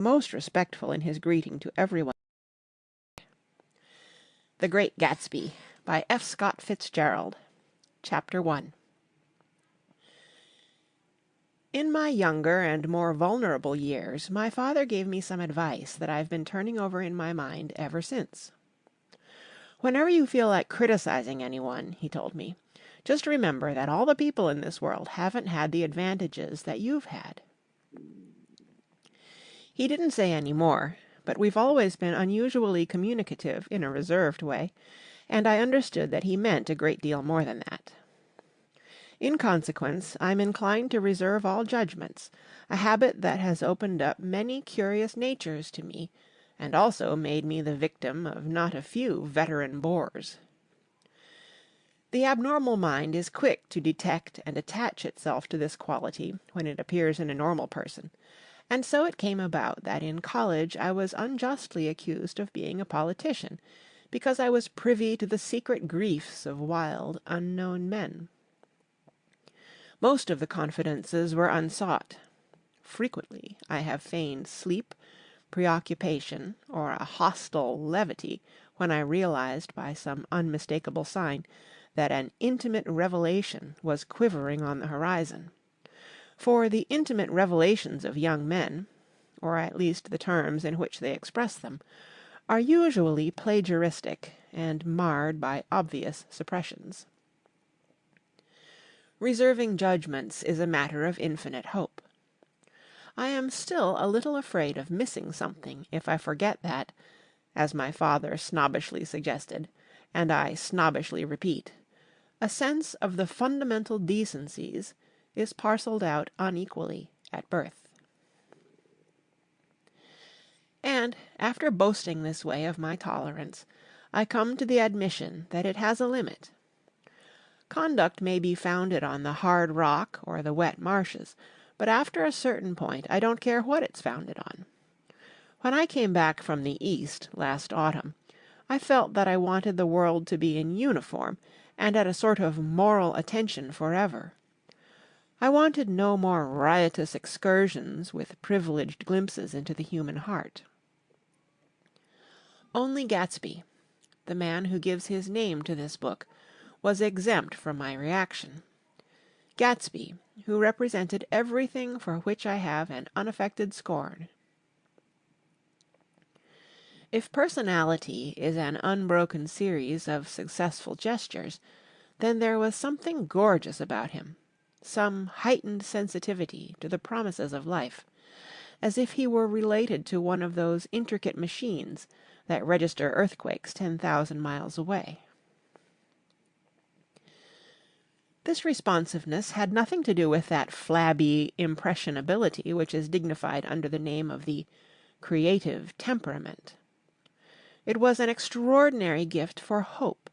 most respectful in his greeting to everyone. The Great Gatsby by F. Scott Fitzgerald. Chapter 1. In my younger and more vulnerable years, my father gave me some advice that I've been turning over in my mind ever since. Whenever you feel like criticizing anyone, he told me, just remember that all the people in this world haven't had the advantages that you've had. He didn't say any more, but we've always been unusually communicative in a reserved way, and I understood that he meant a great deal more than that. In consequence, I'm inclined to reserve all judgments, a habit that has opened up many curious natures to me, and also made me the victim of not a few veteran bores. The abnormal mind is quick to detect and attach itself to this quality when it appears in a normal person, and so it came about that in college I was unjustly accused of being a politician, because I was privy to the secret griefs of wild, unknown men. Most of the confidences were unsought. Frequently I have feigned sleep, preoccupation, or a hostile levity when I realized by some unmistakable sign that an intimate revelation was quivering on the horizon. For the intimate revelations of young men, or at least the terms in which they express them, are usually plagiaristic and marred by obvious suppressions. Reserving judgments is a matter of infinite hope. I am still a little afraid of missing something if I forget that, as my father snobbishly suggested, and I snobbishly repeat, a sense of the fundamental decencies is parcelled out unequally at birth. And, after boasting this way of my tolerance, I come to the admission that it has a limit. Conduct may be founded on the hard rock or the wet marshes, but after a certain point I don't care what it's founded on. When I came back from the East last autumn, I felt that I wanted the world to be in uniform and at a sort of moral attention forever. I wanted no more riotous excursions with privileged glimpses into the human heart. Only Gatsby, the man who gives his name to this book, was exempt from my reaction. Gatsby, who represented everything for which I have an unaffected scorn. If personality is an unbroken series of successful gestures, then there was something gorgeous about him, some heightened sensitivity to the promises of life, as if he were related to one of those intricate machines that register earthquakes 10,000 miles away. This responsiveness had nothing to do with that flabby impressionability which is dignified under the name of the creative temperament. It was an extraordinary gift for hope,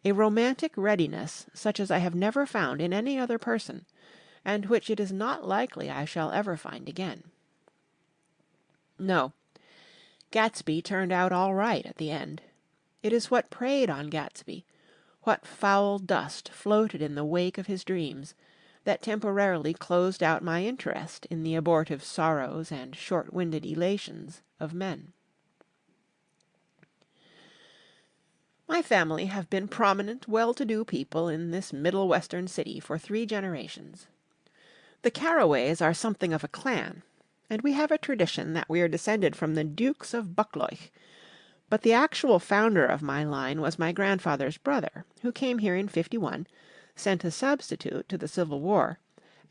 a romantic readiness such as I have never found in any other person, and which it is not likely I shall ever find again. No, Gatsby turned out all right at the end. It is what preyed on Gatsby, what foul dust floated in the wake of his dreams, that temporarily closed out my interest in the abortive sorrows and short-winded elations of men. My family have been prominent, well-to-do people in this middle western city for 3 generations. The Carraways are something of a clan, and we have a tradition that we are descended from the Dukes of Buccleuch, but the actual founder of my line was my grandfather's brother, who came here in '51, sent a substitute to the Civil War,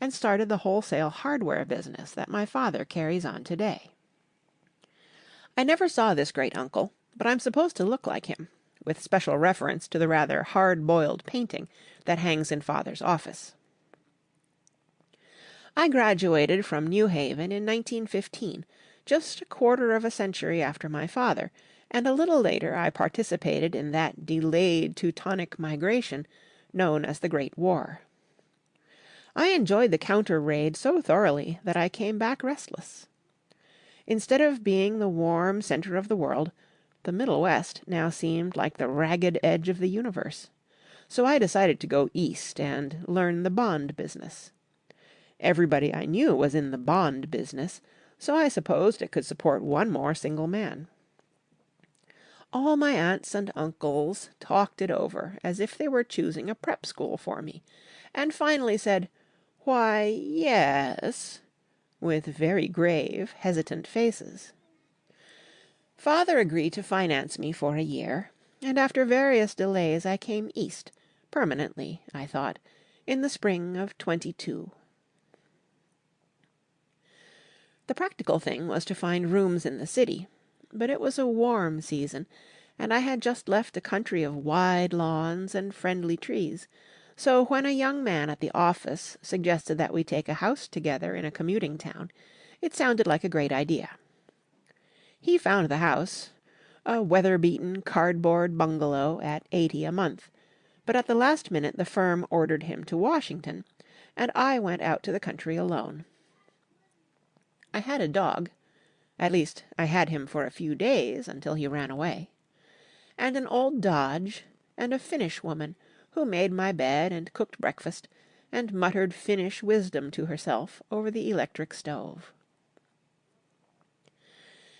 and started the wholesale hardware business that my father carries on today. I never saw this great uncle, but I'm supposed to look like him, with special reference to the rather hard-boiled painting that hangs in father's office. I graduated from New Haven in 1915, just a quarter of a century after my father, and a little later I participated in that delayed Teutonic migration known as the Great War. I enjoyed the counter-raid so thoroughly that I came back restless. Instead of being the warm center of the world, the Middle West now seemed like the ragged edge of the universe. So I decided to go east and learn the bond business. Everybody I knew was in the bond business, so I supposed it could support one more single man. All my aunts and uncles talked it over as if they were choosing a prep school for me, and finally said, "Why, yes," with very grave, hesitant faces. Father agreed to finance me for a year, and after various delays I came East, permanently, I thought, in the spring of 22. The practical thing was to find rooms in the city, but it was a warm season, and I had just left a country of wide lawns and friendly trees, so when a young man at the office suggested that we take a house together in a commuting town, it sounded like a great idea. He found the house, a weather-beaten cardboard bungalow at $80 a month, but at the last minute the firm ordered him to Washington, and I went out to the country alone. I had a dog, at least I had him for a few days until he ran away, and an old Dodge, and a Finnish woman who made my bed and cooked breakfast, and muttered Finnish wisdom to herself over the electric stove.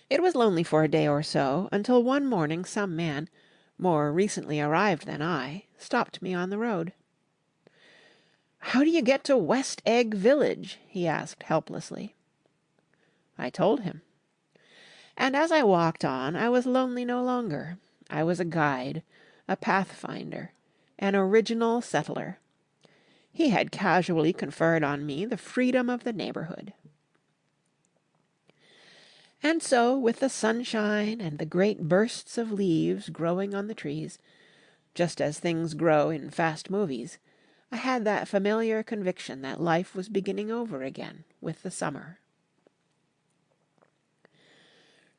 It was lonely for a day or so, until one morning some man, more recently arrived than I, stopped me on the road. "How do you get to West Egg Village?" he asked helplessly. I told him. And as I walked on, I was lonely no longer. I was a guide, a pathfinder, an original settler. He had casually conferred on me the freedom of the neighborhood. And so, with the sunshine and the great bursts of leaves growing on the trees, just as things grow in fast movies, I had that familiar conviction that life was beginning over again with the summer.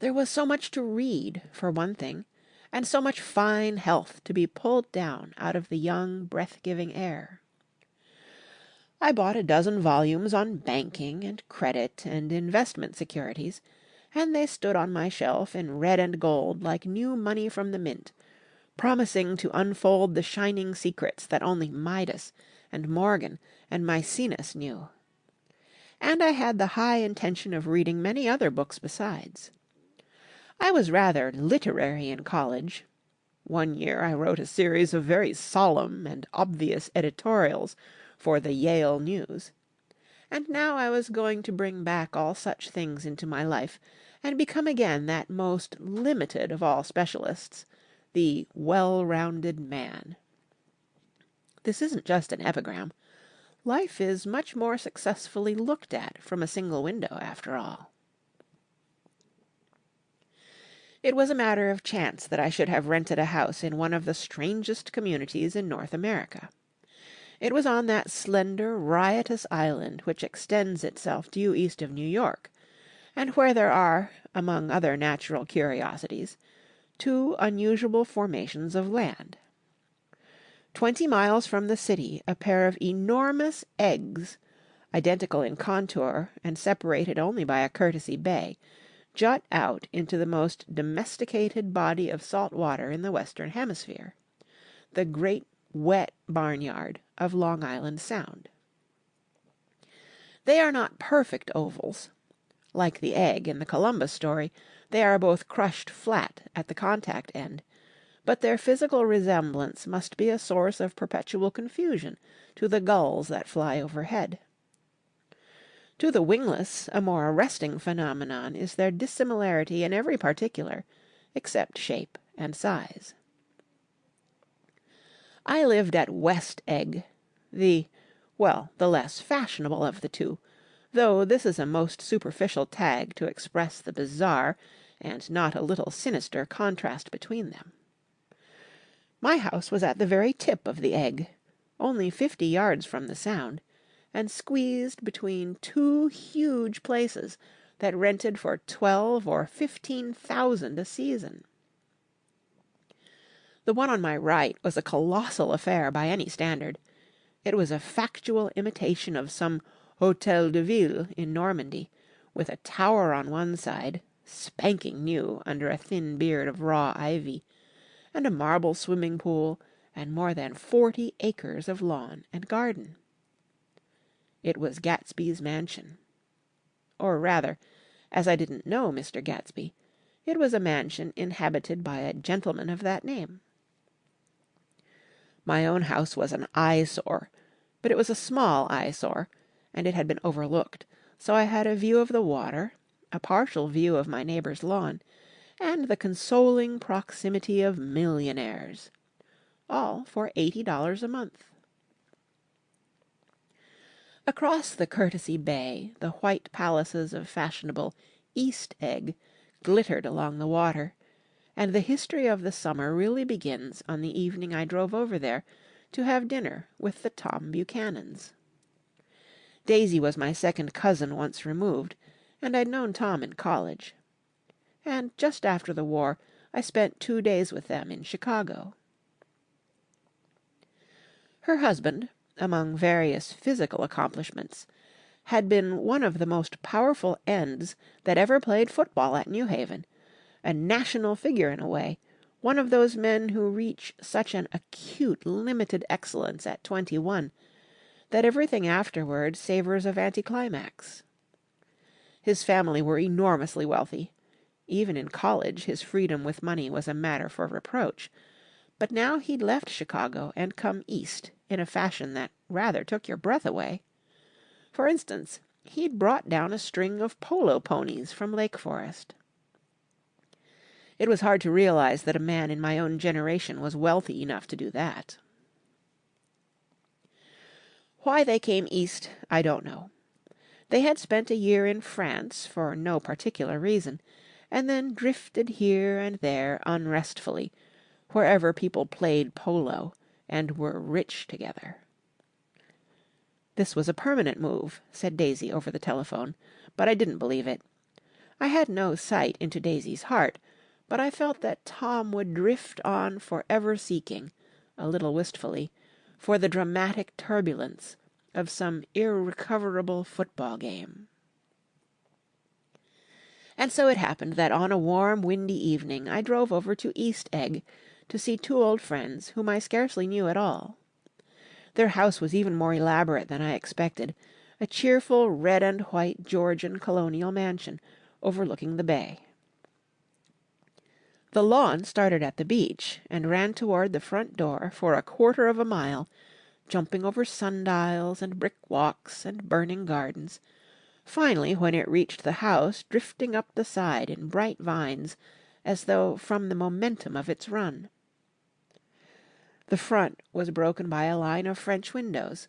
There was so much to read, for one thing, and so much fine health to be pulled down out of the young, breath-giving air. I bought a dozen volumes on banking and credit and investment securities, and they stood on my shelf in red and gold like new money from the mint, promising to unfold the shining secrets that only Midas and Morgan and Maecenas knew. And I had the high intention of reading many other books besides. I was rather literary in college. One year I wrote a series of very solemn and obvious editorials for the Yale News. And now I was going to bring back all such things into my life, and become again that most limited of all specialists, the well-rounded man. This isn't just an epigram. Life is much more successfully looked at from a single window, after all. It was a matter of chance that I should have rented a house in one of the strangest communities in North America. It was on that slender, riotous island which extends itself due east of New York, and where there are, among other natural curiosities, two unusual formations of land. 20 miles from the city a pair of enormous eggs, identical in contour and separated only by a courtesy bay, jut out into the most domesticated body of salt water in the Western Hemisphere, the great wet barnyard of Long Island Sound. They are not perfect ovals. Like the egg in the Columbus story, they are both crushed flat at the contact end, but their physical resemblance must be a source of perpetual confusion to the gulls that fly overhead. To the wingless, a more arresting phenomenon is their dissimilarity in every particular, except shape and size. I lived at West Egg, the less fashionable of the two, though this is a most superficial tag to express the bizarre and not a little sinister contrast between them. My house was at the very tip of the egg, only 50 yards from the Sound, and squeezed between two huge places that rented for $12,000 or $15,000 a season. The one on my right was a colossal affair by any standard. It was a factual imitation of some Hôtel de Ville in Normandy, with a tower on one side, spanking new under a thin beard of raw ivy, and a marble swimming pool, and more than 40 acres of lawn and garden. It was Gatsby's mansion. Or rather, as I didn't know Mr. Gatsby. It was a mansion inhabited by a gentleman of that name. My own house was an eyesore, but it was a small eyesore, and it had been overlooked, so I had a view of the water, a partial view of my neighbour's lawn, and the consoling proximity of millionaires. All for $80 a month. Across the Courtesy Bay, the white palaces of fashionable East Egg glittered along the water, and the history of the summer really begins on the evening I drove over there to have dinner with the Tom Buchanans. Daisy was my second cousin once removed, and I'd known Tom in college. And just after the war, I spent 2 days with them in Chicago. Her husband, among various physical accomplishments, had been one of the most powerful ends that ever played football at New Haven, a national figure in a way, one of those men who reach such an acute limited excellence at 21 that everything afterward savours of anticlimax. His family were enormously wealthy. Even in college his freedom with money was a matter for reproach, but now he'd left Chicago and come east in a fashion that rather took your breath away. For instance, he'd brought down a string of polo ponies from Lake Forest. It was hard to realize that a man in my own generation was wealthy enough to do that. Why they came east, I don't know. They had spent a year in France for no particular reason, and then drifted here and there unrestfully, wherever people played polo and were rich together. This was a permanent move, said Daisy over the telephone, but I didn't believe it. I had no sight into Daisy's heart, but I felt that Tom would drift on forever seeking, a little wistfully, for the dramatic turbulence of some irrecoverable football game. And so it happened that on a warm, windy evening I drove over to East Egg to see 2 old friends whom I scarcely knew at all. Their house was even more elaborate than I expected, a cheerful red and white Georgian colonial mansion overlooking the bay. The lawn started at the beach and ran toward the front door for a quarter of a mile, jumping over sundials and brick walks and burning gardens, finally, when it reached the house, drifting up the side in bright vines, as though from the momentum of its run. The front was broken by a line of French windows,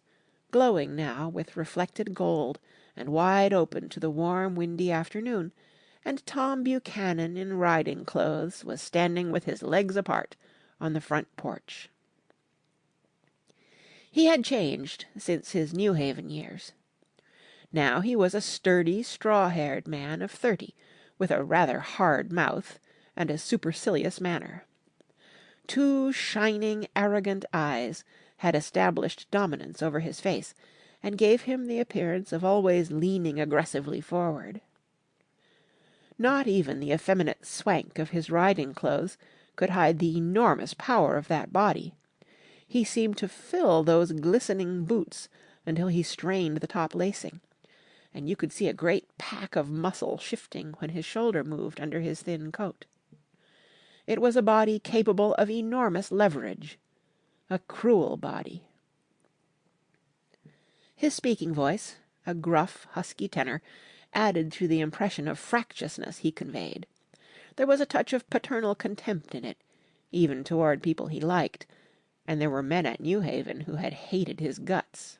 glowing now with reflected gold and wide open to the warm, windy afternoon, and Tom Buchanan in riding clothes was standing with his legs apart on the front porch. He had changed since his New Haven years. Now he was a sturdy, straw-haired man of 30, with a rather hard mouth and a supercilious manner. 2 shining, arrogant eyes had established dominance over his face, and gave him the appearance of always leaning aggressively forward. Not even the effeminate swank of his riding clothes could hide the enormous power of that body. He seemed to fill those glistening boots until he strained the top lacing, and you could see a great pack of muscle shifting when his shoulder moved under his thin coat. It was a body capable of enormous leverage, a cruel body. His speaking voice, a gruff, husky tenor, added to the impression of fractiousness he conveyed. There was a touch of paternal contempt in it, even toward people he liked, and there were men at New Haven who had hated his guts.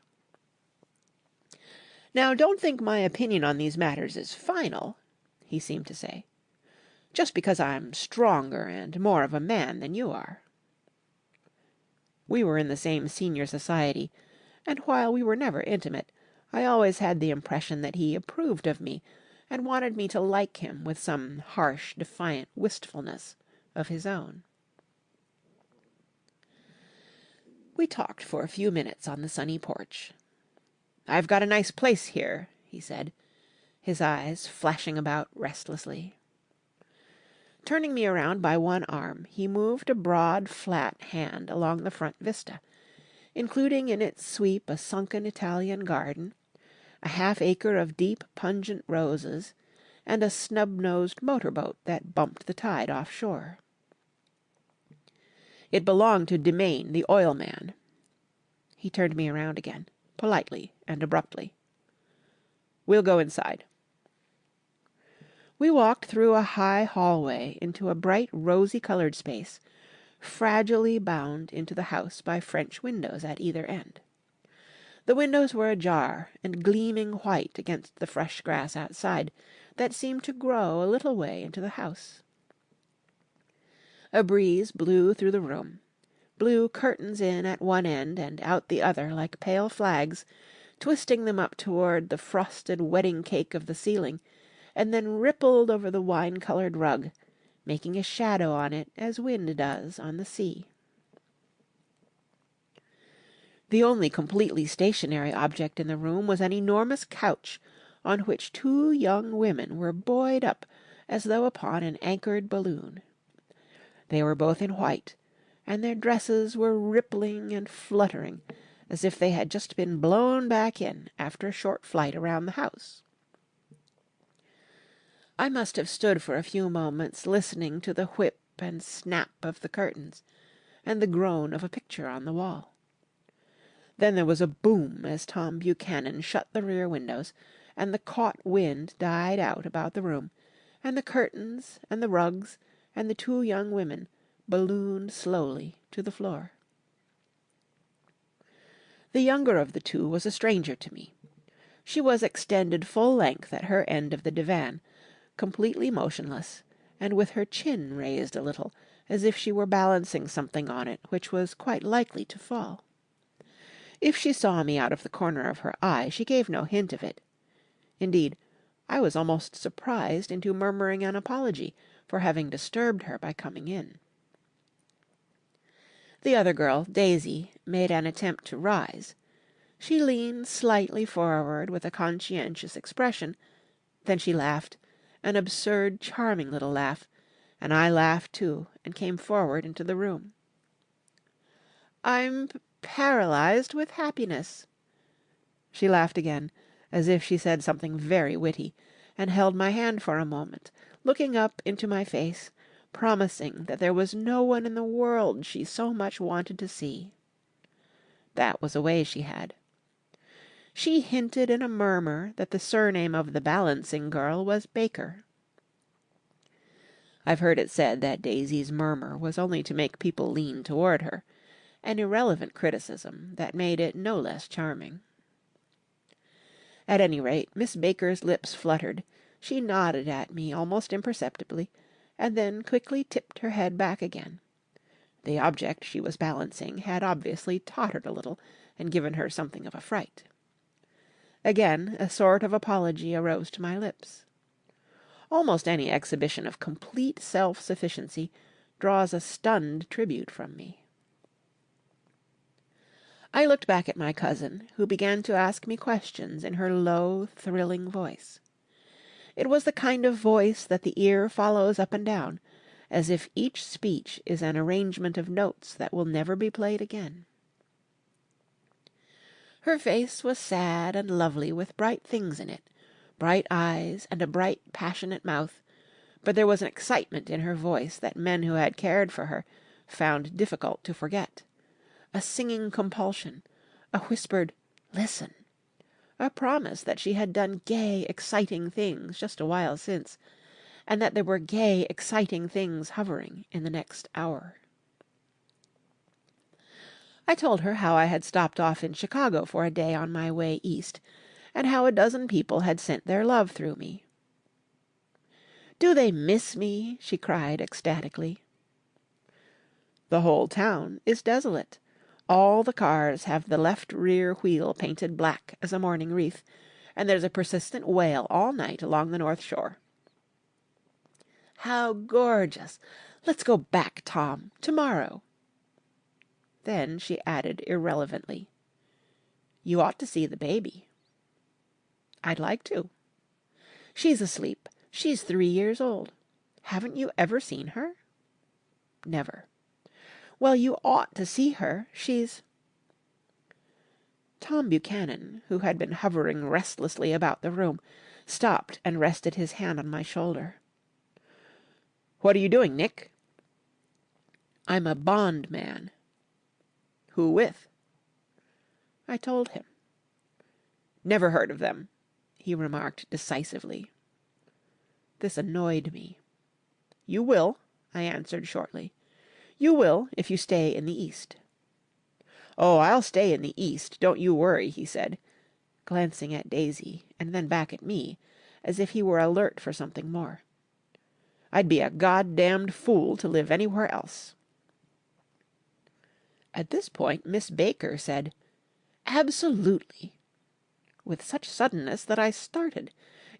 "Now, don't think my opinion on these matters is final," he seemed to say, "just because I'm stronger and more of a man than you are." We were in the same senior society, and while we were never intimate, I always had the impression that he approved of me and wanted me to like him with some harsh, defiant wistfulness of his own. We talked for a few minutes on the sunny porch. "I've got a nice place here," he said, his eyes flashing about restlessly. Turning me around by one arm, he moved a broad, flat hand along the front vista, including in its sweep a sunken Italian garden, a half-acre of deep, pungent roses, and a snub-nosed motorboat that bumped the tide offshore. It belonged to Demain, the oil man. He turned me around again, politely and abruptly. "We'll go inside." We walked through a high hallway into a bright rosy-coloured space, fragilely bound into the house by French windows at either end. The windows were ajar and gleaming white against the fresh grass outside that seemed to grow a little way into the house. A breeze blew through the room, blew curtains in at one end and out the other like pale flags, twisting them up toward the frosted wedding cake of the ceiling, and then rippled over the wine-coloured rug, making a shadow on it as wind does on the sea. The only completely stationary object in the room was an enormous couch on which two young women were buoyed up as though upon an anchored balloon. They were both in white, and their dresses were rippling and fluttering as if they had just been blown back in after a short flight around the house. I must have stood for a few moments listening to the whip and snap of the curtains and the groan of a picture on the wall. Then there was a boom as Tom Buchanan shut the rear windows, and the caught wind died out about the room, and the curtains and the rugs and the two young women ballooned slowly to the floor. The younger of the two was a stranger to me. She was extended full length at her end of the divan, completely motionless, and with her chin raised a little, as if she were balancing something on it which was quite likely to fall. If she saw me out of the corner of her eye, she gave no hint of it. Indeed, I was almost surprised into murmuring an apology for having disturbed her by coming in. The other girl, Daisy, made an attempt to rise. She leaned slightly forward with a conscientious expression. Then she laughed, an absurd, charming little laugh, and I laughed too, and came forward into the room. "I'm paralyzed with happiness." She laughed again, as if she said something very witty, and held my hand for a moment, looking up into my face, promising that there was no one in the world she so much wanted to see. That was a way she had. She hinted in a murmur that the surname of the balancing girl was Baker. I've heard it said that Daisy's murmur was only to make people lean toward her, an irrelevant criticism that made it no less charming. At any rate, Miss Baker's lips fluttered, she nodded at me almost imperceptibly, and then quickly tipped her head back again. The object she was balancing had obviously tottered a little and given her something of a fright. Again a sort of apology arose to my lips. Almost any exhibition of complete self-sufficiency draws a stunned tribute from me. I looked back at my cousin, who began to ask me questions in her low, thrilling voice. It was the kind of voice that the ear follows up and down, as if each speech is an arrangement of notes that will never be played again. Her face was sad and lovely with bright things in it, bright eyes and a bright, passionate mouth, but there was an excitement in her voice that men who had cared for her found difficult to forget. A singing compulsion, a whispered "listen," a promise that she had done gay, exciting things just a while since, and that there were gay, exciting things hovering in the next hour. I told her how I had stopped off in Chicago for a day on my way east, and how a dozen people had sent their love through me. "Do they miss me?" she cried ecstatically. "The whole town is desolate. All the cars have the left rear wheel painted black as a mourning wreath, and there's a persistent wail all night along the North Shore." "How gorgeous! Let's go back, Tom, tomorrow." Then she added irrelevantly, "You ought to see the baby." "I'd like to." "She's asleep. She's 3 years old. Haven't you ever seen her?" "Never." "Well, you ought to see her. She's—" Tom Buchanan, who had been hovering restlessly about the room, stopped and rested his hand on my shoulder. "What are you doing, Nick?" "I'm a bondman." "Who with?" I told him. "Never heard of them," he remarked decisively. This annoyed me. "You will," I answered shortly. "You will if you stay in the East." "Oh, I'll stay in the East, don't you worry," he said, glancing at Daisy and then back at me, as if he were alert for something more. "I'd be a goddamned fool to live anywhere else." At this point Miss Baker said, "Absolutely," with such suddenness that I started.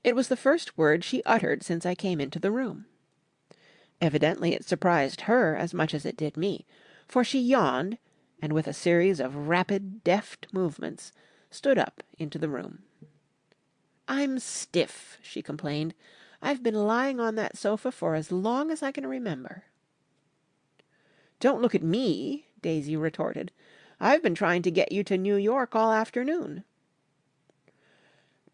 It was the first word she uttered since I came into the room. Evidently it surprised her as much as it did me, for she yawned, and with a series of rapid, deft movements, stood up into the room. "I'm stiff," she complained. "I've been lying on that sofa for as long as I can remember." "Don't look at me," Daisy retorted. "I've been trying to get you to New York all afternoon."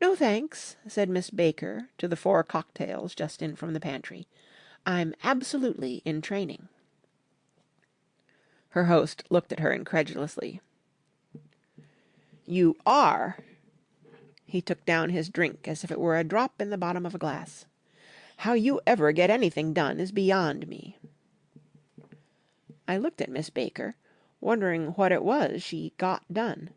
"No, thanks," said Miss Baker to the 4 cocktails just in from the pantry. "I'm absolutely in training." Her host looked at her incredulously. "You are?" He took down his drink as if it were a drop in the bottom of a glass. "How you ever get anything done is beyond me." I looked at Miss Baker, wondering what it was she got done.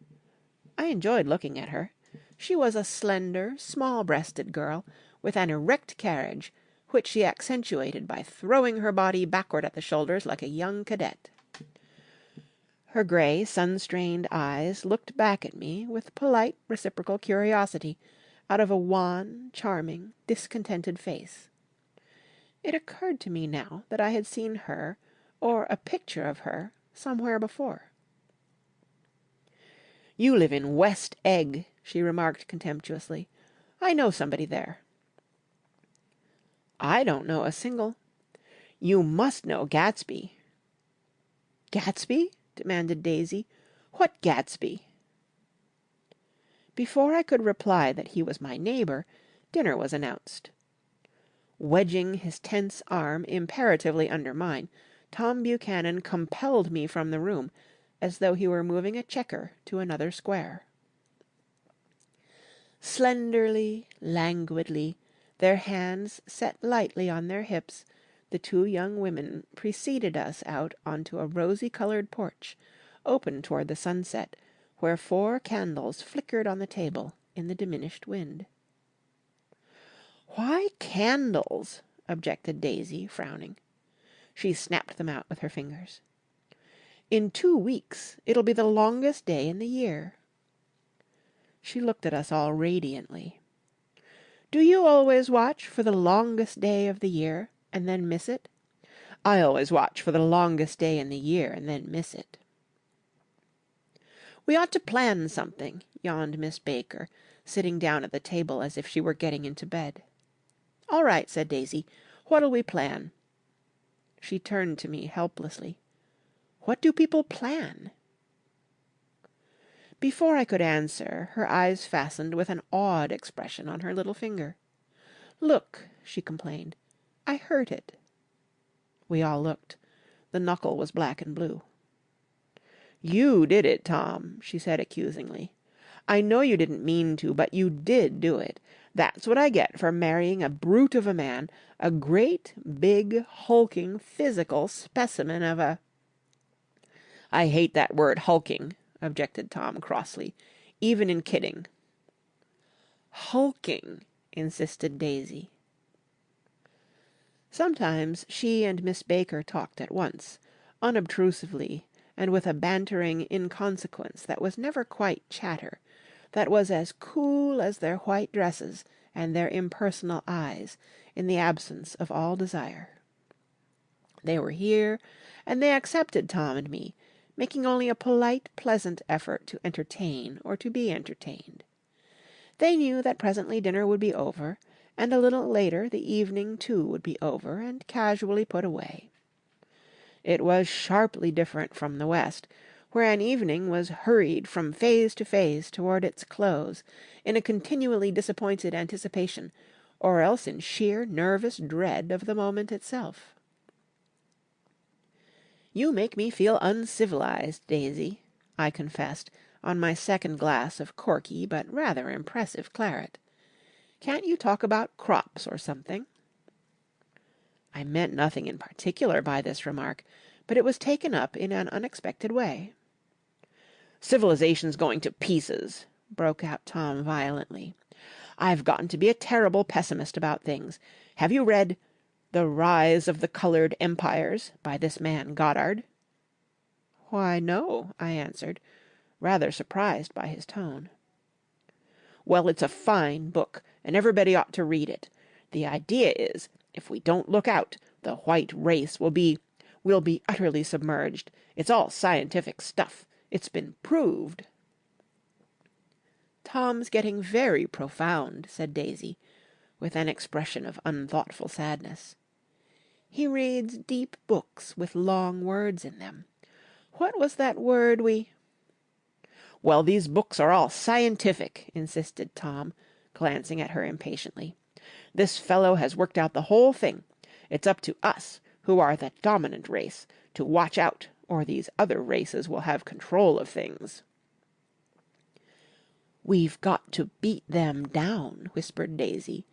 I enjoyed looking at her. She was a slender, small-breasted girl with an erect carriage, which she accentuated by throwing her body backward at the shoulders like a young cadet. Her grey, sun-strained eyes looked back at me with polite, reciprocal curiosity out of a wan, charming, discontented face. It occurred to me now that I had seen her, or a picture of her, somewhere before. "You live in West Egg," she remarked contemptuously. "I know somebody there." "I don't know a single—" "You must know Gatsby." "Gatsby?" demanded Daisy. "What Gatsby?" Before I could reply that he was my neighbour, dinner was announced. Wedging his tense arm imperatively under mine, Tom Buchanan compelled me from the room, as though he were moving a checker to another square. Slenderly, languidly, their hands set lightly on their hips, the 2 young women preceded us out onto a rosy-coloured porch, open toward the sunset, where 4 candles flickered on the table in the diminished wind. "Why candles?" objected Daisy, frowning. She snapped them out with her fingers. "In 2 weeks it'll be the longest day in the year." She looked at us all radiantly. "Do you always watch for the longest day of the year and then miss it? I always watch for the longest day in the year and then miss it." "We ought to plan something," yawned Miss Baker, sitting down at the table as if she were getting into bed. "All right," said Daisy. "What'll we plan?" She turned to me helplessly. "What do people plan?" Before I could answer, her eyes fastened with an awed expression on her little finger. "Look," she complained. "I hurt it." We all looked. The knuckle was black and blue. "You did it, Tom," she said accusingly. "I know you didn't mean to, but you did do it. That's what I get for marrying a brute of a man, a great, big, hulking, physical specimen of a—" "I hate that word hulking," objected Tom crossly, "even in kidding." "Hulking," insisted Daisy. Sometimes she and Miss Baker talked at once, unobtrusively and with a bantering inconsequence that was never quite chatter, that was as cool as their white dresses and their impersonal eyes in the absence of all desire. They were here, and they accepted Tom and me, making only a polite, pleasant effort to entertain or to be entertained. They knew that presently dinner would be over, and a little later the evening too would be over and casually put away. It was sharply different from the West, where an evening was hurried from phase to phase toward its close, in a continually disappointed anticipation, or else in sheer nervous dread of the moment itself. "You make me feel uncivilized, Daisy," I confessed, on my second glass of corky but rather impressive claret. "Can't you talk about crops or something?" I meant nothing in particular by this remark, but it was taken up in an unexpected way. "Civilization's going to pieces," broke out Tom violently. "I've gotten to be a terrible pessimist about things. Have you read The Rise of the Coloured Empires by this man Goddard?" "Why, no," I answered, rather surprised by his tone. "Well, it's a fine book, and everybody ought to read it. The idea is, if we don't look out, the white race will be utterly submerged. It's all scientific stuff. It's been proved." "Tom's getting very profound," said Daisy, with an expression of unthoughtful sadness. "He reads deep books with long words in them. What was that word we—" "Well, these books are all scientific," insisted Tom, glancing at her impatiently. "This fellow has worked out the whole thing. It's up to us, who are the dominant race, to watch out, or these other races will have control of things." "We've got to beat them down," whispered Daisy,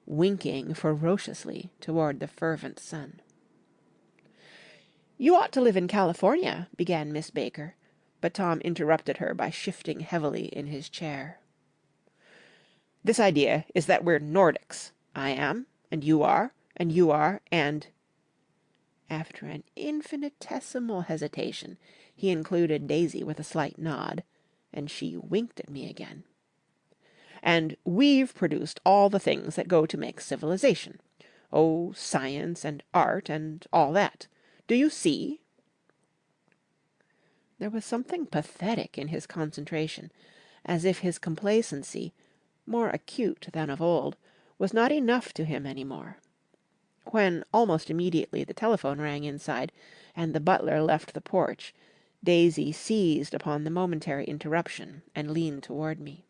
winking ferociously toward the fervent sun. "You ought to live in California," began Miss Baker, but Tom interrupted her by shifting heavily in his chair. "This idea is that we're Nordics. I am, and you are, and you are, and—" After an infinitesimal hesitation, he included Daisy with a slight nod, and she winked at me again. "And we've produced all the things that go to make civilization. Oh, science and art and all that. Do you see?" There was something pathetic in his concentration, as if his complacency, more acute than of old, was not enough to him any more. When, almost immediately, the telephone rang inside, and the butler left the porch, Daisy seized upon the momentary interruption and leaned toward me.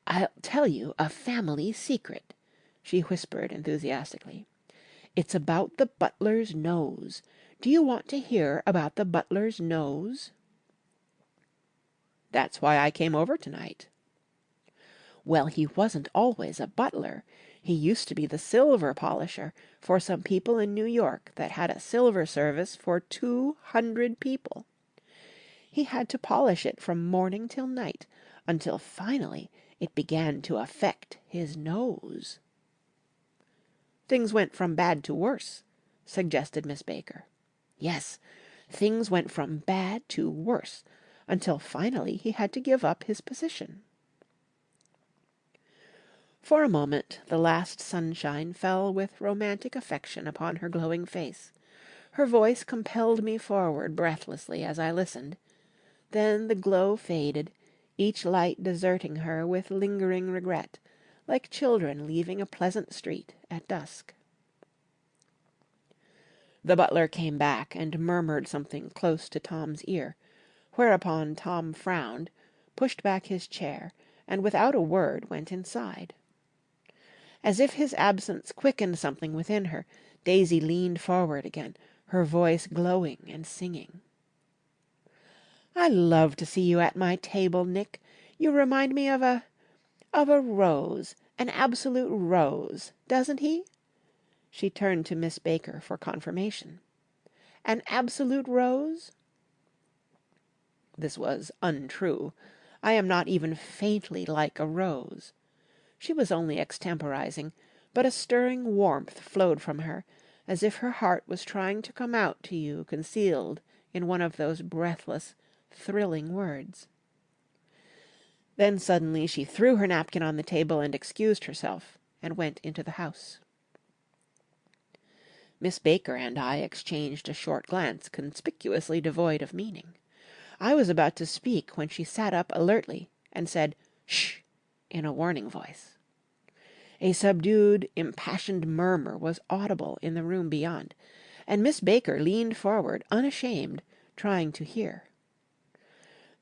"I'll tell you a family secret," she whispered enthusiastically. "It's about the butler's nose. Do you want to hear about the butler's nose?" "That's why I came over tonight." "Well, he wasn't always a butler. He used to be the silver polisher for some people in New York that had a silver service for 200 people. He had to polish it from morning till night, until finally it began to affect his nose." "Things went from bad to worse," suggested Miss Baker. "Yes, things went from bad to worse, until finally he had to give up his position." For a moment the last sunshine fell with romantic affection upon her glowing face. Her voice compelled me forward breathlessly as I listened. Then the glow faded, each light deserting her with lingering regret, like children leaving a pleasant street at dusk. The butler came back and murmured something close to Tom's ear, whereupon Tom frowned, pushed back his chair, and without a word went inside. As if his absence quickened something within her, Daisy leaned forward again, her voice glowing and singing. "I love to see you at my table, Nick. You remind me of a rose, an absolute rose, doesn't he?" She turned to Miss Baker for confirmation. "An absolute rose?" This was untrue. I am not even faintly like a rose. She was only extemporizing, but a stirring warmth flowed from her, as if her heart was trying to come out to you concealed in one of those breathless, thrilling words. Then suddenly she threw her napkin on the table and excused herself, and went into the house. Miss Baker and I exchanged a short glance conspicuously devoid of meaning. I was about to speak when she sat up alertly and said, "Shh!" in a warning voice. A subdued, impassioned murmur was audible in the room beyond, and Miss Baker leaned forward unashamed trying to hear.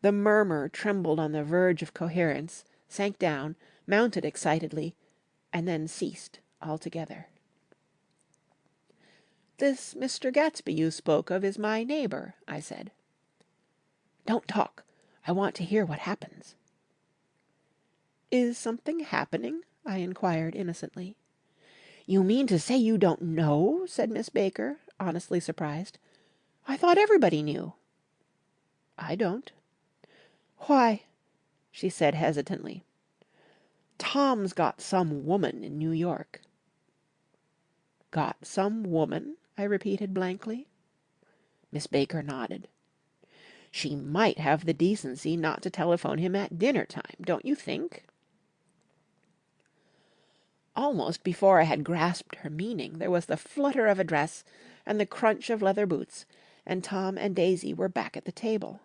The murmur trembled on the verge of coherence, sank down, mounted excitedly, and then ceased altogether. "This Mr. Gatsby you spoke of is my neighbour," I said. "Don't talk. I want to hear what happens." "Is something happening?" I inquired innocently. "You mean to say you don't know?" said Miss Baker, honestly surprised. "I thought everybody knew." "I don't." "Why," she said hesitantly, "Tom's got some woman in New York." "Got some woman?" I repeated blankly. Miss Baker nodded. "She might have the decency not to telephone him at dinner time, don't you think?" Almost before I had grasped her meaning, there was the flutter of a dress and the crunch of leather boots, and Tom and Daisy were back at the table.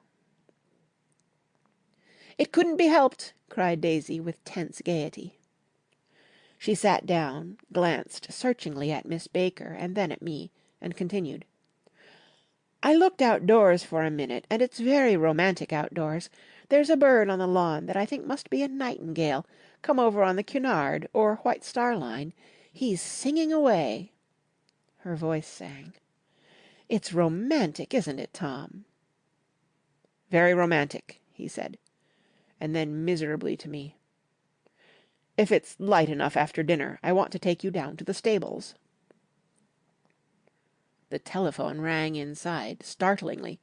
"It couldn't be helped!" cried Daisy with tense gaiety. She sat down, glanced searchingly at Miss Baker and then at me, and continued. "I looked outdoors for a minute, and it's very romantic outdoors. There's a bird on the lawn that I think must be a nightingale, come over on the Cunard or White Star Line. He's singing away." Her voice sang. "It's romantic, isn't it, Tom?" "Very romantic," he said, and then miserably to me, "If it's light enough after dinner, I want to take you down to the stables." The telephone rang inside, startlingly,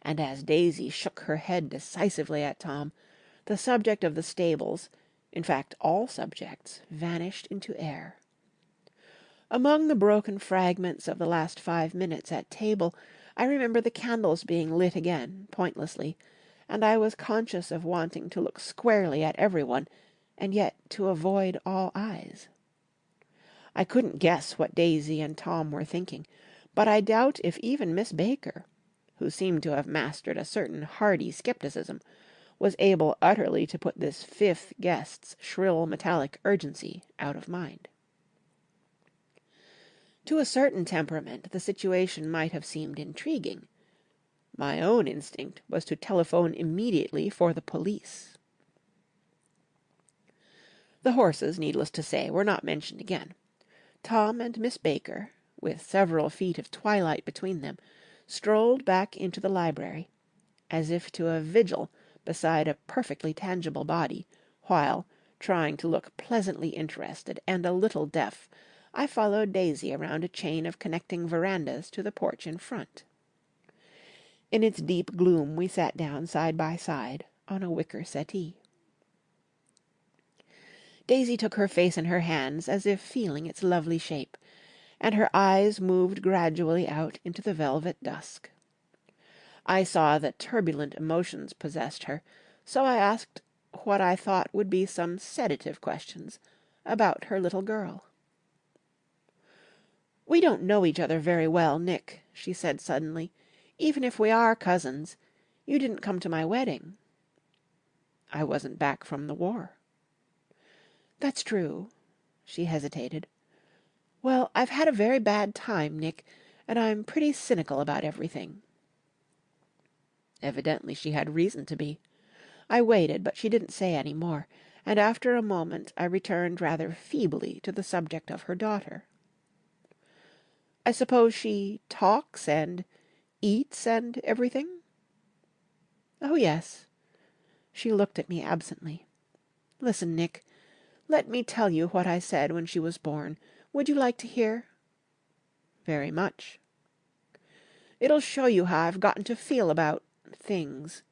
and as Daisy shook her head decisively at Tom, the subject of the stables, in fact all subjects, vanished into air. Among the broken fragments of the last 5 minutes at table, I remember the candles being lit again, pointlessly, and I was conscious of wanting to look squarely at everyone, and yet to avoid all eyes. I couldn't guess what Daisy and Tom were thinking, but I doubt if even Miss Baker, who seemed to have mastered a certain hardy skepticism, was able utterly to put this fifth guest's shrill metallic urgency out of mind. To a certain temperament the situation might have seemed intriguing. My own instinct was to telephone immediately for the police. The horses, needless to say, were not mentioned again. Tom and Miss Baker, with several feet of twilight between them, strolled back into the library, as if to a vigil beside a perfectly tangible body, while, trying to look pleasantly interested and a little deaf, I followed Daisy around a chain of connecting verandas to the porch in front. In its deep gloom we sat down side by side on a wicker settee. Daisy took her face in her hands as if feeling its lovely shape, and her eyes moved gradually out into the velvet dusk. I saw that turbulent emotions possessed her, so I asked what I thought would be some sedative questions about her little girl. "We don't know each other very well, Nick," she said suddenly, "even if we are cousins. You didn't come to my wedding." "I wasn't back from the war." "That's true." She hesitated. "Well, I've had a very bad time, Nick, and I'm pretty cynical about everything." Evidently she had reason to be. I waited, but she didn't say any more, and after a moment I returned rather feebly to the subject of her daughter. "I suppose she talks and eats and everything?" "Oh, yes." She looked at me absently. "Listen, Nick. Let me tell you what I said when she was born. Would you like to hear?" "Very much." "It'll show you how I've gotten to feel about things.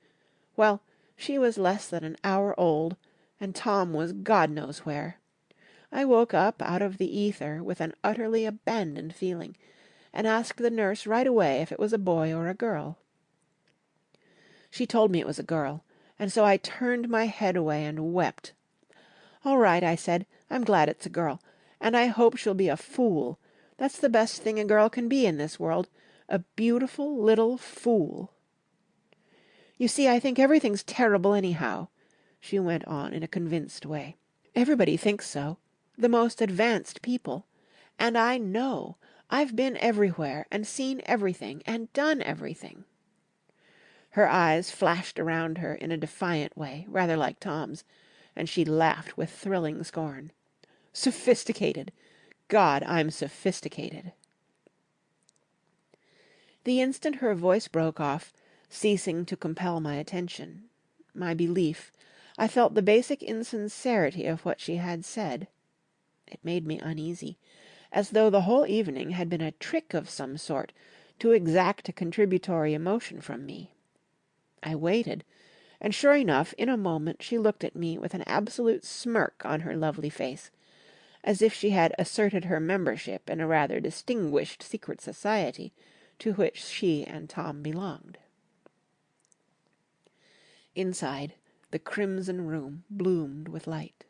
Well, she was less than an hour old, and Tom was God knows where. I woke up out of the ether with an utterly abandoned feeling, and asked the nurse right away if it was a boy or a girl. She told me it was a girl, and so I turned my head away and wept. 'All right,' I said, 'I'm glad it's a girl, and I hope she'll be a fool. That's the best thing a girl can be in this world, a beautiful little fool.' You see, I think everything's terrible anyhow," she went on in a convinced way. "Everybody thinks so, the most advanced people. And I know. I've been everywhere and seen everything and done everything. Her eyes flashed around her in a defiant way, rather like Tom's, and she laughed with thrilling scorn. Sophisticated! God, I'm sophisticated! The instant her voice broke off, ceasing to compel my attention, my belief, I felt the basic insincerity of what she had said. It made me uneasy, as though the whole evening had been a trick of some sort to exact a contributory emotion from me. I waited, and sure enough, in a moment she looked at me with an absolute smirk on her lovely face, as if she had asserted her membership in a rather distinguished secret society to which she and Tom belonged. Inside, the crimson room bloomed with light.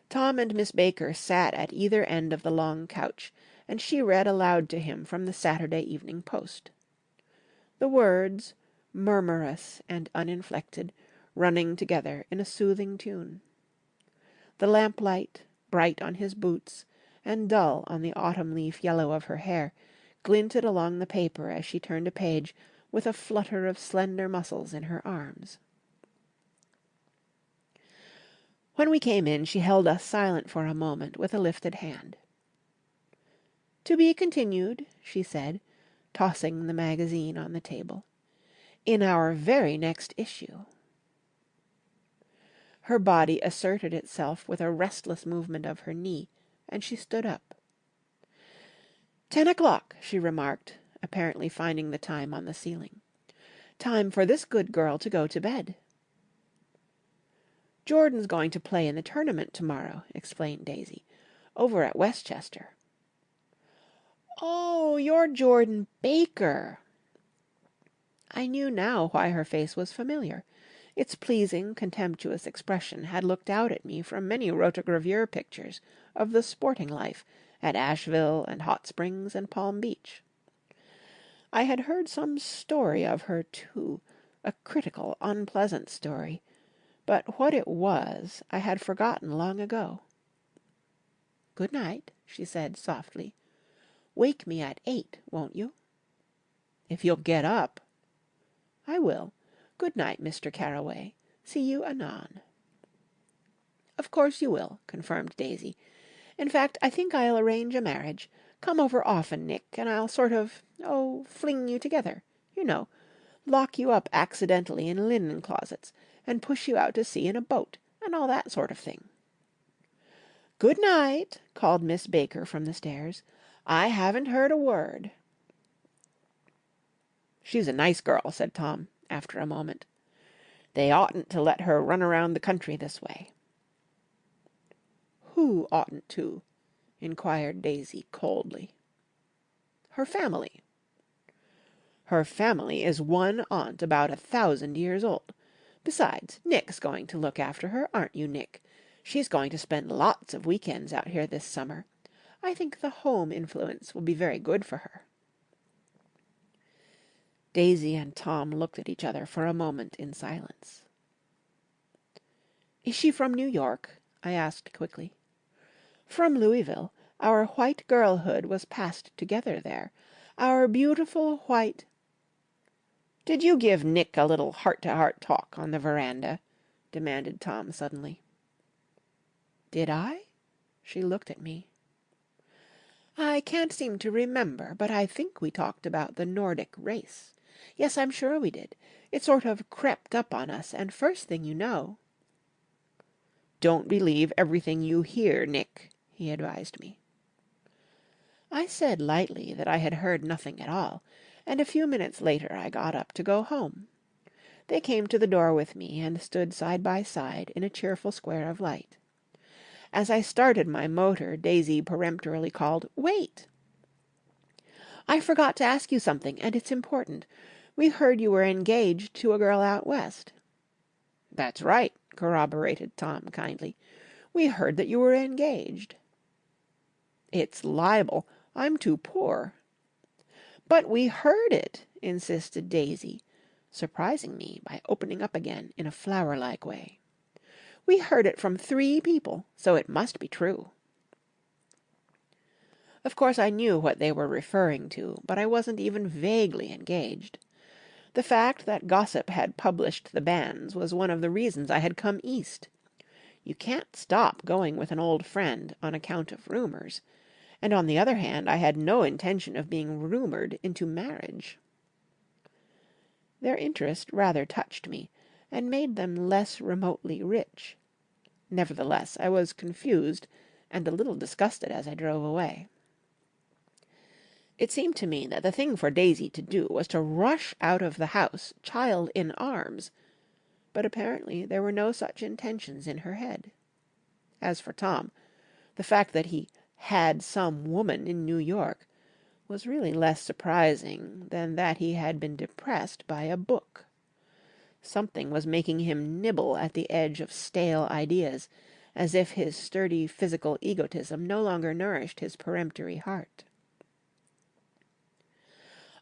Tom and Miss Baker sat at either end of the long couch, and she read aloud to him from the Saturday Evening Post. The words, murmurous and uninflected, running together in a soothing tune. The lamplight, bright on his boots and dull on the autumn leaf yellow of her hair, glinted along the paper as she turned a page with a flutter of slender muscles in her arms. When we came in, she held us silent for a moment with a lifted hand. "To be continued," she said, tossing the magazine on the table, "in our very next issue." Her body asserted itself with a restless movement of her knee, and she stood up. 10 o'clock, she remarked, apparently finding the time on the ceiling. "Time for this good girl to go to bed." "Jordan's going to play in the tournament tomorrow," explained Daisy, "over at Westchester." "Oh, you're Jordan Baker!" I knew now why her face was familiar. Its pleasing, contemptuous expression had looked out at me from many rotogravure pictures of the sporting life at Asheville and Hot Springs and Palm Beach. I had heard some story of her, too, a critical, unpleasant story, but what it was I had forgotten long ago. "Good night," she said softly. "Wake me at 8, won't you?" "If you'll get up." "I will. Good night, Mr. Carraway. See you anon." "Of course you will," confirmed Daisy. "In fact, I think I'll arrange a marriage. Come over often, Nick, and I'll sort of, fling you together. You know, lock you up accidentally in linen closets, and push you out to sea in a boat, and all that sort of thing." "Good night," called Miss Baker from the stairs. "I haven't heard a word." "She's a nice girl," said Tom, after a moment. "They oughtn't to let her run around the country this way." "Who oughtn't to?" inquired Daisy coldly. "Her family." "Her family is one aunt about 1,000 years old. Besides, Nick's going to look after her, aren't you, Nick? She's going to spend lots of weekends out here this summer. I think the home influence will be very good for her." Daisy and Tom looked at each other for a moment in silence. "Is she from New York?" I asked quickly. "From Louisville. Our white girlhood was passed together there. Our beautiful white—" "Did you give Nick a little heart-to-heart talk on the veranda?" demanded Tom suddenly. "Did I?" She looked at me. "I can't seem to remember, but I think we talked about the Nordic race. Yes, I'm sure we did. It sort of crept up on us, and first thing you know—" "Don't believe everything you hear, Nick," he advised me. I said lightly that I had heard nothing at all, and a few minutes later I got up to go home. They came to the door with me and stood side by side in a cheerful square of light. As I started my motor, Daisy peremptorily called, "Wait!" "I forgot to ask you something, and it's important. We heard you were engaged to a girl out west." "That's right," corroborated Tom kindly. "We heard that you were engaged." "It's libel. I'm too poor." "But we heard it," insisted Daisy, surprising me by opening up again in a flower-like way. "We heard it from 3 people, so it must be true." Of course I knew what they were referring to, but I wasn't even vaguely engaged. The fact that gossip had published the banns was one of the reasons I had come East. You can't stop going with an old friend on account of rumours, and on the other hand I had no intention of being rumoured into marriage. Their interest rather touched me, and made them less remotely rich. Nevertheless, I was confused and a little disgusted as I drove away. It seemed to me that the thing for Daisy to do was to rush out of the house, child in arms, but apparently there were no such intentions in her head. As for Tom, the fact that he had some woman in New York was really less surprising than that he had been depressed by a book. Something was making him nibble at the edge of stale ideas, as if his sturdy physical egotism no longer nourished his peremptory heart.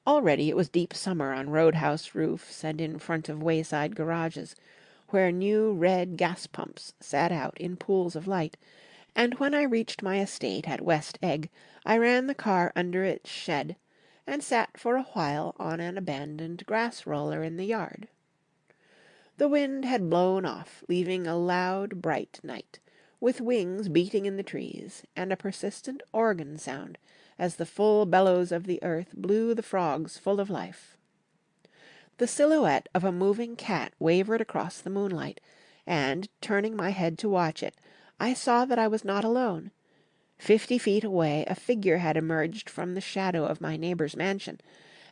Already it was deep summer on roadhouse roofs and in front of wayside garages, where new red gas pumps sat out in pools of light, and when I reached my estate at West Egg, I ran the car under its shed, and sat for a while on an abandoned grass roller in the yard. The wind had blown off, leaving a loud, bright night, with wings beating in the trees, and a persistent organ sound as the full bellows of the earth blew the frogs full of life. The silhouette of a moving cat wavered across the moonlight, and, turning my head to watch it, I saw that I was not alone. 50 feet away a figure had emerged from the shadow of my neighbour's mansion,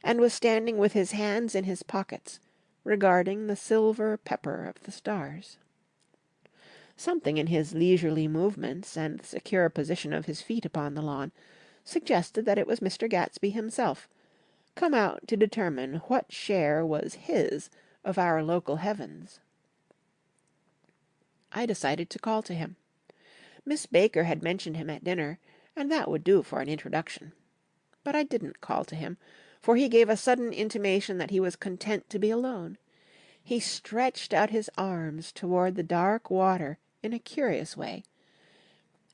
and was standing with his hands in his pockets, regarding the silver pepper of the stars. Something in his leisurely movements and the secure position of his feet upon the lawn suggested that it was Mr. Gatsby himself, come out to determine what share was his of our local heavens. I decided to call to him. Miss Baker had mentioned him at dinner, and that would do for an introduction. But I didn't call to him, for he gave a sudden intimation that he was content to be alone. He stretched out his arms toward the dark water in a curious way,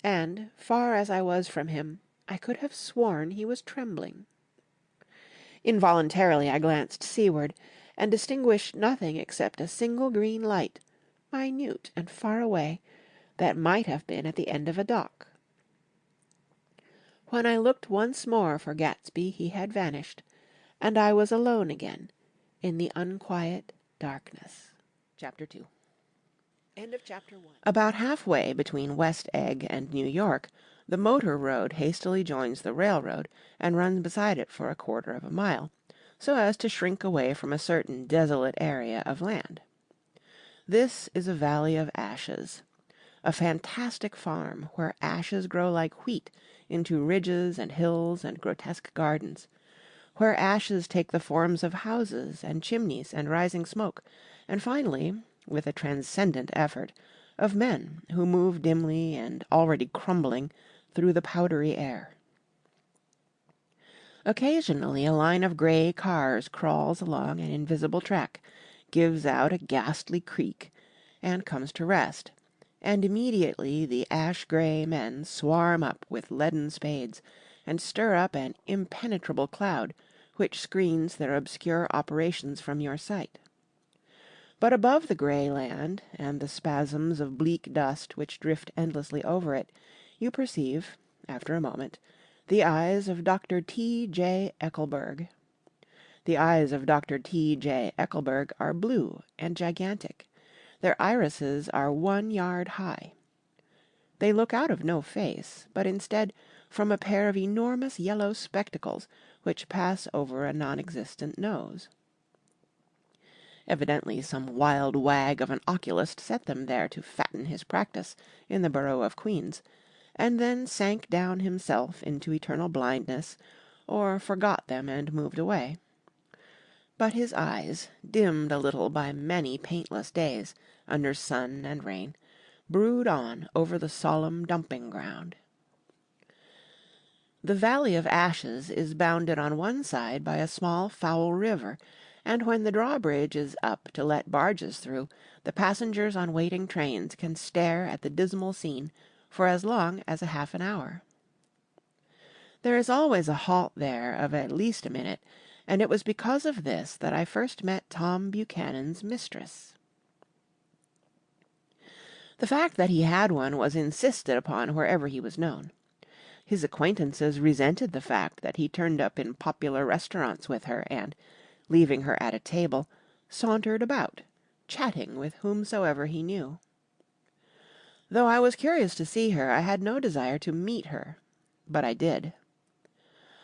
and, far as I was from him, I could have sworn he was trembling. Involuntarily I glanced seaward, and distinguished nothing except a single green light, minute and far away, that might have been at the end of a dock. When I looked once more for Gatsby, he had vanished, and I was alone again in the unquiet darkness. Chapter 2. End of Chapter 1. About halfway between West Egg and New York, the motor road hastily joins the railroad and runs beside it for 1/4 of a mile, so as to shrink away from a certain desolate area of land. This is a valley of ashes, a fantastic farm where ashes grow like wheat into ridges and hills and grotesque gardens, where ashes take the forms of houses and chimneys and rising smoke, and finally, with a transcendent effort, of men who move dimly and already crumbling through the powdery air. Occasionally a line of grey cars crawls along an invisible track, gives out a ghastly creak, and comes to rest, and immediately the ash-grey men swarm up with leaden spades, and stir up an impenetrable cloud, which screens their obscure operations from your sight. But above the grey land, and the spasms of bleak dust which drift endlessly over it, you perceive, after a moment, the eyes of Dr. T. J. Eckelberg. The eyes of Dr. T. J. Eckelberg are blue and gigantic. Their irises are 1 yard high. They look out of no face, but instead from a pair of enormous yellow spectacles which pass over a non-existent nose. Evidently some wild wag of an oculist set them there to fatten his practice in the borough of Queens, and then sank down himself into eternal blindness, or forgot them and moved away. But his eyes, dimmed a little by many paintless days, under sun and rain, brood on over the solemn dumping-ground. The Valley of Ashes is bounded on one side by a small foul river, and when the drawbridge is up to let barges through, the passengers on waiting trains can stare at the dismal scene for as long as a half an hour. There is always a halt there of at least a minute, and it was because of this that I first met Tom Buchanan's mistress. The fact that he had one was insisted upon wherever he was known. His acquaintances resented the fact that he turned up in popular restaurants with her and, leaving her at a table, sauntered about, chatting with whomsoever he knew. Though I was curious to see her, I had no desire to meet her, but I did.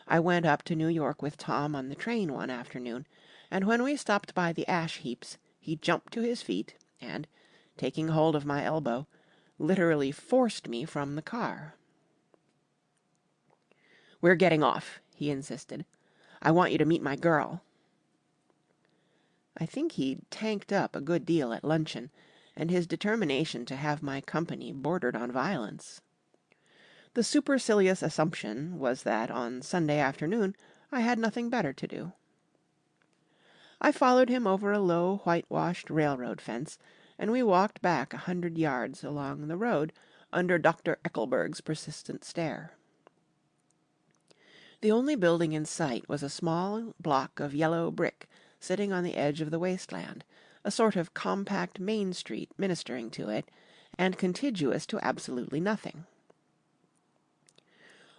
I went up to New York with Tom on the train one afternoon, and when we stopped by the ash heaps, he jumped to his feet and, taking hold of my elbow, literally forced me from the car. "We're getting off," he insisted. "I want you to meet my girl." I think he'd tanked up a good deal at luncheon, and his determination to have my company bordered on violence. The supercilious assumption was that on Sunday afternoon I had nothing better to do. I followed him over a low whitewashed railroad fence, and we walked back 100 yards along the road under Dr. Eckelberg's persistent stare. The only building in sight was a small block of yellow brick sitting on the edge of the wasteland, a sort of compact Main Street ministering to it, and contiguous to absolutely nothing.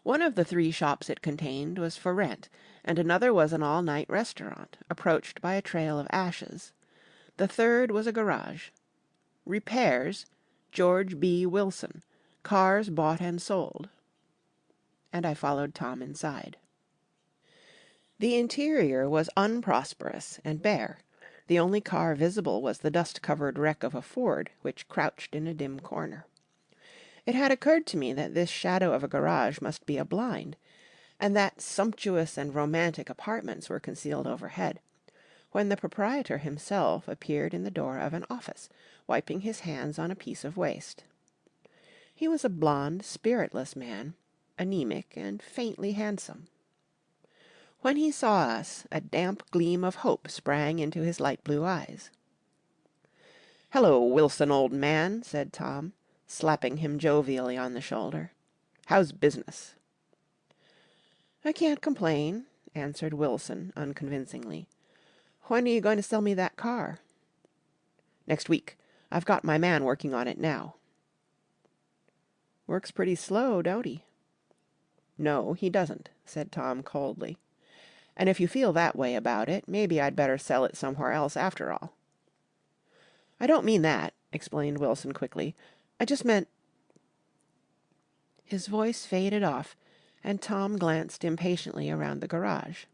One of the 3 shops it contained was for rent, and another was an all-night restaurant, approached by a trail of ashes. The third was a garage. Repairs, George B. Wilson, cars bought and sold. And I followed Tom inside. The interior was unprosperous and bare. The only car visible was the dust-covered wreck of a Ford, which crouched in a dim corner. It had occurred to me that this shadow of a garage must be a blind, and that sumptuous and romantic apartments were concealed overhead, when the proprietor himself appeared in the door of an office, wiping his hands on a piece of waste. He was a blond, spiritless man, anemic and faintly handsome. When he saw us, a damp gleam of hope sprang into his light blue eyes. "Hello, Wilson, old man," said Tom, slapping him jovially on the shoulder. "How's business?" "I can't complain," answered Wilson unconvincingly. "When are you going to sell me that car?" "Next week. I've got my man working on it now." "Works pretty slow, don't he?" "No, he doesn't," said Tom coldly. "And if you feel that way about it, maybe I'd better sell it somewhere else after all." "I don't mean that," explained Wilson quickly. "I just meant—" His voice faded off, and Tom glanced impatiently around the garage.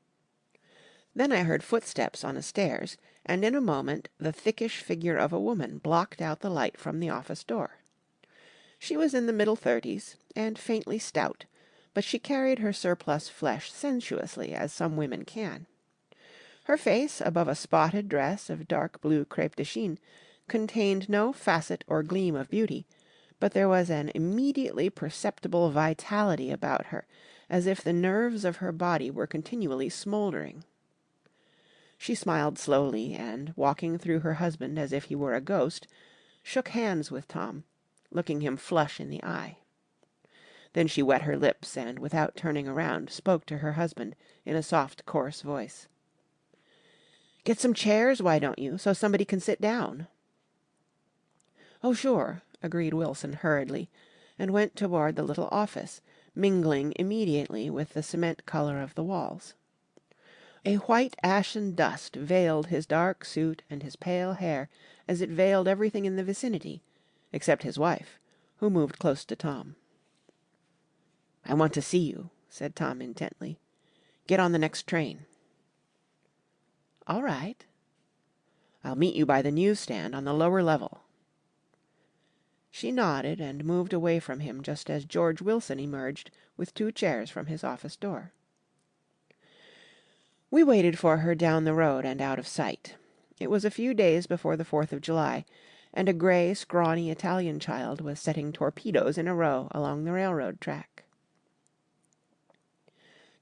Then I heard footsteps on the stairs, and in a moment the thickish figure of a woman blocked out the light from the office door. She was in the middle 30s, and faintly stout, but she carried her surplus flesh sensuously, as some women can. Her face, above a spotted dress of dark blue crêpe de chine, contained no facet or gleam of beauty, but there was an immediately perceptible vitality about her, as if the nerves of her body were continually smouldering. She smiled slowly, and, walking through her husband as if he were a ghost, shook hands with Tom, looking him flush in the eye. Then she wet her lips, and, without turning around, spoke to her husband in a soft, coarse voice. "Get some chairs, why don't you, so somebody can sit down?" "Oh, sure," agreed Wilson hurriedly, and went toward the little office, mingling immediately with the cement color of the walls. A white ashen dust veiled his dark suit and his pale hair as it veiled everything in the vicinity, except his wife, who moved close to Tom. "I want to see you," said Tom intently. "Get on the next train." "All right." "I'll meet you by the newsstand on the lower level." She nodded and moved away from him just as George Wilson emerged with 2 chairs from his office door. We waited for her down the road and out of sight. It was a few days before the 4th of July, and a grey, scrawny Italian child was setting torpedoes in a row along the railroad track.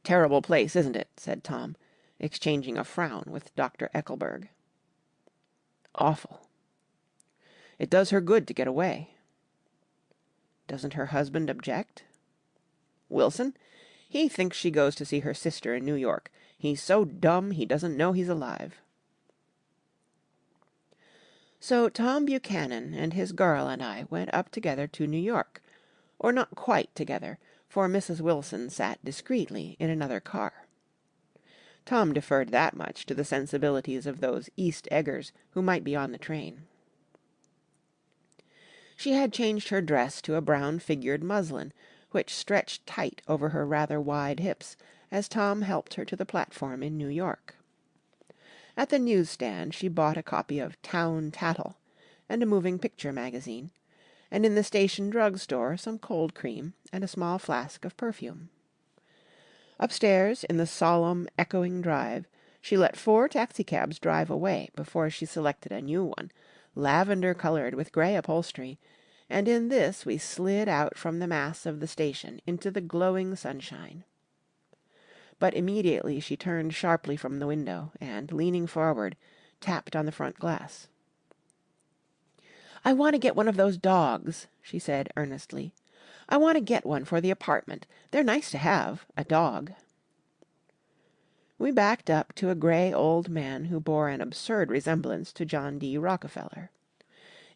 "Terrible place, isn't it?" said Tom, exchanging a frown with Dr. Eckelberg. "Awful." "It does her good to get away." "Doesn't her husband object?" "Wilson? He thinks she goes to see her sister in New York. He's so dumb he doesn't know he's alive." So Tom Buchanan and his girl and I went up together to New York, or not quite together, for Mrs. Wilson sat discreetly in another car. Tom deferred that much to the sensibilities of those East Eggers who might be on the train. She had changed her dress to a brown-figured muslin, which stretched tight over her rather wide hips as Tom helped her to the platform in New York. At the newsstand she bought a copy of Town Tattle and a moving picture magazine, and in the station drug-store some cold cream and a small flask of perfume. Upstairs, in the solemn, echoing drive, she let 4 taxicabs drive away before she selected a new one, lavender-coloured with grey upholstery, and in this we slid out from the mass of the station into the glowing sunshine. But immediately she turned sharply from the window and, leaning forward, tapped on the front glass. "I want to get one of those dogs," she said earnestly. "I want to get one for the apartment. They're nice to have, a dog." We backed up to a grey old man who bore an absurd resemblance to John D. Rockefeller.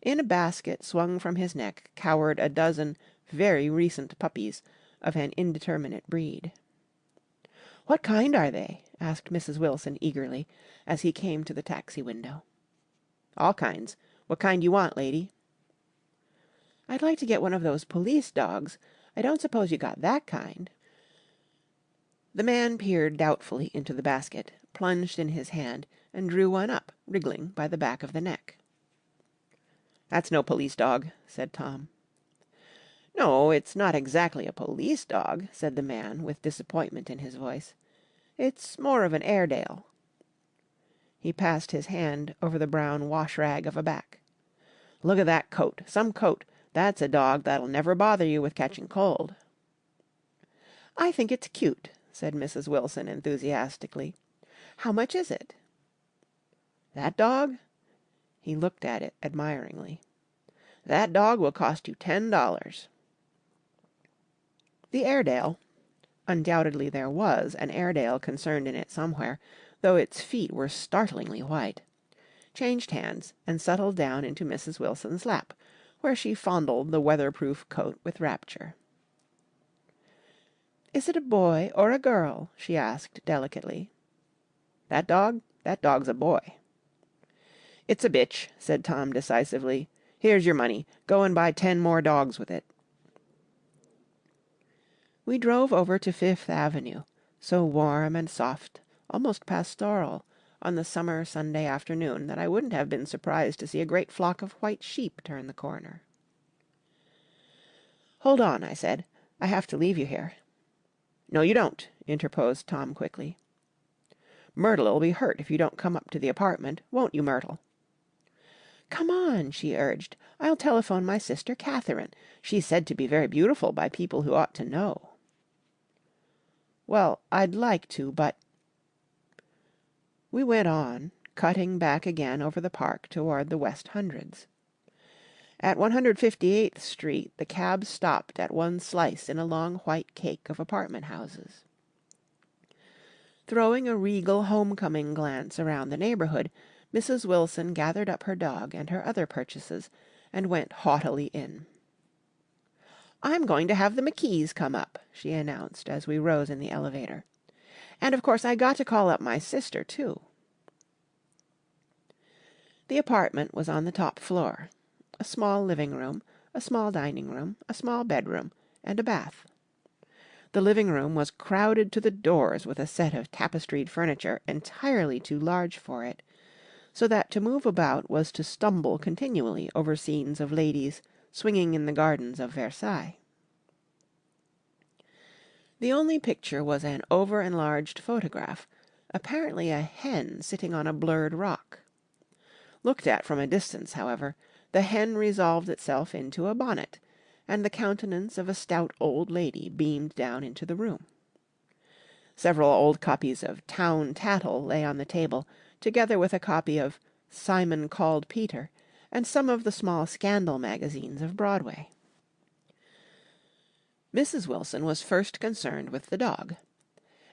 In a basket swung from his neck cowered a dozen very recent puppies of an indeterminate breed. "What kind are they?" asked Mrs. Wilson eagerly, as he came to the taxi window. "All kinds. What kind you want, lady?" "I'd like to get one of those police dogs. I don't suppose you got that kind." The man peered doubtfully into the basket, plunged in his hand, and drew one up, wriggling by the back of the neck. "That's no police dog," said Tom. "No, it's not exactly a police dog," said the man, with disappointment in his voice. "It's more of an Airedale." He passed his hand over the brown wash-rag of a back. "Look at that coat. Some coat. That's a dog that'll never bother you with catching cold." "I think it's cute," said Mrs. Wilson enthusiastically. "How much is it?" "That dog?" He looked at it admiringly. "That dog will cost you $10. The Airedale (undoubtedly there was an Airedale concerned in it somewhere, though its feet were startlingly white) changed hands and settled down into Mrs. Wilson's lap, where she fondled the weatherproof coat with rapture. "Is it a boy or a girl?" she asked delicately. "That dog? That dog's a boy." "It's a bitch," said Tom decisively. "Here's your money. Go and buy 10 more dogs with it." We drove over to Fifth Avenue, so warm and soft, almost pastoral, on the summer Sunday afternoon that I wouldn't have been surprised to see a great flock of white sheep turn the corner. "Hold on," I said. "I have to leave you here." "No, you don't," interposed Tom quickly. "Myrtle'll be hurt if you don't come up to the apartment, won't you, Myrtle?" "Come on," she urged. "I'll telephone my sister Catherine. She's said to be very beautiful by people who ought to know." "Well, I'd like to, but—" We went on, cutting back again over the park toward the West Hundreds. At 158th Street the cab stopped at one slice in a long white cake of apartment houses. Throwing a regal homecoming glance around the neighbourhood, Mrs. Wilson gathered up her dog and her other purchases, and went haughtily in. "I'm going to have the McKees come up," she announced as we rose in the elevator. "And of course I got to call up my sister, too." The apartment was on the top floor. A small living room, a small dining room, a small bedroom, and a bath. The living room was crowded to the doors with a set of tapestried furniture entirely too large for it, so that to move about was to stumble continually over scenes of ladies swinging in the gardens of Versailles. The only picture was an over-enlarged photograph, apparently a hen sitting on a blurred rock. Looked at from a distance, however, the hen resolved itself into a bonnet, and the countenance of a stout old lady beamed down into the room. Several old copies of Town Tattle lay on the table, together with a copy of Simon Called Peter, and some of the small scandal magazines of Broadway. Mrs. Wilson was first concerned with the dog.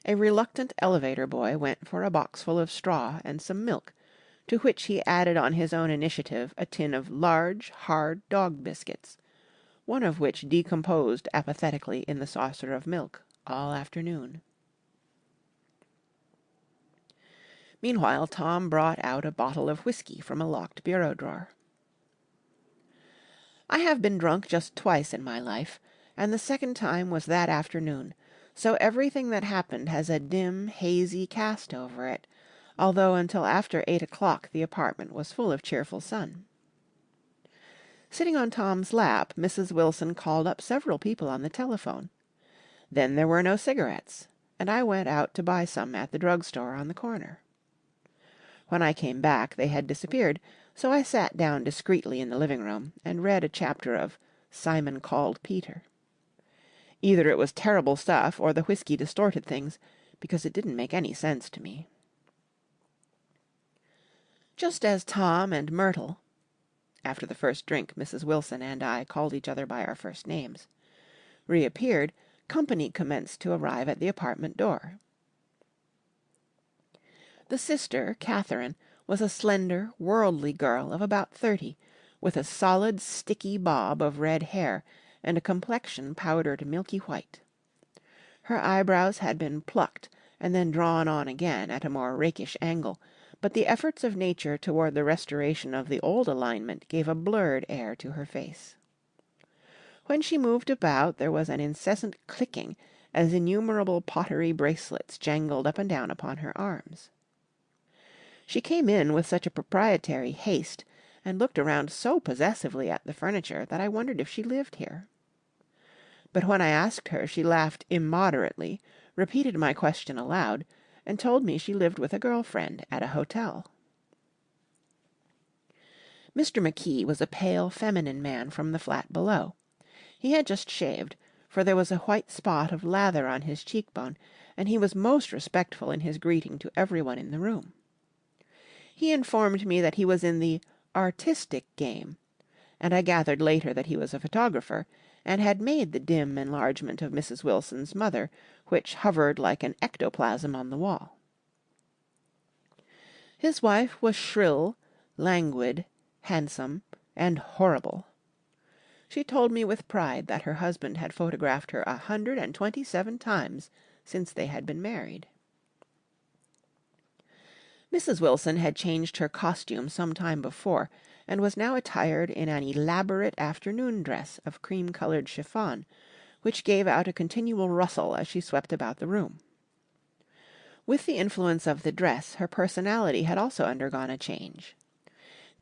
A reluctant elevator boy went for a boxful of straw and some milk, to which he added on his own initiative a tin of large, hard dog biscuits, one of which decomposed apathetically in the saucer of milk all afternoon. Meanwhile Tom brought out a bottle of whiskey from a locked bureau drawer. I have been drunk just twice in my life, and the second time was that afternoon, so everything that happened has a dim, hazy cast over it, although until after 8 o'clock the apartment was full of cheerful sun. Sitting on Tom's lap, Mrs. Wilson called up several people on the telephone. Then there were no cigarettes, and I went out to buy some at the drugstore on the corner. When I came back they had disappeared, so I sat down discreetly in the living room and read a chapter of Simon Called Peter. Either it was terrible stuff or the whiskey distorted things, because it didn't make any sense to me. Just as Tom and Myrtle, after the first drink Mrs. Wilson and I called each other by our first names, reappeared, company commenced to arrive at the apartment door. The sister, Catherine, was a slender, worldly girl of about 30, with a solid, sticky bob of red hair and a complexion powdered milky white. Her eyebrows had been plucked and then drawn on again at a more rakish angle, but the efforts of nature toward the restoration of the old alignment gave a blurred air to her face. When she moved about there was an incessant clicking as innumerable pottery bracelets jangled up and down upon her arms. She came in with such a proprietary haste and looked around so possessively at the furniture that I wondered if she lived here. But when I asked her, she laughed immoderately, repeated my question aloud, and told me she lived with a girl-friend at a hotel. Mr. McKee was a pale, feminine man from the flat below. He had just shaved, for there was a white spot of lather on his cheekbone, and he was most respectful in his greeting to everyone in the room. He informed me that he was in the artistic game, and I gathered later that he was a photographer, and had made the dim enlargement of Mrs. Wilson's mother, which hovered like an ectoplasm on the wall. His wife was shrill, languid, handsome, and horrible. She told me with pride that her husband had photographed her 127 times since they had been married. Mrs. Wilson had changed her costume some time before, and was now attired in an elaborate afternoon dress of cream-coloured chiffon, which gave out a continual rustle as she swept about the room. With the influence of the dress, her personality had also undergone a change.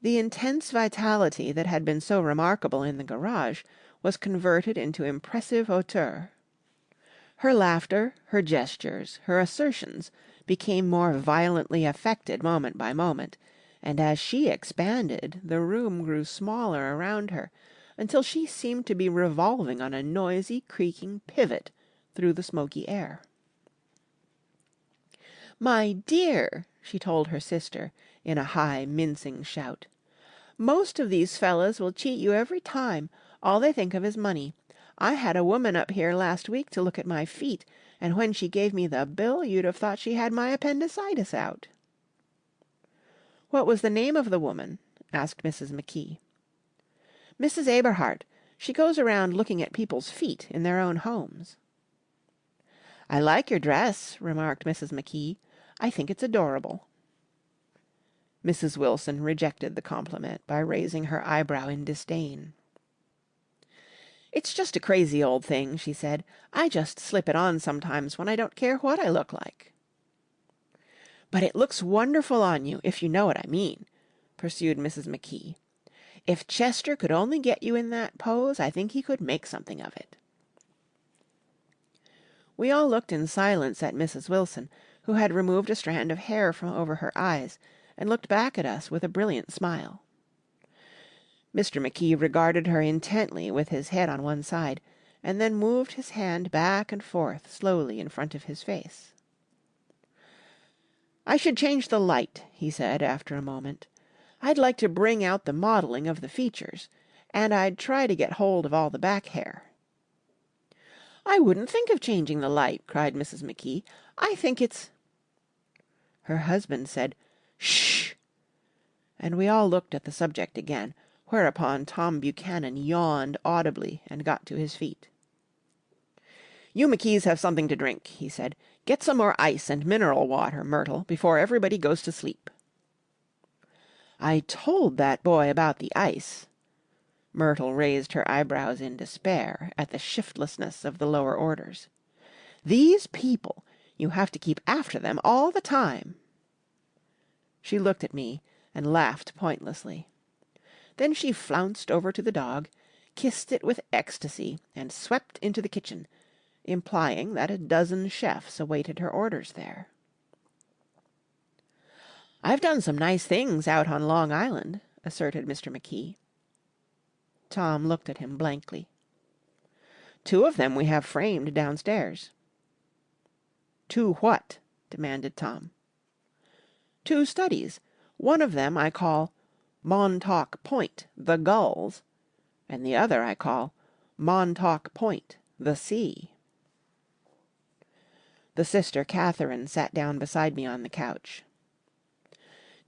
The intense vitality that had been so remarkable in the garage was converted into impressive hauteur. Her laughter, her gestures, her assertions became more violently affected moment by moment, and as she expanded, the room grew smaller around her, until she seemed to be revolving on a noisy, creaking pivot through the smoky air. "My dear," she told her sister, in a high, mincing shout, "most of these fellas will cheat you every time. All they think of is money. I had a woman up here last week to look at my feet, and when she gave me the bill you'd have thought she had my appendicitis out." "What was the name of the woman?" asked Mrs. McKee. "Mrs. Aberhart. She goes around looking at people's feet in their own homes." "I like your dress," remarked Mrs. McKee. "I think it's adorable." Mrs. Wilson rejected the compliment by raising her eyebrow in disdain. "It's just a crazy old thing," she said. "I just slip it on sometimes when I don't care what I look like." "But it looks wonderful on you, if you know what I mean," pursued Mrs. McKee. "If Chester could only get you in that pose, I think he could make something of it." We all looked in silence at Mrs. Wilson, who had removed a strand of hair from over her eyes, and looked back at us with a brilliant smile. Mr. McKee regarded her intently with his head on one side, and then moved his hand back and forth slowly in front of his face. "I should change the light," he said after a moment. "I'd like to bring out the modelling of the features, and I'd try to get hold of all the back hair." "I wouldn't think of changing the light," cried Mrs. McKee. "I think it's—" Her husband said, "Shh!" and we all looked at the subject again, whereupon Tom Buchanan yawned audibly and got to his feet. "You McKees have something to drink," he said. "Get some more ice and mineral water, Myrtle, before everybody goes to sleep." "I told that boy about the ice." Myrtle raised her eyebrows in despair at the shiftlessness of the lower orders. "These people! You have to keep after them all the time." She looked at me and laughed pointlessly. Then she flounced over to the dog, kissed it with ecstasy, and swept into the kitchen, implying that a dozen chefs awaited her orders there. "I've done some nice things out on Long Island," asserted Mr. McKee. Tom looked at him blankly. "2 of them we have framed downstairs." "2 what?" demanded Tom. "2 studies. One of them I call Montauk Point, the Gulls, and the other I call Montauk Point, the Sea." The sister Catherine sat down beside me on the couch.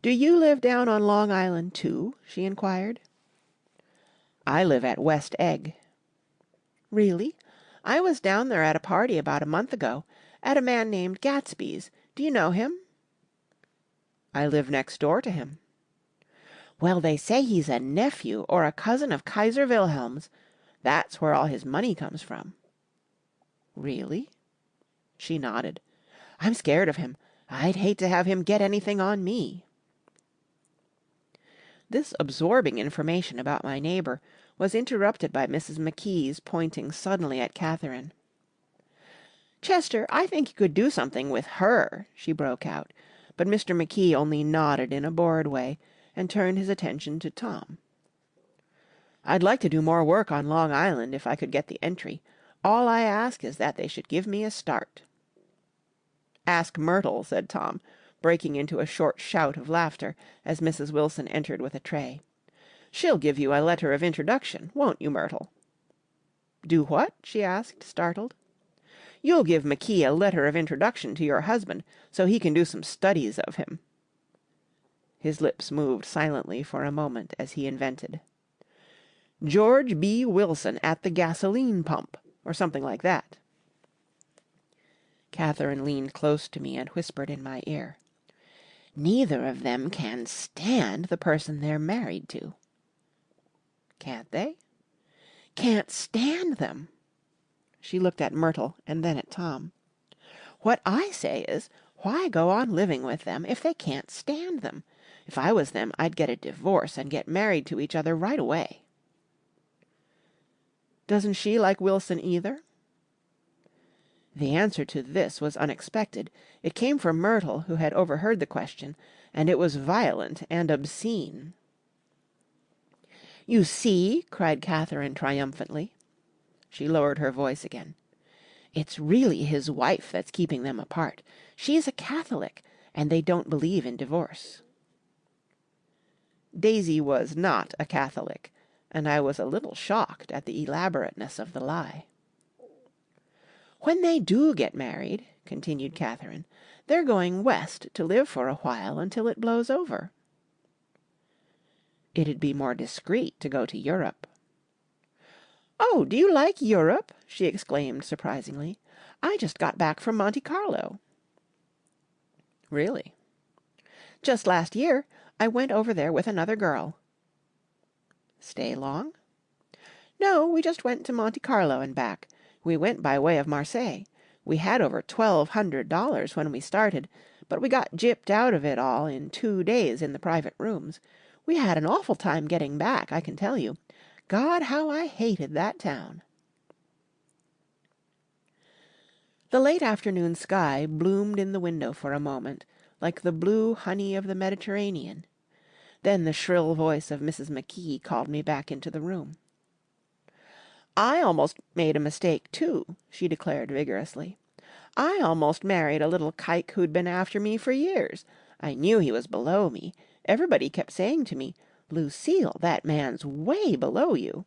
"Do you live down on Long Island, too?" she inquired. "I live at West Egg." "Really? I was down there at a party about a month ago, at a man named Gatsby's. Do you know him?" "I live next door to him." "Well, they say he's a nephew or a cousin of Kaiser Wilhelm's. That's where all his money comes from." "Really?" She nodded. "I'm scared of him. I'd hate to have him get anything on me." This absorbing information about my neighbour was interrupted by Mrs. McKee's pointing suddenly at Catherine. "Chester, I think you could do something with her," she broke out, but Mr. McKee only nodded in a bored way and turned his attention to Tom. "I'd like to do more work on Long Island if I could get the entry. All I ask is that they should give me a start." "Ask Myrtle," said Tom, breaking into a short shout of laughter as Mrs. Wilson entered with a tray. "She'll give you a letter of introduction, won't you, Myrtle?" "Do what?" she asked, startled. "You'll give McKee a letter of introduction to your husband, so he can do some studies of him." His lips moved silently for a moment as he invented. "George B. Wilson at the gasoline pump," or something like that. Catherine leaned close to me and whispered in my ear. "Neither of them can stand the person they're married to." "Can't they?" "Can't stand them." She looked at Myrtle and then at Tom. "What I say is, why go on living with them if they can't stand them? If I was them, I'd get a divorce and get married to each other right away." "Doesn't she like Wilson either?" The answer to this was unexpected. It came from Myrtle, who had overheard the question, and it was violent and obscene. "You see!" cried Catherine triumphantly. She lowered her voice again. "It's really his wife that's keeping them apart. She's a Catholic, and they don't believe in divorce." Daisy was not a Catholic, and I was a little shocked at the elaborateness of the lie. "When they do get married," continued Catherine, "they're going West to live for a while until it blows over." "It'd be more discreet to go to Europe." "Oh, do you like Europe?" she exclaimed surprisingly. "I just got back from Monte Carlo." "Really?" "Just last year. I went over there with another girl." "Stay long?" "No, we just went to Monte Carlo and back. We went by way of Marseilles. We had over $1,200 when we started, but we got gypped out of it all in 2 days in the private rooms. We had an awful time getting back, I can tell you. God, how I hated that town." The late afternoon sky bloomed in the window for a moment, like the blue honey of the Mediterranean. Then the shrill voice of Mrs. McKee called me back into the room. "I almost made a mistake, too," she declared vigorously. "I almost married a little kike who'd been after me for years. I knew he was below me. Everybody kept saying to me, 'Lucille, that man's way below you.'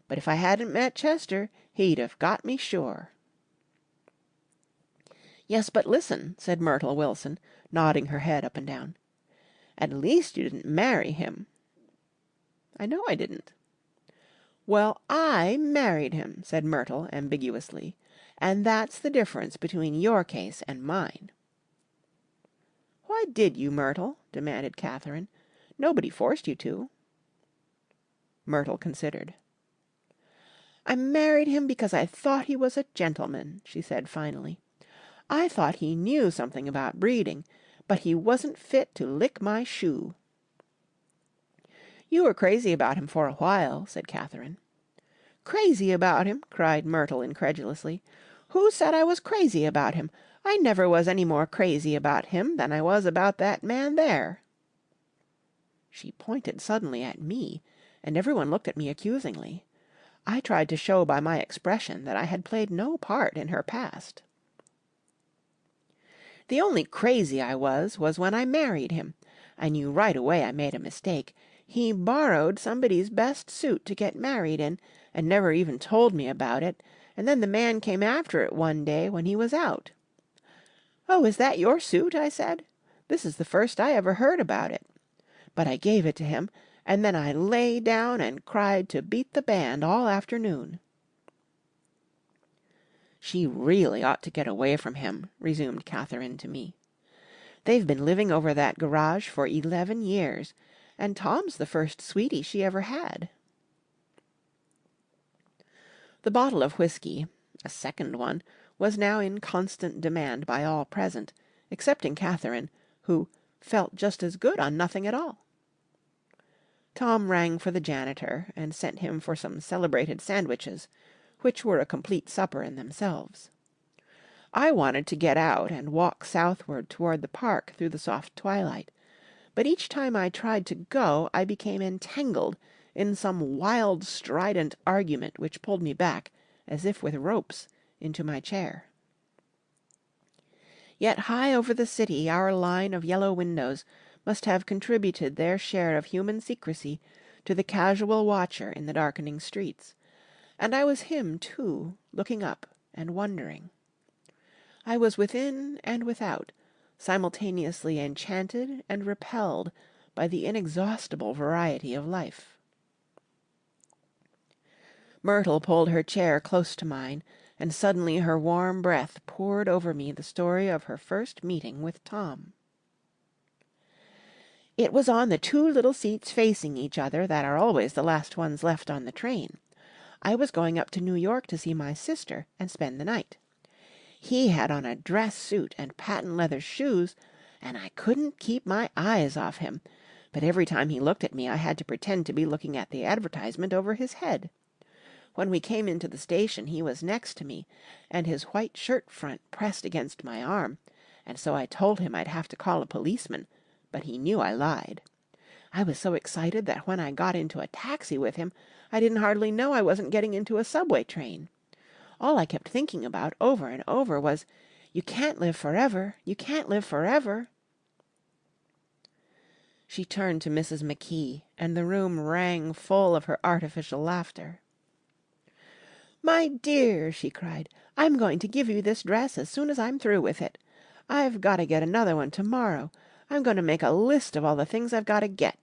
But if I hadn't met Chester, He'd have got me sure." "Yes, but listen," said Myrtle Wilson, nodding her head up and down. "At least you didn't marry him." "I know I didn't." "Well, I married him," said Myrtle ambiguously, "and that's the difference between your case and mine." "Why did you, Myrtle?" demanded Catherine. "Nobody forced you to." Myrtle considered. "I married him because I thought he was a gentleman," she said finally. "I thought he knew something about breeding, but he wasn't fit to lick my shoe." "You were crazy about him for a while," said Catherine. "Crazy about him?" cried Myrtle incredulously. "Who said I was crazy about him? I never was any more crazy about him than I was about that man there." She pointed suddenly at me, and everyone looked at me accusingly. I tried to show by my expression that I had played no part in her past. "The only crazy I was when I married him. I knew right away I made a mistake. He borrowed somebody's best suit to get married in, and never even told me about it, and then the man came after it one day when he was out. 'Oh, is that your suit?' I said. 'This is the first I ever heard about it.' But I gave it to him, and then I lay down and cried to beat the band all afternoon." "She really ought to get away from him," resumed Catherine to me. "They've been living over that garage for 11 years, and Tom's the first sweetie she ever had." The bottle of whiskey, a second one, was now in constant demand by all present, excepting Catherine, who "felt just as good on nothing at all." Tom rang for the janitor, and sent him for some celebrated sandwiches, which were a complete supper in themselves. I wanted to get out and walk southward toward the park through the soft twilight, but each time I tried to go I became entangled in some wild strident argument which pulled me back, as if with ropes, into my chair. Yet high over the city our line of yellow windows must have contributed their share of human secrecy to the casual watcher in the darkening streets, and I was him too, looking up and wondering. I was within and without, simultaneously enchanted and repelled by the inexhaustible variety of life. Myrtle pulled her chair close to mine, and suddenly her warm breath poured over me the story of her first meeting with Tom. "It was on the two little seats facing each other that are always the last ones left on the train. I was going up to New York to see my sister and spend the night. He had on a dress suit and patent leather shoes, and I couldn't keep my eyes off him, but every time he looked at me I had to pretend to be looking at the advertisement over his head. When we came into the station he was next to me, and his white shirt front pressed against my arm, and so I told him I'd have to call a policeman, but he knew I lied. I was so excited that when I got into a taxi with him, I didn't hardly know I wasn't getting into a subway train. All I kept thinking about over and over was, 'You can't live forever, you can't live forever.'" She turned to Mrs. McKee, and the room rang full of her artificial laughter. "My dear," she cried, "I'm going to give you this dress as soon as I'm through with it. I've got to get another one tomorrow. I'm going to make a list of all the things I've got to get.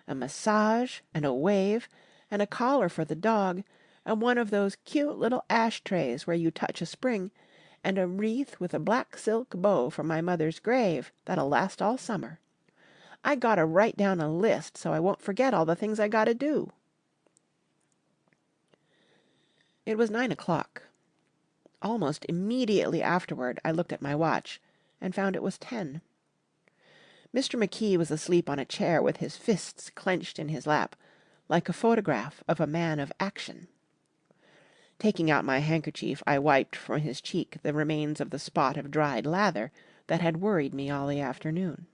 A massage, and a wave, and a collar for the dog, and one of those cute little ashtrays where you touch a spring, and a wreath with a black silk bow for my mother's grave that'll last all summer. I gotta write down a list so I won't forget all the things I gotta do." It was 9 o'clock. Almost immediately afterward I looked at my watch, and found it was 10. Mr. McKee was asleep on a chair with his fists clenched in his lap, like a photograph of a man of action. Taking out my handkerchief, I wiped from his cheek the remains of the spot of dried lather that had worried me all the afternoon.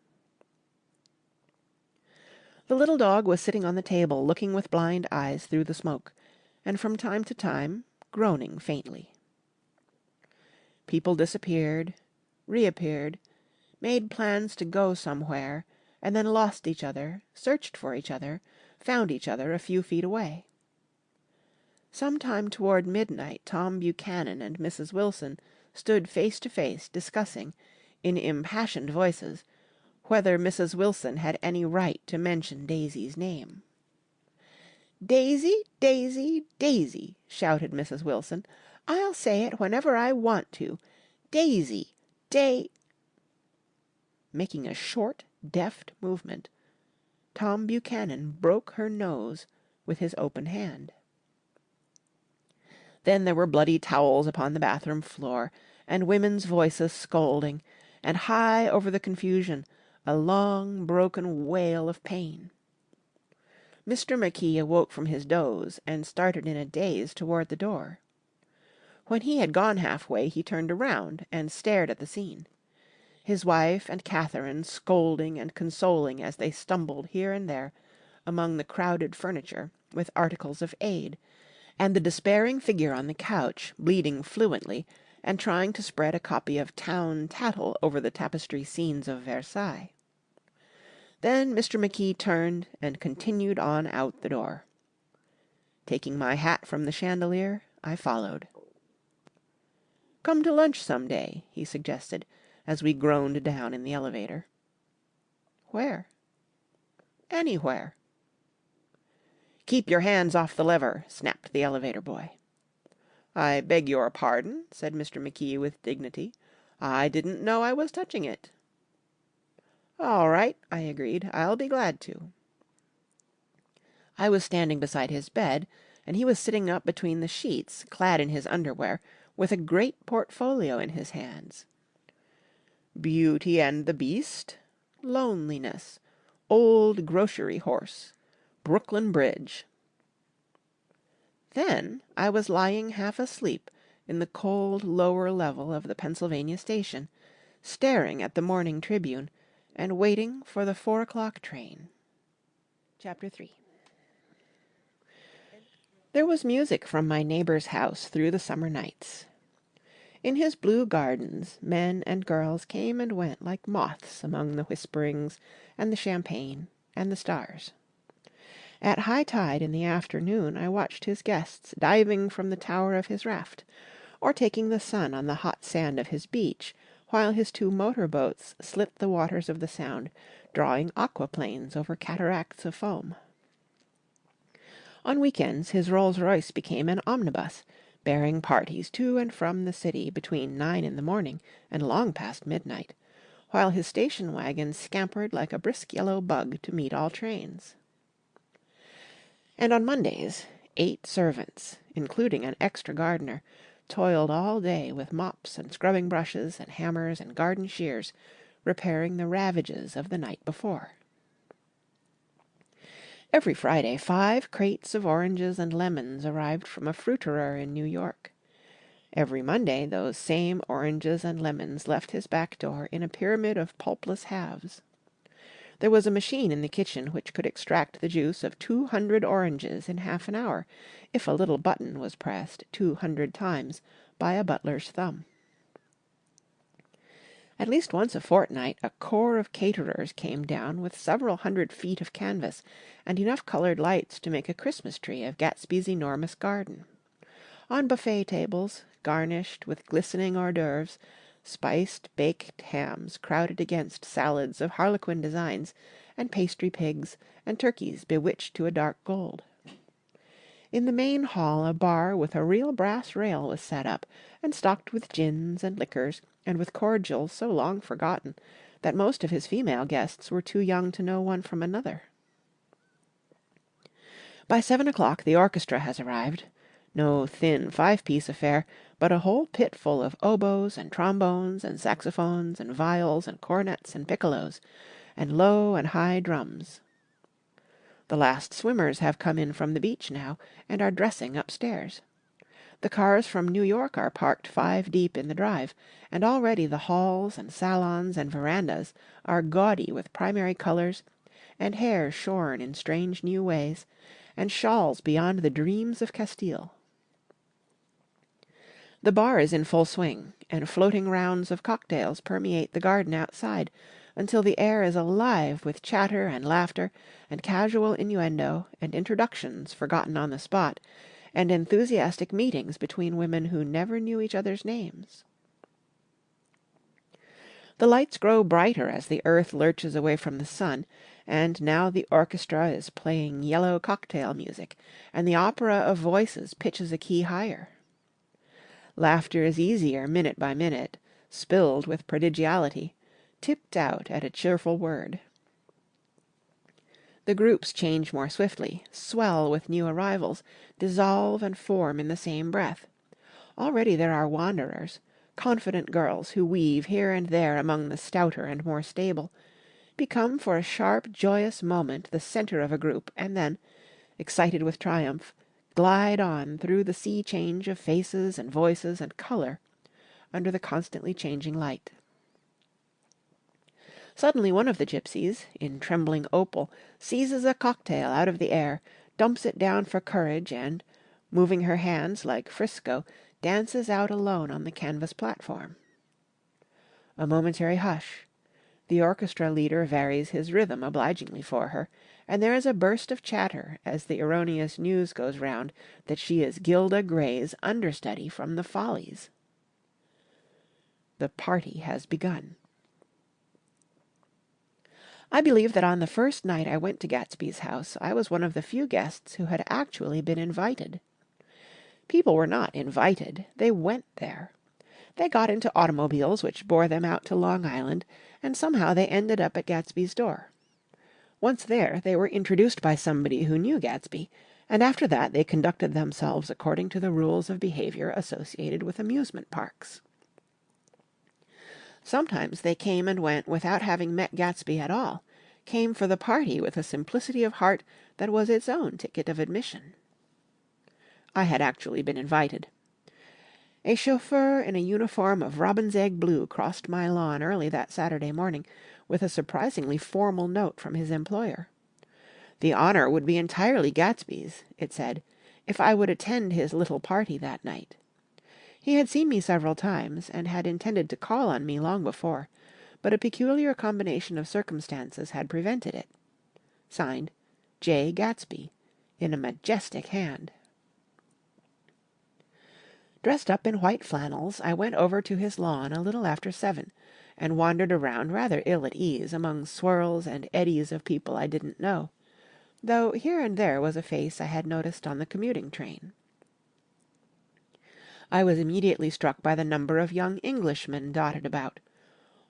The little dog was sitting on the table looking with blind eyes through the smoke, and from time to time groaning faintly. People disappeared, reappeared, made plans to go somewhere, and then lost each other, searched for each other, found each other a few feet away. Sometime toward midnight Tom Buchanan and Mrs. Wilson stood face to face discussing, in impassioned voices, whether Mrs. Wilson had any right to mention Daisy's name. "Daisy, Daisy, Daisy," shouted Mrs. Wilson. "I'll say it whenever I want to. Daisy, Making a short, deft movement, Tom Buchanan broke her nose with his open hand. Then there were bloody towels upon the bathroom floor, and women's voices scolding, and high over the confusion a long, broken wail of pain. Mr. McKee awoke from his doze and started in a daze toward the door. When he had gone halfway he turned around and stared at the scene. His wife and Catherine scolding and consoling as they stumbled here and there among the crowded furniture with articles of aid, and the despairing figure on the couch bleeding fluently and trying to spread a copy of Town Tattle over the tapestry scenes of Versailles. Then Mr. McKee turned and continued on out the door. Taking my hat from the chandelier, I followed. "Come to lunch some day," he suggested, as we groaned down in the elevator. "Where?" "Anywhere." "Keep your hands off the lever," snapped the elevator boy. "I beg your pardon," said Mr. McKee with dignity. "I didn't know I was touching it." "All right," I agreed. "I'll be glad to." I was standing beside his bed, and he was sitting up between the sheets, clad in his underwear, with a great portfolio in his hands. "Beauty and the Beast," "Loneliness," "Old Grocery Horse," "Brooklyn Bridge." Then I was lying half asleep in the cold lower level of the Pennsylvania station, staring at the Morning Tribune, and waiting for the 4 o'clock train. Chapter 3. There was music from my neighbor's house through the summer nights. In his blue gardens men and girls came and went like moths among the whisperings and the champagne and the stars. At high tide in the afternoon I watched his guests diving from the tower of his raft, or taking the sun on the hot sand of his beach, while his 2 motor boats slit the waters of the Sound, drawing aquaplanes over cataracts of foam. On weekends his Rolls-Royce became an omnibus, bearing parties to and from the city between 9 in the morning and long past midnight, while his station wagon scampered like a brisk yellow bug to meet all trains. And on Mondays 8 servants, including an extra gardener, toiled all day with mops and scrubbing brushes and hammers and garden shears, repairing the ravages of the night before. Every Friday 5 crates of oranges and lemons arrived from a fruiterer in New York. Every Monday those same oranges and lemons left his back door in a pyramid of pulpless halves. There was a machine in the kitchen which could extract the juice of 200 oranges in half an hour, if a little button was pressed 200 times by a butler's thumb. At least once a fortnight a corps of caterers came down with several 100 feet of canvas and enough colored lights to make a Christmas tree of Gatsby's enormous garden. On buffet tables, garnished with glistening hors d'oeuvres, spiced baked hams crowded against salads of harlequin designs, and pastry pigs, and turkeys bewitched to a dark gold. In the main hall a bar with a real brass rail was set up, and stocked with gins and liquors, and with cordials so long forgotten that most of his female guests were too young to know one from another. By 7 o'clock the orchestra has arrived. No thin 5-piece affair, but a whole pit full of oboes and trombones and saxophones and viols and cornets and piccolos, and low and high drums. The last swimmers have come in from the beach now, and are dressing upstairs. The cars from New York are parked 5 deep in the drive, and already the halls and salons and verandas are gaudy with primary colors, and hair shorn in strange new ways, and shawls beyond the dreams of Castile. The bar is in full swing, and floating rounds of cocktails permeate the garden outside, until the air is alive with chatter and laughter, and casual innuendo, and introductions forgotten on the spot, and enthusiastic meetings between women who never knew each other's names. The lights grow brighter as the earth lurches away from the sun, and now the orchestra is playing yellow cocktail music, and the opera of voices pitches a key higher. Laughter is easier minute by minute, spilled with prodigality, tipped out at a cheerful word. The groups change more swiftly, swell with new arrivals, dissolve and form in the same breath. Already there are wanderers, confident girls who weave here and there among the stouter and more stable, become for a sharp, joyous moment the centre of a group, and then, excited with triumph, glide on through the sea change of faces and voices and colour, under the constantly changing light. Suddenly one of the gypsies, in trembling opal, seizes a cocktail out of the air, dumps it down for courage, and, moving her hands like Frisco, dances out alone on the canvas platform. A momentary hush. The orchestra leader varies his rhythm obligingly for her, and there is a burst of chatter as the erroneous news goes round that she is Gilda Gray's understudy from the Follies. The party has begun. I believe that on the first night I went to Gatsby's house I was one of the few guests who had actually been invited. People were not invited, they went there. They got into automobiles which bore them out to Long Island, and somehow they ended up at Gatsby's door. Once there, they were introduced by somebody who knew Gatsby, and after that they conducted themselves according to the rules of behaviour associated with amusement parks. Sometimes they came and went without having met Gatsby at all, came for the party with a simplicity of heart that was its own ticket of admission. I had actually been invited. A chauffeur in a uniform of robin's egg blue crossed my lawn early that Saturday morning with a surprisingly formal note from his employer. The honour would be entirely Gatsby's, it said, if I would attend his little party that night. He had seen me several times, and had intended to call on me long before, but a peculiar combination of circumstances had prevented it. Signed, Jay Gatsby, in a majestic hand. Dressed up in white flannels, I went over to his lawn a little after 7, and wandered around rather ill at ease among swirls and eddies of people I didn't know, though here and there was a face I had noticed on the commuting train. I was immediately struck by the number of young Englishmen dotted about,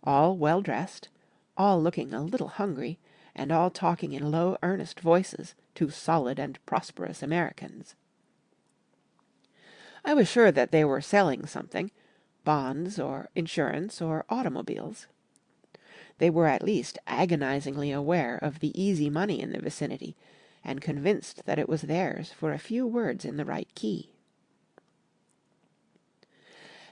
all well dressed, all looking a little hungry, and all talking in low, earnest voices to solid and prosperous Americans. I was sure that they were selling something, bonds or insurance or automobiles. They were at least agonizingly aware of the easy money in the vicinity, and convinced that it was theirs for a few words in the right key.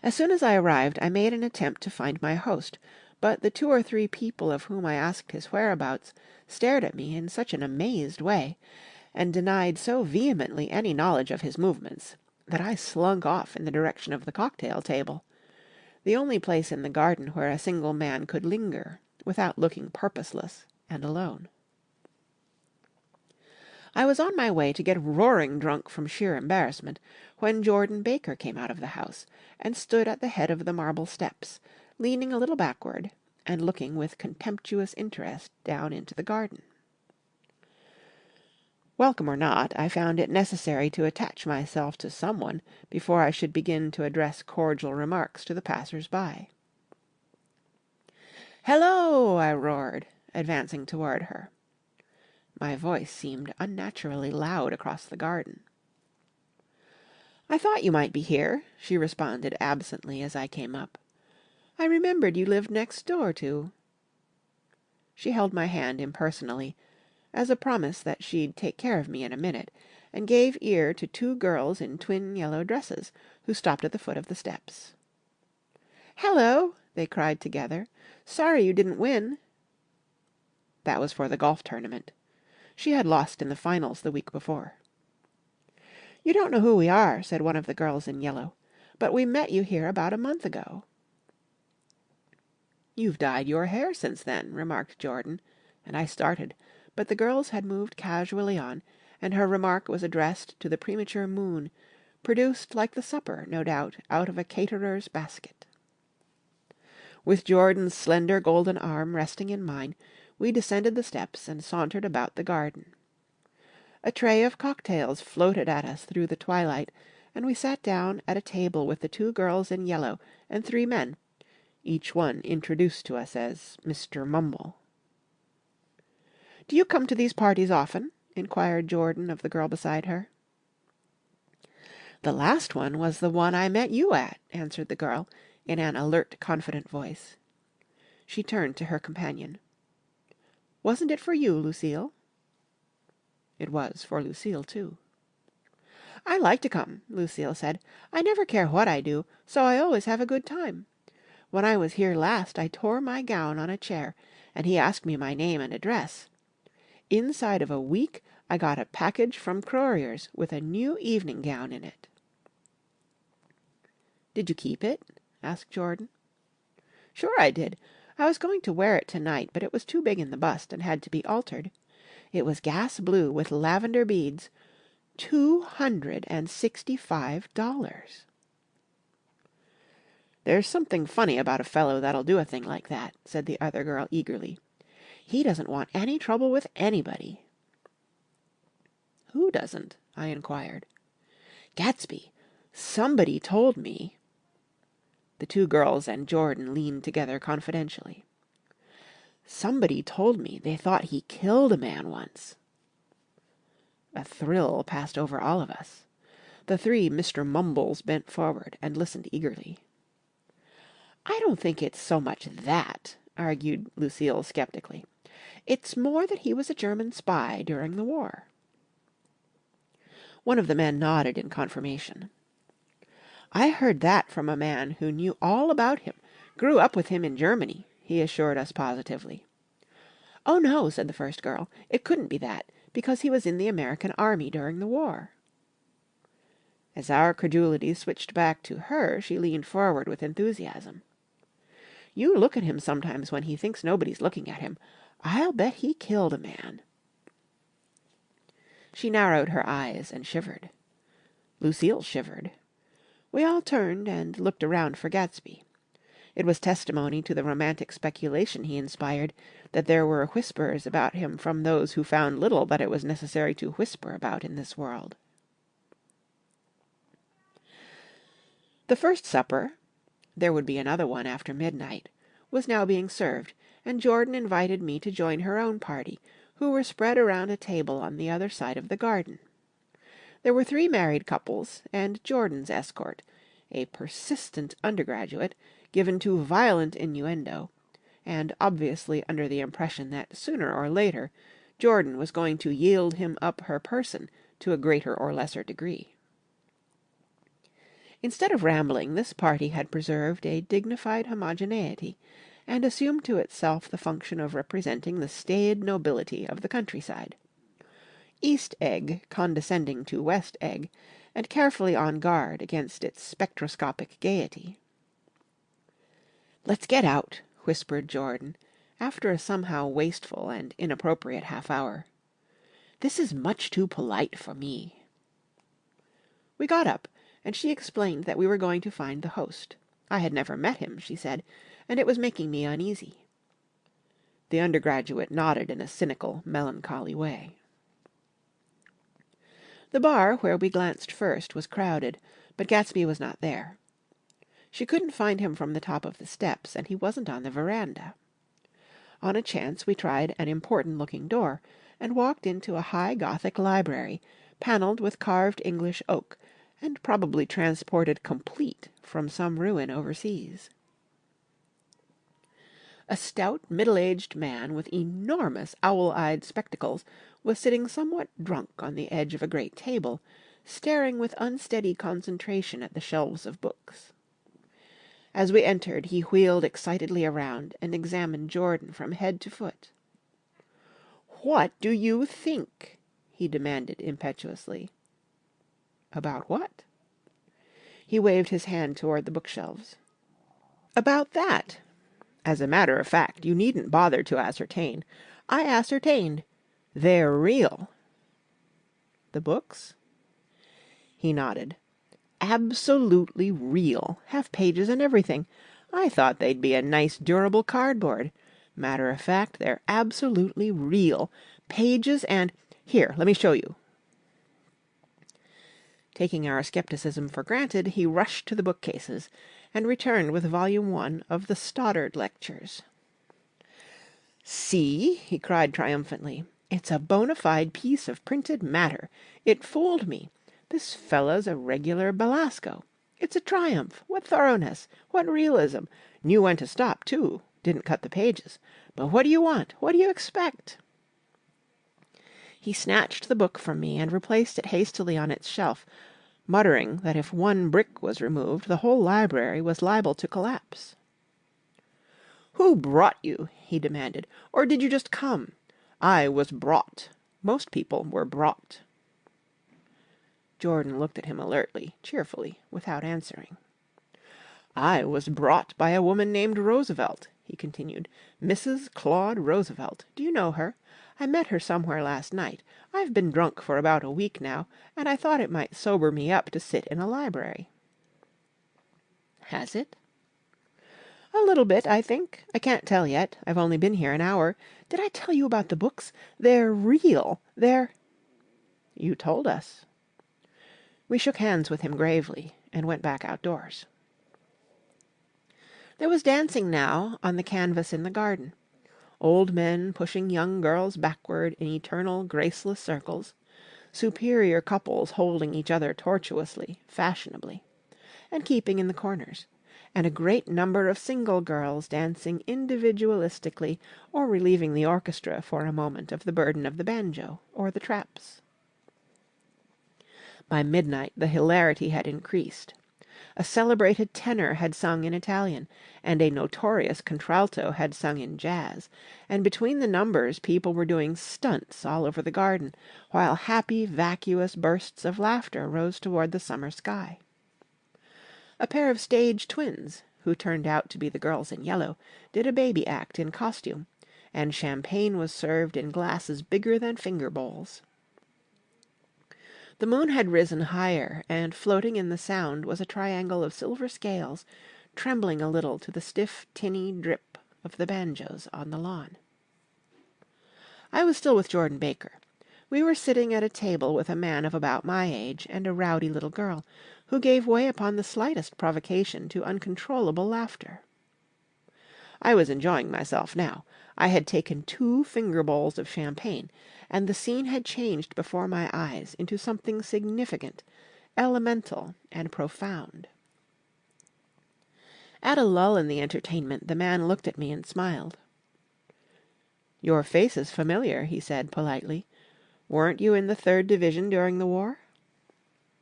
As soon as I arrived, I made an attempt to find my host, but the 2 or 3 people of whom I asked his whereabouts stared at me in such an amazed way, and denied so vehemently any knowledge of his movements, that I slunk off in the direction of the cocktail table, the only place in the garden where a single man could linger without looking purposeless and alone. I was on my way to get roaring drunk from sheer embarrassment, when Jordan Baker came out of the house, and stood at the head of the marble steps, leaning a little backward, and looking with contemptuous interest down into the garden. Welcome or not, I found it necessary to attach myself to someone before I should begin to address cordial remarks to the passers-by. "Hello!" I roared, advancing toward her. My voice seemed unnaturally loud across the garden. "I thought you might be here," she responded absently as I came up. "I remembered you lived next door to—" She held my hand impersonally, as a promise that she'd take care of me in a minute, and gave ear to 2 girls in twin yellow dresses, who stopped at the foot of the steps. "Hello!" they cried together. "Sorry you didn't win." That was for the golf tournament. She had lost in the finals the week before. "You don't know who we are," said one of the girls in yellow, "but we met you here about a month ago." "You've dyed your hair since then," remarked Jordan, and I started, but the girls had moved casually on, and her remark was addressed to the premature moon, produced like the supper, no doubt, out of a caterer's basket. With Jordan's slender golden arm resting in mine, we descended the steps and sauntered about the garden. A tray of cocktails floated at us through the twilight, and we sat down at a table with the 2 girls in yellow and 3 men, each one introduced to us as Mr. Mumble. "Do you come to these parties often?" inquired Jordan of the girl beside her. "The last one was the one I met you at," answered the girl, in an alert, confident voice. She turned to her companion. "Wasn't it for you, Lucille?" It was for Lucille, too. "I like to come," Lucille said. "I never care what I do, so I always have a good time. When I was here last I tore my gown on a chair, and he asked me my name and address. Inside of a week I got a package from Crorier's with a new evening gown in it." "Did you keep it?" asked Jordan. "Sure I did. I was going to wear it tonight, but it was too big in the bust and had to be altered. It was gas blue with lavender beads. $265. "There's something funny about a fellow that'll do a thing like that," said the other girl eagerly. "He doesn't want any trouble with anybody." "Who doesn't?" I inquired. "Gatsby. Somebody told me." The 2 girls and Jordan leaned together confidentially. "Somebody told me they thought he killed a man once." A thrill passed over all of us. The 3 Mr. Mumbles bent forward and listened eagerly. "I don't think it's so much that," argued Lucille skeptically. "It's more that he was a German spy during the war." One of the men nodded in confirmation. "I heard that from a man who knew all about him, grew up with him in Germany," he assured us positively. "Oh, no," said the first girl. "It couldn't be that, because he was in the American army during the war." As our credulity switched back to her, she leaned forward with enthusiasm. "You look at him sometimes when he thinks nobody's looking at him. I'll bet he killed a man." She narrowed her eyes and shivered. Lucille shivered. We all turned and looked around for Gatsby. It was testimony to the romantic speculation he inspired that there were whispers about him from those who found little that it was necessary to whisper about in this world. The first supper, there would be another one after midnight, was now being served, and Jordan invited me to join her own party, who were spread around a table on the other side of the garden. There were 3 married couples, and Jordan's escort, a persistent undergraduate, given to violent innuendo, and obviously under the impression that sooner or later Jordan was going to yield him up her person to a greater or lesser degree. Instead of rambling, this party had preserved a dignified homogeneity, and assumed to itself the function of representing the staid nobility of the countryside. East Egg condescending to West Egg, and carefully on guard against its spectroscopic gaiety. "Let's get out," whispered Jordan, after a somehow wasteful and inappropriate half-hour. "This is much too polite for me." We got up, and she explained that we were going to find the host. I had never met him, she said, and it was making me uneasy. The undergraduate nodded in a cynical, melancholy way. The bar, where we glanced first, was crowded, but Gatsby was not there. She couldn't find him from the top of the steps, and he wasn't on the veranda. On a chance we tried an important-looking door, and walked into a high Gothic library, panelled with carved English oak, and probably transported complete from some ruin overseas. A stout, middle-aged man with enormous owl-eyed spectacles was sitting somewhat drunk on the edge of a great table, staring with unsteady concentration at the shelves of books. As we entered, he wheeled excitedly around and examined Jordan from head to foot. "What do you think?" he demanded impetuously. "About what?" He waved his hand toward the bookshelves. "About that. As a matter of fact, you needn't bother to ascertain. I ascertained. They're real." The books?" He nodded. "Absolutely real. Have pages and everything. I thought they'd be a nice durable cardboard. Matter of fact, they're absolutely real. Pages and... Here, let me show you." Taking our skepticism for granted, he rushed to the bookcases, and returned with Volume 1 of the Stoddard Lectures. "See!" he cried triumphantly. "It's a bona fide piece of printed matter. It fooled me. This fellow's a regular Belasco. It's a triumph. What thoroughness! What realism! Knew when to stop, too. Didn't cut the pages. But what do you want? What do you expect?" He snatched the book from me and replaced it hastily on its shelf, muttering that if one brick was removed, the whole library was liable to collapse. "Who brought you?" he demanded. "Or did you just come? I was brought. Most people were brought." Jordan looked at him alertly, cheerfully, without answering. "I was brought by a woman named Roosevelt," he continued. "Mrs. Claude Roosevelt. Do you know her? I met her somewhere last night. I've been drunk for about a week now, and I thought it might sober me up to sit in a library." "Has it?" "A little bit, I think. I can't tell yet. I've only been here an hour. Did I tell you about the books? They're real. They're—" "You told us." We shook hands with him gravely, and went back outdoors. There was dancing now on the canvas in the garden. Old men pushing young girls backward in eternal graceless circles, superior couples holding each other tortuously, fashionably, and keeping in the corners, and a great number of single girls dancing individualistically or relieving the orchestra for a moment of the burden of the banjo or the traps. By midnight the hilarity had increased. A celebrated tenor had sung in Italian, and a notorious contralto had sung in jazz, and between the numbers people were doing stunts all over the garden, while happy, vacuous bursts of laughter rose toward the summer sky. A pair of stage twins, who turned out to be the girls in yellow, did a baby act in costume, and champagne was served in glasses bigger than finger bowls. The moon had risen higher, and floating in the Sound was a triangle of silver scales, trembling a little to the stiff, tinny drip of the banjos on the lawn. I was still with Jordan Baker. We were sitting at a table with a man of about my age and a rowdy little girl, who gave way upon the slightest provocation to uncontrollable laughter. I was enjoying myself now. I had taken 2 finger bowls of champagne, and the scene had changed before my eyes into something significant, elemental, and profound. At a lull in the entertainment, the man looked at me and smiled. "Your face is familiar," he said politely. "Weren't you in the 3rd Division during the war?"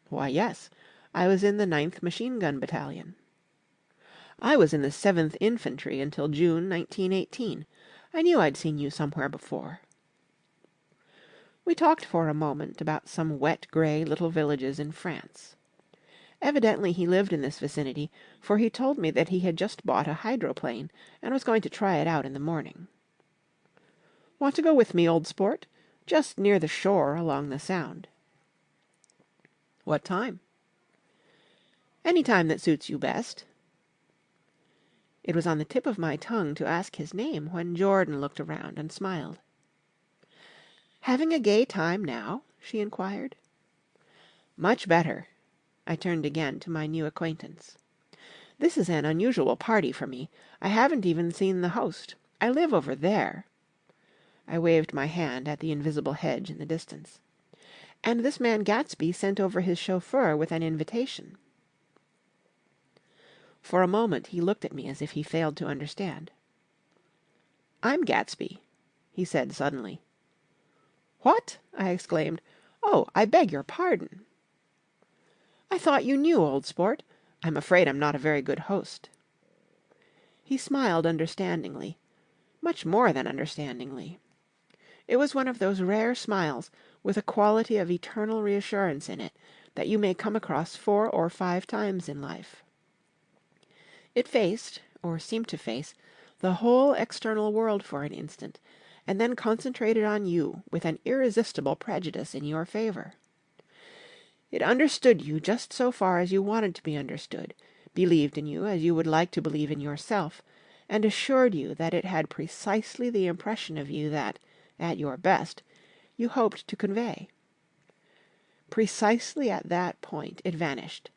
"Why, yes. I was in the 9th Machine Gun Battalion." "I was in the 7th Infantry until June 1918. I knew I'd seen you somewhere before." We talked for a moment about some wet grey little villages in France. Evidently he lived in this vicinity, for he told me that he had just bought a hydroplane and was going to try it out in the morning. "Want to go with me, old sport? Just near the shore along the Sound." "What time?" "Any time that suits you best." It was on the tip of my tongue to ask his name when Jordan looked around and smiled. "Having a gay time now?" she inquired. "Much better." I turned again to my new acquaintance. "This is an unusual party for me. I haven't even seen the host. I live over there." I waved my hand at the invisible hedge in the distance. "And this man Gatsby sent over his chauffeur with an invitation." For a moment he looked at me as if he failed to understand. "I'm Gatsby," he said suddenly. "What?" I exclaimed. "Oh, I beg your pardon." "I thought you knew, old sport. I'm afraid I'm not a very good host." He smiled understandingly, much more than understandingly. It was one of those rare smiles with a quality of eternal reassurance in it that you may come across 4 or 5 times in life. It faced, or seemed to face, the whole external world for an instant, and then concentrated on you with an irresistible prejudice in your favour. It understood you just so far as you wanted to be understood, believed in you as you would like to believe in yourself, and assured you that it had precisely the impression of you that, at your best, you hoped to convey. Precisely at that point it vanished,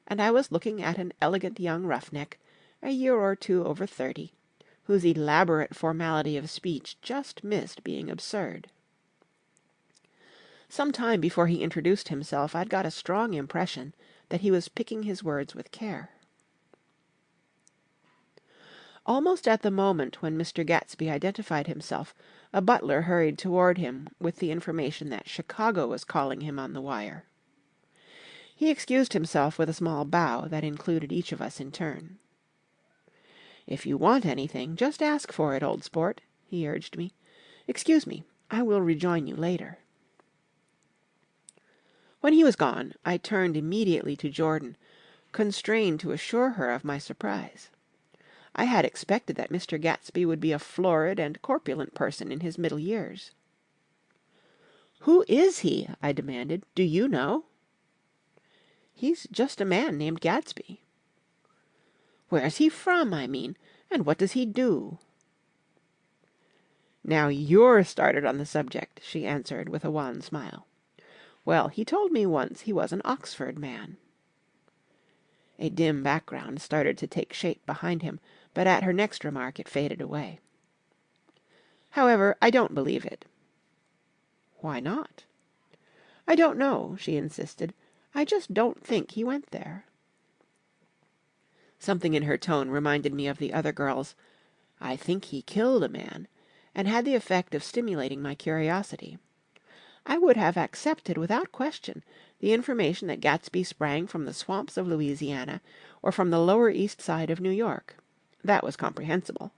and I was looking at an elegant young roughneck, a year or two over 30, whose elaborate formality of speech just missed being absurd. Some time before he introduced himself, I'd got a strong impression that he was picking his words with care. Almost at the moment when Mr. Gatsby identified himself, a butler hurried toward him with the information that Chicago was calling him on the wire. He excused himself with a small bow that included each of us in turn. "If you want anything, just ask for it, old sport," he urged me. "Excuse me, I will rejoin you later." When he was gone, I turned immediately to Jordan, constrained to assure her of my surprise. I had expected that Mr. Gatsby would be a florid and corpulent person in his middle years. "Who is he?" I demanded. "Do you know?" "He's just a man named Gatsby." "Where's he from, I mean? And what does he do?" "Now you're started on the subject," she answered with a wan smile. "Well, he told me once he was an Oxford man." A dim background started to take shape behind him, but at her next remark it faded away. "However, I don't believe it." "Why not?" "I don't know," she insisted. "I just don't think he went there." Something in her tone reminded me of the other girl's "I think he killed a man," and had the effect of stimulating my curiosity. I would have accepted without question the information that Gatsby sprang from the swamps of Louisiana or from the Lower East Side of New York. That was comprehensible.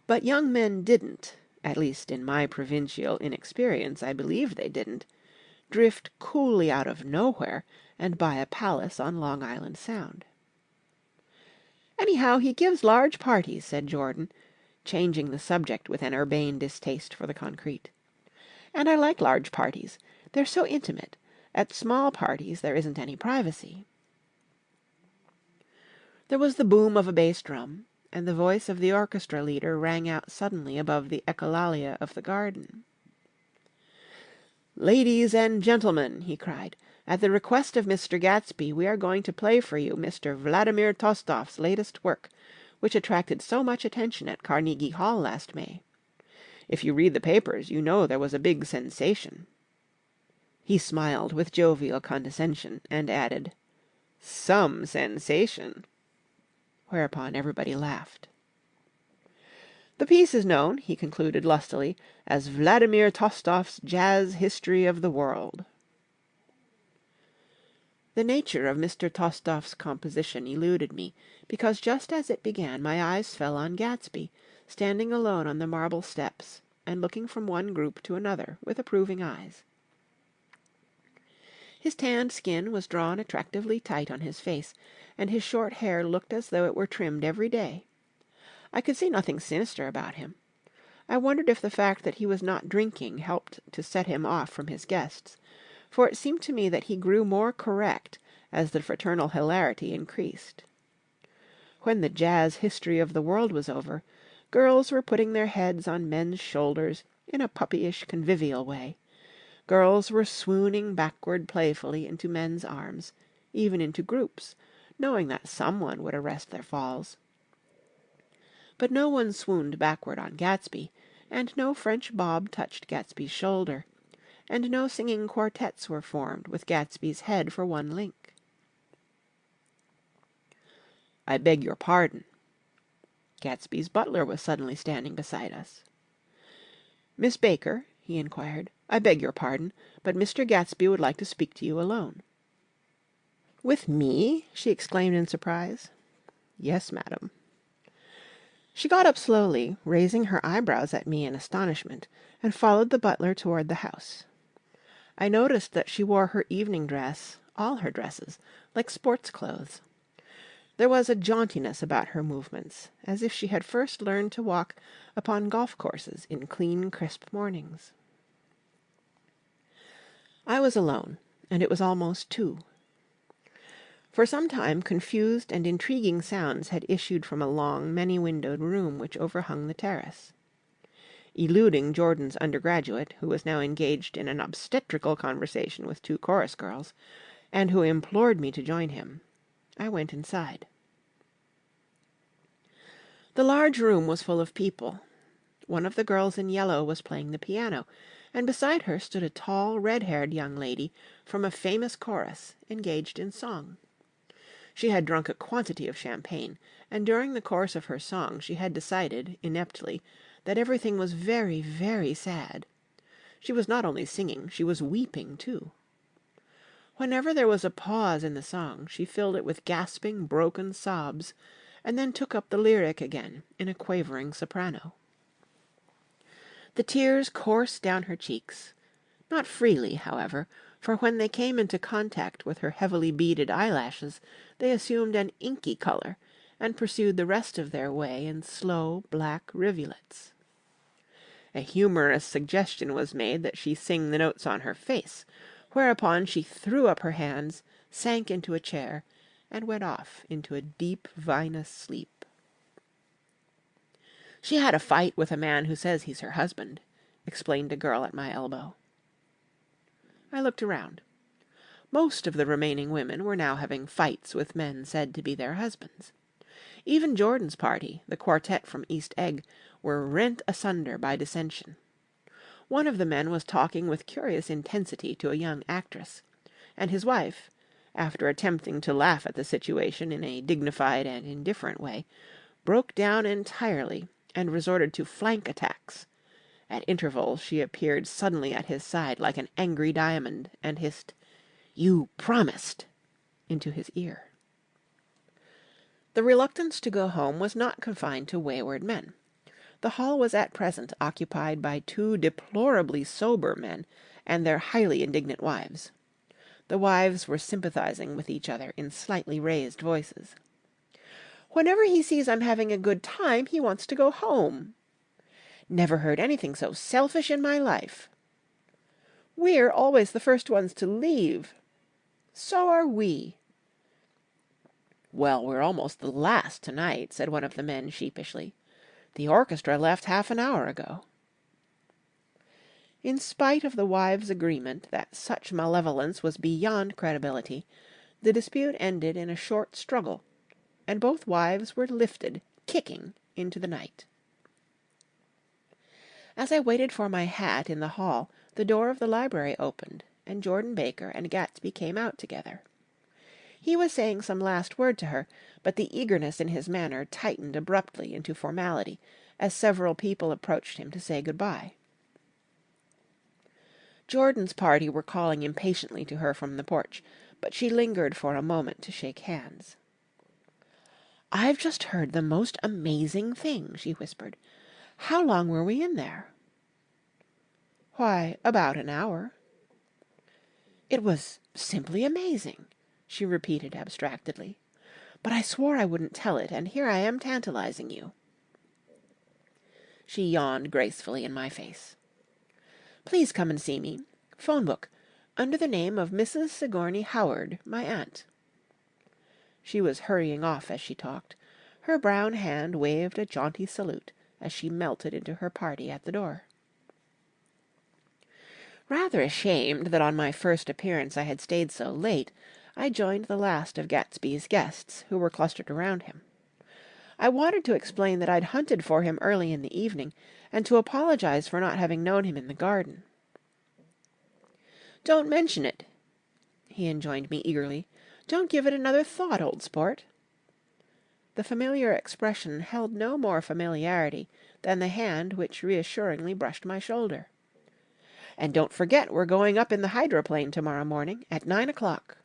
But young men didn't, at least in my provincial inexperience I believed they didn't, drift coolly out of nowhere and buy a palace on Long Island Sound. "Anyhow, he gives large parties," said Jordan, changing the subject with an urbane distaste for the concrete. "And I like large parties. They're so intimate. At small parties there isn't any privacy." There was the boom of a bass drum, and the voice of the orchestra leader rang out suddenly above the echolalia of the garden. "Ladies and gentlemen," he cried, "at the request of Mr. Gatsby, we are going to play for you Mr. Vladimir Tostof's latest work, which attracted so much attention at Carnegie Hall last May. If you read the papers, you know there was a big sensation." He smiled with jovial condescension, and added, "Some sensation," whereupon everybody laughed. "The piece is known," he concluded lustily, "as Vladimir Tostof's Jazz History of the World." The nature of Mr. Tostof's composition eluded me, because just as it began my eyes fell on Gatsby, standing alone on the marble steps, and looking from one group to another with approving eyes. His tanned skin was drawn attractively tight on his face, and his short hair looked as though it were trimmed every day. I could see nothing sinister about him. I wondered if the fact that he was not drinking helped to set him off from his guests, for it seemed to me that he grew more correct as the fraternal hilarity increased. When the Jazz History of the World was over, girls were putting their heads on men's shoulders in a puppyish convivial way. Girls were swooning backward playfully into men's arms, even into groups, knowing that someone would arrest their falls. But no one swooned backward on Gatsby, and no French bob touched Gatsby's shoulder, and no singing quartets were formed with Gatsby's head for one link. "I beg your pardon." Gatsby's butler was suddenly standing beside us. "Miss Baker," he inquired, "I beg your pardon, but Mr. Gatsby would like to speak to you alone." "With me?" she exclaimed in surprise. "Yes, madam." She got up slowly, raising her eyebrows at me in astonishment, and followed the butler toward the house. I noticed that she wore her evening dress, all her dresses, like sports clothes. There was a jauntiness about her movements, as if she had first learned to walk upon golf courses in clean, crisp mornings. I was alone, and it was almost 2. For some time confused and intriguing sounds had issued from a long, many-windowed room which overhung the terrace. Eluding Jordan's undergraduate, who was now engaged in an obstetrical conversation with 2 chorus girls, and who implored me to join him, I went inside. The large room was full of people. One of the girls in yellow was playing the piano, and beside her stood a tall, red-haired young lady from a famous chorus, engaged in song. She had drunk a quantity of champagne, and during the course of her song she had decided, ineptly, that everything was very, very sad. She was not only singing, she was weeping too. Whenever there was a pause in the song, she filled it with gasping, broken sobs, and then took up the lyric again in a quavering soprano. The tears coursed down her cheeks, not freely, however, for when they came into contact with her heavily beaded eyelashes, they assumed an inky color, and pursued the rest of their way in slow, black rivulets. A humorous suggestion was made that she sing the notes on her face, whereupon she threw up her hands, sank into a chair, and went off into a deep, vinous sleep. "She had a fight with a man who says he's her husband," explained a girl at my elbow. I looked around. Most of the remaining women were now having fights with men said to be their husbands. Even Jordan's party, the quartet from East Egg, were rent asunder by dissension. One of the men was talking with curious intensity to a young actress, and his wife, after attempting to laugh at the situation in a dignified and indifferent way, broke down entirely and resorted to flank attacks. At intervals she appeared suddenly at his side like an angry diamond, and hissed, "You promised!" into his ear. The reluctance to go home was not confined to wayward men. The hall was at present occupied by 2 deplorably sober men and their highly indignant wives. The wives were sympathizing with each other in slightly raised voices. "Whenever he sees I'm having a good time, he wants to go home." "Never heard anything so selfish in my life." "We're always the first ones to leave." "So are we." "Well, we're almost the last tonight," said one of the men sheepishly. "The orchestra left half an hour ago." In spite of the wives' agreement that such malevolence was beyond credibility, the dispute ended in a short struggle, and both wives were lifted, kicking, into the night. As I waited for my hat in the hall, the door of the library opened, and Jordan Baker and Gatsby came out together. He was saying some last word to her, but the eagerness in his manner tightened abruptly into formality, as several people approached him to say good-bye. Jordan's party were calling impatiently to her from the porch, but she lingered for a moment to shake hands. "I've just heard the most amazing thing," she whispered. "How long were we in there?" "Why, about an hour." "It was simply amazing," she repeated abstractedly. "But I swore I wouldn't tell it, and here I am tantalizing you." She yawned gracefully in my face. "Please come and see me. Phone book. Under the name of Mrs. Sigourney Howard, my aunt." She was hurrying off as she talked. Her brown hand waved a jaunty salute as she melted into her party at the door. Rather ashamed that on my first appearance I had stayed so late, I joined the last of Gatsby's guests, who were clustered around him. I wanted to explain that I'd hunted for him early in the evening, and to apologize for not having known him in the garden. "Don't mention it," he enjoined me eagerly. "Don't give it another thought, old sport." The familiar expression held no more familiarity than the hand which reassuringly brushed my shoulder. "And don't forget we're going up in the hydroplane tomorrow morning at 9 o'clock."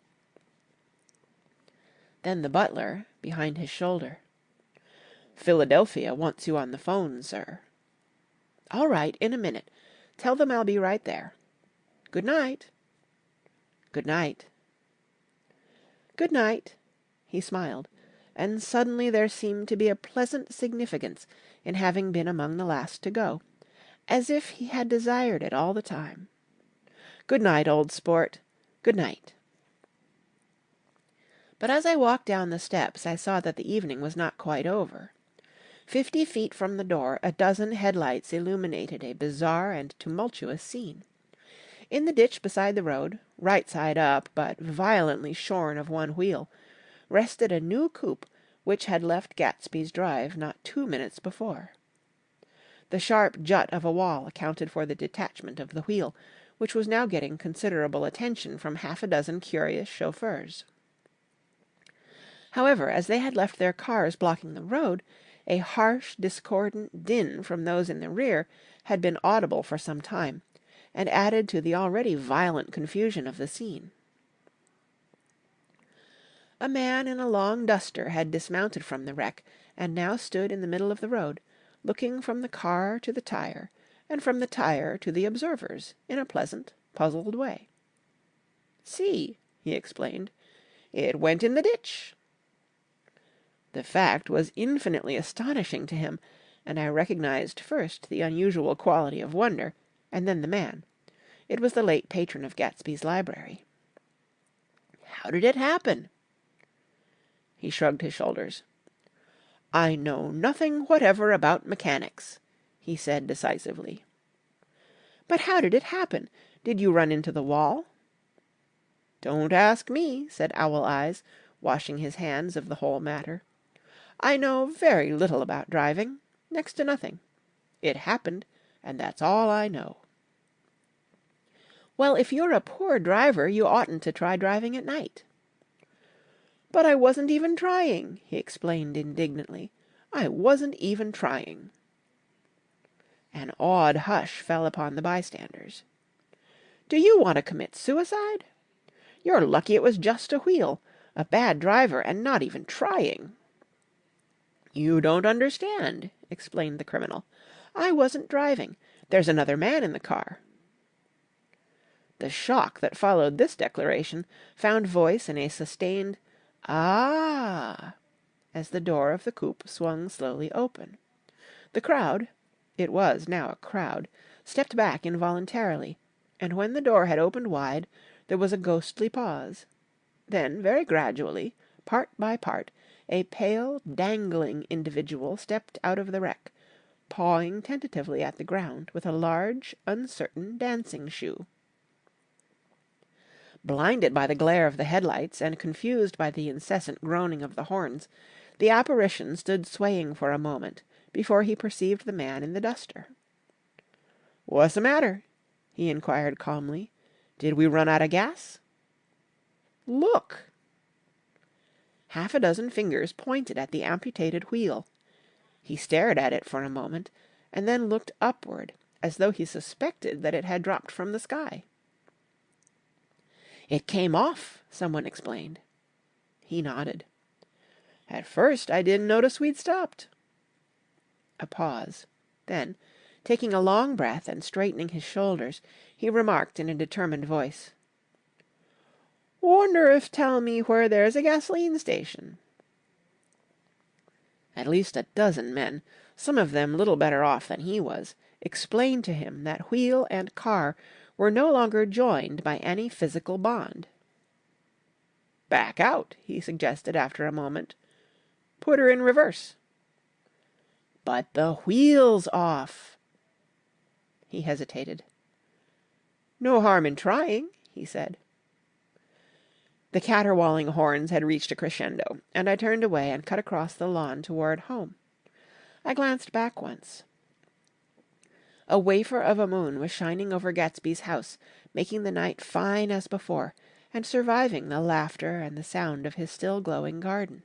Then the butler, behind his shoulder. "Philadelphia wants you on the phone, sir." "All right, in a minute. Tell them I'll be right there. Good night." "Good night." "Good night." He smiled, and suddenly there seemed to be a pleasant significance in having been among the last to go, as if he had desired it all the time. "Good night, old sport. Good night." But as I walked down the steps I saw that the evening was not quite over. 50 feet from the door a dozen headlights illuminated a bizarre and tumultuous scene. In the ditch beside the road, right side up but violently shorn of one wheel, rested a new coupe which had left Gatsby's drive not 2 minutes before. The sharp jut of a wall accounted for the detachment of the wheel, which was now getting considerable attention from half a dozen curious chauffeurs. However, as they had left their cars blocking the road, a harsh, discordant din from those in the rear had been audible for some time, and added to the already violent confusion of the scene. A man in a long duster had dismounted from the wreck, and now stood in the middle of the road, looking from the car to the tire, and from the tire to the observers, in a pleasant, puzzled way. "See," he explained, "it went in the ditch." The fact was infinitely astonishing to him, and I recognized first the unusual quality of wonder, and then the man. It was the late patron of Gatsby's library. "How did it happen?" He shrugged his shoulders. "I know nothing whatever about mechanics," he said decisively. "But how did it happen? Did you run into the wall?" "Don't ask me," said Owl Eyes, washing his hands of the whole matter. "I know very little about driving, next to nothing. It happened, and that's all I know." "Well, if you're a poor driver, you oughtn't to try driving at night." "But I wasn't even trying," he explained indignantly. "I wasn't even trying." An awed hush fell upon the bystanders. "Do you want to commit suicide? You're lucky it was just a wheel, a bad driver, and not even trying." "You don't understand," explained the criminal. "I wasn't driving. There's another man in the car." The shock that followed this declaration found voice in a sustained "Ah!" as the door of the coupe swung slowly open. The crowd (it was now a crowd) stepped back involuntarily, and when the door had opened wide, there was a ghostly pause. Then, very gradually, part by part, a pale, dangling individual stepped out of the wreck, pawing tentatively at the ground with a large, uncertain dancing shoe. Blinded by the glare of the headlights and confused by the incessant groaning of the horns, the apparition stood swaying for a moment before he perceived the man in the duster. "What's the matter?" he inquired calmly. "Did we run out of gas?" "Look!" Half a dozen fingers pointed at the amputated wheel. He stared at it for a moment, and then looked upward, as though he suspected that it had dropped from the sky. "It came off," someone explained. He nodded. "At first I didn't notice we'd stopped." A pause. Then, taking a long breath and straightening his shoulders, he remarked in a determined voice, "Wonder if tell me where there's a gasoline station." At least a dozen men, some of them little better off than he was, explained to him that wheel and car were no longer joined by any physical bond. "Back out," he suggested after a moment. "Put her in reverse." "But the wheel's off." He hesitated. "No harm in trying," he said. The caterwauling horns had reached a crescendo, and I turned away and cut across the lawn toward home. I glanced back once. A wafer of a moon was shining over Gatsby's house, making the night fine as before, and surviving the laughter and the sound of his still glowing garden.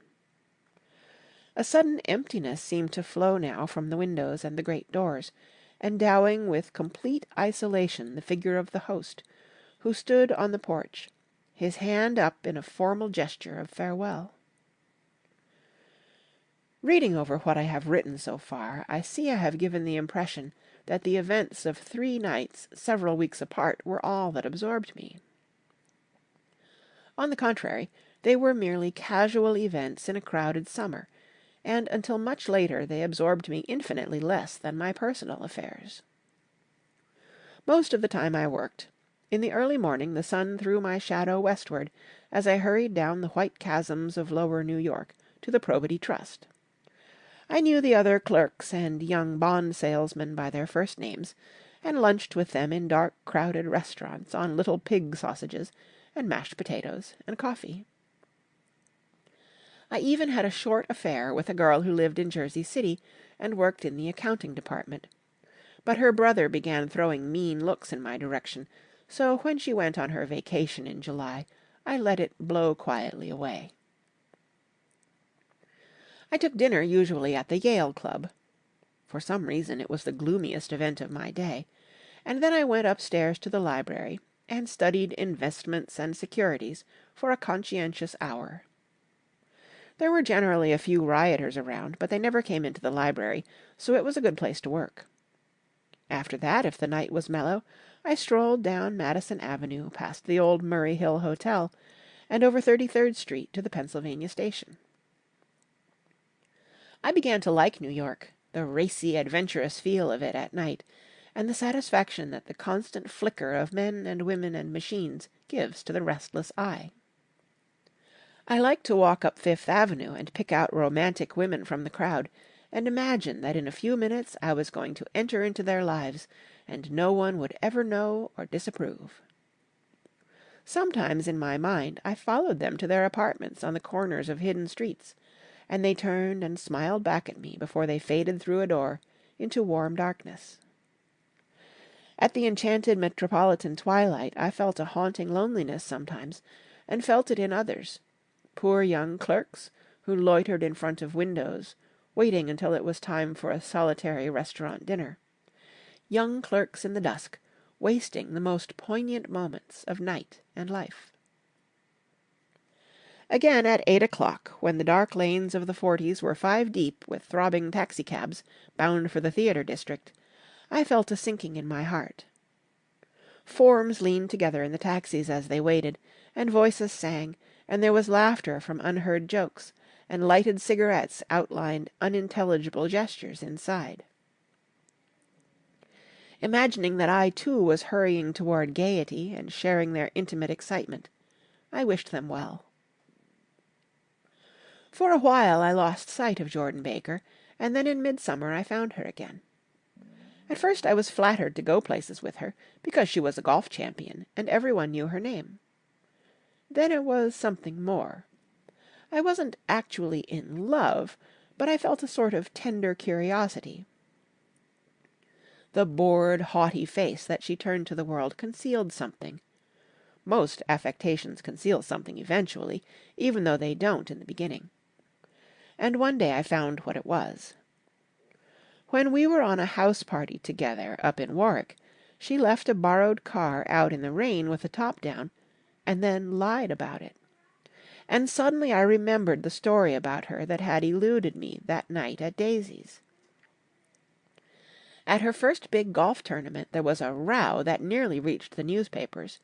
A sudden emptiness seemed to flow now from the windows and the great doors, endowing with complete isolation the figure of the host, who stood on the porch, his hand up in a formal gesture of farewell. Reading over what I have written so far, I see I have given the impression that the events of 3 nights several weeks apart were all that absorbed me. On the contrary, they were merely casual events in a crowded summer, and until much later they absorbed me infinitely less than my personal affairs. Most of the time I worked, In the early morning the sun threw my shadow westward as I hurried down the white chasms of lower New York to the Probity Trust. I knew the other clerks and young bond salesmen by their first names, and lunched with them in dark, crowded restaurants on little pig sausages and mashed potatoes and coffee. I even had a short affair with a girl who lived in Jersey City and worked in the accounting department. But her brother began throwing mean looks in my direction, so when she went on her vacation in July, I let it blow quietly away. I took dinner usually at the Yale Club. For some reason it was the gloomiest event of my day, and then I went upstairs to the library and studied investments and securities for a conscientious hour. There were generally a few rioters around, but they never came into the library, so it was a good place to work. After that, if the night was mellow, I strolled down Madison Avenue past the old Murray Hill Hotel and over 33rd Street to the Pennsylvania Station. I began to like New York, the racy, adventurous feel of it at night, and the satisfaction that the constant flicker of men and women and machines gives to the restless eye. I liked to walk up Fifth Avenue and pick out romantic women from the crowd, and imagine that in a few minutes I was going to enter into their lives, and no one would ever know or disapprove. Sometimes in my mind I followed them to their apartments on the corners of hidden streets, and they turned and smiled back at me before they faded through a door into warm darkness. At the enchanted metropolitan twilight I felt a haunting loneliness sometimes, and felt it in others, poor young clerks who loitered in front of windows, waiting until it was time for a solitary restaurant dinner, young clerks in the dusk, wasting the most poignant moments of night and life. Again at 8 o'clock, when the dark lanes of the 40s were 5 deep with throbbing taxicabs bound for the theatre district, I felt a sinking in my heart. Forms leaned together in the taxis as they waited, and voices sang, and there was laughter from unheard jokes, and lighted cigarettes outlined unintelligible gestures inside. Imagining that I too was hurrying toward gaiety and sharing their intimate excitement, I wished them well. For a while I lost sight of Jordan Baker, and then in midsummer I found her again. At first I was flattered to go places with her, because she was a golf champion, and everyone knew her name. Then it was something more. I wasn't actually in love, but I felt a sort of tender curiosity. The bored, haughty face that she turned to the world concealed something. Most affectations conceal something eventually, even though they don't in the beginning. And one day I found what it was. When we were on a house party together up in Warwick, she left a borrowed car out in the rain with the top down, and then lied about it. And suddenly I remembered the story about her that had eluded me that night at Daisy's. At her first big golf tournament there was a row that nearly reached the newspapers,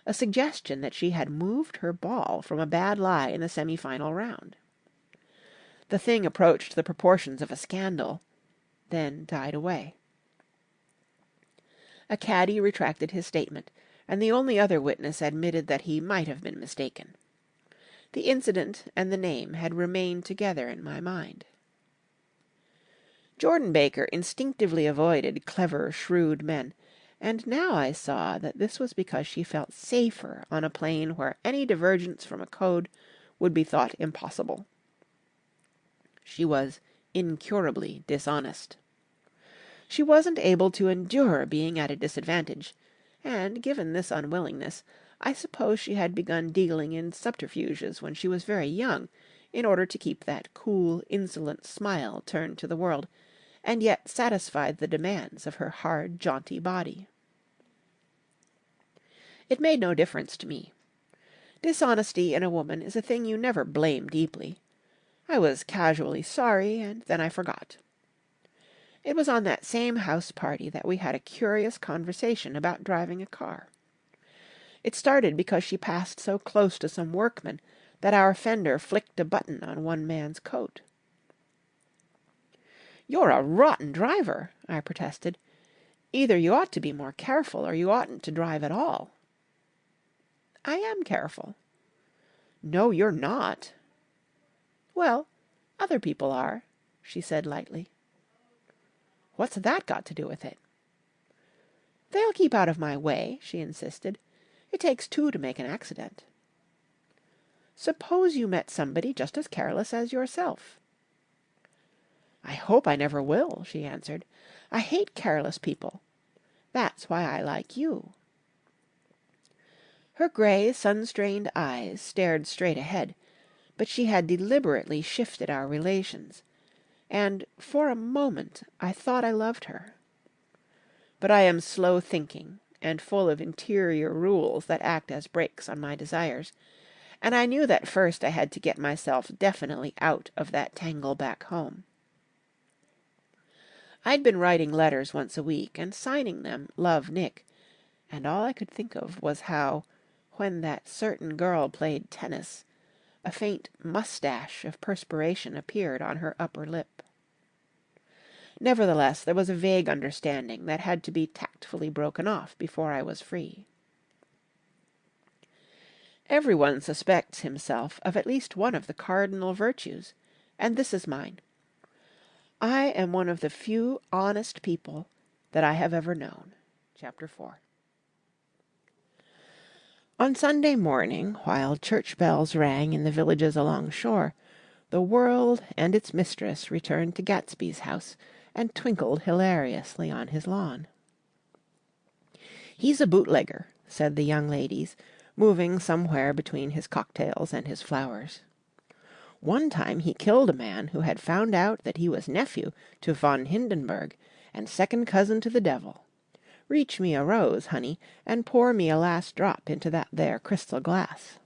a suggestion that she had moved her ball from a bad lie in the semi-final round. The thing approached the proportions of a scandal, then died away. A caddy retracted his statement, and the only other witness admitted that he might have been mistaken. The incident and the name had remained together in my mind. Jordan Baker instinctively avoided clever, shrewd men, and now I saw that this was because she felt safer on a plane where any divergence from a code would be thought impossible. She was incurably dishonest. She wasn't able to endure being at a disadvantage, and, given this unwillingness, I suppose she had begun dealing in subterfuges when she was very young, in order to keep that cool, insolent smile turned to the world, and yet satisfied the demands of her hard, jaunty body. It made no difference to me. Dishonesty in a woman is a thing you never blame deeply. I was casually sorry, and then I forgot. It was on that same house party that we had a curious conversation about driving a car. It started because she passed so close to some workmen that our fender flicked a button on one man's coat. "You're a rotten driver," I protested. "Either you ought to be more careful, or you oughtn't to drive at all." I am careful. No, you're not. Well, other people are, she said lightly. What's that got to do with it? They'll keep out of my way, she insisted. It takes two to make an accident. Suppose you met somebody just as careless as yourself. I hope I never will, she answered. I hate careless people. That's why I like you. Her grey, sun-strained eyes stared straight ahead, but she had deliberately shifted our relations, and for a moment I thought I loved her. But I am slow-thinking and full of interior rules that act as brakes on my desires, and I knew that first I had to get myself definitely out of that tangle back home. I'd been writing letters once a week and signing them "Love, Nick," and all I could think of was how, when that certain girl played tennis, a faint moustache of perspiration appeared on her upper lip. Nevertheless, there was a vague understanding that had to be tactfully broken off before I was free. Everyone suspects himself of at least one of the cardinal virtues, and this is mine. I am one of the few honest people that I have ever known. Chapter 4. On Sunday morning, while church bells rang in the villages along shore, the world and its mistress returned to Gatsby's house and twinkled hilariously on his lawn. "He's a bootlegger," said the young ladies, moving somewhere between his cocktails and his flowers. "One time he killed a man who had found out that he was nephew to von Hindenburg and second cousin to the devil. Reach me a rose, honey, and pour me a last drop into that there crystal glass."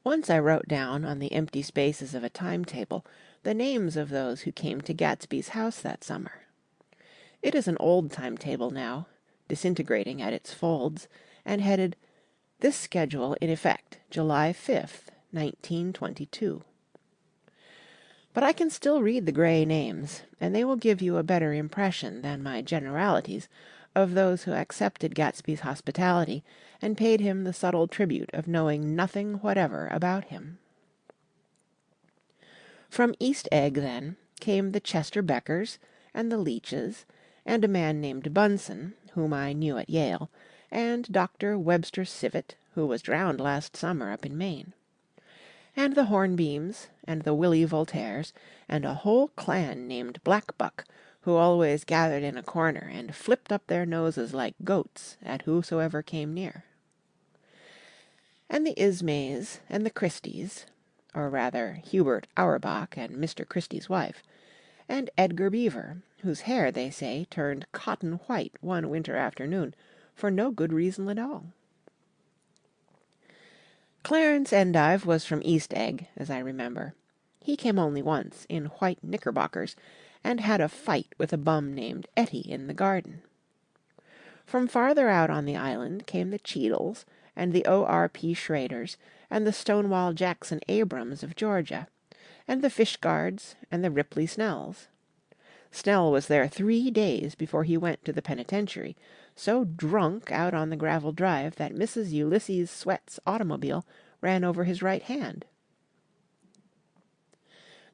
Once I wrote down on the empty spaces of a timetable the names of those who came to Gatsby's house that summer. It is an old timetable now, disintegrating at its folds, and headed, "This schedule in effect July 5th, 1922." But I can still read the grey names, and they will give you a better impression than my generalities of those who accepted Gatsby's hospitality and paid him the subtle tribute of knowing nothing whatever about him. From East Egg, then, came the Chester Beckers and the Leaches, and a man named Bunsen, whom I knew at Yale, and Dr. Webster Civet, who was drowned last summer up in Maine, and the Hornbeams, and the Willie Voltaires, and a whole clan named Blackbuck, who always gathered in a corner and flipped up their noses like goats at whosoever came near. And the Ismays, and the Christies, or rather Hubert Auerbach and Mr. Christie's wife, and Edgar Beaver, whose hair, they say, turned cotton white one winter afternoon for no good reason at all. Clarence Endive was from East Egg, as I remember. He came only once, in white knickerbockers, and had a fight with a bum named Etty in the garden. From farther out on the island came the Cheadles, and the O.R.P. Schraders, and the Stonewall Jackson Abrams of Georgia, and the Fishguards, and the Ripley Snells. Snell was there 3 days before he went to the penitentiary, so drunk out on the gravel drive that Mrs. Ulysses Sweat's automobile ran over his right hand.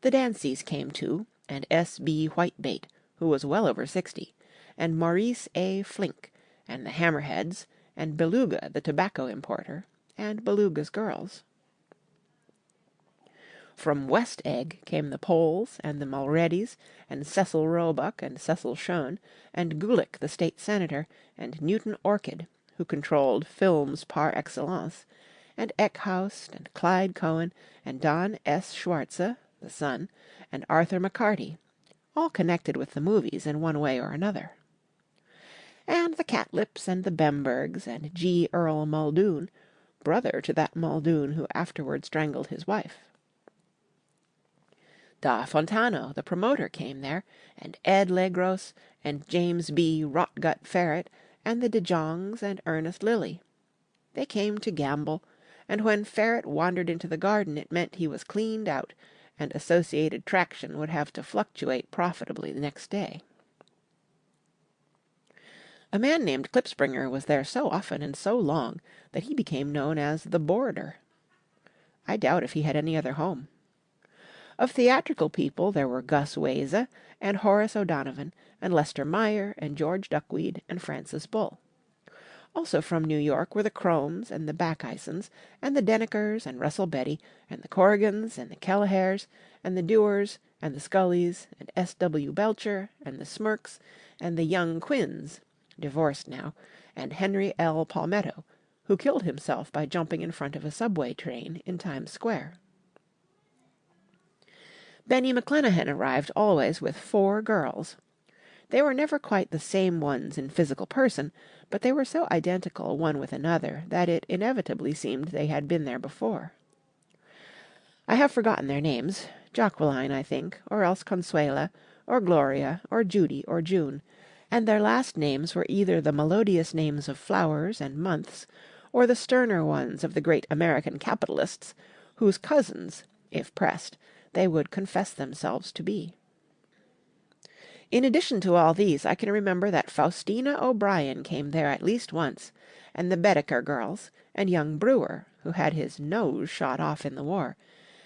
The Danceys came too, and S.B. Whitebait, who was well over 60, and Maurice A. Flink, and the Hammerheads, and Beluga, the tobacco importer, and Beluga's girls. From West Egg came the Poles, and the Mulredys, and Cecil Roebuck, and Cecil Schoen, and Gulick, the state senator, and Newton Orchid, who controlled films par excellence, and Eckhouse, and Clyde Cohen, and Don S. Schwartze, the son, and Arthur McCarty, all connected with the movies in one way or another. And the Catlips, and the Bembergs, and G. Earl Muldoon, brother to that Muldoon who afterward strangled his wife. Da Fontano, the promoter, came there, and Ed Legros, and James B. Rotgut Ferret, and the De Jongs, and Ernest Lilly. They came to gamble, and when Ferret wandered into the garden it meant he was cleaned out, and Associated Traction would have to fluctuate profitably the next day. A man named Klipspringer was there so often and so long that he became known as the Boarder. I doubt if he had any other home. Of theatrical people there were Gus Weyse and Horace O'Donovan and Lester Meyer and George Duckweed and Francis Bull. Also from New York were the Cromes and the Backisons and the Denekers and Russell Betty and the Corrigans and the Kelleheres and the Dewars and the Scullys and S. W. Belcher and the Smirks and the young Quinns, divorced now, and Henry L. Palmetto, who killed himself by jumping in front of a subway train in Times Square. Benny McClenaghan arrived always with 4 girls. They were never quite the same ones in physical person, but they were so identical one with another that it inevitably seemed they had been there before. I have forgotten their names, Jacqueline, I think, or else Consuela, or Gloria, or Judy, or June, and their last names were either the melodious names of flowers and months, or the sterner ones of the great American capitalists, whose cousins, if pressed, they would confess themselves to be. In addition to all these, I can remember that Faustina O'Brien came there at least once, and the Baedeker girls, and young Brewer, who had his nose shot off in the war,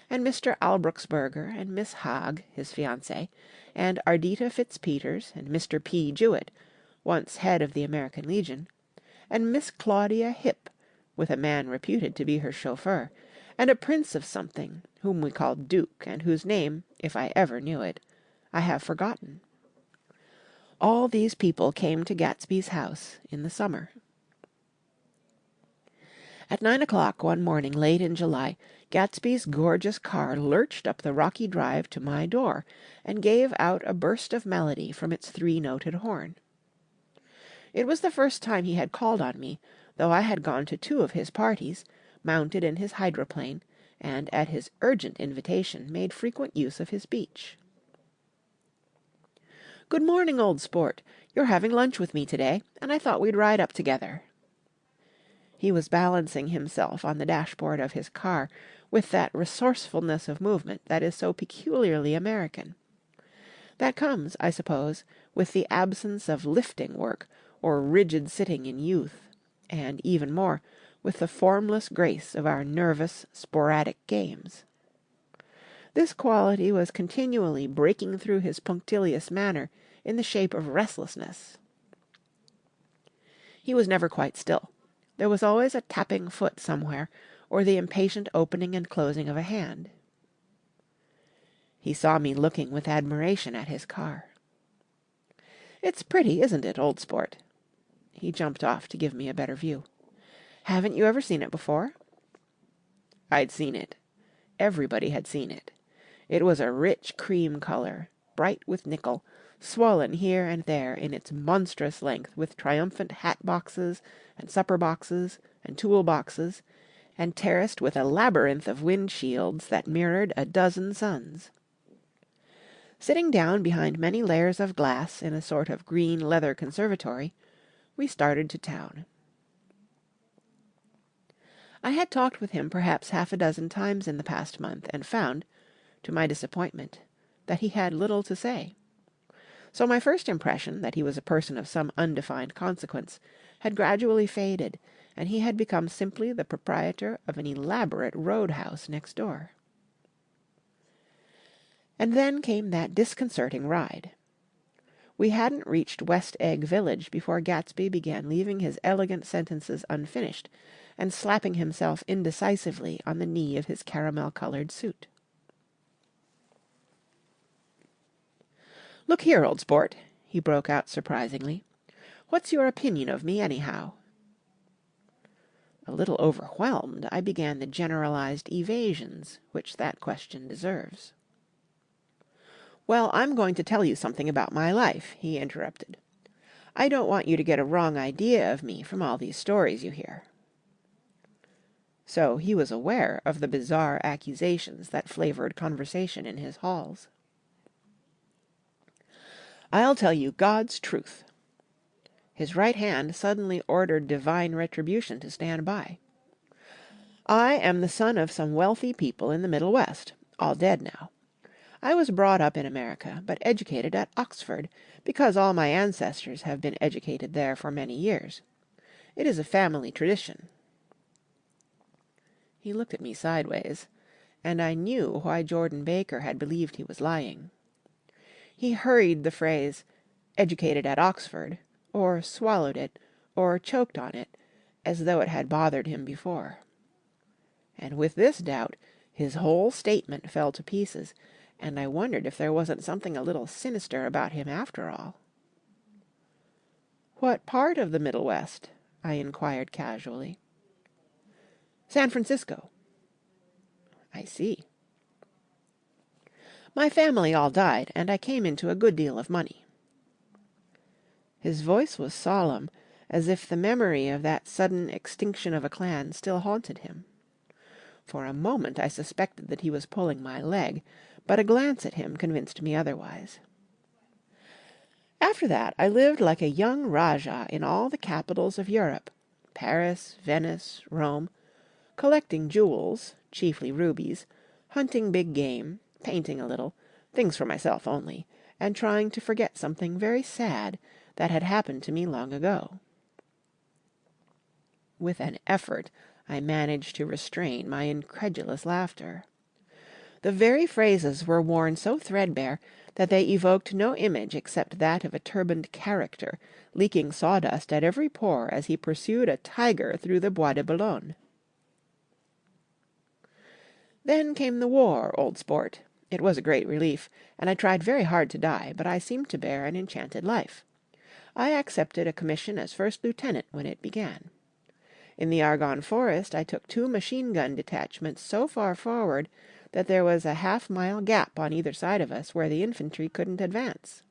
and Mr. Albrucksberger, and Miss Haag, his fiancée, and Ardita Fitzpeters, and Mr. P. Jewett, once head of the American Legion, and Miss Claudia Hipp, with a man reputed to be her chauffeur, and a prince of something, whom we called Duke, and whose name, if I ever knew it, I have forgotten. All these people came to Gatsby's house in the summer. At 9 o'clock one morning late in July, Gatsby's gorgeous car lurched up the rocky drive to my door and gave out a burst of melody from its 3-noted horn. It was the first time he had called on me, though I had gone to 2 of his parties, mounted in his hydroplane, and at his urgent invitation made frequent use of his beach. "Good morning, old sport. You're having lunch with me today, and I thought we'd ride up together." He was balancing himself on the dashboard of his car with that resourcefulness of movement that is so peculiarly American. That comes, I suppose, with the absence of lifting work or rigid sitting in youth, and, even more, with the formless grace of our nervous, sporadic games. This quality was continually breaking through his punctilious manner in the shape of restlessness. He was never quite still. There was always a tapping foot somewhere, or the impatient opening and closing of a hand. He saw me looking with admiration at his car. "It's pretty, isn't it, old sport?" He jumped off to give me a better view. "Haven't you ever seen it before?" I'd seen it. Everybody had seen it. It was a rich cream color, bright with nickel, swollen here and there in its monstrous length with triumphant hat boxes and supper boxes and tool boxes, and terraced with a labyrinth of wind shields that mirrored a dozen suns. Sitting down behind many layers of glass in a sort of green leather conservatory, we started to town. I had talked with him perhaps half a dozen times in the past month, and found, to my disappointment, that he had little to say. So my first impression, that he was a person of some undefined consequence, had gradually faded, and he had become simply the proprietor of an elaborate roadhouse next door. And then came that disconcerting ride. We hadn't reached West Egg Village before Gatsby began leaving his elegant sentences unfinished, and slapping himself indecisively on the knee of his caramel-coloured suit. "Look here, old sport," he broke out surprisingly. "What's your opinion of me, anyhow?" A little overwhelmed, I began the generalized evasions which that question deserves. "Well, I'm going to tell you something about my life," he interrupted. "I don't want you to get a wrong idea of me from all these stories you hear." So he was aware of the bizarre accusations that flavoured conversation in his halls. "I'll tell you God's truth." His right hand suddenly ordered divine retribution to stand by. "I am the son of some wealthy people in the Middle West, all dead now. I was brought up in America, but educated at Oxford, because all my ancestors have been educated there for many years. It is a family tradition." He looked at me sideways, and I knew why Jordan Baker had believed he was lying. He hurried the phrase, "educated at Oxford," or swallowed it, or choked on it, as though it had bothered him before. And with this doubt, his whole statement fell to pieces, and I wondered if there wasn't something a little sinister about him after all. "What part of the Middle West?" I inquired casually. "San Francisco." "I see." "My family all died, and I came into a good deal of money." His voice was solemn, as if the memory of that sudden extinction of a clan still haunted him. For a moment I suspected that he was pulling my leg, but a glance at him convinced me otherwise. "After that I lived like a young Rajah in all the capitals of Europe, Paris, Venice, Rome, collecting jewels, chiefly rubies, hunting big game, painting a little, things for myself only, and trying to forget something very sad that had happened to me long ago." With an effort I managed to restrain my incredulous laughter. The very phrases were worn so threadbare that they evoked no image except that of a turbaned character leaking sawdust at every pore as he pursued a tiger through the Bois de Boulogne. "Then came the war, old sport. It was a great relief, and I tried very hard to die, but I seemed to bear an enchanted life. I accepted a commission as first lieutenant when it began. In the Argonne Forest I took 2 machine-gun detachments so far forward that there was a half-mile gap on either side of us where the infantry couldn't advance.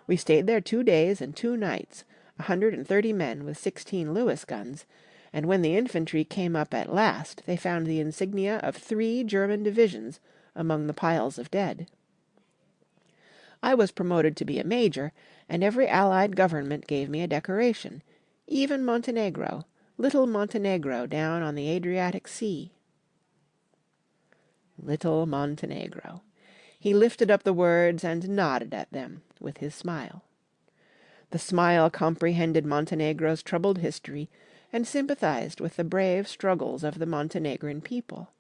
We stayed there 2 days and 2 nights, 130 men with 16 Lewis guns, and when the infantry came up at last they found the insignia of 3 German divisions among the piles of dead. I was promoted to be a major, and every Allied government gave me a decoration, even Montenegro, little Montenegro down on the Adriatic Sea." Little Montenegro. He lifted up the words and nodded at them with his smile. The smile comprehended Montenegro's troubled history and sympathized with the brave struggles of the Montenegrin people.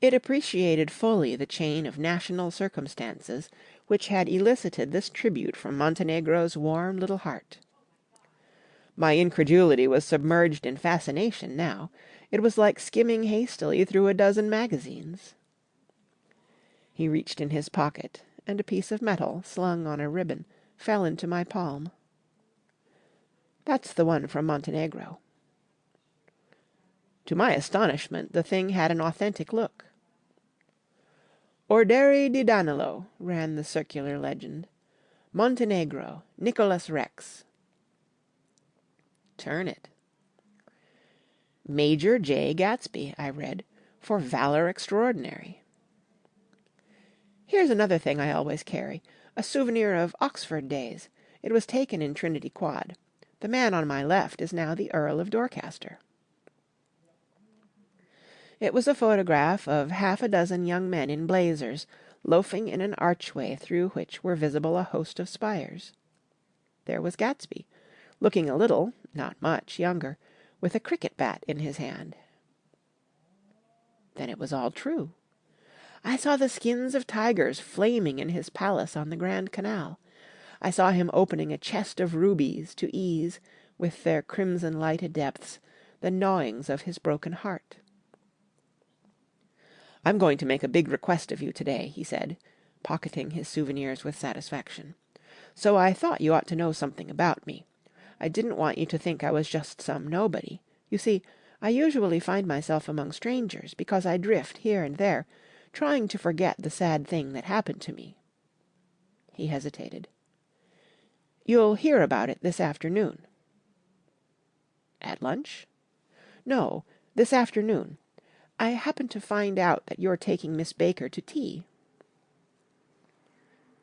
It appreciated fully the chain of national circumstances which had elicited this tribute from Montenegro's warm little heart. My incredulity was submerged in fascination now. It was like skimming hastily through a dozen magazines. He reached in his pocket, and a piece of metal, slung on a ribbon, fell into my palm. "That's the one from Montenegro." To my astonishment, the thing had an authentic look. "Orderi di Danilo," ran the circular legend. "Montenegro, Nicholas Rex." "Turn it." "Major Jay Gatsby," I read, "for valor extraordinary." "Here's another thing I always carry, a souvenir of Oxford days. It was taken in Trinity Quad. The man on my left is now the Earl of Dorchester." It was a photograph of half a dozen young men in blazers, loafing in an archway through which were visible a host of spires. There was Gatsby, looking a little, not much, younger, with a cricket bat in his hand. Then it was all true. I saw the skins of tigers flaming in his palace on the Grand Canal. I saw him opening a chest of rubies to ease, with their crimson-lighted depths, the gnawings of his broken heart. "I'm going to make a big request of you today," he said, pocketing his souvenirs with satisfaction. "So I thought you ought to know something about me. I didn't want you to think I was just some nobody. You see, I usually find myself among strangers because I drift here and there, trying to forget the sad thing that happened to me." He hesitated. "You'll hear about it this afternoon." "At lunch?" "No, this afternoon. I happened to find out that you're taking Miss Baker to tea."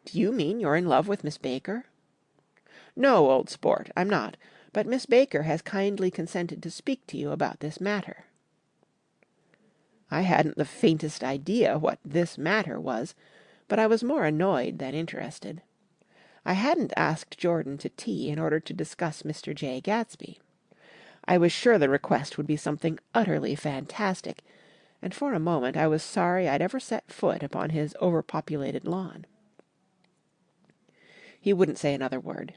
"Do you mean you're in love with Miss Baker?" "No, old sport, I'm not. But Miss Baker has kindly consented to speak to you about this matter." I hadn't the faintest idea what "this matter" was, but I was more annoyed than interested. I hadn't asked Jordan to tea in order to discuss Mr. Jay Gatsby. I was sure the request would be something utterly fantastic, and for a moment I was sorry I'd ever set foot upon his overpopulated lawn. He wouldn't say another word.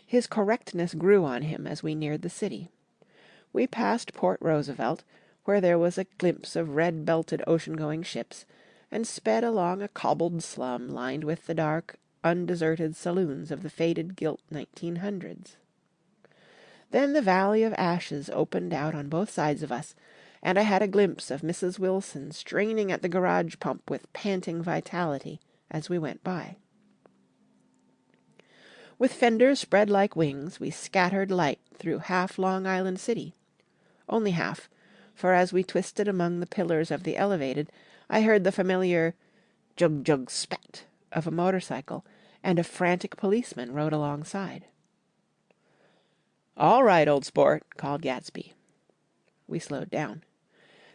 His correctness grew on him as we neared the city. We passed Port Roosevelt, where there was a glimpse of red-belted ocean-going ships, and sped along a cobbled slum lined with the dark, undeserted saloons of the faded gilt 1900s. Then the Valley of Ashes opened out on both sides of us, and I had a glimpse of Mrs. Wilson straining at the garage pump with panting vitality as we went by. With fenders spread like wings, we scattered light through half Long Island City. Only half, for as we twisted among the pillars of the elevated, I heard the familiar jug-jug spat of a motorcycle, and a frantic policeman rode alongside. "All right, old sport," called Gatsby. We slowed down.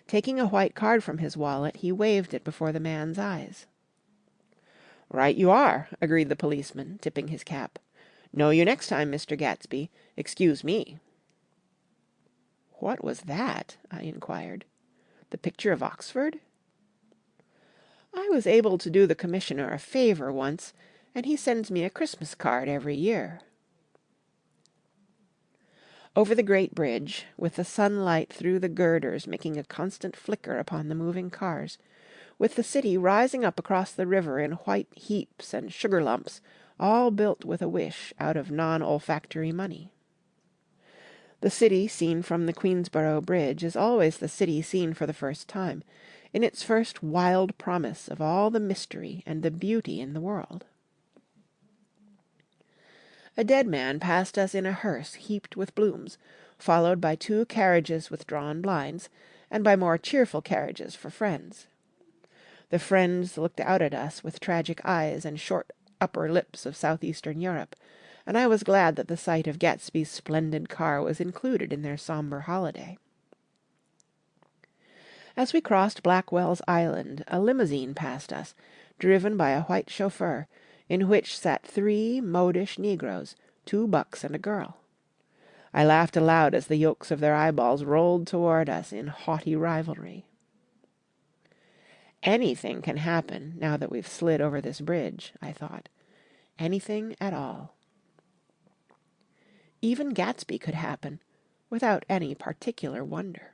Taking a white card from his wallet, he waved it before the man's eyes. "Right you are," agreed the policeman, tipping his cap. "Know you next time, Mr. Gatsby. Excuse me." "What was that?" I inquired. "The picture of Oxford?" "I was able to do the commissioner a favour once, and he sends me a Christmas card every year." Over the great bridge, with the sunlight through the girders making a constant flicker upon the moving cars, with the city rising up across the river in white heaps and sugar lumps, all built with a wish out of non-olfactory money. The city seen from the Queensborough Bridge is always the city seen for the first time, in its first wild promise of all the mystery and the beauty in the world. A dead man passed us in a hearse heaped with blooms, followed by 2 carriages with drawn blinds, and by more cheerful carriages for friends. The friends looked out at us with tragic eyes and short upper lips of southeastern Europe, and I was glad that the sight of Gatsby's splendid car was included in their sombre holiday. As we crossed Blackwell's Island, a limousine passed us, driven by a white chauffeur, in which sat 3 modish negroes, 2 bucks and a girl. I laughed aloud as the yolks of their eyeballs rolled toward us in haughty rivalry. Anything can happen now that we've slid over this bridge, I thought. Anything at all. Even Gatsby could happen, without any particular wonder.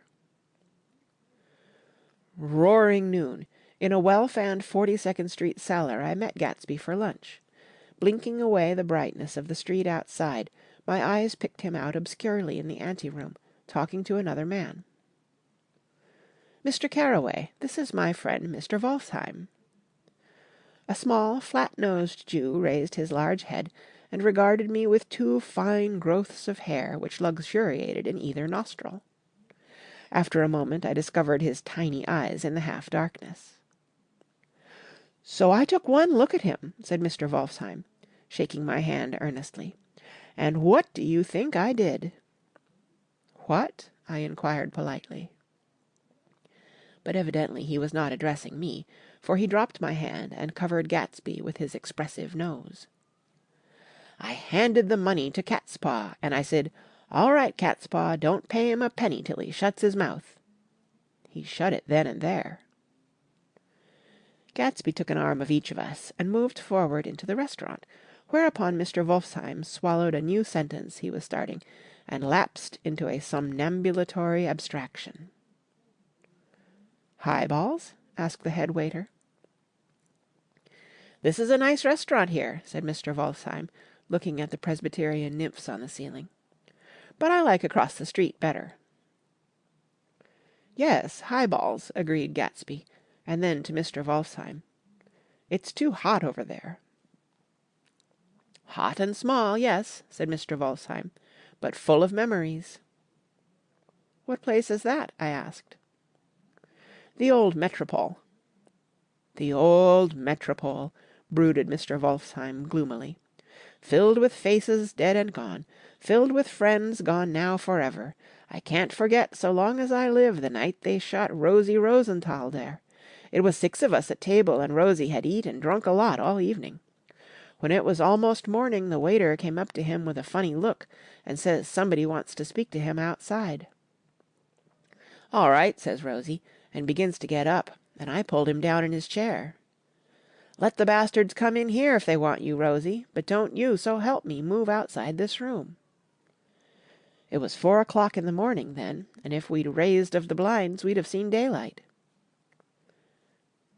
Roaring noon. In a well-fanned 42nd Street cellar I met Gatsby for lunch. Blinking away the brightness of the street outside, my eyes picked him out obscurely in the anteroom, talking to another man. "Mr. Carraway, this is my friend Mr. Wolfsheim." A small, flat-nosed Jew raised his large head and regarded me with 2 fine growths of hair which luxuriated in either nostril. After a moment I discovered his tiny eyes in the half-darkness. "So I took one look at him," said Mr. Wolfsheim, shaking my hand earnestly. "And what do you think I did?" "What?" I inquired politely. But evidently he was not addressing me, for he dropped my hand and covered Gatsby with his expressive nose. "I handed the money to Catspaw, and I said, 'All right, Catspaw, don't pay him a penny till he shuts his mouth.' He shut it then and there." Gatsby took an arm of each of us and moved forward into the restaurant, whereupon Mr. Wolfsheim swallowed a new sentence he was starting and lapsed into a somnambulatory abstraction. "Highballs?" asked the head waiter. "This is a nice restaurant here," said Mr. Wolfsheim, looking at the Presbyterian nymphs on the ceiling. "But I like across the street better." "Yes, highballs," agreed Gatsby, and then to Mr. Wolfsheim, "It's too hot over there." "Hot and small, yes," said Mr. Wolfsheim, "but full of memories." "What place is that?" I asked. "The old Metropole." "The old Metropole," brooded Mr. Wolfsheim gloomily. "Filled with faces dead and gone, filled with friends gone now forever. I can't forget so long as I live the night they shot Rosie Rosenthal there. It was 6 of us at table, and Rosie had eat and drunk a lot all evening. When it was almost morning, the waiter came up to him with a funny look and says somebody wants to speak to him outside. All right, says Rosie, and begins to get up, and I pulled him down in his chair. Let the bastards come in here if they want you, Rosie, but don't you, so help me, move outside this room. It was 4 o'clock in the morning then, and if we'd raised of the blinds, we'd have seen daylight.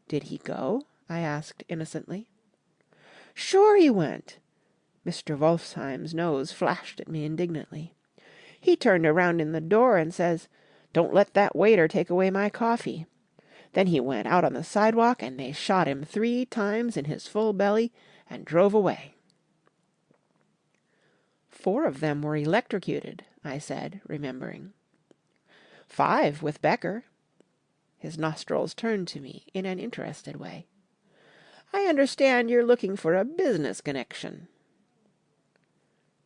Did he go? I asked innocently. Sure he went. Mr. Wolfsheim's nose flashed at me indignantly. He turned around in the door and says, "Don't let that waiter take away my coffee." Then he went out on the sidewalk and they shot him 3 times in his full belly and drove away. 4 of them were electrocuted, I said, remembering. 5 with Becker. His nostrils turned to me in an interested way. I understand you're looking for a business connection.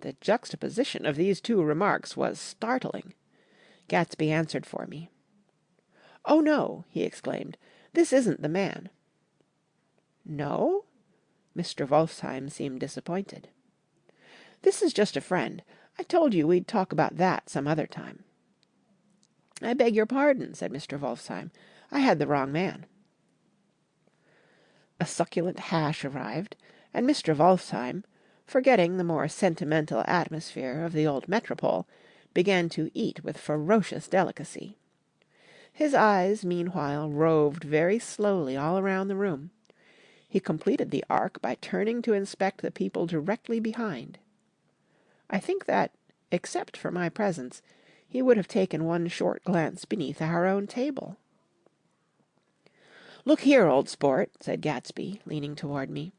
The juxtaposition of these 2 remarks was startling. Gatsby answered for me. "Oh, no," he exclaimed. "This isn't the man." "No?" Mr. Wolfsheim seemed disappointed. "This is just a friend. I told you we'd talk about that some other time." "I beg your pardon," said Mr. Wolfsheim. "I had the wrong man." A succulent hash arrived, and Mr. Wolfsheim, forgetting the more sentimental atmosphere of the old metropole, began to eat with ferocious delicacy. His eyes, meanwhile, roved very slowly all around the room. He completed the arc by turning to inspect the people directly behind. I think that, except for my presence, he would have taken one short glance beneath our own table. "Look here, old sport," said Gatsby, leaning toward me.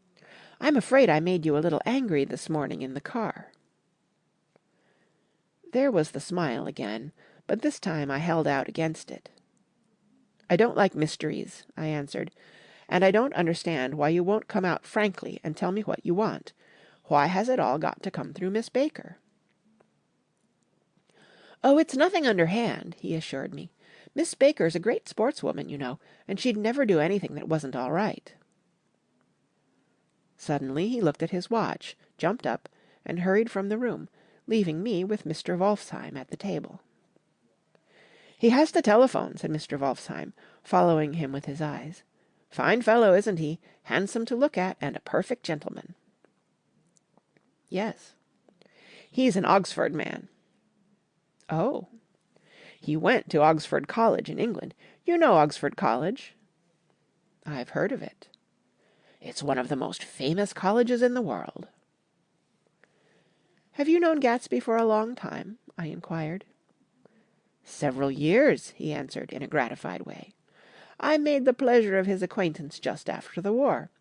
"I'm afraid I made you a little angry this morning in the car." There was the smile again, but this time I held out against it. "I don't like mysteries," I answered, "and I don't understand why you won't come out frankly and tell me what you want. Why has it all got to come through Miss Baker?" "Oh, it's nothing underhand," he assured me. "Miss Baker's a great sportswoman, you know, and she'd never do anything that wasn't all right." Suddenly he looked at his watch, jumped up, and hurried from the room, leaving me with Mr. Wolfsheim at the table. "He has to telephone," said Mr. Wolfsheim, following him with his eyes. "Fine fellow, isn't he? Handsome to look at, and a perfect gentleman." "Yes." "He's an Oxford man." "Oh." "He went to Oxford College in England. You know Oxford College?" "I've heard of it." "It's one of the most famous colleges in the world." "Have you known Gatsby for a long time?" I inquired. "Several years," he answered in a gratified way. "I made the pleasure of his acquaintance just after the war,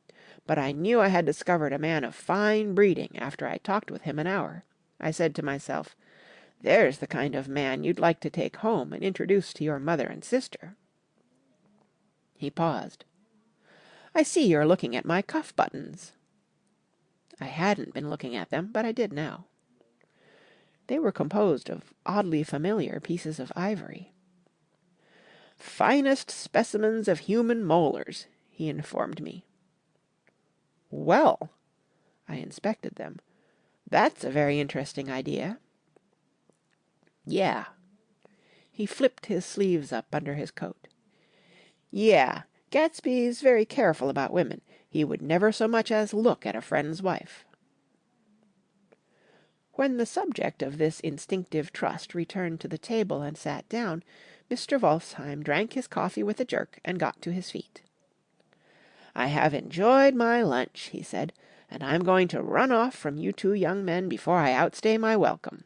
but I knew I had discovered a man of fine breeding after I talked with him an hour. I said to myself, 'There's the kind of man you'd like to take home and introduce to your mother and sister.'" He paused. "I see you're looking at my cuff buttons." I hadn't been looking at them, but I did now. They were composed of oddly familiar pieces of ivory. "Finest specimens of human molars," he informed me. "Well," I inspected them. "That's a very interesting idea." "Yeah." He flipped his sleeves up under his coat. "Yeah, Gatsby's very careful about women. He would never so much as look at a friend's wife." When the subject of this instinctive trust returned to the table and sat down, Mr. Wolfsheim drank his coffee with a jerk and got to his feet. "I have enjoyed my lunch," he said, "and I'm going to run off from you 2 young men before I outstay my welcome."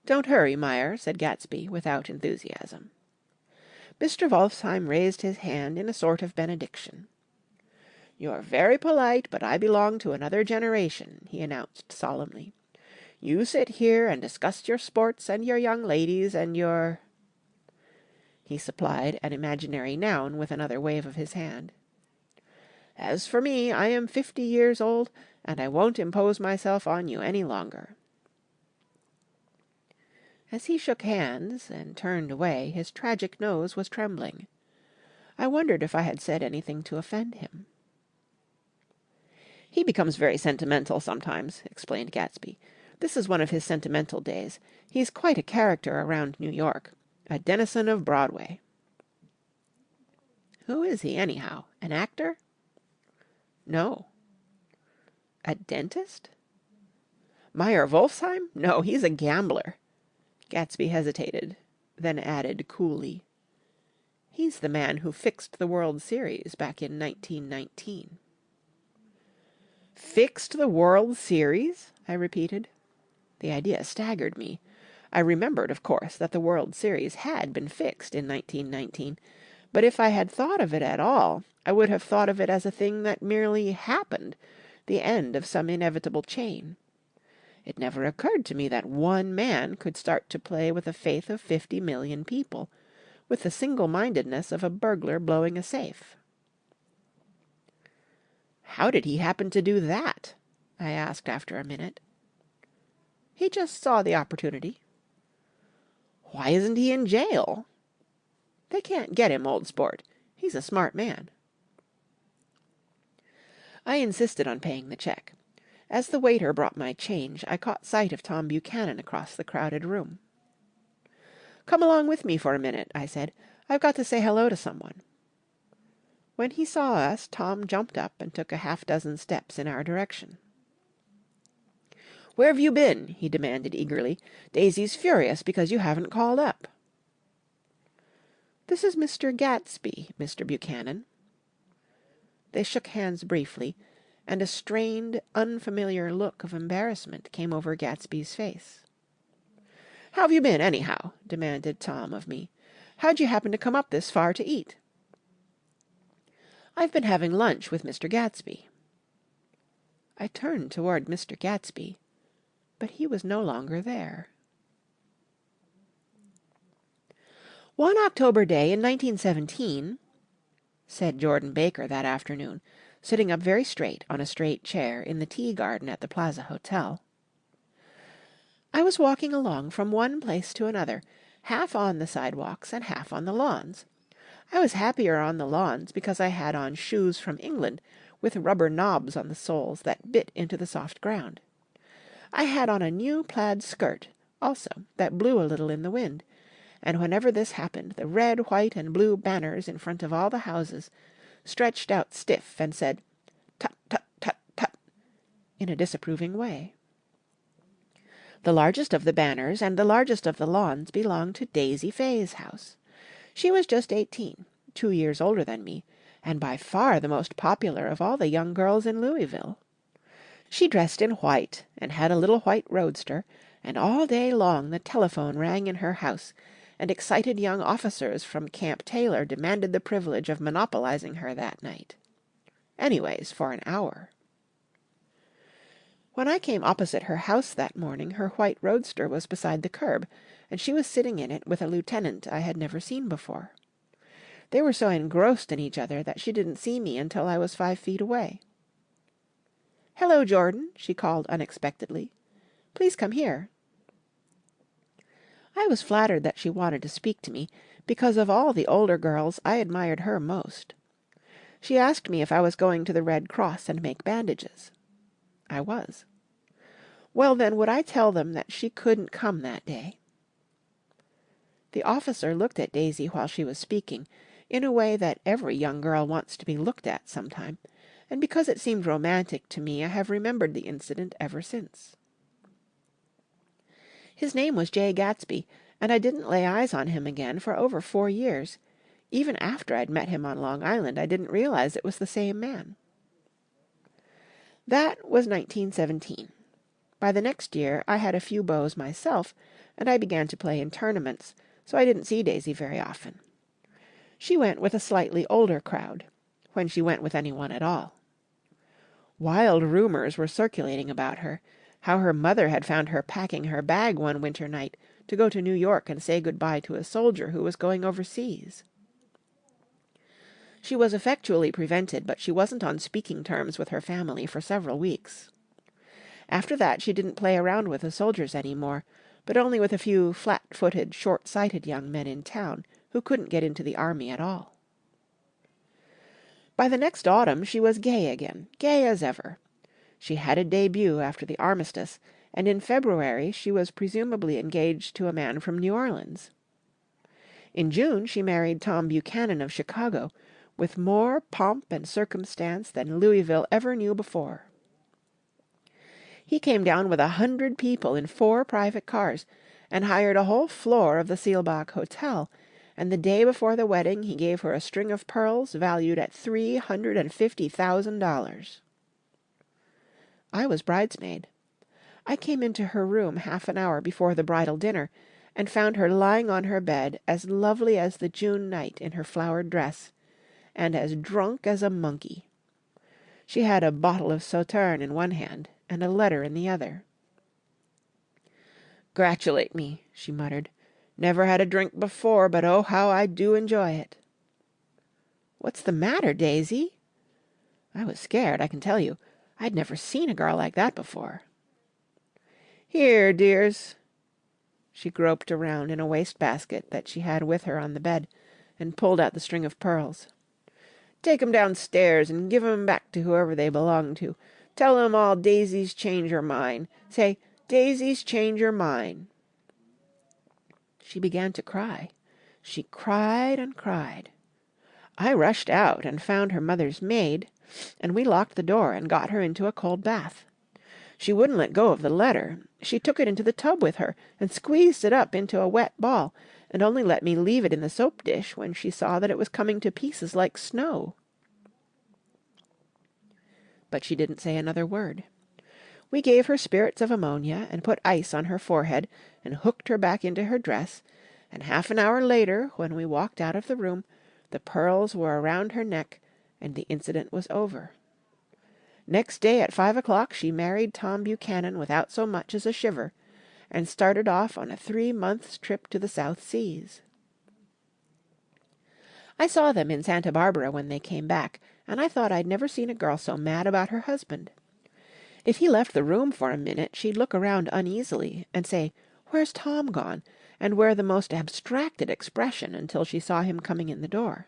"Don't hurry, Meyer," said Gatsby without enthusiasm. Mr. Wolfsheim raised his hand in a sort of benediction. "You're very polite, but I belong to another generation," he announced solemnly. "You sit here and discuss your sports and your young ladies and your—" He supplied an imaginary noun with another wave of his hand. "As for me, I am 50 years old, and I won't impose myself on you any longer." As he shook hands and turned away, his tragic nose was trembling. I wondered if I had said anything to offend him. "He becomes very sentimental sometimes," explained Gatsby. "This is one of his sentimental days. He's quite a character around New York. A denizen of Broadway." "Who is he, anyhow? An actor?" "No." "A dentist?" "Meyer Wolfsheim? No, he's a gambler." Gatsby hesitated, then added coolly, "He's the man who fixed the World Series back in 1919. "Fixed the World Series?" I repeated. The idea staggered me. I remembered, of course, that the World Series had been fixed in 1919, but if I had thought of it at all, I would have thought of it as a thing that merely happened, the end of some inevitable chain. It never occurred to me that one man could start to play with the faith of 50 million people, with the single-mindedness of a burglar blowing a safe. "How did he happen to do that?" I asked after a minute. "He just saw the opportunity." "Why isn't he in jail?" "They can't get him, old sport. He's a smart man." I insisted on paying the check. As the waiter brought my change, I caught sight of Tom Buchanan across the crowded room. "Come along with me for a minute," I said. "I've got to say hello to someone." When he saw us, Tom jumped up and took a half-dozen steps in our direction. "Where've you been?" he demanded eagerly. "Daisy's furious because you haven't called up." "This is Mr. Gatsby, Mr. Buchanan." They shook hands briefly, and a strained, unfamiliar look of embarrassment came over Gatsby's face. "How've you been, anyhow?" demanded Tom of me. "How'd you happen to come up this far to eat?" "I've been having lunch with Mr. Gatsby." I turned toward Mr. Gatsby, but he was no longer there. "One October day in 1917," said Jordan Baker that afternoon, sitting up very straight on a straight chair in the tea garden at the Plaza Hotel, "I was walking along from one place to another, half on the sidewalks and half on the lawns. I was happier on the lawns because I had on shoes from England with rubber knobs on the soles that bit into the soft ground. I had on a new plaid skirt, also, that blew a little in the wind, and whenever this happened the red, white, and blue banners in front of all the houses stretched out stiff and said, 'Tut, tut, tut, tut,' in a disapproving way. The largest of the banners and the largest of the lawns belonged to Daisy Fay's house. She was just 18, 2 years older than me, and by far the most popular of all the young girls in Louisville. She dressed in white and had a little white roadster, and all day long the telephone rang in her house, and excited young officers from Camp Taylor demanded the privilege of monopolizing her that night. Anyways, for an hour. When I came opposite her house that morning, her white roadster was beside the curb, and she was sitting in it with a lieutenant I had never seen before. They were so engrossed in each other that she didn't see me until I was 5 feet away. "Hello, Jordan," she called unexpectedly. "Please come here." I was flattered that she wanted to speak to me, because of all the older girls I admired her most. She asked me if I was going to the Red Cross and make bandages. I was. Well, then, would I tell them that she couldn't come that day? The officer looked at Daisy while she was speaking, in a way that every young girl wants to be looked at sometime, and because it seemed romantic to me I have remembered the incident ever since. His name was Jay Gatsby, and I didn't lay eyes on him again for over 4 years. Even after I'd met him on Long Island, I didn't realize it was the same man. That was 1917. By the next year I had a few beaux myself, and I began to play in tournaments, so I didn't see Daisy very often. She went with a slightly older crowd, when she went with anyone at all. Wild rumors were circulating about her, how her mother had found her packing her bag one winter night to go to New York and say good-bye to a soldier who was going overseas. She was effectually prevented, but she wasn't on speaking terms with her family for several weeks. After that she didn't play around with the soldiers any more, but only with a few flat-footed, short-sighted young men in town who couldn't get into the army at all. By the next autumn she was gay again, gay as ever. She had a debut after the armistice, and in February she was presumably engaged to a man from New Orleans. In June she married Tom Buchanan of Chicago, with more pomp and circumstance than Louisville ever knew before. He came down with 100 people in 4 private cars, and hired a whole floor of the Seelbach Hotel, and the day before the wedding he gave her a string of pearls valued at $350,000. I was bridesmaid. I came into her room half an hour before the bridal dinner, and found her lying on her bed as lovely as the June night in her flowered dress, and as drunk as a monkey. She had a bottle of Sauterne in one hand, and a letter in the other. "Gratulate me," she muttered. "Never had a drink before, but oh, how I do enjoy it." "What's the matter, Daisy?" I was scared, I can tell you. I'd never seen a girl like that before. "Here, dears." She groped around in a waste-basket that she had with her on the bed, and pulled out the string of pearls. "Take 'em downstairs and give 'em back to whoever they belong to. Tell 'em all Daisy's change her mind. Say, Daisy's change her mind." She began to cry. She cried and cried. I rushed out and found her mother's maid, and we locked the door and got her into a cold bath. She wouldn't let go of the letter. She took it into the tub with her and squeezed it up into a wet ball, and only let me leave it in the soap dish when she saw that it was coming to pieces like snow. But she didn't say another word. We gave her spirits of ammonia and put ice on her forehead and hooked her back into her dress, and half an hour later, when we walked out of the room, the pearls were around her neck and the incident was over. Next day at 5 o'clock she married Tom Buchanan without so much as a shiver, and started off on a 3 months' trip to the South Seas. I saw them in Santa Barbara when they came back, and I thought I'd never seen a girl so mad about her husband. If he left the room for a minute, she'd look around uneasily and say, "Where's Tom gone?" and wear the most abstracted expression until she saw him coming in the door.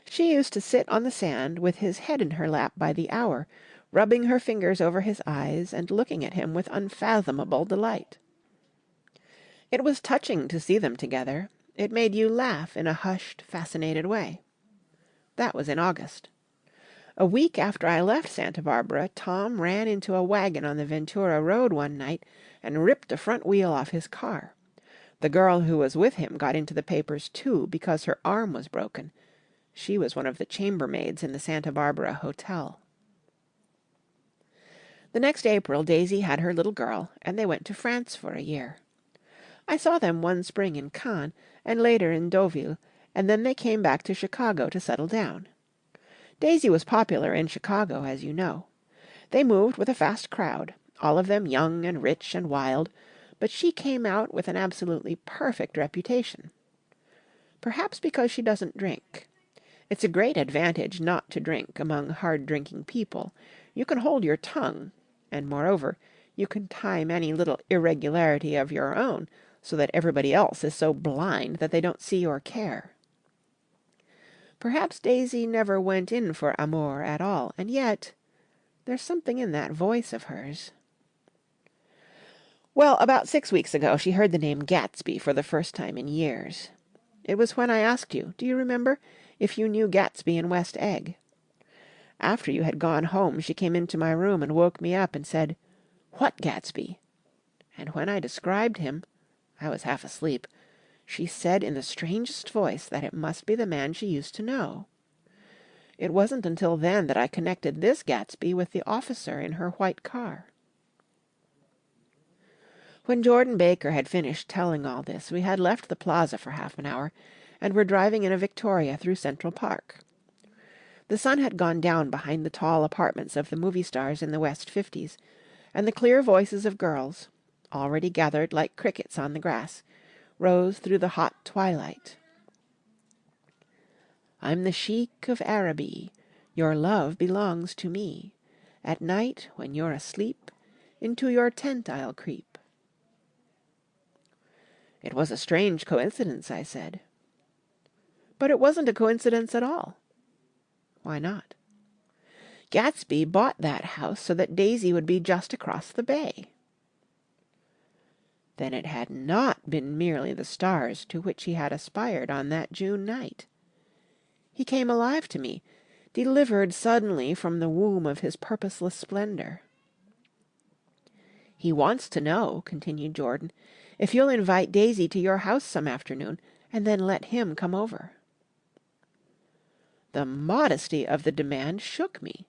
She used to sit on the sand with his head in her lap by the hour, rubbing her fingers over his eyes and looking at him with unfathomable delight. It was touching to see them together. It made you laugh in a hushed, fascinated way. That was in August. A week after I left Santa Barbara, Tom ran into a wagon on the Ventura Road one night and ripped a front wheel off his car. The girl who was with him got into the papers too because her arm was broken. She was one of the chambermaids in the Santa Barbara Hotel. The next April Daisy had her little girl, and they went to France for a year. I saw them one spring in Cannes, and later in Deauville, and then they came back to Chicago to settle down. Daisy was popular in Chicago, as you know. They moved with a fast crowd, all of them young and rich and wild, but she came out with an absolutely perfect reputation. Perhaps because she doesn't drink. It's a great advantage not to drink among hard-drinking people. You can hold your tongue, and moreover, you can time any little irregularity of your own so that everybody else is so blind that they don't see or care. Perhaps Daisy never went in for amour at all, and yet there's something in that voice of hers. Well, about 6 weeks ago she heard the name Gatsby for the first time in years. It was when I asked you, do you remember, if you knew Gatsby in West Egg. After you had gone home she came into my room and woke me up and said, "What Gatsby?" And when I described him, I was half asleep, she said in the strangest voice that it must be the man she used to know. It wasn't until then that I connected this Gatsby with the officer in her white car. When Jordan Baker had finished telling all this, we had left the plaza for half an hour, and were driving in a Victoria through Central Park. The sun had gone down behind the tall apartments of the movie stars in the West 50s, and the clear voices of girls, already gathered like crickets on the grass, rose through the hot twilight. "I'm the Sheik of Araby, your love belongs to me. At night, when you're asleep, into your tent I'll creep." It was a strange coincidence, I said. But it wasn't a coincidence at all. Why not? Gatsby bought that house so that Daisy would be just across the bay. Then it had not been merely the stars to which he had aspired on that June night. He came alive to me, delivered suddenly from the womb of his purposeless splendor. "He wants to know," continued Jordan, "if you'll invite Daisy to your house some afternoon, and then let him come over." The modesty of the demand shook me.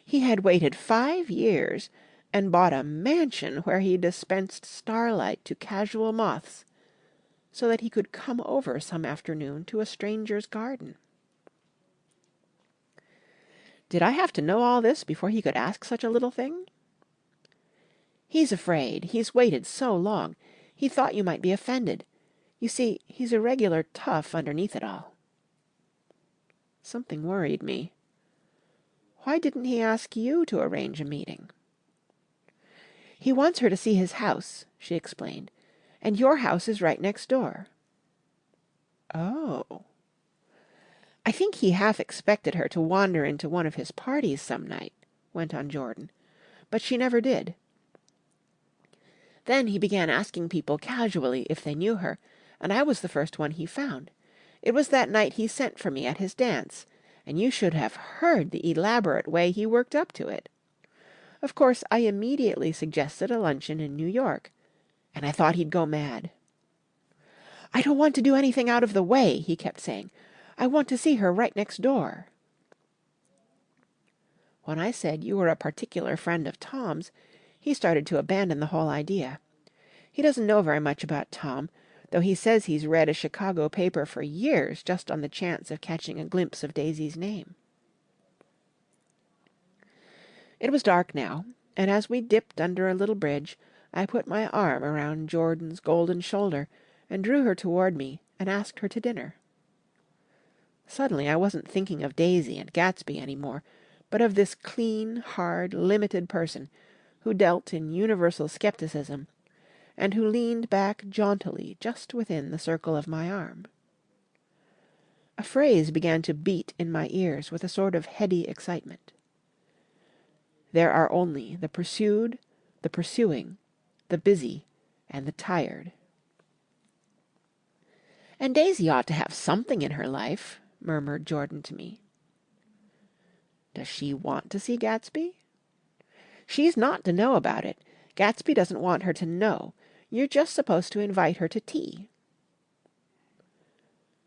He had waited 5 years and bought a mansion where he dispensed starlight to casual moths, so that he could come over some afternoon to a stranger's garden. Did I have to know all this before he could ask such a little thing? "He's afraid. He's waited so long. He thought you might be offended. You see, he's a regular tough underneath it all." Something worried me. Why didn't he ask you to arrange a meeting? "He wants her to see his house," she explained, "and your house is right next door." Oh. "I think he half expected her to wander into one of his parties some night," went on Jordan, "but she never did. Then he began asking people casually if they knew her, and I was the first one he found. It was that night he sent for me at his dance, and you should have heard the elaborate way he worked up to it. Of course, I immediately suggested a luncheon in New York, and I thought he'd go mad. 'I don't want to do anything out of the way,' he kept saying. 'I want to see her right next door.' When I said you were a particular friend of Tom's, he started to abandon the whole idea. He doesn't know very much about Tom, though he says he's read a Chicago paper for years just on the chance of catching a glimpse of Daisy's name." It was dark now, and as we dipped under a little bridge, I put my arm around Jordan's golden shoulder and drew her toward me and asked her to dinner. Suddenly I wasn't thinking of Daisy and Gatsby any more, but of this clean, hard, limited person who dealt in universal skepticism, and who leaned back jauntily just within the circle of my arm. A phrase began to beat in my ears with a sort of heady excitement. "There are only the pursued, the pursuing, the busy, and the tired." "And Daisy ought to have something in her life," murmured Jordan to me. "Does she want to see Gatsby?" "She's not to know about it. Gatsby doesn't want her to know. You're just supposed to invite her to tea."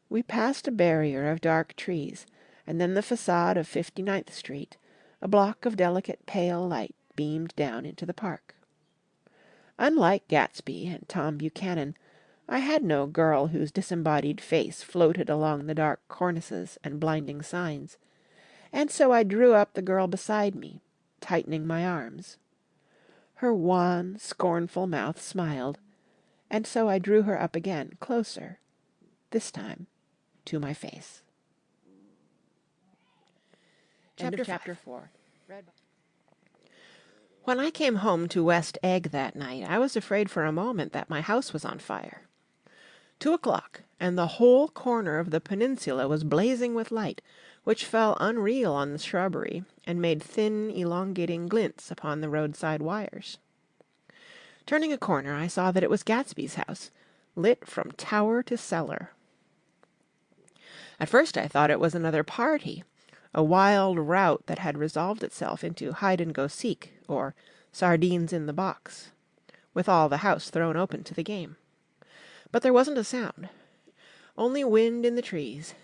We passed a barrier of dark trees, and then the facade of 59th Street. A block of delicate pale light beamed down into the park. Unlike Gatsby and Tom Buchanan, I had no girl whose disembodied face floated along the dark cornices and blinding signs, and so I drew up the girl beside me, tightening my arms. Her wan, scornful mouth smiled, and so I drew her up again, closer, this time to my face. Chapter 4. When I came home to West Egg that night, I was afraid for a moment that my house was on fire. 2 o'clock, and the whole corner of the peninsula was blazing with light, which fell unreal on the shrubbery and made thin, elongating glints upon the roadside wires. Turning a corner, I saw that it was Gatsby's house, lit from tower to cellar. At first I thought it was another party, a wild rout that had resolved itself into hide-and-go-seek, or sardines in the box, with all the house thrown open to the game. But there wasn't a sound, only wind in the trees,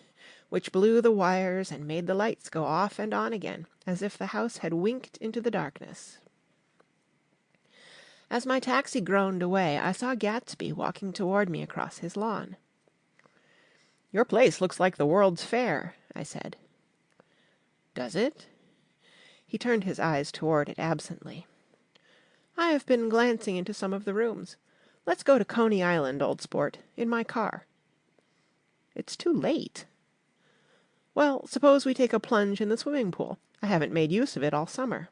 which blew the wires and made the lights go off and on again, as if the house had winked into the darkness. As my taxi groaned away, I saw Gatsby walking toward me across his lawn. "Your place looks like the World's Fair," I said. "Does it?" He turned his eyes toward it absently. "I have been glancing into some of the rooms. Let's go to Coney Island, old sport, in my car." "It's too late." "Well, suppose we take a plunge in the swimming pool. I haven't made use of it all summer."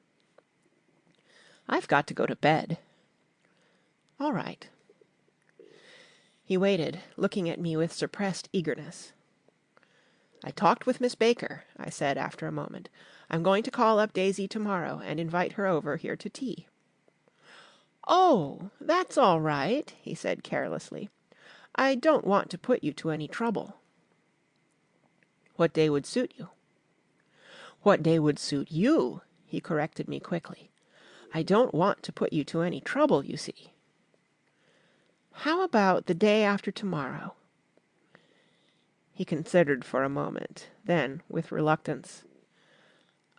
"I've got to go to bed." "All right." He waited, looking at me with suppressed eagerness. "I talked with Miss Baker," I said after a moment. "I'm going to call up Daisy tomorrow and invite her over here to tea." "Oh, that's all right," he said carelessly. "I don't want to put you to any trouble." "What day would suit you?" "What day would suit you," he corrected me quickly. "I don't want to put you to any trouble, you see." "How about the day after tomorrow?" He considered for a moment. Then, with reluctance,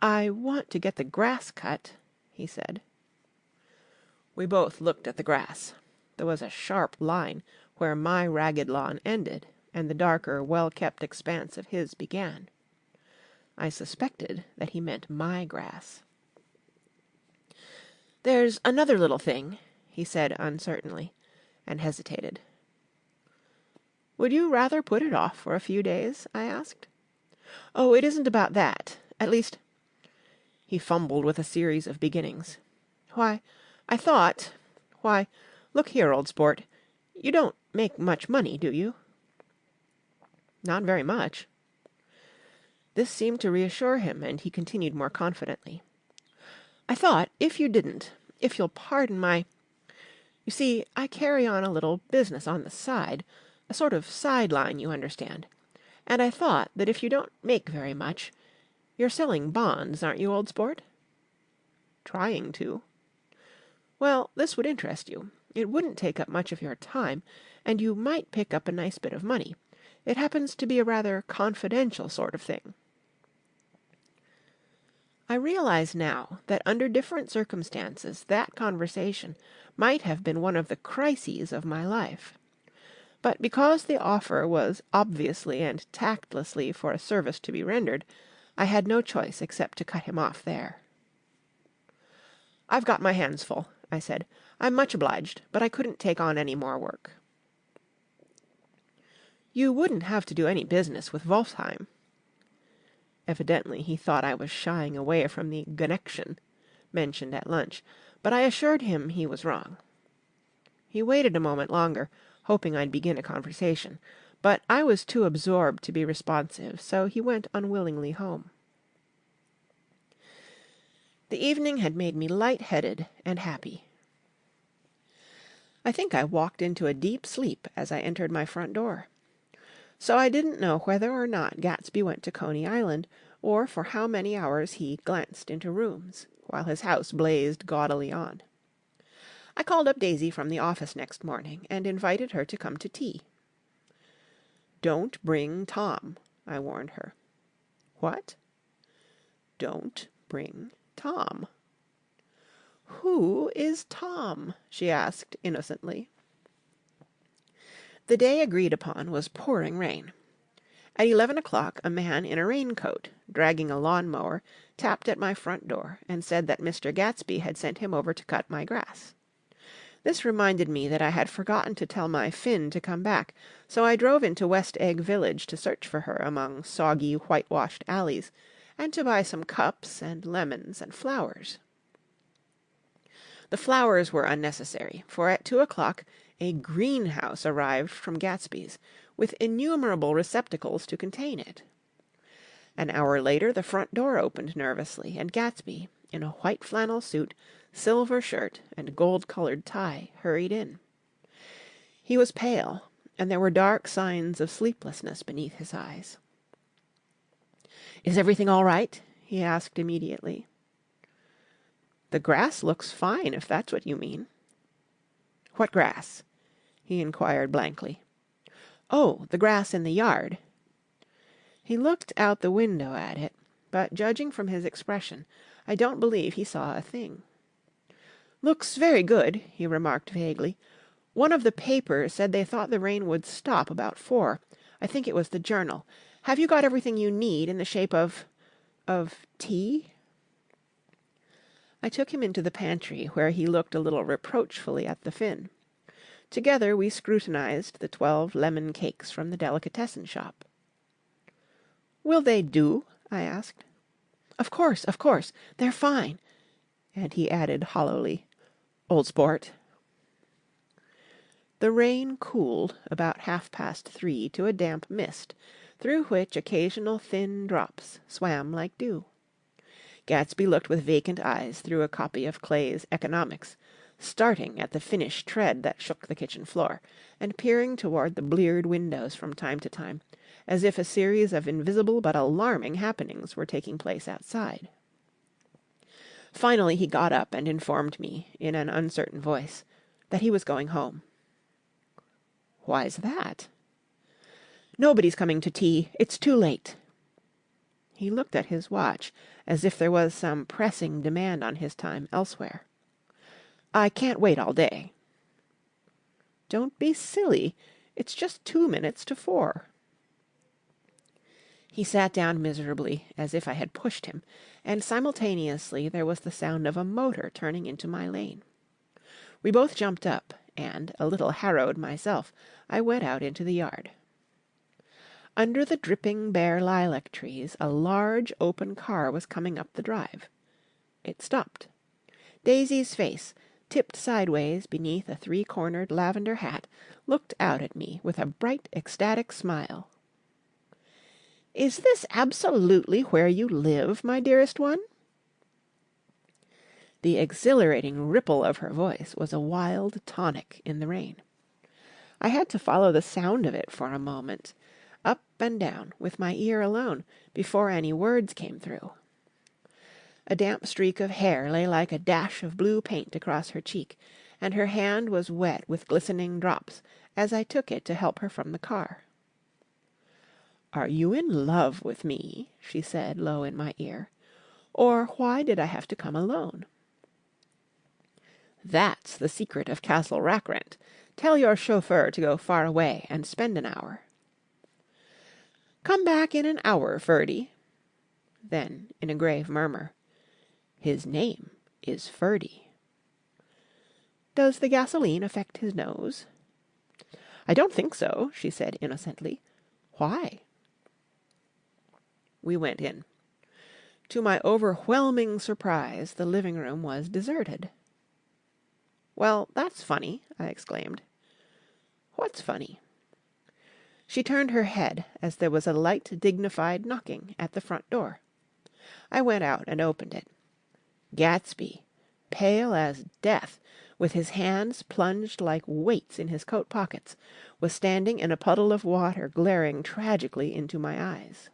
"I want to get the grass cut," he said. We both looked at the grass. There was a sharp line where my ragged lawn ended and the darker, well-kept expanse of his began. I suspected that he meant my grass. "There's another little thing," he said uncertainly, and hesitated. "Would you rather put it off for a few days?" I asked. "Oh, it isn't about that. At least—" He fumbled with a series of beginnings. "Why, I thought— Why, look here, old sport. You don't make much money, do you?" "Not very much." This seemed to reassure him, and he continued more confidently. "I thought if you didn't, if you'll pardon my— You see, I carry on a little business on the side, a sort of sideline, you understand. And I thought that if you don't make very much— You're selling bonds, aren't you, old sport?" "Trying to." "Well, this would interest you. It wouldn't take up much of your time, and you might pick up a nice bit of money. It happens to be a rather confidential sort of thing." I realize now that under different circumstances that conversation might have been one of the crises of my life. But because the offer was obviously and tactlessly for a service to be rendered, I had no choice except to cut him off there. "I've got my hands full," I said. "I'm much obliged, but I couldn't take on any more work." "You wouldn't have to do any business with Wolfsheim." Evidently he thought I was shying away from the connection mentioned at lunch, but I assured him he was wrong. He waited a moment longer, hoping I'd begin a conversation, but I was too absorbed to be responsive, so he went unwillingly home. The evening had made me light-headed and happy. I think I walked into a deep sleep as I entered my front door. So I didn't know whether or not Gatsby went to Coney Island, or for how many hours he glanced into rooms, while his house blazed gaudily on. I called up Daisy from the office next morning, and invited her to come to tea. "Don't bring Tom," I warned her. "What?" "Don't bring Tom." "Who is Tom?" she asked innocently. The day agreed upon was pouring rain. At 11 o'clock a man in a raincoat, dragging a lawn-mower, tapped at my front door and said that Mr. Gatsby had sent him over to cut my grass. This reminded me that I had forgotten to tell my Finn to come back, so I drove into West Egg Village to search for her among soggy, whitewashed alleys, and to buy some cups and lemons and flowers. The flowers were unnecessary, for at 2 o'clock a greenhouse arrived from Gatsby's, with innumerable receptacles to contain it. An hour later the front door opened nervously, and Gatsby, in a white flannel suit, silver shirt, and gold-coloured tie, hurried in. He was pale, and there were dark signs of sleeplessness beneath his eyes. "Is everything all right?" he asked immediately. "The grass looks fine, if that's what you mean." "What grass?" he inquired blankly. "Oh, the grass in the yard." He looked out the window at it, but judging from his expression, I don't believe he saw a thing. "Looks very good," he remarked vaguely. "One of the papers said they thought the rain would stop about 4. I think it was the Journal. Have you got everything you need in the shape of tea?" I took him into the pantry, where he looked a little reproachfully at the Finn. Together we scrutinized the 12 lemon cakes from the delicatessen shop. "Will they do?" I asked. Of course. They're fine." And he added hollowly, "Old sport." The rain cooled about 3:30 to a damp mist, through which occasional thin drops swam like dew. Gatsby looked with vacant eyes through a copy of Clay's Economics, starting at the finished tread that shook the kitchen floor, and peering toward the bleared windows from time to time, as if a series of invisible but alarming happenings were taking place outside. Finally he got up and informed me, in an uncertain voice, that he was going home. "Why's that?" "Nobody's coming to tea. It's too late." He looked at his watch, as if there was some pressing demand on his time elsewhere. "I can't wait all day." "Don't be silly. It's just 2 minutes to 4." He sat down miserably, as if I had pushed him, and simultaneously there was the sound of a motor turning into my lane. We both jumped up, and, a little harrowed myself, I went out into the yard. Under the dripping bare lilac trees a large open car was coming up the drive. It stopped. Daisy's face, tipped sideways beneath a 3-cornered lavender hat, looked out at me with a bright, ecstatic smile. "Is this absolutely where you live, my dearest one?" The exhilarating ripple of her voice was a wild tonic in the rain. I had to follow the sound of it for a moment, up and down, with my ear alone, before any words came through. A damp streak of hair lay like a dash of blue paint across her cheek, and her hand was wet with glistening drops as I took it to help her from the car. "Are you in love with me?" she said low in my ear. "Or why did I have to come alone?" "That's the secret of Castle Rackrent. Tell your chauffeur to go far away and spend an hour." "Come back in an hour, Ferdy." Then, in a grave murmur, "His name is Ferdy." "Does the gasoline affect his nose?" "I don't think so," she said innocently. "Why?" We went in. To my overwhelming surprise, the living room was deserted. "Well, that's funny," I exclaimed. "What's funny?" She turned her head as there was a light, dignified knocking at the front door. I went out and opened it. Gatsby, pale as death, with his hands plunged like weights in his coat pockets, was standing in a puddle of water glaring tragically into my eyes.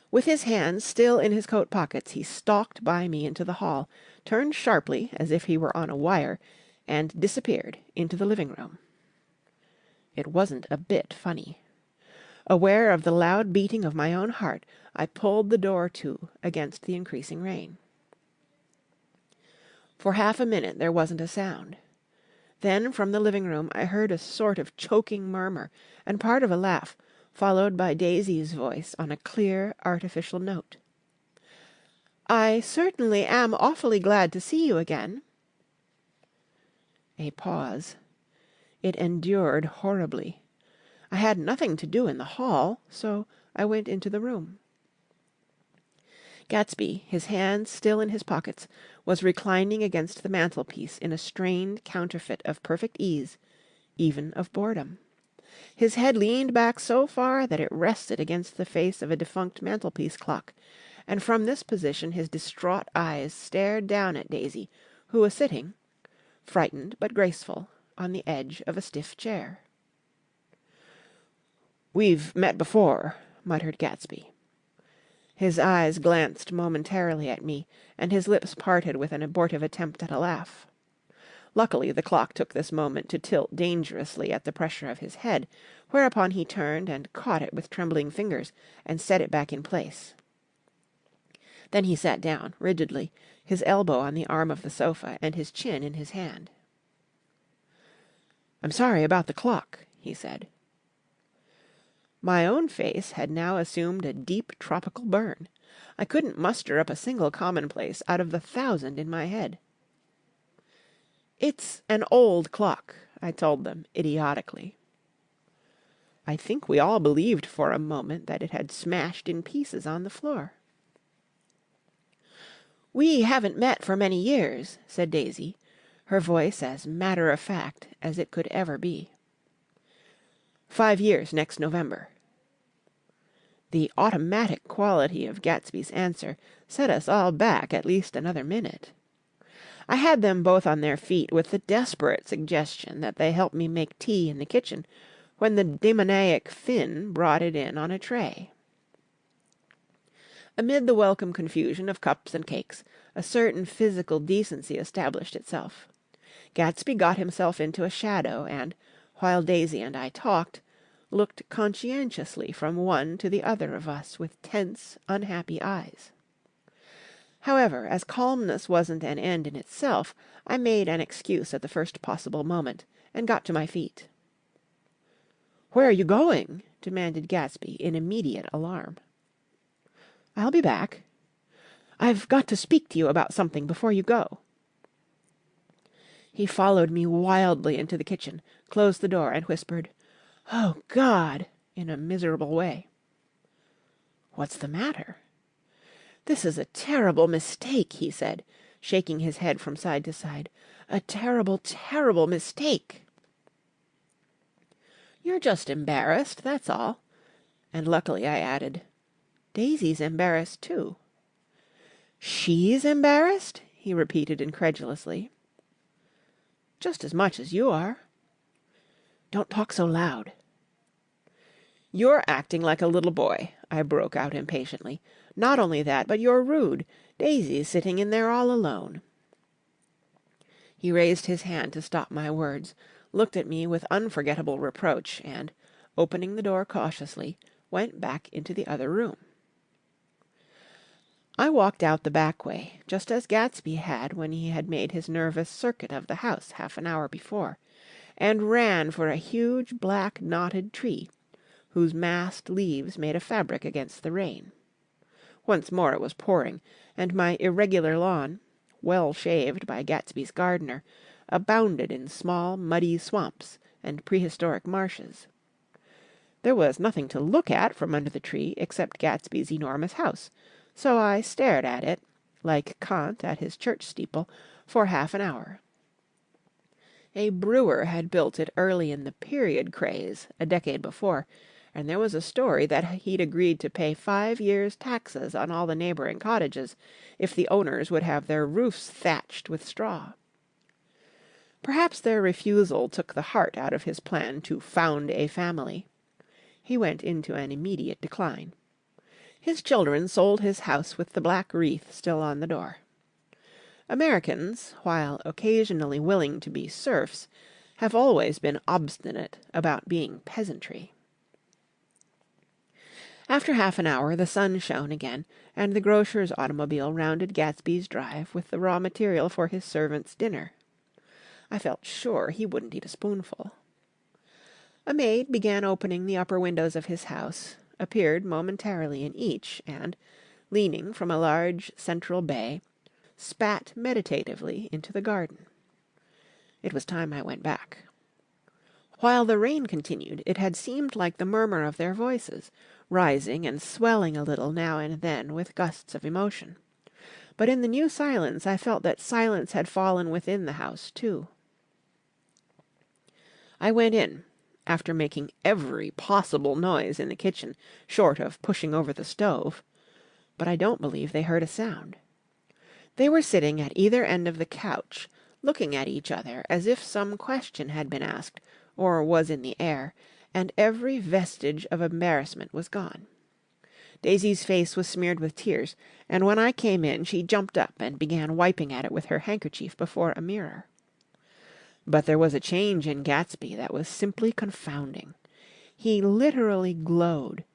With his hands still in his coat pockets, he stalked by me into the hall, turned sharply as if he were on a wire, and disappeared into the living room. It wasn't a bit funny. Aware of the loud beating of my own heart, I pulled the door to against the increasing rain. For half a minute there wasn't a sound. Then from the living room I heard a sort of choking murmur and part of a laugh, followed by Daisy's voice on a clear, artificial note. "I certainly am awfully glad to see you again." A pause. It endured horribly. I had nothing to do in the hall, so I went into the room. Gatsby, his hands still in his pockets, was reclining against the mantelpiece in a strained counterfeit of perfect ease, even of boredom. His head leaned back so far that it rested against the face of a defunct mantelpiece clock, and from this position his distraught eyes stared down at Daisy, who was sitting, frightened but graceful, on the edge of a stiff chair. "We've met before," muttered Gatsby. His eyes glanced momentarily at me, and his lips parted with an abortive attempt at a laugh. Luckily the clock took this moment to tilt dangerously at the pressure of his head, whereupon he turned and caught it with trembling fingers and set it back in place. Then he sat down, rigidly, his elbow on the arm of the sofa and his chin in his hand. "I'm sorry about the clock," he said. My own face had now assumed a deep tropical burn. I couldn't muster up a single commonplace out of the 1,000 in my head. "It's an old clock," I told them idiotically. I think we all believed for a moment that it had smashed in pieces on the floor. "We haven't met for many years," said Daisy, her voice as matter-of-fact as it could ever be. 5 years next November," The automatic quality of Gatsby's answer set us all back at least another minute. I had them both on their feet with the desperate suggestion that they help me make tea in the kitchen, when the demoniac Finn brought it in on a tray. Amid the welcome confusion of cups and cakes, a certain physical decency established itself. Gatsby got himself into a shadow, and, while Daisy and I talked, looked conscientiously from one to the other of us with tense, unhappy eyes. However, as calmness wasn't an end in itself, I made an excuse at the first possible moment, and got to my feet. "Where are you going?" demanded Gatsby in immediate alarm. "I'll be back." "I've got to speak to you about something before you go." He followed me wildly into the kitchen, closed the door, and whispered, "Oh, God!" in a miserable way. "What's the matter?" "This is a terrible mistake," he said, shaking his head from side to side. "A terrible, terrible mistake." "You're just embarrassed, that's all." And luckily I added, "Daisy's embarrassed too." "She's embarrassed?" he repeated incredulously. "Just as much as you are." "Don't talk so loud." "You're acting like a little boy," I broke out impatiently. "Not only that, but you're rude. Daisy's sitting in there all alone." He raised his hand to stop my words, looked at me with unforgettable reproach, and, opening the door cautiously, went back into the other room. I walked out the back way, just as Gatsby had when he had made his nervous circuit of the house half an hour before, and ran for a huge black knotted tree, whose massed leaves made a fabric against the rain. Once more it was pouring, and my irregular lawn, well shaved by Gatsby's gardener, abounded in small muddy swamps and prehistoric marshes. There was nothing to look at from under the tree except Gatsby's enormous house, so I stared at it, like Kant at his church steeple, for half an hour. A brewer had built it early in the period craze, a decade before, and there was a story that he'd agreed to pay 5 years' taxes on all the neighbouring cottages if the owners would have their roofs thatched with straw. Perhaps their refusal took the heart out of his plan to found a family. He went into an immediate decline. His children sold his house with the black wreath still on the door. Americans, while occasionally willing to be serfs, have always been obstinate about being peasantry. After half an hour the sun shone again, and the grocer's automobile rounded Gatsby's drive with the raw material for his servant's dinner. I felt sure he wouldn't eat a spoonful. A maid began opening the upper windows of his house, appeared momentarily in each, and, leaning from a large central bay, spat meditatively into the garden. It was time I went back. While the rain continued, it had seemed like the murmur of their voices, rising and swelling a little now and then with gusts of emotion. But in the new silence I felt that silence had fallen within the house too. I went in, after making every possible noise in the kitchen, short of pushing over the stove, but I don't believe they heard a sound. They were sitting at either end of the couch, looking at each other as if some question had been asked, or was in the air, and every vestige of embarrassment was gone. Daisy's face was smeared with tears, and when I came in she jumped up and began wiping at it with her handkerchief before a mirror. But there was a change in Gatsby that was simply confounding. He literally glowed.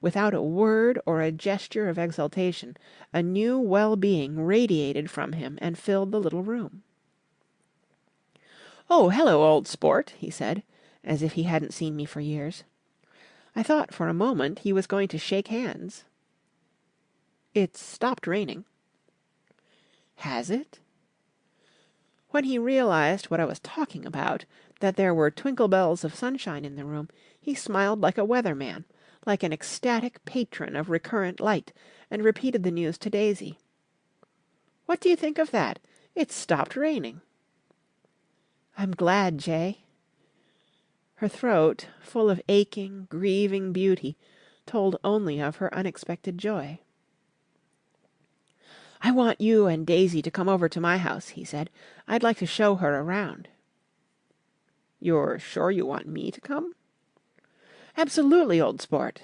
Without a word or a gesture of exultation, a new well-being radiated from him and filled the little room. "Oh, hello, old sport," he said, as if he hadn't seen me for years. I thought for a moment he was going to shake hands. "It's stopped raining." "Has it?" When he realized what I was talking about, that there were twinkle bells of sunshine in the room, he smiled like a weatherman, like an ecstatic patron of recurrent light, and repeated the news to Daisy. "What do you think of that? It's stopped raining." "I'm glad, Jay." Her throat, full of aching, grieving beauty, told only of her unexpected joy. "I want you and Daisy to come over to my house," he said. "I'd like to show her around." "You're sure you want me to come?" "Absolutely, old sport."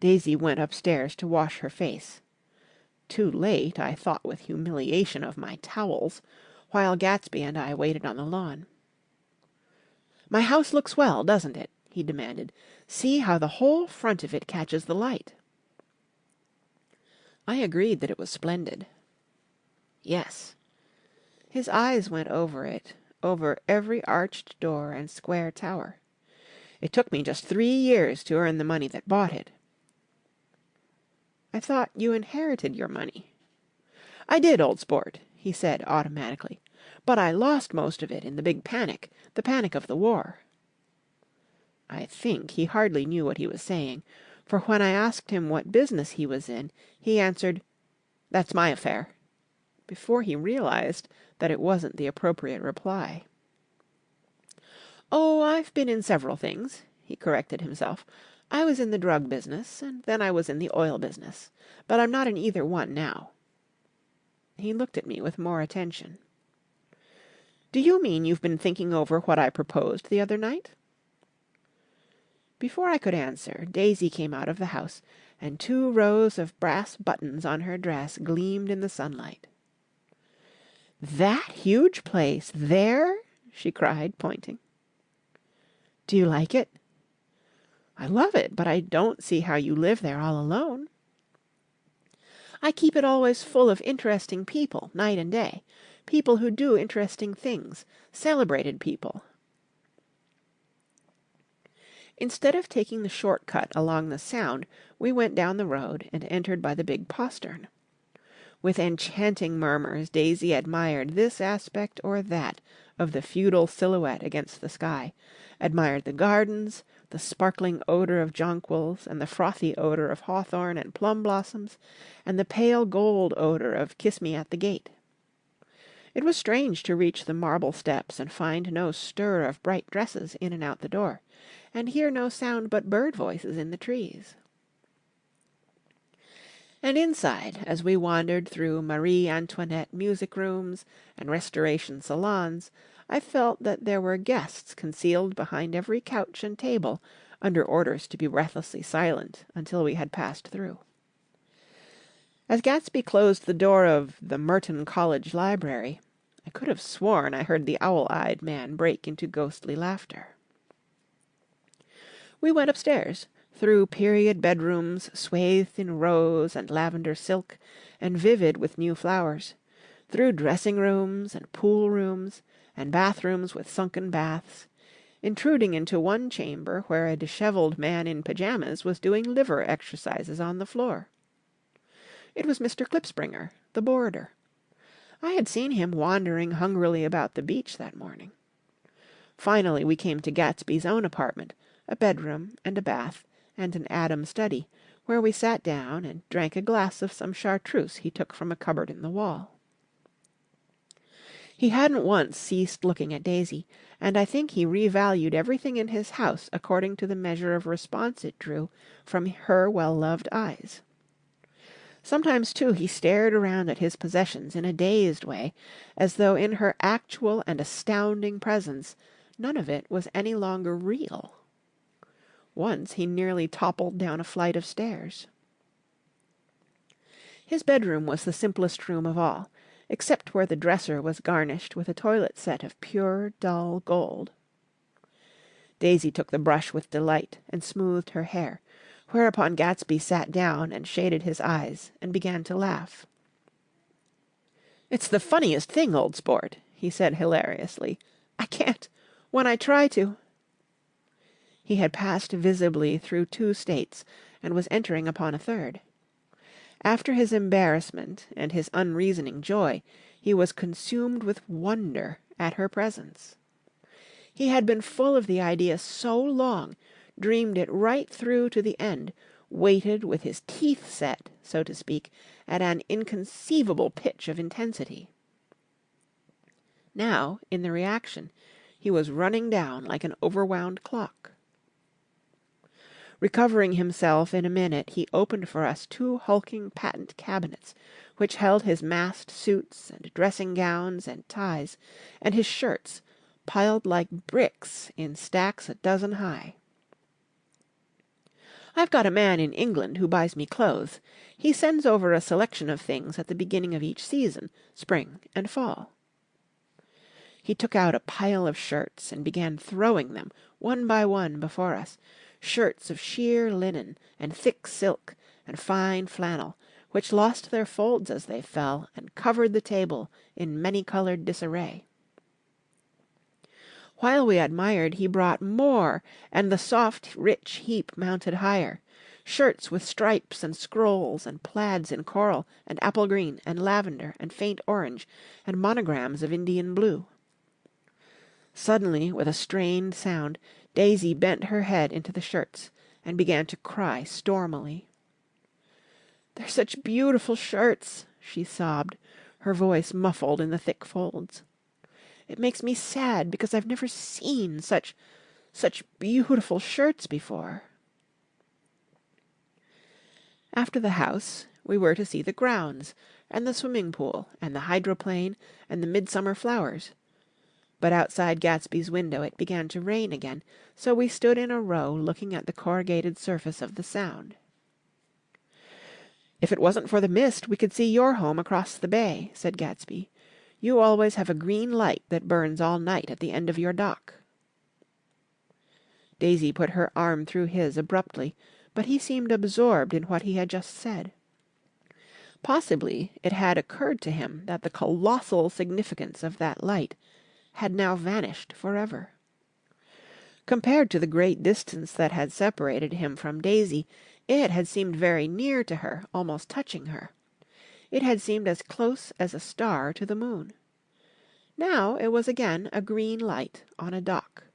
Daisy went upstairs to wash her face. Too late, I thought with humiliation of my towels, while Gatsby and I waited on the lawn. "My house looks well, doesn't it?" he demanded. "See how the whole front of it catches the light." I agreed that it was splendid. "Yes." His eyes went over it, over every arched door and square tower. "It took me just 3 years to earn the money that bought it." "I thought you inherited your money." "I did, old sport," he said automatically. "But I lost most of it in the big panic, the panic of the war." I think he hardly knew what he was saying, for when I asked him what business he was in, he answered, "That's my affair," before he realized that it wasn't the appropriate reply. "Oh, I've been in several things," he corrected himself. "I was in the drug business, and then I was in the oil business. But I'm not in either one now." He looked at me with more attention. "Do you mean you've been thinking over what I proposed the other night?" Before I could answer, Daisy came out of the house, and 2 rows of brass buttons on her dress gleamed in the sunlight. "That huge place there?" she cried, pointing. "Do you like it?" "I love it, but I don't see how you live there all alone." "I keep it always full of interesting people, night and day. People who do interesting things. Celebrated people." Instead of taking the short cut along the Sound, we went down the road and entered by the big postern. With enchanting murmurs, Daisy admired this aspect or that of the feudal silhouette against the sky, admired the gardens, the sparkling odour of jonquils, and the frothy odour of hawthorn and plum blossoms, and the pale gold odour of kiss-me-at-the-gate. It was strange to reach the marble steps and find no stir of bright dresses in and out the door, and hear no sound but bird voices in the trees. And inside, as we wandered through Marie Antoinette music rooms and Restoration salons, I felt that there were guests concealed behind every couch and table, under orders to be breathlessly silent until we had passed through. As Gatsby closed the door of the Merton College Library, I could have sworn I heard the owl-eyed man break into ghostly laughter. We went upstairs, through period bedrooms swathed in rose and lavender silk and vivid with new flowers, through dressing rooms and pool rooms and bathrooms with sunken baths, intruding into one chamber where a dishevelled man in pyjamas was doing liver exercises on the floor. It was Mr. Klipspringer, the boarder. I had seen him wandering hungrily about the beach that morning. Finally we came to Gatsby's own apartment, a bedroom and a bath and an Adam study, where we sat down and drank a glass of some chartreuse he took from a cupboard in the wall. He hadn't once ceased looking at Daisy, and I think he revalued everything in his house according to the measure of response it drew from her well-loved eyes. Sometimes, too, he stared around at his possessions in a dazed way, as though in her actual and astounding presence none of it was any longer real. Once he nearly toppled down a flight of stairs. His bedroom was the simplest room of all, except where the dresser was garnished with a toilet set of pure, dull gold. Daisy took the brush with delight and smoothed her hair, whereupon Gatsby sat down and shaded his eyes and began to laugh. "It's the funniest thing, old sport," he said hilariously. "I can't. When I try to—" He had passed visibly through 2 states and was entering upon a third. After his embarrassment and his unreasoning joy, he was consumed with wonder at her presence. He had been full of the idea so long, dreamed it right through to the end, waited with his teeth set, so to speak, at an inconceivable pitch of intensity. Now, in the reaction, he was running down like an overwound clock. Recovering himself in a minute, he opened for us 2 hulking patent cabinets, which held his massed suits and dressing-gowns and ties, and his shirts, piled like bricks in stacks a dozen high. "I've got a man in England who buys me clothes. He sends over a selection of things at the beginning of each season, spring and fall." He took out a pile of shirts and began throwing them, one by one, before us, shirts of sheer linen and thick silk and fine flannel, which lost their folds as they fell and covered the table in many-coloured disarray. While we admired, he brought more, and the soft, rich heap mounted higher, shirts with stripes and scrolls and plaids in coral and apple green and lavender and faint orange and monograms of Indian blue. Suddenly, with a strained sound, Daisy bent her head into the shirts and began to cry stormily. "They're such beautiful shirts," she sobbed, her voice muffled in the thick folds. "It makes me sad because I've never seen such beautiful shirts before." After the house, we were to see the grounds, and the swimming pool, and the hydroplane, and the midsummer flowers. But outside Gatsby's window it began to rain again, so we stood in a row looking at the corrugated surface of the Sound. "If it wasn't for the mist, we could see your home across the bay," said Gatsby. "You always have a green light that burns all night at the end of your dock." Daisy put her arm through his abruptly, but he seemed absorbed in what he had just said. Possibly it had occurred to him that the colossal significance of that light had now vanished forever. Compared to the great distance that had separated him from Daisy, it had seemed very near to her, almost touching her. It had seemed as close as a star to the moon. Now it was again a green light on a dock.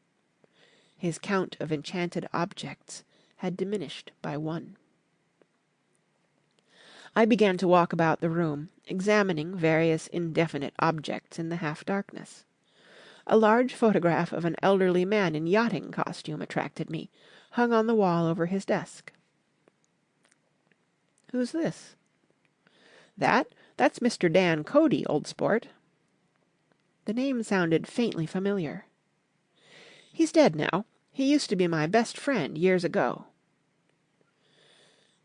His count of enchanted objects had diminished by 1. I began to walk about the room, examining various indefinite objects in the half-darkness. A large photograph of an elderly man in yachting costume attracted me, hung on the wall over his desk. "Who's this?" That's Mr. Dan Cody, old sport." The name sounded faintly familiar. "He's dead now. He used to be my best friend years ago."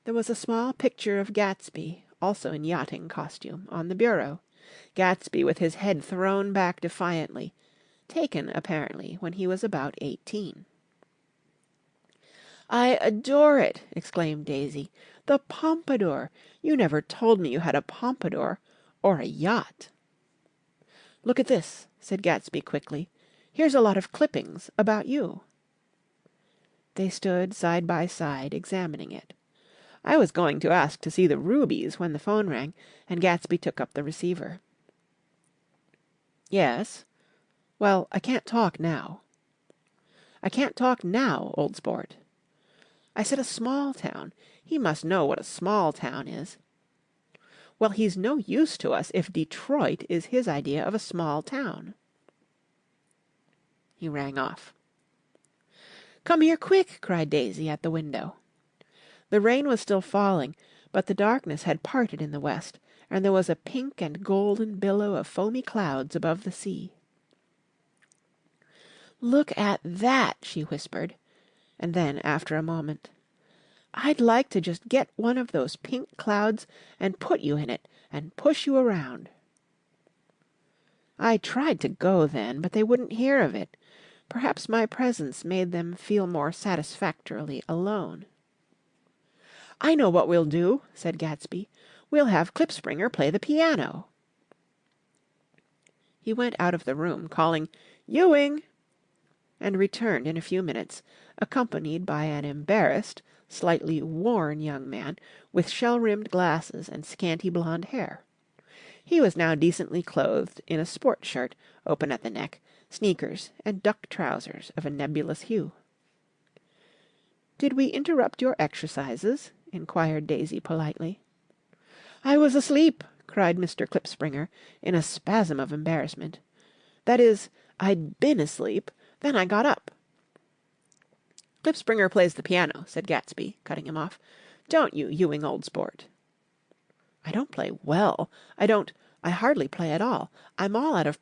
There was a small picture of Gatsby, also in yachting costume, on the bureau. Gatsby with his head thrown back defiantly, taken, apparently, when he was about 18. "I adore it!" exclaimed Daisy. "The pompadour! You never told me you had a pompadour or a yacht." "Look at this," said Gatsby quickly. "Here's a lot of clippings about you." They stood side by side, examining it. I was going to ask to see the rubies when the phone rang, and Gatsby took up the receiver. "Yes? Well, I can't talk now." "I can't talk now, old sport." "I said a small town. He must know what a small town is." "Well, he's no use to us if Detroit is his idea of a small town." He rang off. "Come here quick!" cried Daisy at the window. The rain was still falling, but the darkness had parted in the west, and there was a pink and golden billow of foamy clouds above the sea. "Look at that!" she whispered, and then, after a moment, "I'd like to just get one of those pink clouds and put you in it and push you around." I tried to go then, but they wouldn't hear of it. Perhaps my presence made them feel more satisfactorily alone. "I know what we'll do," said Gatsby. "We'll have Klipspringer play the piano." He went out of the room, calling "Ewing!" and returned in a few minutes, accompanied by an embarrassed, slightly worn young man with shell-rimmed glasses and scanty blonde hair. He was now decently clothed in a sport shirt, open at the neck, sneakers, and duck trousers of a nebulous hue. "Did we interrupt your exercises?" inquired Daisy politely. "I was asleep!" cried Mr. Klipspringer, in a spasm of embarrassment. "That is, I'd been asleep. Then I got up." "Klipspringer plays the piano," said Gatsby, cutting him off. "Don't you, Ewing, old sport?" "I don't play well. I hardly play at all. I'm all out of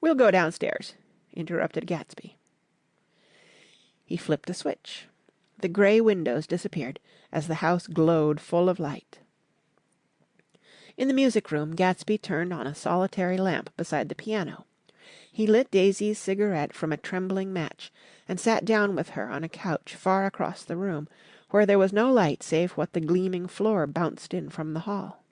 "We'll go downstairs," interrupted Gatsby. He flipped a switch. The grey windows disappeared as the house glowed full of light. In the music room Gatsby turned on a solitary lamp beside the piano. He lit Daisy's cigarette from a trembling match, and sat down with her on a couch far across the room, where there was no light save what the gleaming floor bounced in from the hall.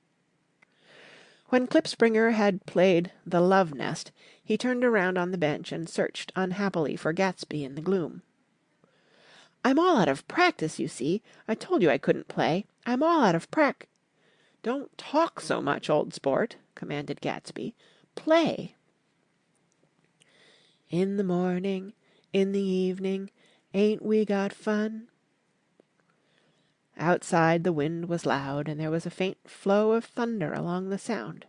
When Klipspringer had played "The Love Nest," he turned around on the bench and searched unhappily for Gatsby in the gloom. "I'm all out of practice, you see. I told you I couldn't play. I'm all out of "Don't talk so much, old sport," commanded Gatsby. "Play." "In the morning, in the evening, ain't we got fun?" Outside the wind was loud, and there was a faint flow of thunder along the sound.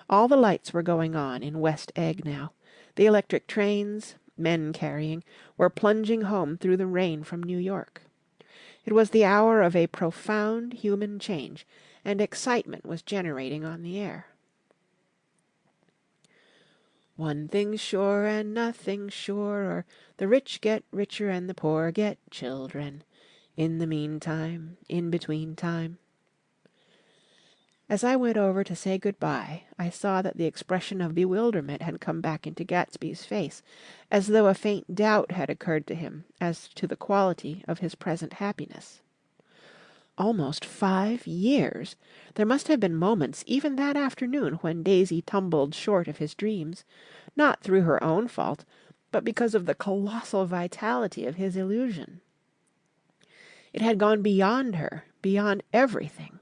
All the lights were going on in West Egg now. The electric trains, men carrying, were plunging home through the rain from New York. It was the hour of a profound human change, and excitement was generating on the air. "One thing's sure and nothing's surer, the rich get richer and the poor get children. In the meantime, in between time." As I went over to say good-bye, I saw that the expression of bewilderment had come back into Gatsby's face, as though a faint doubt had occurred to him as to the quality of his present happiness. Almost 5 years! There must have been moments even that afternoon when Daisy tumbled short of his dreams, not through her own fault, but because of the colossal vitality of his illusion. It had gone beyond her, beyond everything.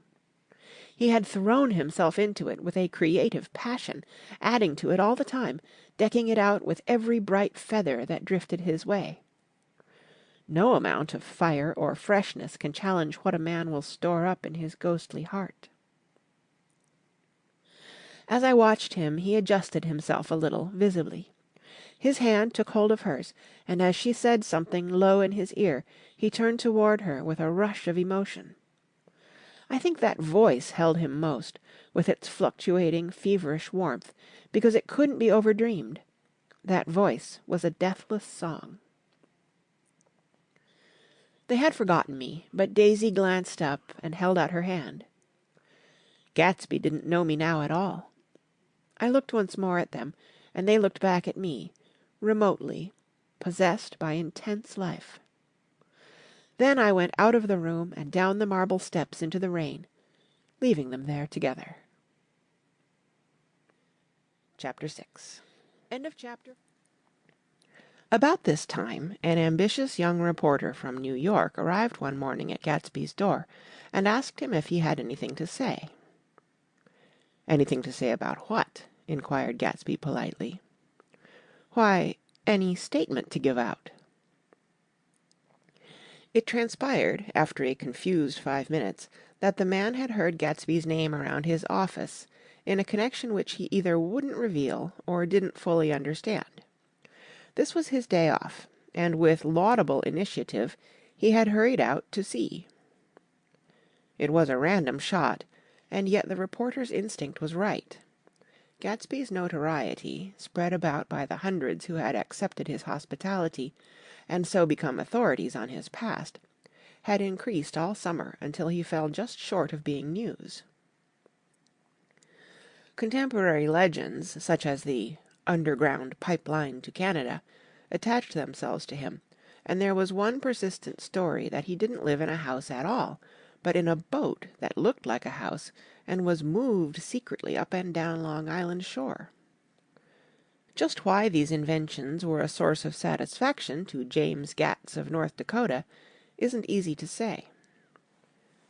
He had thrown himself into it with a creative passion, adding to it all the time, decking it out with every bright feather that drifted his way. No amount of fire or freshness can challenge what a man will store up in his ghostly heart. As I watched him he adjusted himself a little, visibly. His hand took hold of hers, and as she said something low in his ear, he turned toward her with a rush of emotion. I think that voice held him most, with its fluctuating, feverish warmth, because it couldn't be overdreamed. That voice was a deathless song. They had forgotten me, but Daisy glanced up and held out her hand. Gatsby didn't know me now at all. I looked once more at them, and they looked back at me, remotely, possessed by intense life. Then I went out of the room and down the marble steps into the rain, leaving them there together. Chapter 6. End of chapter. About this time, an ambitious young reporter from New York arrived one morning at Gatsby's door, and asked him if he had anything to say. "Anything to say about what?" inquired Gatsby politely. "Why, any statement to give out." It transpired, after a confused 5 minutes, that the man had heard Gatsby's name around his office in a connection which he either wouldn't reveal or didn't fully understand. This was his day off, and with laudable initiative he had hurried out to see. It was a random shot, and yet the reporter's instinct was right. Gatsby's notoriety, spread about by the hundreds who had accepted his hospitality, and so become authorities on his past, had increased all summer until he fell just short of being news. Contemporary legends, such as the "underground pipeline to Canada," attached themselves to him, and there was one persistent story that he didn't live in a house at all, but in a boat that looked like a house and was moved secretly up and down Long Island shore. Just why these inventions were a source of satisfaction to James Gatz of North Dakota isn't easy to say.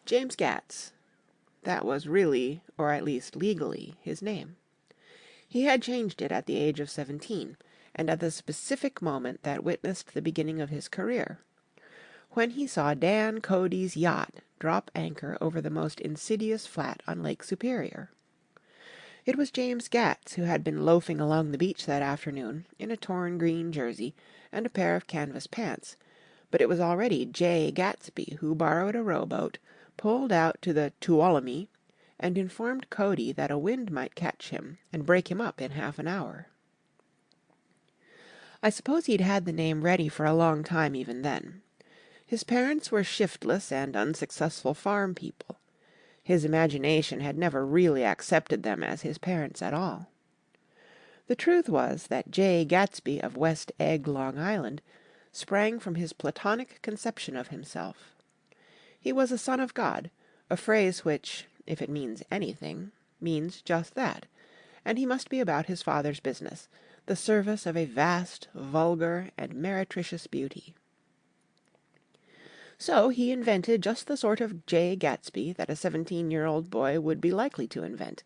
James Gatz. That was really, or at least legally, his name. He had changed it at the age of 17, and at the specific moment that witnessed the beginning of his career, when he saw Dan Cody's yacht drop anchor over the most insidious flat on Lake Superior. It was James Gatz who had been loafing along the beach that afternoon in a torn green jersey and a pair of canvas pants, but it was already Jay Gatsby who borrowed a rowboat, pulled out to the Tuolumne, and informed Cody that a wind might catch him and break him up in half an hour. I suppose he'd had the name ready for a long time even then. His parents were shiftless and unsuccessful farm people. His imagination had never really accepted them as his parents at all. The truth was that Jay Gatsby of West Egg, Long Island, sprang from his platonic conception of himself. He was a son of God, a phrase which, if it means anything, means just that, and he must be about his father's business, the service of a vast, vulgar, and meretricious beauty. So he invented just the sort of Jay Gatsby that a 17-year-old boy would be likely to invent,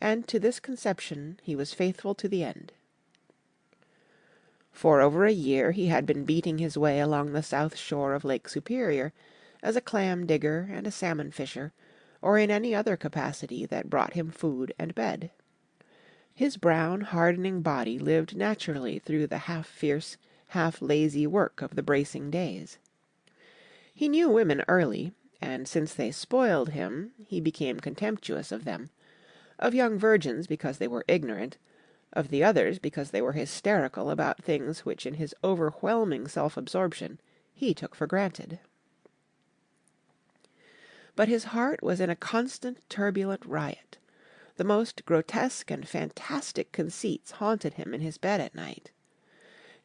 and to this conception he was faithful to the end. For over a year he had been beating his way along the south shore of Lake Superior as a clam digger and a salmon fisher, or in any other capacity that brought him food and bed. His brown, hardening body lived naturally through the half-fierce, half-lazy work of the bracing days. He knew women early, and since they spoiled him, he became contemptuous of them, of young virgins because they were ignorant, of the others because they were hysterical about things which in his overwhelming self-absorption he took for granted. But his heart was in a constant turbulent riot. The most grotesque and fantastic conceits haunted him in his bed at night.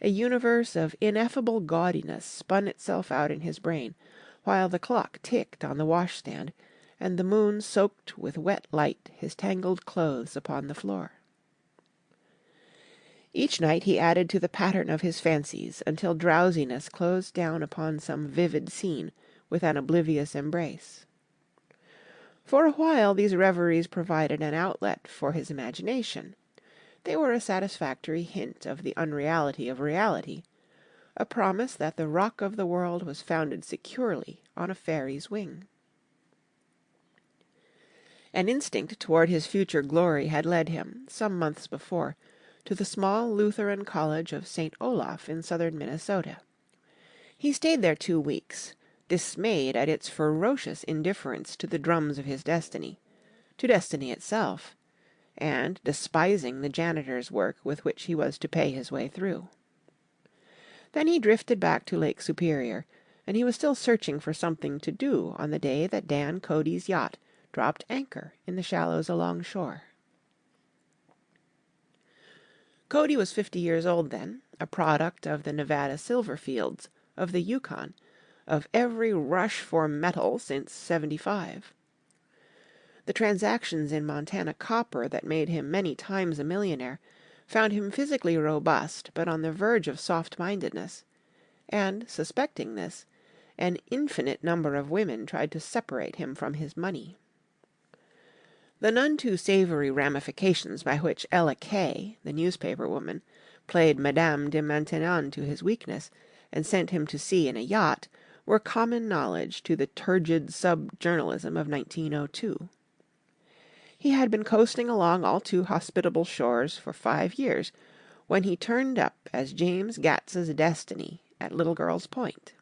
A universe of ineffable gaudiness spun itself out in his brain, while the clock ticked on the washstand, and the moon soaked with wet light his tangled clothes upon the floor. Each night he added to the pattern of his fancies, until drowsiness closed down upon some vivid scene with an oblivious embrace. For a while these reveries provided an outlet for his imagination. They were a satisfactory hint of the unreality of reality, a promise that the rock of the world was founded securely on a fairy's wing. An instinct toward his future glory had led him, some months before, to the small Lutheran college of St. Olaf in southern Minnesota. He stayed there 2 weeks, dismayed at its ferocious indifference to the drums of his destiny, to destiny itself, and despising the janitor's work with which he was to pay his way through. Then he drifted back to Lake Superior, and he was still searching for something to do on the day that Dan Cody's yacht dropped anchor in the shallows alongshore. Cody was 50 years old then, a product of the Nevada silver fields, of the Yukon, of every rush for metal since '75. The transactions in Montana copper that made him many times a millionaire found him physically robust but on the verge of soft-mindedness, and, suspecting this, an infinite number of women tried to separate him from his money. The none too savory ramifications by which Ella Kay, the newspaper woman, played Madame de Maintenon to his weakness and sent him to sea in a yacht were common knowledge to the turgid sub-journalism of 1902. He had been coasting along all too hospitable shores for 5 years when he turned up as James Gats's destiny at Little Girl's Point.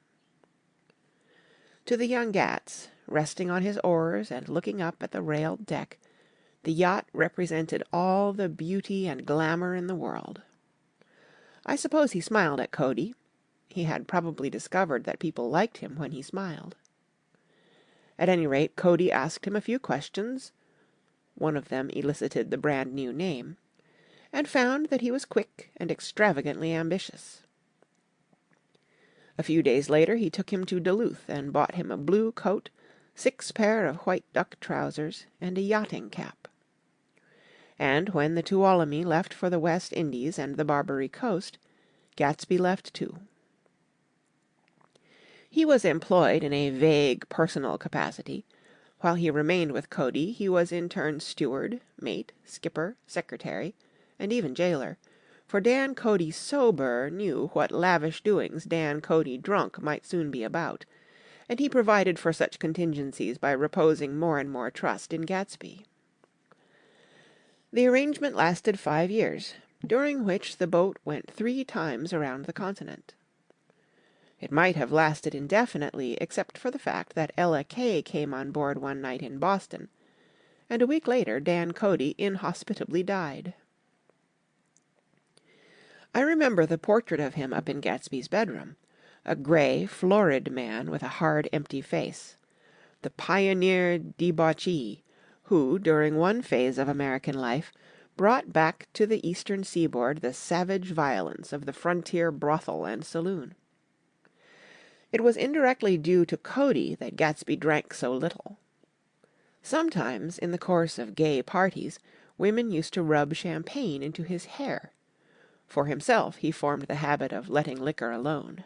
To the young Gats, resting on his oars and looking up at the railed deck, the yacht represented all the beauty and glamour in the world. I suppose he smiled at Cody. He had probably discovered that people liked him when he smiled. At any rate, Cody asked him a few questions, one of them elicited the brand new name, and found that he was quick and extravagantly ambitious. A few days later he took him to Duluth and bought him a blue coat, 6 pair of white duck trousers, and a yachting cap. And when the Tuolumne left for the West Indies and the Barbary Coast, Gatsby left too. He was employed in a vague personal capacity. While he remained with Cody, he was in turn steward, mate, skipper, secretary, and even jailer, for Dan Cody sober knew what lavish doings Dan Cody drunk might soon be about, and he provided for such contingencies by reposing more and more trust in Gatsby. The arrangement lasted 5 years, during which the boat went 3 times around the continent. It might have lasted indefinitely except for the fact that Ella Kay came on board one night in Boston, and a week later Dan Cody inhospitably died. I remember the portrait of him up in Gatsby's bedroom, a gray, florid man with a hard, empty face, the pioneer debauchee who, during one phase of American life, brought back to the eastern seaboard the savage violence of the frontier brothel and saloon. It was indirectly due to Cody that Gatsby drank so little. Sometimes, in the course of gay parties, women used to rub champagne into his hair. For himself, he formed the habit of letting liquor alone.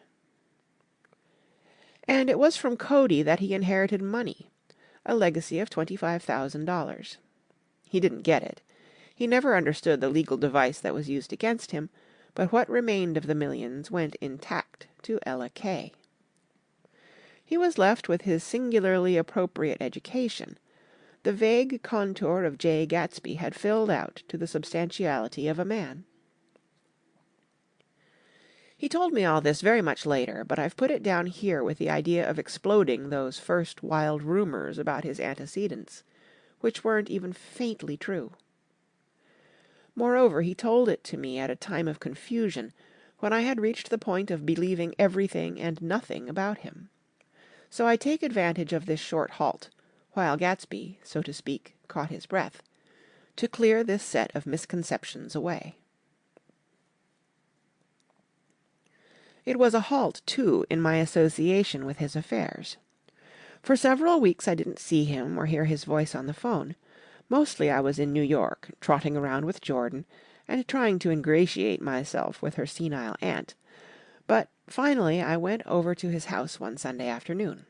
And it was from Cody that he inherited money, a legacy of $25,000. He didn't get it. He never understood the legal device that was used against him, but what remained of the millions went intact to Ella Kay. He was left with his singularly appropriate education. The vague contour of Jay Gatsby had filled out to the substantiality of a man. He told me all this very much later, but I've put it down here with the idea of exploding those first wild rumors about his antecedents, which weren't even faintly true. Moreover, he told it to me at a time of confusion, when I had reached the point of believing everything and nothing about him. So I take advantage of this short halt, while Gatsby, so to speak, caught his breath, to clear this set of misconceptions away. It was a halt, too, in my association with his affairs. For several weeks I didn't see him or hear his voice on the phone. Mostly I was in New York, trotting around with Jordan, and trying to ingratiate myself with her senile aunt. But finally I went over to his house one Sunday afternoon.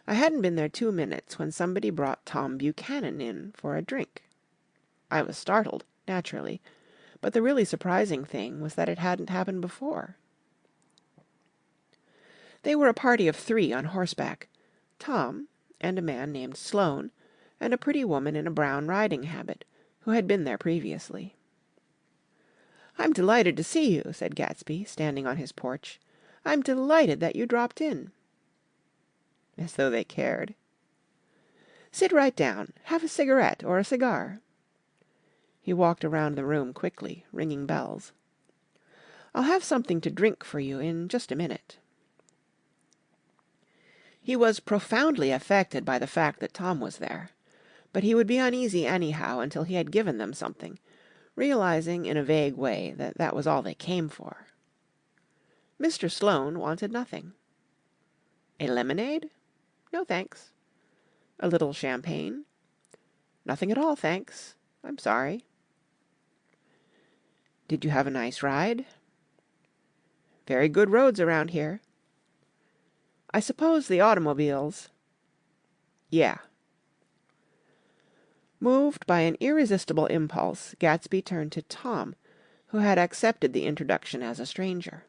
I hadn't been there 2 minutes when somebody brought Tom Buchanan in for a drink. I was startled, naturally, but the really surprising thing was that it hadn't happened before. They were a party of 3 on horseback, Tom, and a man named Sloane, and a pretty woman in a brown riding habit, who had been there previously. "I'm delighted to see you," said Gatsby, standing on his porch. "I'm delighted that you dropped in." As though they cared. "Sit right down. Have a cigarette or a cigar." He walked around the room quickly, ringing bells. "I'll have something to drink for you in just a minute." He was profoundly affected by the fact that Tom was there, but he would be uneasy anyhow until he had given them something, realizing in a vague way that that was all they came for. Mr. Sloane wanted nothing. A lemonade? No, thanks. A little champagne? Nothing at all, thanks. I'm sorry. Did you have a nice ride? Very good roads around here. I suppose the automobiles... Yeah. Moved by an irresistible impulse, Gatsby turned to Tom, who had accepted the introduction as a stranger.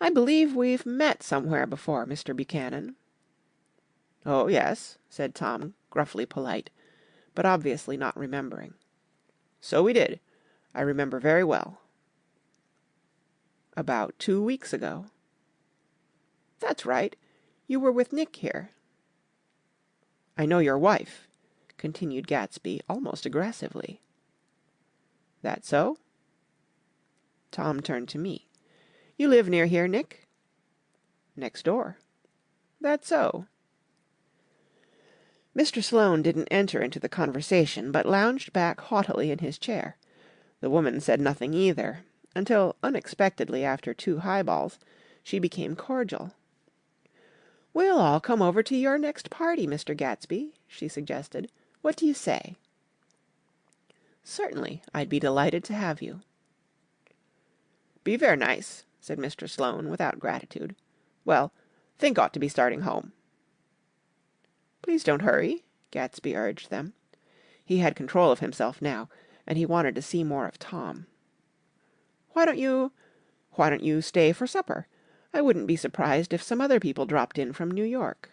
"I believe we've met somewhere before, Mr. Buchanan." "Oh, yes," said Tom, gruffly polite, but obviously not remembering. "So we did. I remember very well." "About 2 weeks ago." "That's right. You were with Nick here." "I know your wife," continued Gatsby almost aggressively. "That so?" Tom turned to me. "You live near here, Nick?" "Next door." "That so?" Mr. Sloane didn't enter into the conversation, but lounged back haughtily in his chair. The woman said nothing either, until, unexpectedly after 2 highballs, she became cordial. "We'll all come over to your next party, Mr. Gatsby," she suggested. "What do you say?" "Certainly, I'd be delighted to have you." "Be ver' nice," said Mr. Sloane without gratitude. "Well, think ought to be starting home." "Please don't hurry," Gatsby urged them. He had control of himself now, and he wanted to see more of Tom. Why don't you stay for supper? I wouldn't be surprised if some other people dropped in from New York."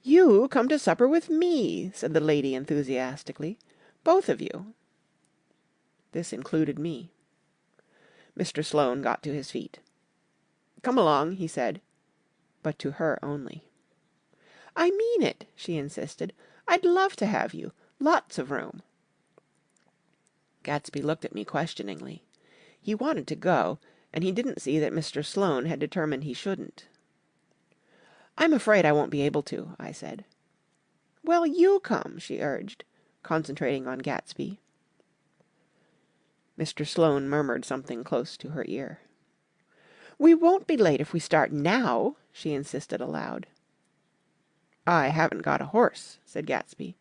"You come to supper with me," said the lady enthusiastically. "Both of you." This included me. Mr. Sloane got to his feet. "Come along," he said, but to her only. "I mean it," she insisted. "I'd love to have you. Lots of room." Gatsby looked at me questioningly. He wanted to go, and he didn't see that Mr. Sloane had determined he shouldn't. "I'm afraid I won't be able to," I said. "Well, you come," she urged, concentrating on Gatsby. Mr. Sloane murmured something close to her ear. "We won't be late if we start now," she insisted aloud. "I haven't got a horse," said Gatsby.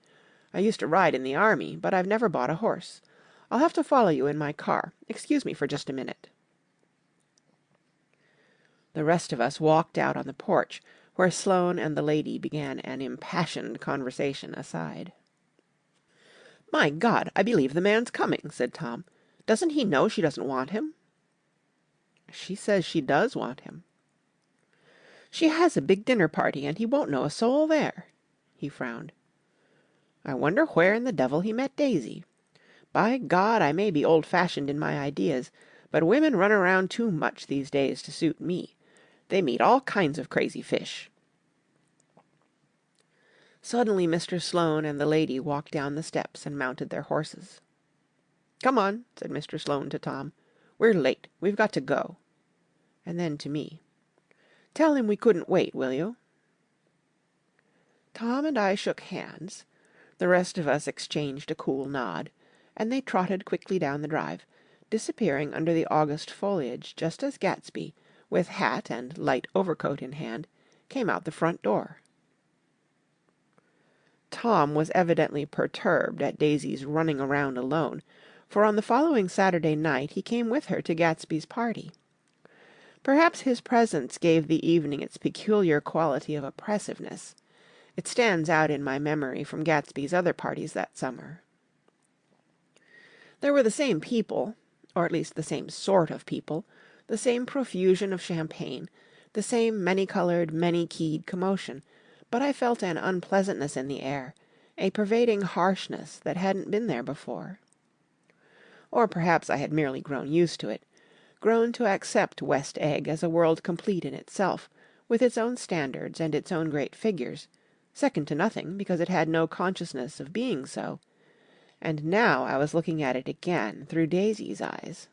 "I used to ride in the army, but I've never bought a horse. I'll have to follow you in my car. Excuse me for just a minute." The rest of us walked out on the porch, where Sloane and the lady began an impassioned conversation aside. "My God, I believe the man's coming," said Tom. "Doesn't he know she doesn't want him?" "She says she does want him." "She has a big dinner party, and he won't know a soul there." He frowned. "I wonder where in the devil he met Daisy. By God, I may be old-fashioned in my ideas, but women run around too much these days to suit me. They meet all kinds of crazy fish." Suddenly Mr. Sloane and the lady walked down the steps and mounted their horses. "Come on," said Mr. Sloane to Tom. "We're late. We've got to go." And then to me. "Tell him we couldn't wait, will you?" Tom and I shook hands. The rest of us exchanged a cool nod, and they trotted quickly down the drive, disappearing under the August foliage just as Gatsby, with hat and light overcoat in hand, came out the front door. Tom was evidently perturbed at Daisy's running around alone, for on the following Saturday night he came with her to Gatsby's party. Perhaps his presence gave the evening its peculiar quality of oppressiveness. It stands out in my memory from Gatsby's other parties that summer. There were the same people, or at least the same sort of people, the same profusion of champagne, the same many-coloured, many-keyed commotion, but I felt an unpleasantness in the air, a pervading harshness that hadn't been there before. Or perhaps I had merely grown used to it, grown to accept West Egg as a world complete in itself, with its own standards and its own great figures, second to nothing because it had no consciousness of being so, and now I was looking at it again through Daisy's eyes.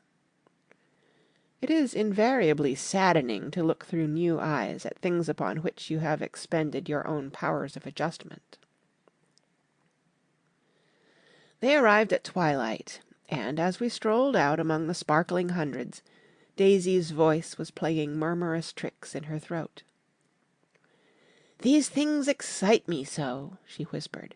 It is invariably saddening to look through new eyes at things upon which you have expended your own powers of adjustment. They arrived at twilight, and as we strolled out among the sparkling hundreds, Daisy's voice was playing murmurous tricks in her throat. "These things excite me so," she whispered.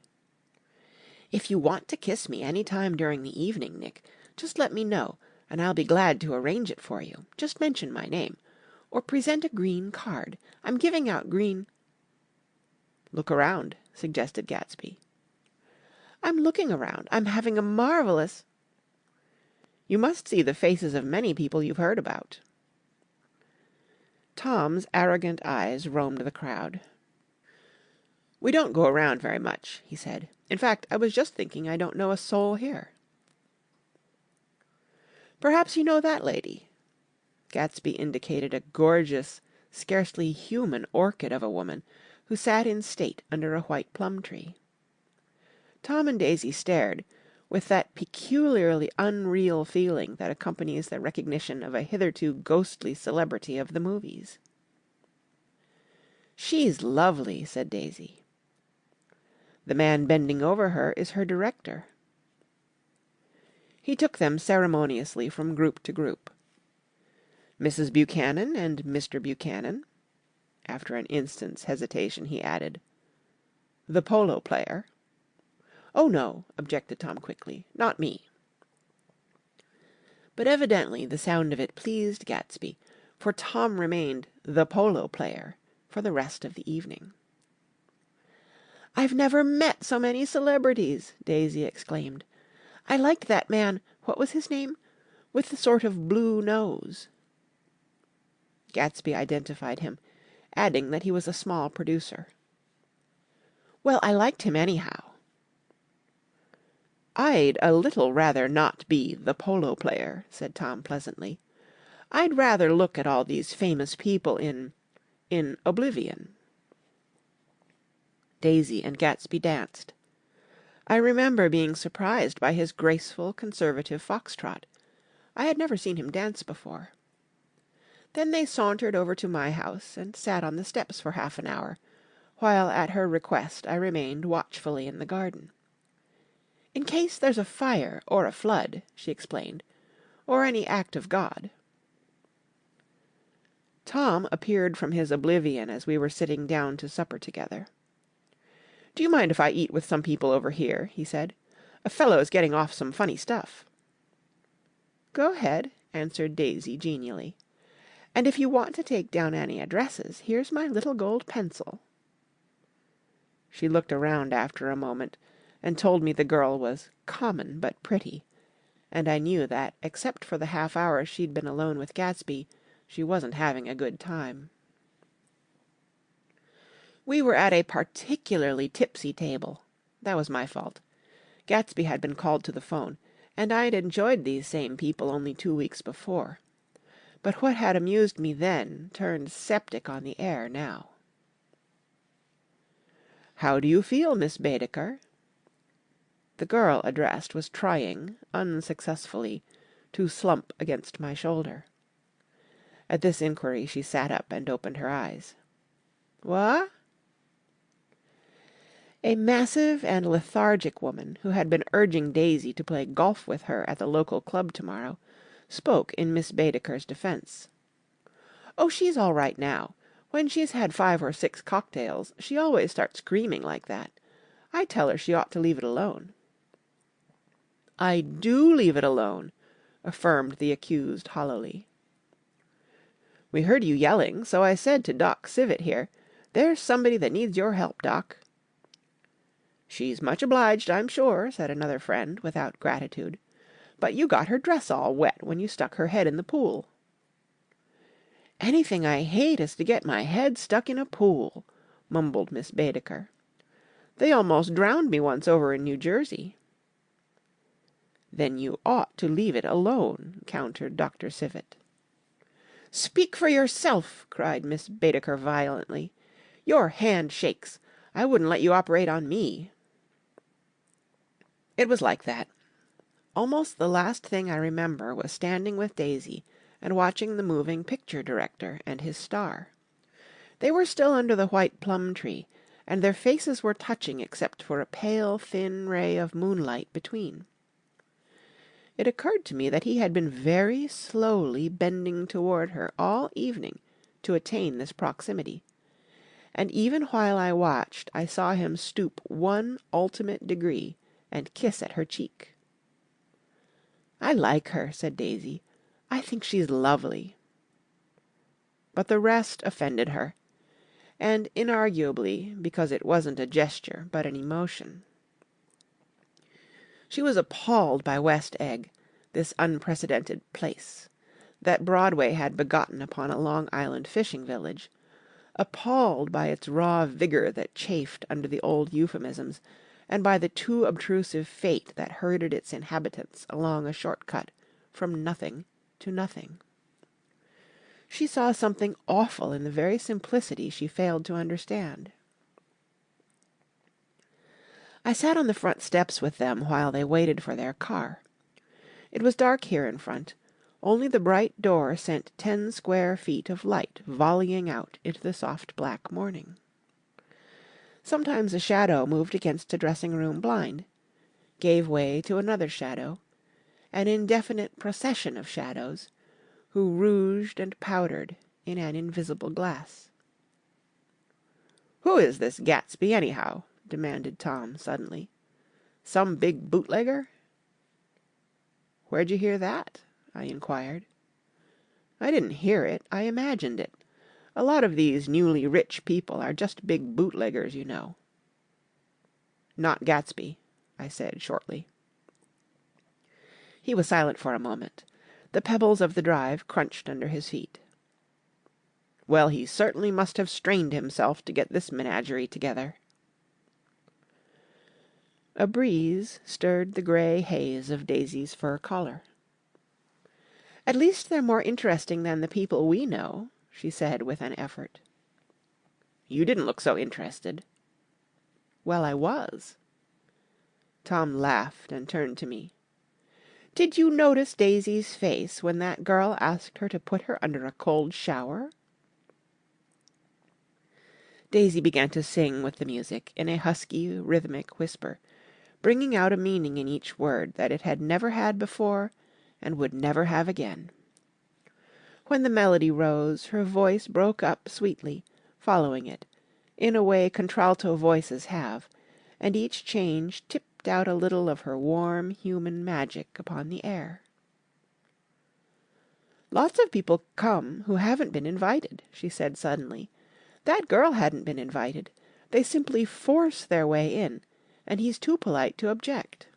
"If you want to kiss me any time during the evening, Nick, just let me know, and I'll be glad to arrange it for you. Just mention my name. Or present a green card. I'm giving out green—" "Look around," suggested Gatsby. "I'm looking around. I'm having a marvellous—" "You must see the faces of many people you've heard about." Tom's arrogant eyes roamed the crowd. "We don't go around very much," he said. "In fact, I was just thinking I don't know a soul here." "Perhaps you know that lady." Gatsby indicated a gorgeous, scarcely human orchid of a woman who sat in state under a white plum tree. Tom and Daisy stared, with that peculiarly unreal feeling that accompanies the recognition of a hitherto ghostly celebrity of the movies. "She's lovely," said Daisy. "The man bending over her is her director." He took them ceremoniously from group to group. "Mrs. Buchanan and Mr. Buchanan." After an instant's hesitation he added, "The polo player." "Oh, no," objected Tom quickly. "Not me." But evidently the sound of it pleased Gatsby, for Tom remained "the polo player" for the rest of the evening. "I've never met so many celebrities!" Daisy exclaimed. "I liked that man, what was his name? With the sort of blue nose." Gatsby identified him, adding that he was a small producer. "Well, I liked him anyhow." "I'd a little rather not be the polo player," said Tom pleasantly. I'd rather look at all these famous people in oblivion." Daisy and Gatsby danced. I remember being surprised by his graceful, conservative foxtrot. I had never seen him dance before. Then they sauntered over to my house and sat on the steps for half an hour, while at her request I remained watchfully in the garden. "In case there's a fire or a flood," she explained, "or any act of God." Tom appeared from his oblivion as we were sitting down to supper together. "Do you mind if I eat with some people over here?" he said. "A fellow's getting off some funny stuff." "Go ahead," answered Daisy genially. "And if you want to take down any addresses, here's my little gold pencil." She looked around after a moment, and told me the girl was common but pretty, and I knew that, except for the half hour she'd been alone with Gatsby, she wasn't having a good time. We were at a particularly tipsy table. That was my fault. Gatsby had been called to the phone, and I'd enjoyed these same people only 2 weeks before. But what had amused me then turned septic on the air now. "How do you feel, Miss Baedeker?" The girl addressed was trying, unsuccessfully, to slump against my shoulder. At this inquiry she sat up and opened her eyes. "What?" A massive and lethargic woman, who had been urging Daisy to play golf with her at the local club tomorrow, spoke in Miss Baedeker's defence. "Oh, she's all right now. When she's had 5 or 6 cocktails, she always starts screaming like that. I tell her she ought to leave it alone." "I do leave it alone," affirmed the accused hollowly. "We heard you yelling, so I said to Doc Civet here, 'There's somebody that needs your help, Doc.'" "She's much obliged, I'm sure," said another friend, without gratitude. "But you got her dress all wet when you stuck her head in the pool." "Anything I hate is to get my head stuck in a pool," mumbled Miss Baedeker. "They almost drowned me once over in New Jersey." "Then you ought to leave it alone," countered Dr. Civet. "Speak for yourself," cried Miss Baedeker violently. "Your hand shakes. I wouldn't let you operate on me." It was like that. Almost the last thing I remember was standing with Daisy and watching the moving picture director and his star. They were still under the white plum tree, and their faces were touching except for a pale, thin ray of moonlight between. It occurred to me that he had been very slowly bending toward her all evening to attain this proximity, and even while I watched I saw him stoop one ultimate degree and kiss at her cheek. "I like her," said Daisy. "I think she's lovely." But the rest offended her, and inarguably because it wasn't a gesture but an emotion. She was appalled by West Egg, this unprecedented place, that Broadway had begotten upon a Long Island fishing village, appalled by its raw vigor that chafed under the old euphemisms, and by the too obtrusive fate that herded its inhabitants along a short cut from nothing to nothing. She saw something awful in the very simplicity she failed to understand. I sat on the front steps with them while they waited for their car. It was dark here in front. Only the bright door sent 10 square feet of light volleying out into the soft black morning. Sometimes a shadow moved against a dressing-room blind, gave way to another shadow, an indefinite procession of shadows, who rouged and powdered in an invisible glass. "Who is this Gatsby, anyhow?" demanded Tom suddenly. "Some big bootlegger?" "Where'd you hear that?" I inquired. "I didn't hear it, I imagined it. A lot of these newly rich people are just big bootleggers, you know." "Not Gatsby," I said shortly. He was silent for a moment. The pebbles of the drive crunched under his feet. "Well, he certainly must have strained himself to get this menagerie together." A breeze stirred the grey haze of Daisy's fur collar. At least they're more interesting than the people we know, she said with an effort. You didn't look so interested. Well, I was. Tom laughed and turned to me. Did you notice Daisy's face when that girl asked her to put her under a cold shower? Daisy began to sing with the music in a husky, rhythmic whisper, bringing out a meaning in each word that it had never had before and would never have again. When the melody rose, her voice broke up sweetly, following it, in a way contralto voices have, and each change tipped out a little of her warm human magic upon the air. Lots of people come who haven't been invited, she said suddenly. That girl hadn't been invited. They simply force their way in, and he's too polite to object.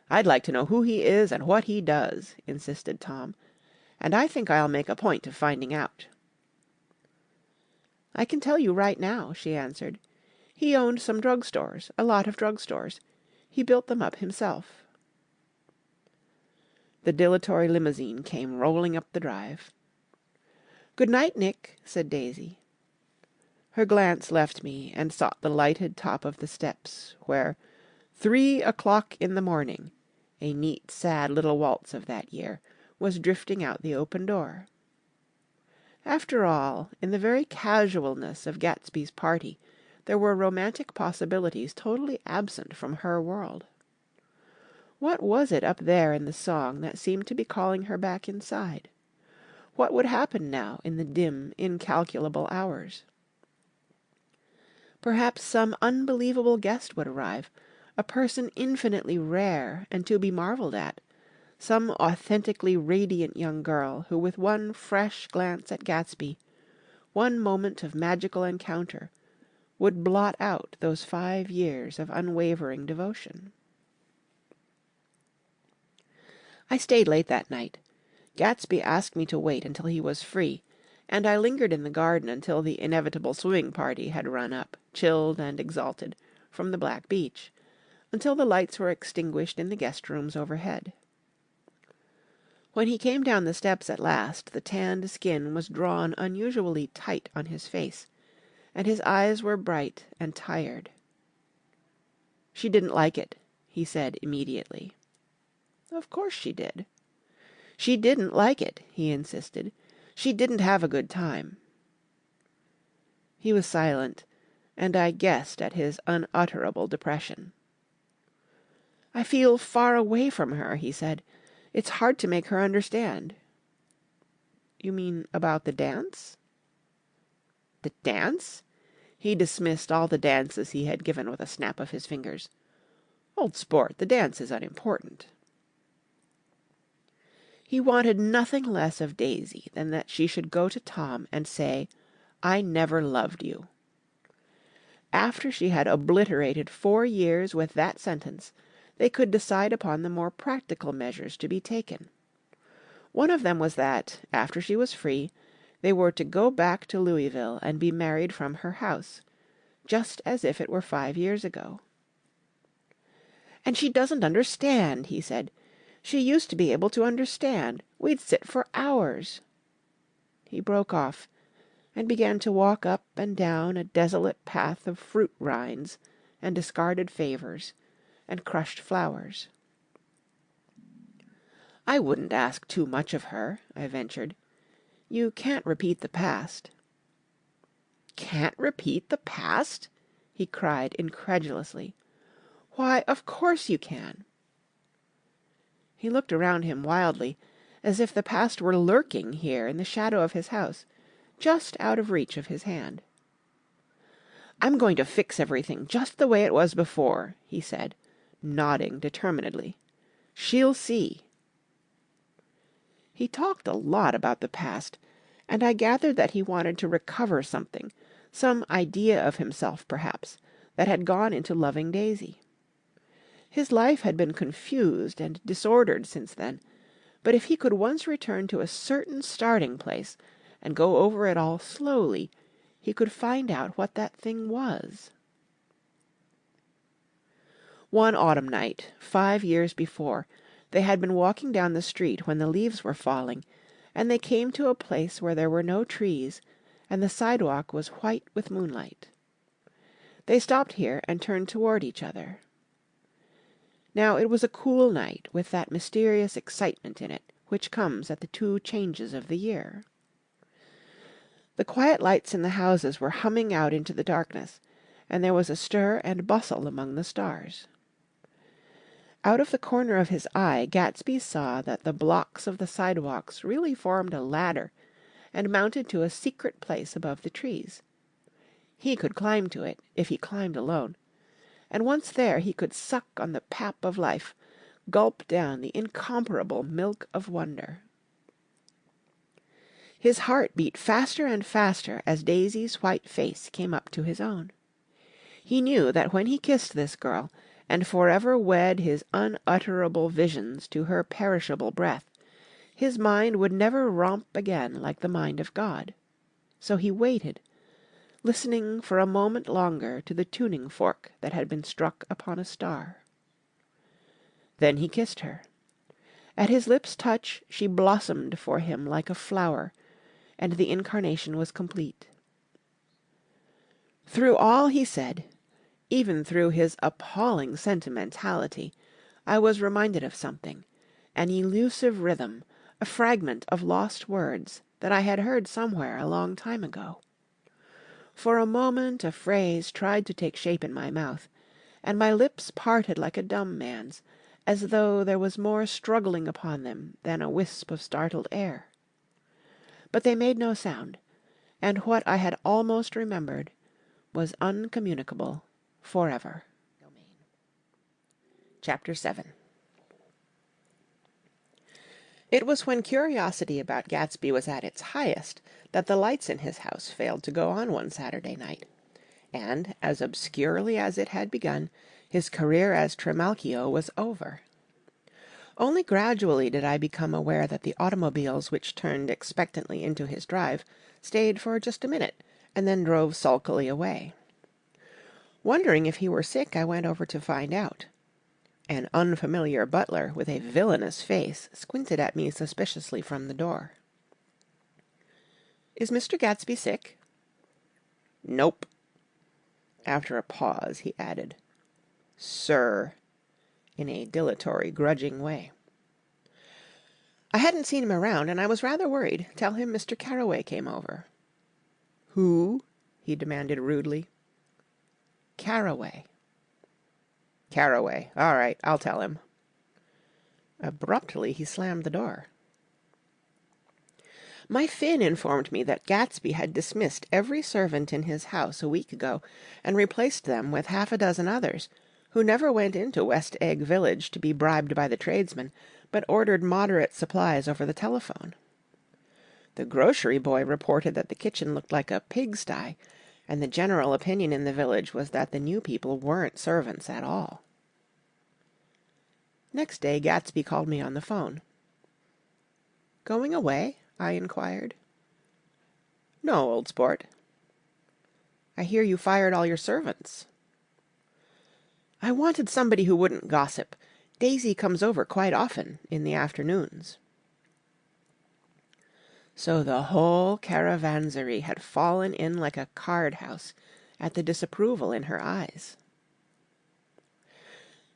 I'd like to know who he is and what he does, insisted Tom, and I think I'll make a point of finding out. I can tell you right now, she answered. He owned some drugstores, a lot of drugstores. He built them up himself. The dilatory limousine came rolling up the drive. Good night, Nick, said Daisy. Her glance left me and sought the lighted top of the steps, where 3 o'clock in the morning, a neat, sad little waltz of that year, was drifting out the open door. After all, in the very casualness of Gatsby's party, there were romantic possibilities totally absent from her world. What was it up there in the song that seemed to be calling her back inside? What would happen now in the dim, incalculable hours? Perhaps some unbelievable guest would arrive, a person infinitely rare and to be marvelled at, some authentically radiant young girl who with one fresh glance at Gatsby, one moment of magical encounter, would blot out those 5 years of unwavering devotion. I stayed late that night. Gatsby asked me to wait until he was free, and I lingered in the garden until the inevitable swimming party had run up, chilled and exalted, from the black beach, until the lights were extinguished in the guest rooms overhead. When he came down the steps at last, the tanned skin was drawn unusually tight on his face, and his eyes were bright and tired. She didn't like it, he said immediately. Of course she did. She didn't like it, he insisted. She didn't have a good time. He was silent, and I guessed at his unutterable depression. I feel far away from her, he said. It's hard to make her understand. You mean about the dance? The dance? He dismissed all the dances he had given with a snap of his fingers. Old sport, the dance is unimportant. He wanted nothing less of Daisy than that she should go to Tom and say, I never loved you. After she had obliterated 4 years with that sentence, they could decide upon the more practical measures to be taken. One of them was that, after she was free, they were to go back to Louisville and be married from her house, just as if it were 5 years ago. And she doesn't understand, he said. She used to be able to understand. We'd sit for hours. He broke off and began to walk up and down a desolate path of fruit rinds and discarded favours and crushed flowers. I wouldn't ask too much of her, I ventured. You can't repeat the past. Can't repeat the past? He cried incredulously. Why, of course you can. He looked around him wildly, as if the past were lurking here in the shadow of his house, just out of reach of his hand. I'm going to fix everything just the way it was before, he said, nodding determinedly. She'll see. He talked a lot about the past, and I gathered that he wanted to recover something, some idea of himself, perhaps, that had gone into loving Daisy. His life had been confused and disordered since then, but if he could once return to a certain starting place and go over it all slowly, he could find out what that thing was. One autumn night, 5 years before, They had been walking down the street when the leaves were falling, and they came to a place where there were no trees, and the sidewalk was white with moonlight. They stopped here and turned toward each other. Now it was a cool night, with that mysterious excitement in it which comes at the two changes of the year. The quiet lights in the houses were humming out into the darkness, and there was a stir and bustle among the stars. Out of the corner of his eye Gatsby saw that the blocks of the sidewalks really formed a ladder and mounted to a secret place above the trees. He could climb to it, if he climbed alone, and once there he could suck on the pap of life, gulp down the incomparable milk of wonder. His heart beat faster and faster as Daisy's white face came up to his own. He knew that when he kissed this girl, and forever wed his unutterable visions to her perishable breath, his mind would never romp again like the mind of God. So he waited, listening for a moment longer to the tuning fork that had been struck upon a star. Then he kissed her. At his lips' touch she blossomed for him like a flower, and the incarnation was complete. Through all he said, even through his appalling sentimentality, I was reminded of something, an elusive rhythm, a fragment of lost words that I had heard somewhere a long time ago. For a moment a phrase tried to take shape in my mouth, and my lips parted like a dumb man's, as though there was more struggling upon them than a wisp of startled air. But they made no sound, and what I had almost remembered was uncommunicable forever. Chapter 7. It was when curiosity about Gatsby was at its highest that the lights in his house failed to go on one Saturday night, and, as obscurely as it had begun, his career as Trimalchio was over. Only gradually did I become aware that the automobiles which turned expectantly into his drive stayed for just a minute, and then drove sulkily away. Wondering if he were sick, I went over to find out. An unfamiliar butler with a villainous face squinted at me suspiciously from the door. "Is Mr. Gatsby sick?" "Nope." After a pause, he added, "Sir," in a dilatory, grudging way. I hadn't seen him around, and I was rather worried. Tell him Mr. Carraway came over. "Who?" he demanded rudely. "Carraway." "Carraway. All right, I'll tell him." Abruptly, he slammed the door. My Finn informed me that Gatsby had dismissed every servant in his house a week ago and replaced them with half a dozen others, who never went into West Egg Village to be bribed by the tradesmen, but ordered moderate supplies over the telephone. The grocery boy reported that the kitchen looked like a pigsty, and the general opinion in the village was that the new people weren't servants at all. Next day Gatsby called me on the phone. "Going away?" I inquired. "No, old sport." "I hear you fired all your servants." "I wanted somebody who wouldn't gossip. Daisy comes over quite often, in the afternoons." So the whole caravanserai had fallen in like a card-house at the disapproval in her eyes.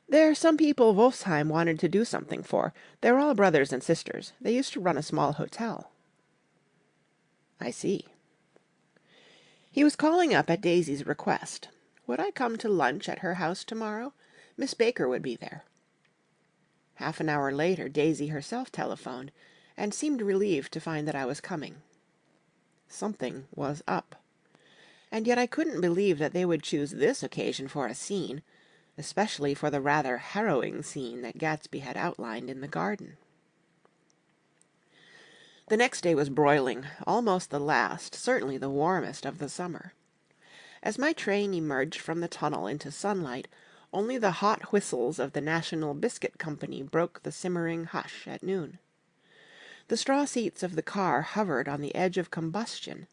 "There's some people Wolfsheim wanted to do something for. They're all brothers and sisters. They used to run a small hotel." "I see." He was calling up at Daisy's request. Would I come to lunch at her house tomorrow? Miss Baker would be there. Half an hour later Daisy herself telephoned, and seemed relieved to find that I was coming. Something was up. And yet I couldn't believe that they would choose this occasion for a scene, especially for the rather harrowing scene that Gatsby had outlined in the garden. The next day was broiling, almost the last, certainly the warmest of the summer. As my train emerged from the tunnel into sunlight, only the hot whistles of the National Biscuit Company broke the simmering hush at noon. The straw seats of the car hovered on the edge of combustion.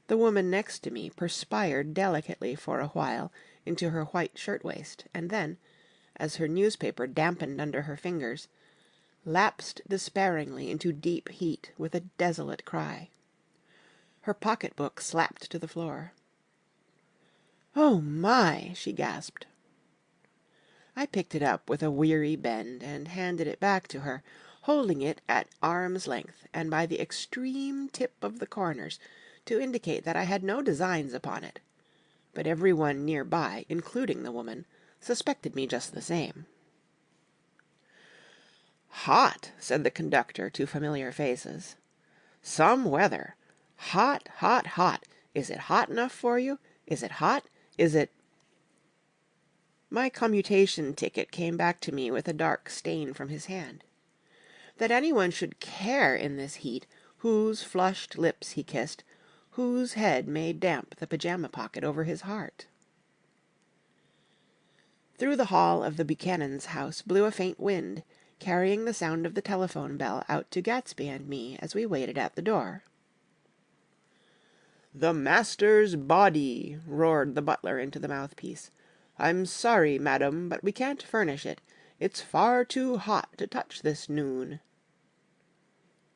The woman next to me perspired delicately for a while into her white shirtwaist, and then, as her newspaper dampened under her fingers, lapsed despairingly into deep heat with a desolate cry. Her pocket-book slapped to the floor. "Oh, my!" she gasped. I picked it up with a weary bend and handed it back to her, holding it at arm's length and by the extreme tip of the corners to indicate that I had no designs upon it. But every one near by, including the woman, suspected me just the same. "Hot," said the conductor to familiar faces. "Some weather. Hot, hot, hot. Is it hot enough for you? Is it hot? Is it—" My commutation ticket came back to me with a dark stain from his hand. That anyone should care in this heat whose flushed lips he kissed, whose head made damp the pajama pocket over his heart. Through the hall of the Buchanan's house blew a faint wind, carrying the sound of the telephone bell out to Gatsby and me as we waited at the door. "The master's body," roared the butler into the mouthpiece. "I'm sorry, madam, but we can't furnish it. It's far too hot to touch this noon."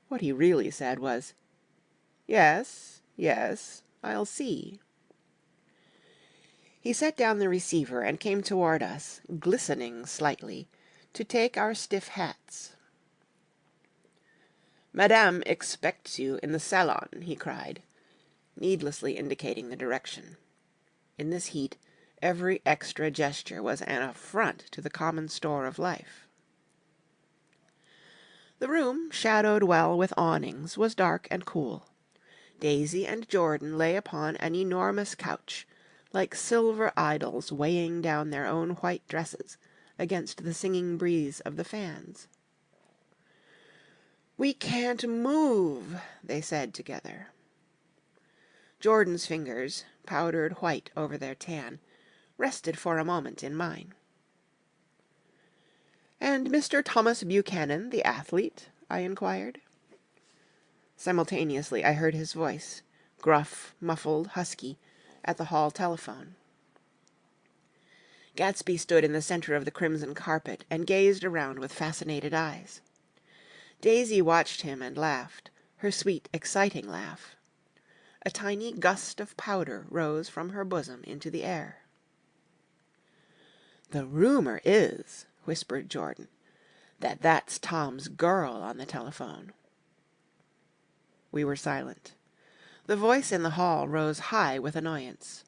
What he really said was, "Yes, yes, I'll see." He set down the receiver and came toward us, glistening slightly, to take our stiff hats. "Madame expects you in the salon," he cried, needlessly indicating the direction. In this heat, every extra gesture was an affront to the common store of life. The room, shadowed well with awnings, was dark and cool. Daisy and Jordan lay upon an enormous couch, like silver idols weighing down their own white dresses against the singing breeze of the fans. "We can't move," they said together. Jordan's fingers, powdered white over their tan, rested for a moment in mine. "And Mr. Thomas Buchanan, the athlete?" I inquired. Simultaneously I heard his voice, gruff, muffled, husky, at the hall telephone. Gatsby stood in the center of the crimson carpet and gazed around with fascinated eyes. Daisy watched him and laughed, her sweet, exciting laugh. A tiny gust of powder rose from her bosom into the air. "The rumor is," whispered Jordan, "that that's Tom's girl on the telephone." We were silent. The voice in the hall rose high with annoyance.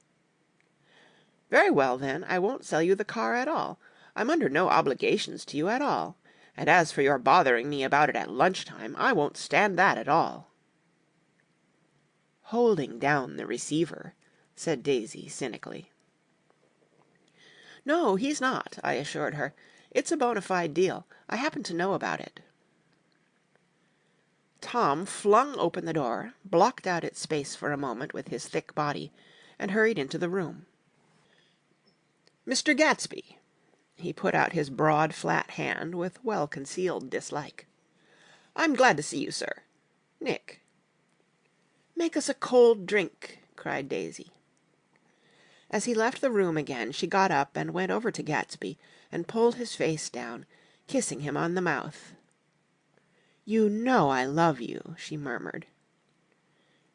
"Very well, then, I won't sell you the car at all. I'm under no obligations to you at all. And as for your bothering me about it at lunchtime, I won't stand that at all." "Holding down the receiver," said Daisy cynically. "No, he's not," I assured her. "It's a bona fide deal. I happen to know about it." Tom flung open the door, blocked out its space for a moment with his thick body, and hurried into the room. "Mr. Gatsby." He put out his broad, flat hand with well-concealed dislike. "I'm glad to see you, sir. Nick." "Make us a cold drink," cried Daisy. As he left the room again, she got up and went over to Gatsby and pulled his face down, kissing him on the mouth. "You know I love you," she murmured.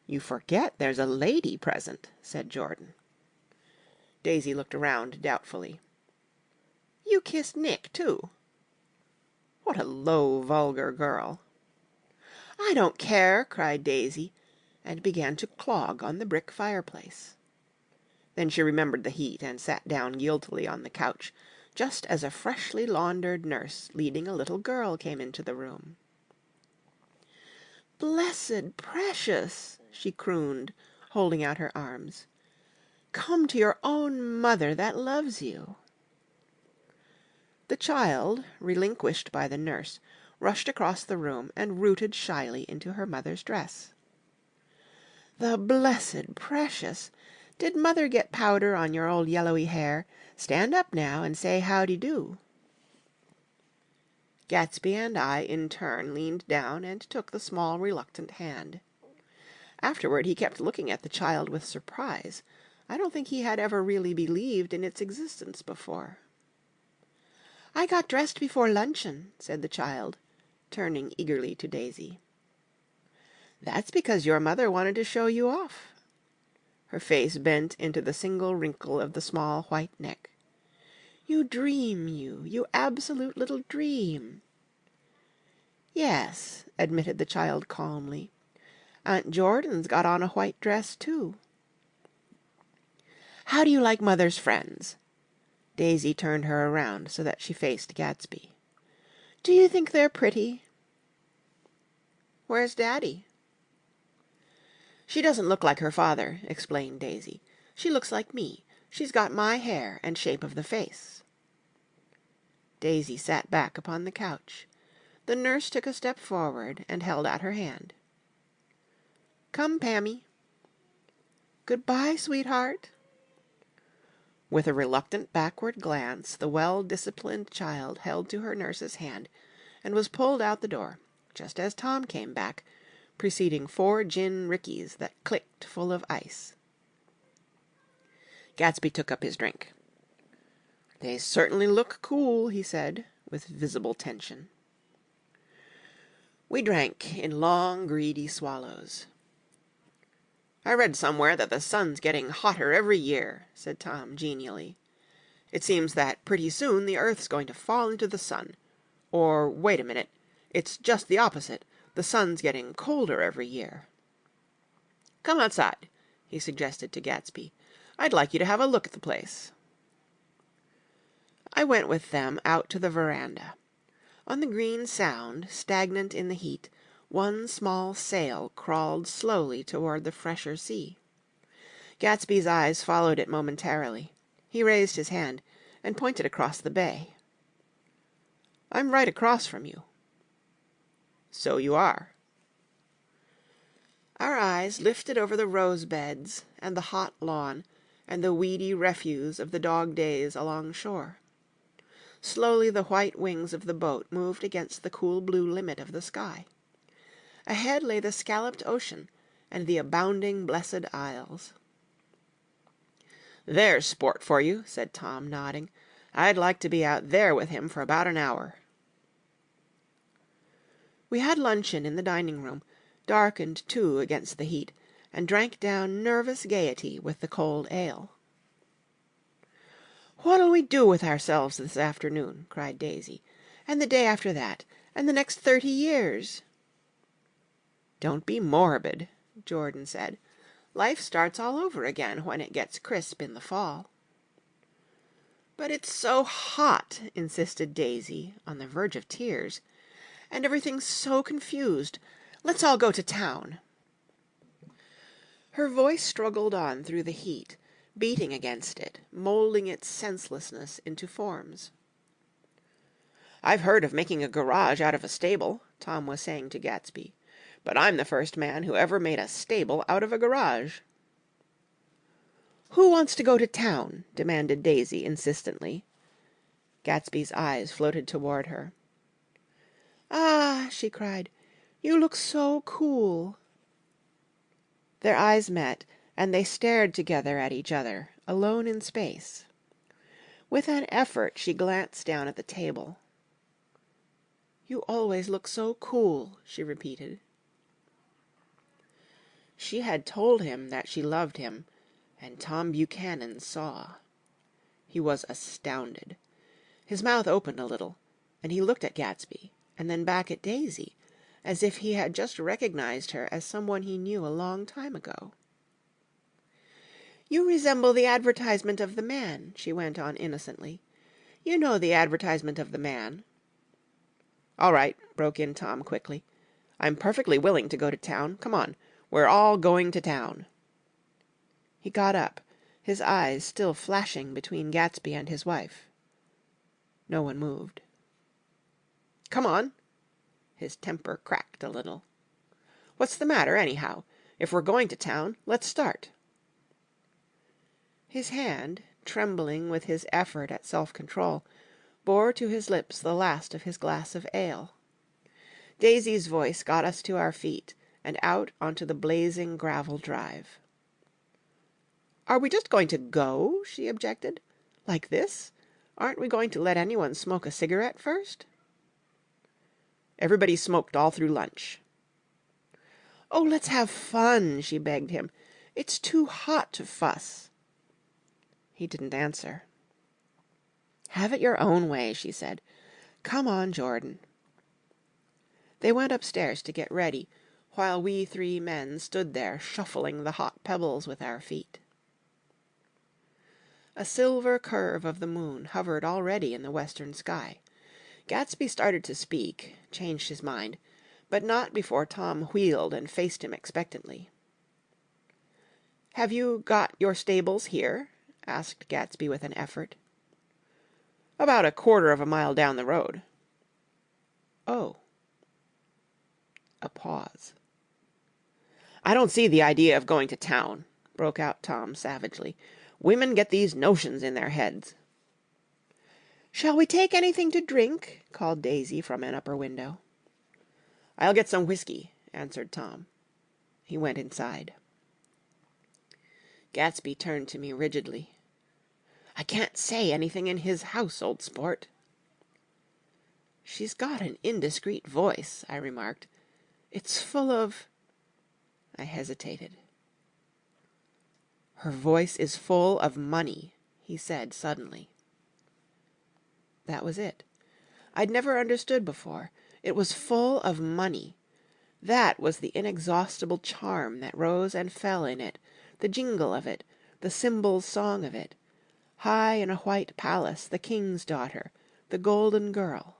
"You forget there's a lady present," said Jordan. Daisy looked around doubtfully. "You kissed Nick, too." What a low, vulgar girl. "I don't care," cried Daisy, and began to clog on the brick fireplace. Then she remembered the heat and sat down guiltily on the couch, just as a freshly laundered nurse leading a little girl came into the room. "Blessed precious," she crooned, holding out her arms. "Come to your own mother that loves you." The child, relinquished by the nurse, rushed across the room and rooted shyly into her mother's dress. "The blessed precious! Did mother get powder on your old yellowy hair? Stand up now and say howdy-do." Gatsby and I in turn leaned down and took the small reluctant hand. Afterward he kept looking at the child with surprise. I don't think he had ever really believed in its existence before. "I got dressed before luncheon," said the child, turning eagerly to Daisy. "That's because your mother wanted to show you off." Her face bent into the single wrinkle of the small white neck. "You dream, you absolute little dream." "Yes," admitted the child calmly. "Aunt Jordan's got on a white dress, too." "How do you like Mother's friends?" Daisy turned her around so that she faced Gatsby. "Do you think they're pretty?" "Where's Daddy?" "She doesn't look like her father," explained Daisy. "She looks like me. She's got my hair and shape of the face." Daisy sat back upon the couch. The nurse took a step forward and held out her hand. "Come, Pammy." "Good-bye, sweetheart." With a reluctant backward glance, the well-disciplined child held to her nurse's hand and was pulled out the door, just as Tom came back, preceding 4 gin rickeys that clicked full of ice. Gatsby took up his drink. "They certainly look cool," he said, with visible tension. We drank in long, greedy swallows. "I read somewhere that the sun's getting hotter every year," said Tom genially. "It seems that pretty soon the earth's going to fall into the sun. Or wait a minute, it's just the opposite. The sun's getting colder every year." "Come outside," he suggested to Gatsby. "I'd like you to have a look at the place." I went with them out to the veranda. On the green Sound, stagnant in the heat, one small sail crawled slowly toward the fresher sea. Gatsby's eyes followed it momentarily. He raised his hand and pointed across the bay. "I'm right across from you." "So you are." Our eyes lifted over the rose beds and the hot lawn and the weedy refuse of the dog days along shore. Slowly the white wings of the boat moved against the cool blue limit of the sky. Ahead lay the scalloped ocean and the abounding blessed isles. "There's sport for you," said Tom, nodding. "I'd like to be out there with him for about an hour." We had luncheon in the dining room, darkened too against the heat, and drank down nervous gaiety with the cold ale. "What'll we do with ourselves this afternoon?" cried Daisy. "And the day after that? And the next 30 years?" "Don't be morbid," Jordan said. "Life starts all over again when it gets crisp in the fall." "But it's so hot," insisted Daisy, on the verge of tears. "And everything's so confused. Let's all go to town." Her voice struggled on through the heat, beating against it, moulding its senselessness into forms. "I've heard of making a garage out of a stable," Tom was saying to Gatsby. "But I'm the first man who ever made a stable out of a garage." "Who wants to go to town?" demanded Daisy insistently. Gatsby's eyes floated toward her. "Ah," she cried, "you look so cool." Their eyes met, and they stared together at each other, alone in space. With an effort she glanced down at the table. "You always look so cool," she repeated. She had told him that she loved him, and Tom Buchanan saw. He was astounded. His mouth opened a little, and he looked at Gatsby, and then back at Daisy, as if he had just recognized her as someone he knew a long time ago. "You resemble the advertisement of the Man," she went on innocently. "You know the advertisement of the Man." "All right," broke in Tom quickly. "I'm perfectly willing to go to town. Come on. We're all going to town." He got up, his eyes still flashing between Gatsby and his wife. No one moved. "Come on." His temper cracked a little. "What's the matter, anyhow? If we're going to town, let's start." His hand, trembling with his effort at self-control, bore to his lips the last of his glass of ale. Daisy's voice got us to our feet and out onto the blazing gravel drive. "Are we just going to go?" she objected. "Like this? Aren't we going to let anyone smoke a cigarette first?" Everybody smoked all through lunch. "Oh, let's have fun," she begged him. "It's too hot to fuss." He didn't answer. "Have it your own way," she said. "Come on, Jordan." They went upstairs to get ready, while we three men stood there shuffling the hot pebbles with our feet. A silver curve of the moon hovered already in the western sky. Gatsby started to speak, changed his mind, but not before Tom wheeled and faced him expectantly. "Have you got your stables here?" asked Gatsby with an effort. "About a quarter of a mile down the road." "Oh." A pause. "I don't see the idea of going to town," broke out Tom savagely. "Women get these notions in their heads." "Shall we take anything to drink?" called Daisy from an upper window. "I'll get some whiskey," answered Tom. He went inside. Gatsby turned to me rigidly. "I can't say anything in his house, old sport." "She's got an indiscreet voice," I remarked. "It's full of—" I hesitated. "Her voice is full of money," he said suddenly. That was it. I'd never understood before. It was full of money. That was the inexhaustible charm that rose and fell in it, the jingle of it, the cymbal's song of it. High in a white palace, the king's daughter, the golden girl.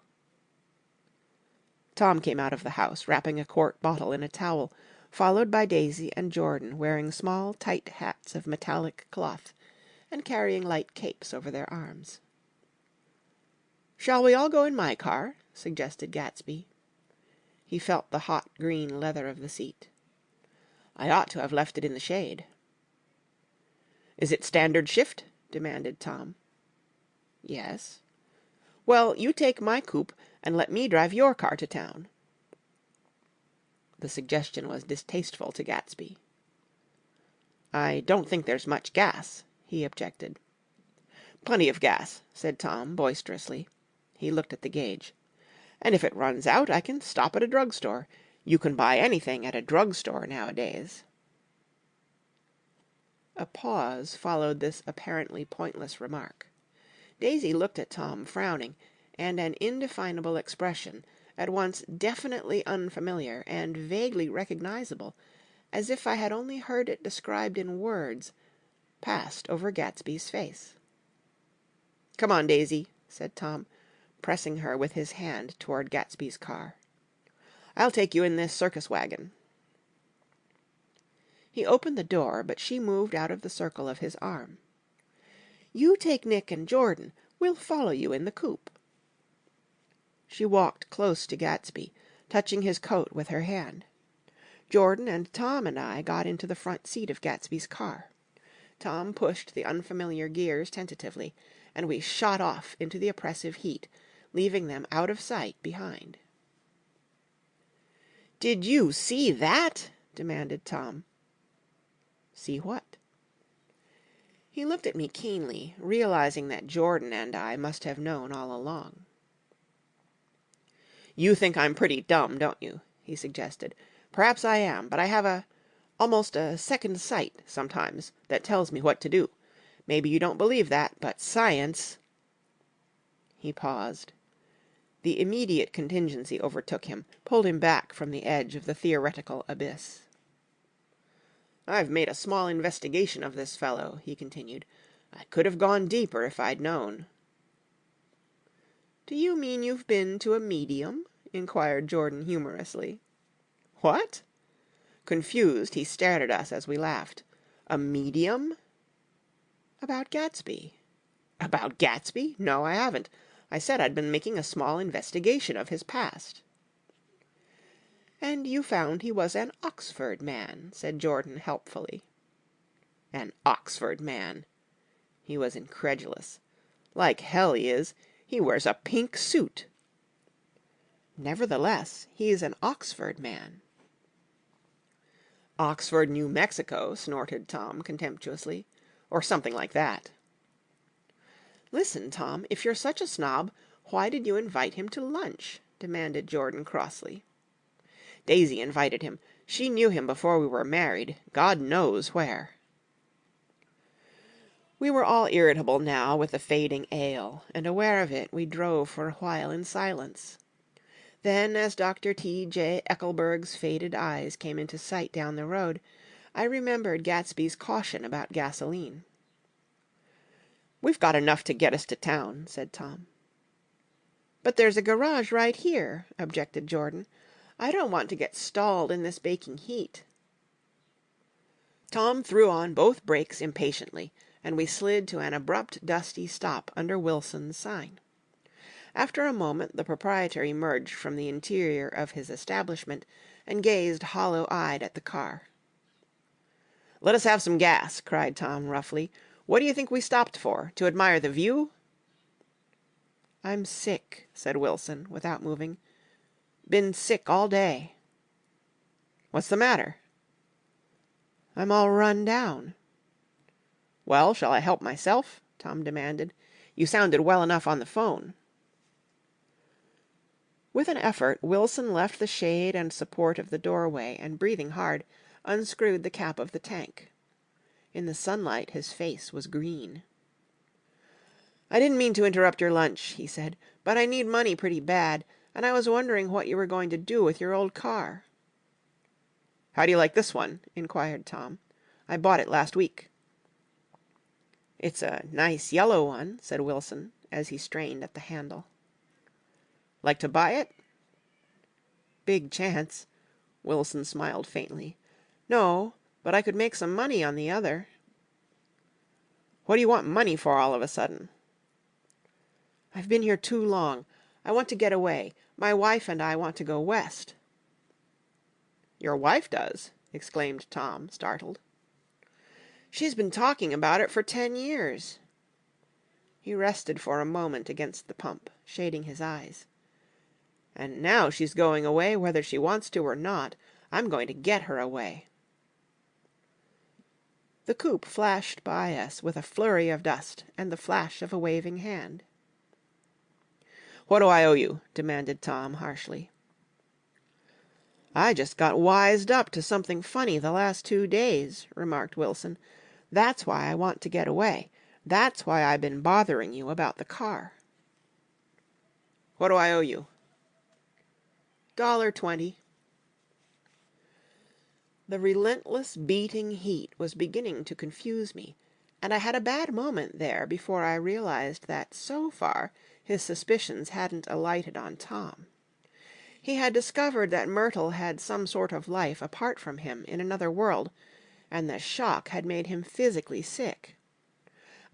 Tom came out of the house, wrapping a quart bottle in a towel, followed by Daisy and Jordan wearing small tight hats of metallic cloth, and carrying light capes over their arms. "Shall we all go in my car?" suggested Gatsby. He felt the hot green leather of the seat. "I ought to have left it in the shade." "Is it standard shift?" demanded Tom. "Yes." "Well, you take my coupe and let me drive your car to town." The suggestion was distasteful to Gatsby. "I don't think there's much gas," he objected. "Plenty of gas," said Tom boisterously. He looked at the gauge. "And if it runs out, I can stop at a drugstore. You can buy anything at a drugstore nowadays." A pause followed this apparently pointless remark. Daisy looked at Tom frowning, and an indefinable expression, at once definitely unfamiliar and vaguely recognizable, as if I had only heard it described in words, passed over Gatsby's face. "Come on, Daisy," said Tom, pressing her with his hand toward Gatsby's car. "I'll take you in this circus wagon." He opened the door, but she moved out of the circle of his arm. "You take Nick and Jordan. We'll follow you in the coupe." She walked close to Gatsby, touching his coat with her hand. Jordan and Tom and I got into the front seat of Gatsby's car. Tom pushed the unfamiliar gears tentatively, and we shot off into the oppressive heat, leaving them out of sight behind. "Did you see that?" demanded Tom. "See what?" He looked at me keenly, realizing that Jordan and I must have known all along. "You think I'm pretty dumb, don't you?" he suggested. "Perhaps I am, but I have almost a second sight, sometimes, that tells me what to do. Maybe you don't believe that, but science—" He paused. The immediate contingency overtook him, pulled him back from the edge of the theoretical abyss. "I've made a small investigation of this fellow," he continued. "I could have gone deeper if I'd known." "Do you mean you've been to a medium?" inquired Jordan humorously. "What?" Confused, he stared at us as we laughed. "A medium?" "About Gatsby." "About Gatsby? No, I haven't. I said I'd been making a small investigation of his past." "And you found he was an Oxford man," said Jordan helpfully. "An Oxford man!" He was incredulous. "Like hell he is. He wears a pink suit." "Nevertheless, he's an Oxford man." "Oxford, New Mexico," snorted Tom contemptuously. "Or something like that." "Listen, Tom, if you're such a snob, why did you invite him to lunch?" demanded Jordan crossly. Daisy invited him. She knew him before we were married, God knows where. We were all irritable now with the fading ale, and aware of it we drove for a while in silence. Then, as Dr. T.J. Eckelberg's faded eyes came into sight down the road, I remembered Gatsby's caution about gasoline. "We've got enough to get us to town," said Tom. "But there's a garage right here," objected Jordan. "I don't want to get stalled in this baking heat." Tom threw on both brakes impatiently, and we slid to an abrupt, dusty stop under Wilson's sign. After a moment the proprietor emerged from the interior of his establishment and gazed hollow-eyed at the car. "Let us have some gas," cried Tom roughly. "What do you think we stopped for? To admire the view?" "I'm sick," said Wilson, without moving. "Been sick all day." "What's the matter?" "I'm all run down." "Well, shall I help myself?" Tom demanded. "You sounded well enough on the phone." With an effort Wilson left the shade and support of the doorway and, breathing hard, unscrewed the cap of the tank. In the sunlight his face was green. "I didn't mean to interrupt your lunch," he said, "but I need money pretty bad, and I was wondering what you were going to do with your old car." "How do you like this one?" inquired Tom. "I bought it last week." "It's a nice yellow one," said Wilson, as he strained at the handle. "Like to buy it?" "Big chance." Wilson smiled faintly. "No, but I could make some money on the other." "What do you want money for all of a sudden?" "I've been here too long. I want to get away. My wife and I want to go west." "Your wife does?" exclaimed Tom, startled. "She's been talking about it for 10 years." He rested for a moment against the pump, shading his eyes. "And now she's going away whether she wants to or not. I'm going to get her away." The coupe flashed by us with a flurry of dust and the flash of a waving hand. "What do I owe you?" demanded Tom harshly. "I just got wised up to something funny the last 2 days," remarked Wilson. "That's why I want to get away. That's why I been bothering you about the car." "What do I owe you?" $1.20. The relentless beating heat was beginning to confuse me, and I had a bad moment there before I realized that so far his suspicions hadn't alighted on Tom. He had discovered that Myrtle had some sort of life apart from him in another world, and the shock had made him physically sick.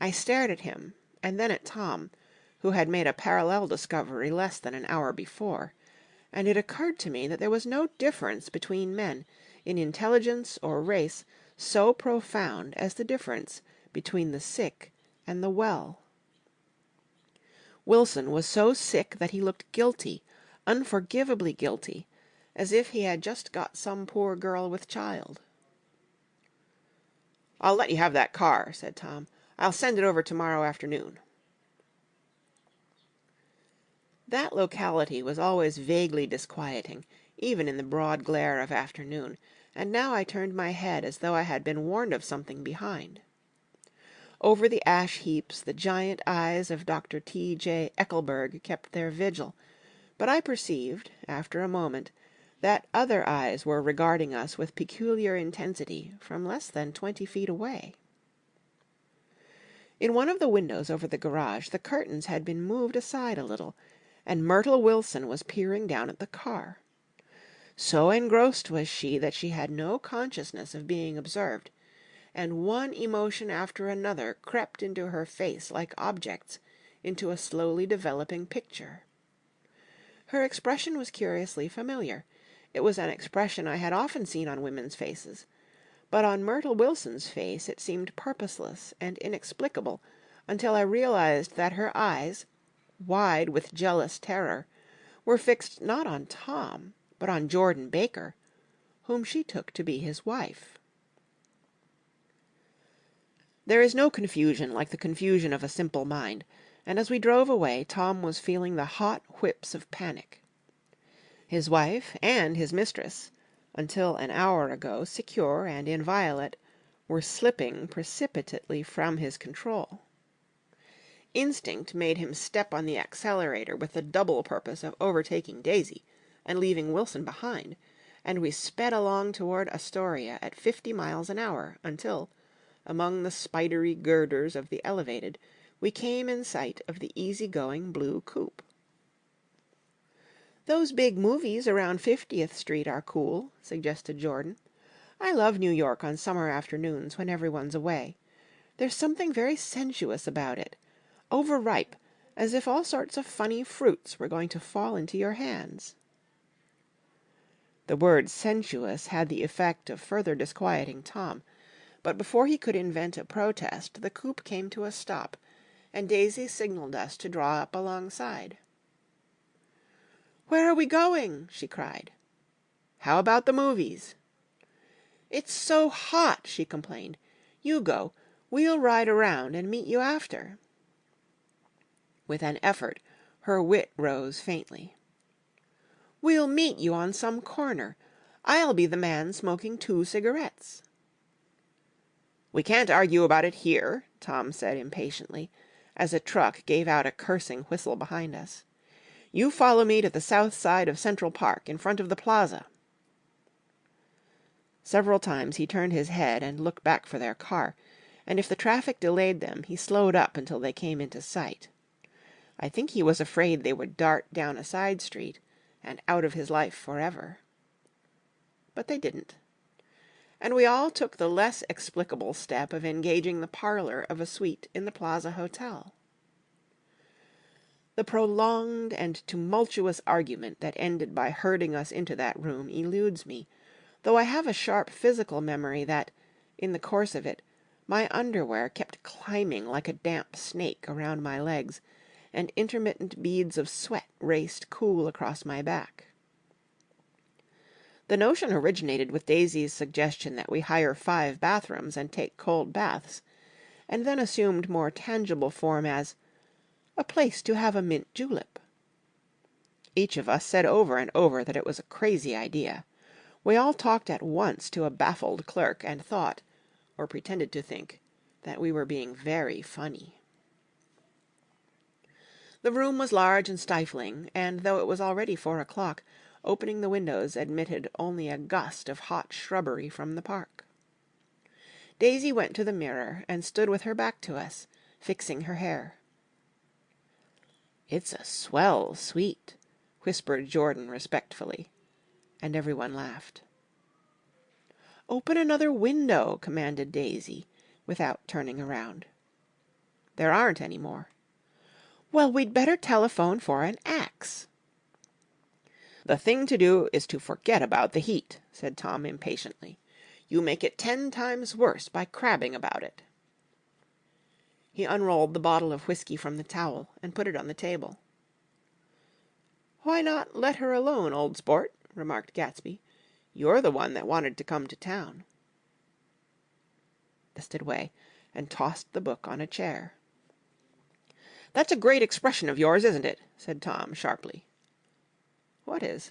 I stared at him, and then at Tom, who had made a parallel discovery less than an hour before, and it occurred to me that there was no difference between men in intelligence or race so profound as the difference between the sick and the well. Wilson was so sick that he looked guilty, unforgivably guilty, as if he had just got some poor girl with child. "I'll let you have that car," said Tom. "I'll send it over tomorrow afternoon." That locality was always vaguely disquieting, even in the broad glare of afternoon, and now I turned my head as though I had been warned of something behind. Over the ash heaps the giant eyes of Dr. T.J. Eckelberg kept their vigil, but I perceived, after a moment, that other eyes were regarding us with peculiar intensity from less than 20 feet away. In one of the windows over the garage the curtains had been moved aside a little, and Myrtle Wilson was peering down at the car. So engrossed was she that she had no consciousness of being observed, and one emotion after another crept into her face like objects into a slowly developing picture. Her expression was curiously familiar. It was an expression I had often seen on women's faces, but on Myrtle Wilson's face it seemed purposeless and inexplicable until I realized that her eyes, wide with jealous terror, were fixed not on Tom, but on Jordan Baker, whom she took to be his wife. There is no confusion like the confusion of a simple mind, and as we drove away Tom was feeling the hot whips of panic. His wife and his mistress, until an hour ago secure and inviolate, were slipping precipitately from his control. Instinct made him step on the accelerator with the double purpose of overtaking Daisy and leaving Wilson behind, and we sped along toward Astoria at 50 miles an hour until, among the spidery girders of the elevated, we came in sight of the easy-going blue coupe. "Those big movies around 50th Street are cool," suggested Jordan. "I love New York on summer afternoons when everyone's away. There's something very sensuous about it. Overripe, as if all sorts of funny fruits were going to fall into your hands." The word sensuous had the effect of further disquieting Tom, but before he could invent a protest the coupe came to a stop, and Daisy signaled us to draw up alongside. "Where are we going?" she cried. "How about the movies?" "It's so hot," she complained. "You go. We'll ride around and meet you after." With an effort her wit rose faintly. "We'll meet you on some corner. I'll be the man smoking 2 cigarettes." "We can't argue about it here," Tom said impatiently, as a truck gave out a cursing whistle behind us. "You follow me to the south side of Central Park, in front of the plaza." Several times he turned his head and looked back for their car, and if the traffic delayed them he slowed up until they came into sight. I think he was afraid they would dart down a side street and out of his life forever. But they didn't. And we all took the less explicable step of engaging the parlor of a suite in the Plaza Hotel. The prolonged and tumultuous argument that ended by herding us into that room eludes me, though I have a sharp physical memory that, in the course of it, my underwear kept climbing like a damp snake around my legs, and intermittent beads of sweat raced cool across my back. The notion originated with Daisy's suggestion that we hire 5 bathrooms and take cold baths, and then assumed more tangible form as a place to have a mint julep. Each of us said over and over that it was a crazy idea. We all talked at once to a baffled clerk and thought, or pretended to think, that we were being very funny. The room was large and stifling, and though it was already 4 o'clock, opening the windows admitted only a gust of hot shrubbery from the park. Daisy went to the mirror and stood with her back to us, fixing her hair. "It's a swell suite," whispered Jordan respectfully, and everyone laughed. "Open another window," commanded Daisy, without turning around. "There aren't any more." "Well, we'd better telephone for an axe." "The thing to do is to forget about the heat," said Tom impatiently. "You make it 10 times worse by crabbing about it." He unrolled the bottle of whiskey from the towel and put it on the table. "Why not let her alone, old sport?" remarked Gatsby. "You're the one that wanted to come to town." Stood away and tossed the book on a chair. "That's a great expression of yours, isn't it?" said Tom sharply. "What is?"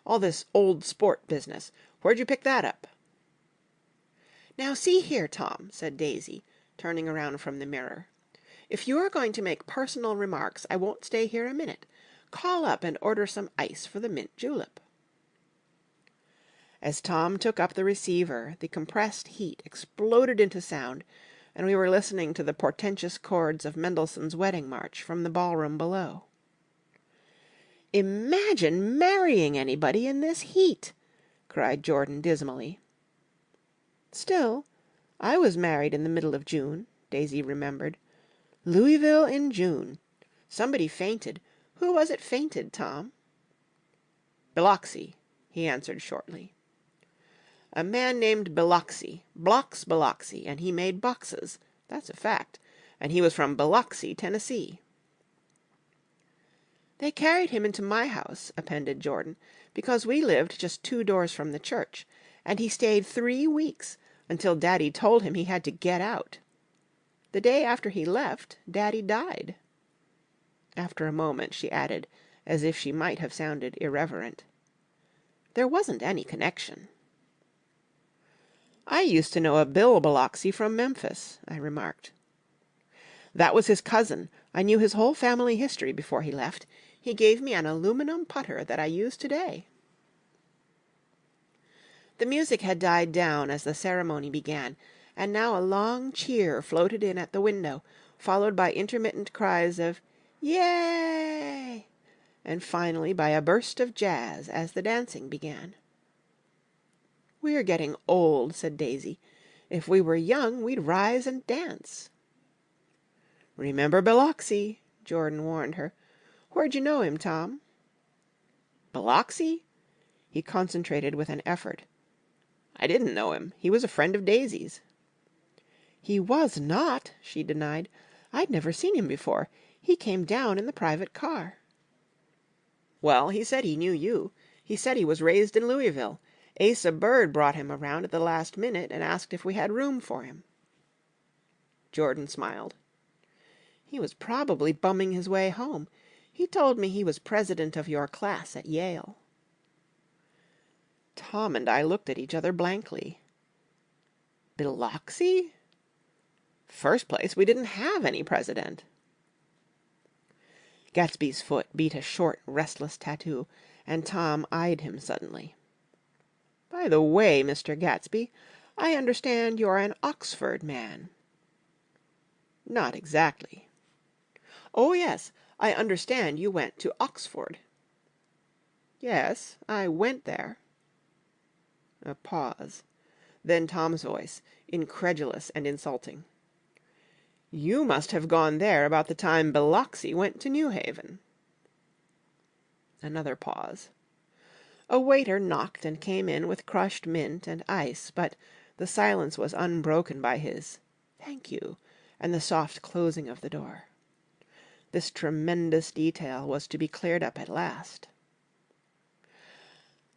"All this old sport business. Where'd you pick that up?" "Now see here, Tom," said Daisy, turning around from the mirror. "If you are going to make personal remarks, I won't stay here a minute. Call up and order some ice for the mint julep." As Tom took up the receiver, the compressed heat exploded into sound, and we were listening to the portentous chords of Mendelssohn's Wedding March from the ballroom below. "Imagine marrying anybody in this heat!" cried Jordan dismally. "Still, I was married in the middle of June," Daisy remembered. "Louisville in June. Somebody fainted. Who was it fainted, Tom?" "Biloxi," he answered shortly. "A man named Biloxi, Blocks Biloxi, and he made boxes. That's a fact. And he was from Biloxi, Tennessee." "They carried him into my house," appended Jordan, "because we lived just 2 doors from the church, and he stayed 3 weeks, until Daddy told him he had to get out. The day after he left, Daddy died." After a moment she added, as if she might have sounded irreverent, There wasn't any connection. "I used to know a Bill Biloxi from Memphis," I remarked. "That was his cousin. I knew his whole family history before he left. He gave me an aluminum putter that I use today." The music had died down as the ceremony began, and now a long cheer floated in at the window, followed by intermittent cries of "Yay!" and finally by a burst of jazz as the dancing began. "We're getting old," said Daisy. "If we were young, we'd rise and dance." "Remember Biloxi," Jordan warned her. "Where'd you know him, Tom?" "Biloxi?" He concentrated with an effort. "I didn't know him. He was a friend of Daisy's." "He was not," she denied. "I'd never seen him before. He came down in the private car." "Well, he said he knew you. He said he was raised in Louisville. Asa Bird brought him around at the last minute and asked if we had room for him." Jordan smiled. "He was probably bumming his way home. He told me he was president of your class at Yale." Tom and I looked at each other blankly. Biloxi? First place, we didn't have any president. Gatsby's foot beat a short, restless tattoo, and Tom eyed him suddenly. "By the way, Mr. Gatsby, I understand you're an Oxford man." "Not exactly." "Oh, yes, I understand you went to Oxford." "Yes, I went there." A pause. Then Tom's voice, incredulous and insulting. "You must have gone there about the time Biloxi went to New Haven." Another pause. A waiter knocked and came in with crushed mint and ice, but the silence was unbroken by his "Thank you," and the soft closing of the door. This tremendous detail was to be cleared up at last.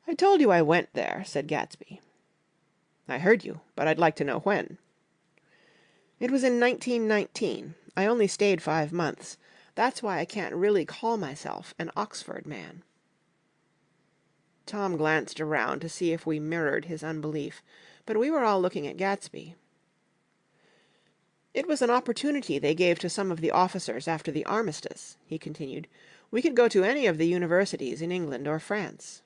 "I told you I went there," said Gatsby. "I heard you, but I'd like to know when." "It was in 1919. I only stayed 5 months. That's why I can't really call myself an Oxford man." Tom glanced around to see if we mirrored his unbelief, but we were all looking at Gatsby. "It was an opportunity they gave to some of the officers after the armistice," he continued. "We could go to any of the universities in England or France."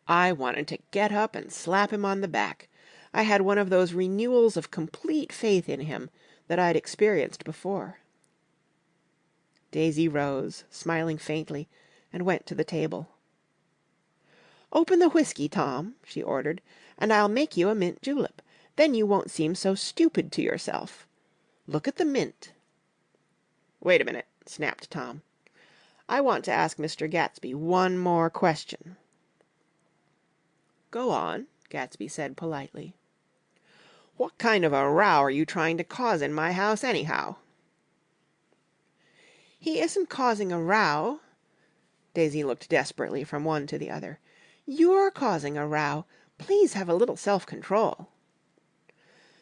I wanted to get up and slap him on the back. I had one of those renewals of complete faith in him that I'd experienced before. Daisy rose, smiling faintly, and went to the table. "Open the whiskey, Tom," she ordered, "and I'll make you a mint julep. Then you won't seem so stupid to yourself. Look at the mint." "Wait a minute," snapped Tom. "I want to ask Mr. Gatsby one more question." "Go on," Gatsby said politely. "What kind of a row are you trying to cause in my house, anyhow?" "He isn't causing a row." Daisy looked desperately from one to the other. "You're causing a row. Please have a little self-control."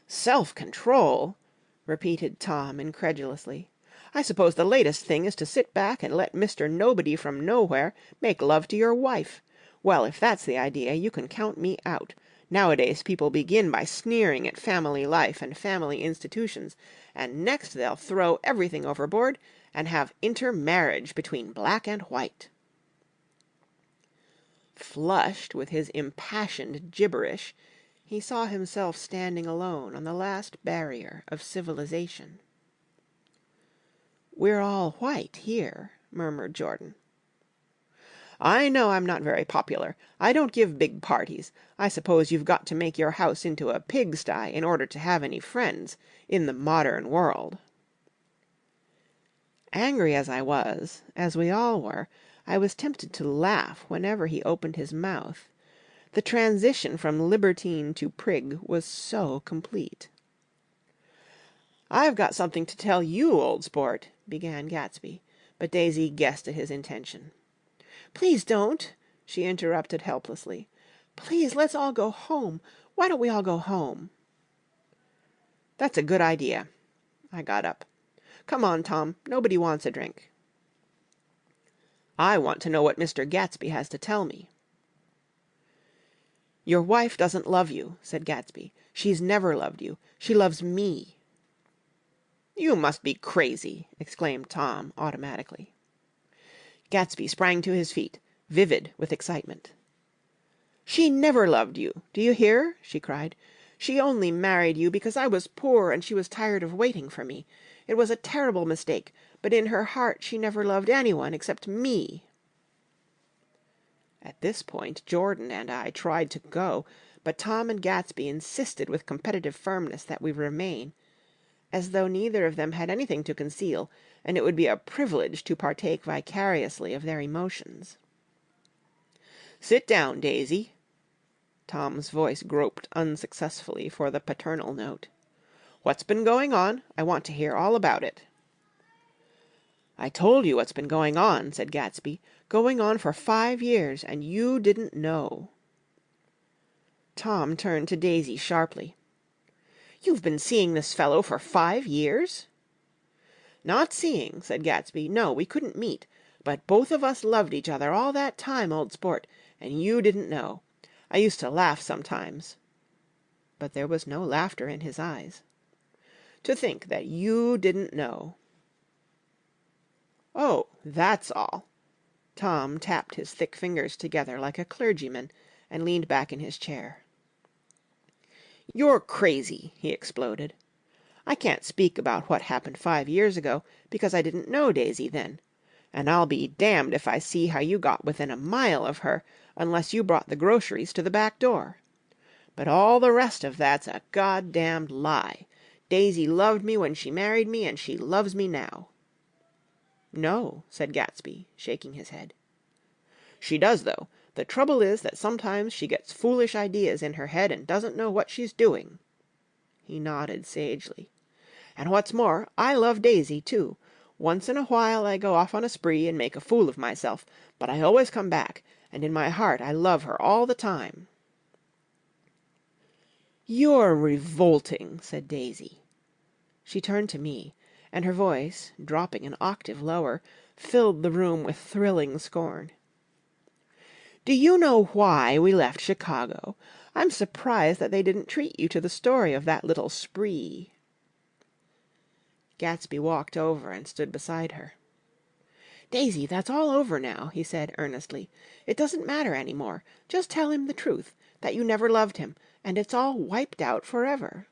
"Self-control!" repeated Tom incredulously. "I suppose the latest thing is to sit back and let Mr. Nobody from Nowhere make love to your wife. Well, if that's the idea, you can count me out. Nowadays people begin by sneering at family life and family institutions, and next they'll throw everything overboard and have intermarriage between black and white." Flushed with his impassioned gibberish, he saw himself standing alone on the last barrier of civilization. "We're all white here," murmured Jordan. "I know I'm not very popular. I don't give big parties. I suppose you've got to make your house into a pigsty in order to have any friends in the modern world." Angry as I was, as we all were, I was tempted to laugh whenever he opened his mouth. The transition from libertine to prig was so complete. "I've got something to tell you, old sport," began Gatsby, but Daisy guessed at his intention. "Please don't," she interrupted helplessly. "Please, let's all go home. Why don't we all go home?" "That's a good idea." I got up. "Come on, Tom. Nobody wants a drink." "I want to know what Mr. Gatsby has to tell me." "Your wife doesn't love you," said Gatsby. "She's never loved you. She loves me." "You must be crazy!" exclaimed Tom automatically. Gatsby sprang to his feet, vivid with excitement. "She never loved you, do you hear?" she cried. "She only married you because I was poor and she was tired of waiting for me. It was a terrible mistake, but in her heart she never loved anyone except me." At this point Jordan and I tried to go, but Tom and Gatsby insisted with competitive firmness that we remain, as though neither of them had anything to conceal, and it would be a privilege to partake vicariously of their emotions. "Sit down, Daisy." Tom's voice groped unsuccessfully for the paternal note. "What's been going on? I want to hear all about it." "I told you what's been going on," said Gatsby. "Going on for 5 years, and you didn't know." Tom turned to Daisy sharply. "You've been seeing this fellow for 5 years?" "Not seeing," said Gatsby. "No, we couldn't meet. But both of us loved each other all that time, old sport, and you didn't know. I used to laugh sometimes." But there was no laughter in his eyes. "To think that you didn't know." "Oh, that's all." Tom tapped his thick fingers together like a clergyman and leaned back in his chair. "You're crazy," he exploded. "I can't speak about what happened 5 years ago, because I didn't know Daisy then. And I'll be damned if I see how you got within a mile of her unless you brought the groceries to the back door. But all the rest of that's a goddamned lie. Daisy loved me when she married me, and she loves me now." "No," said Gatsby, shaking his head. "She does, though. The trouble is that sometimes she gets foolish ideas in her head and doesn't know what she's doing." He nodded sagely. "And what's more, I love Daisy, too. Once in a while I go off on a spree and make a fool of myself, but I always come back, and in my heart I love her all the time." "You're revolting," said Daisy. She turned to me, and her voice, dropping an octave lower, filled the room with thrilling scorn. "Do you know why we left Chicago? I'm surprised that they didn't treat you to the story of that little spree." Gatsby walked over and stood beside her. "Daisy, that's all over now," he said earnestly. "It doesn't matter any more. Just tell him the truth, that you never loved him, and it's all wiped out forever."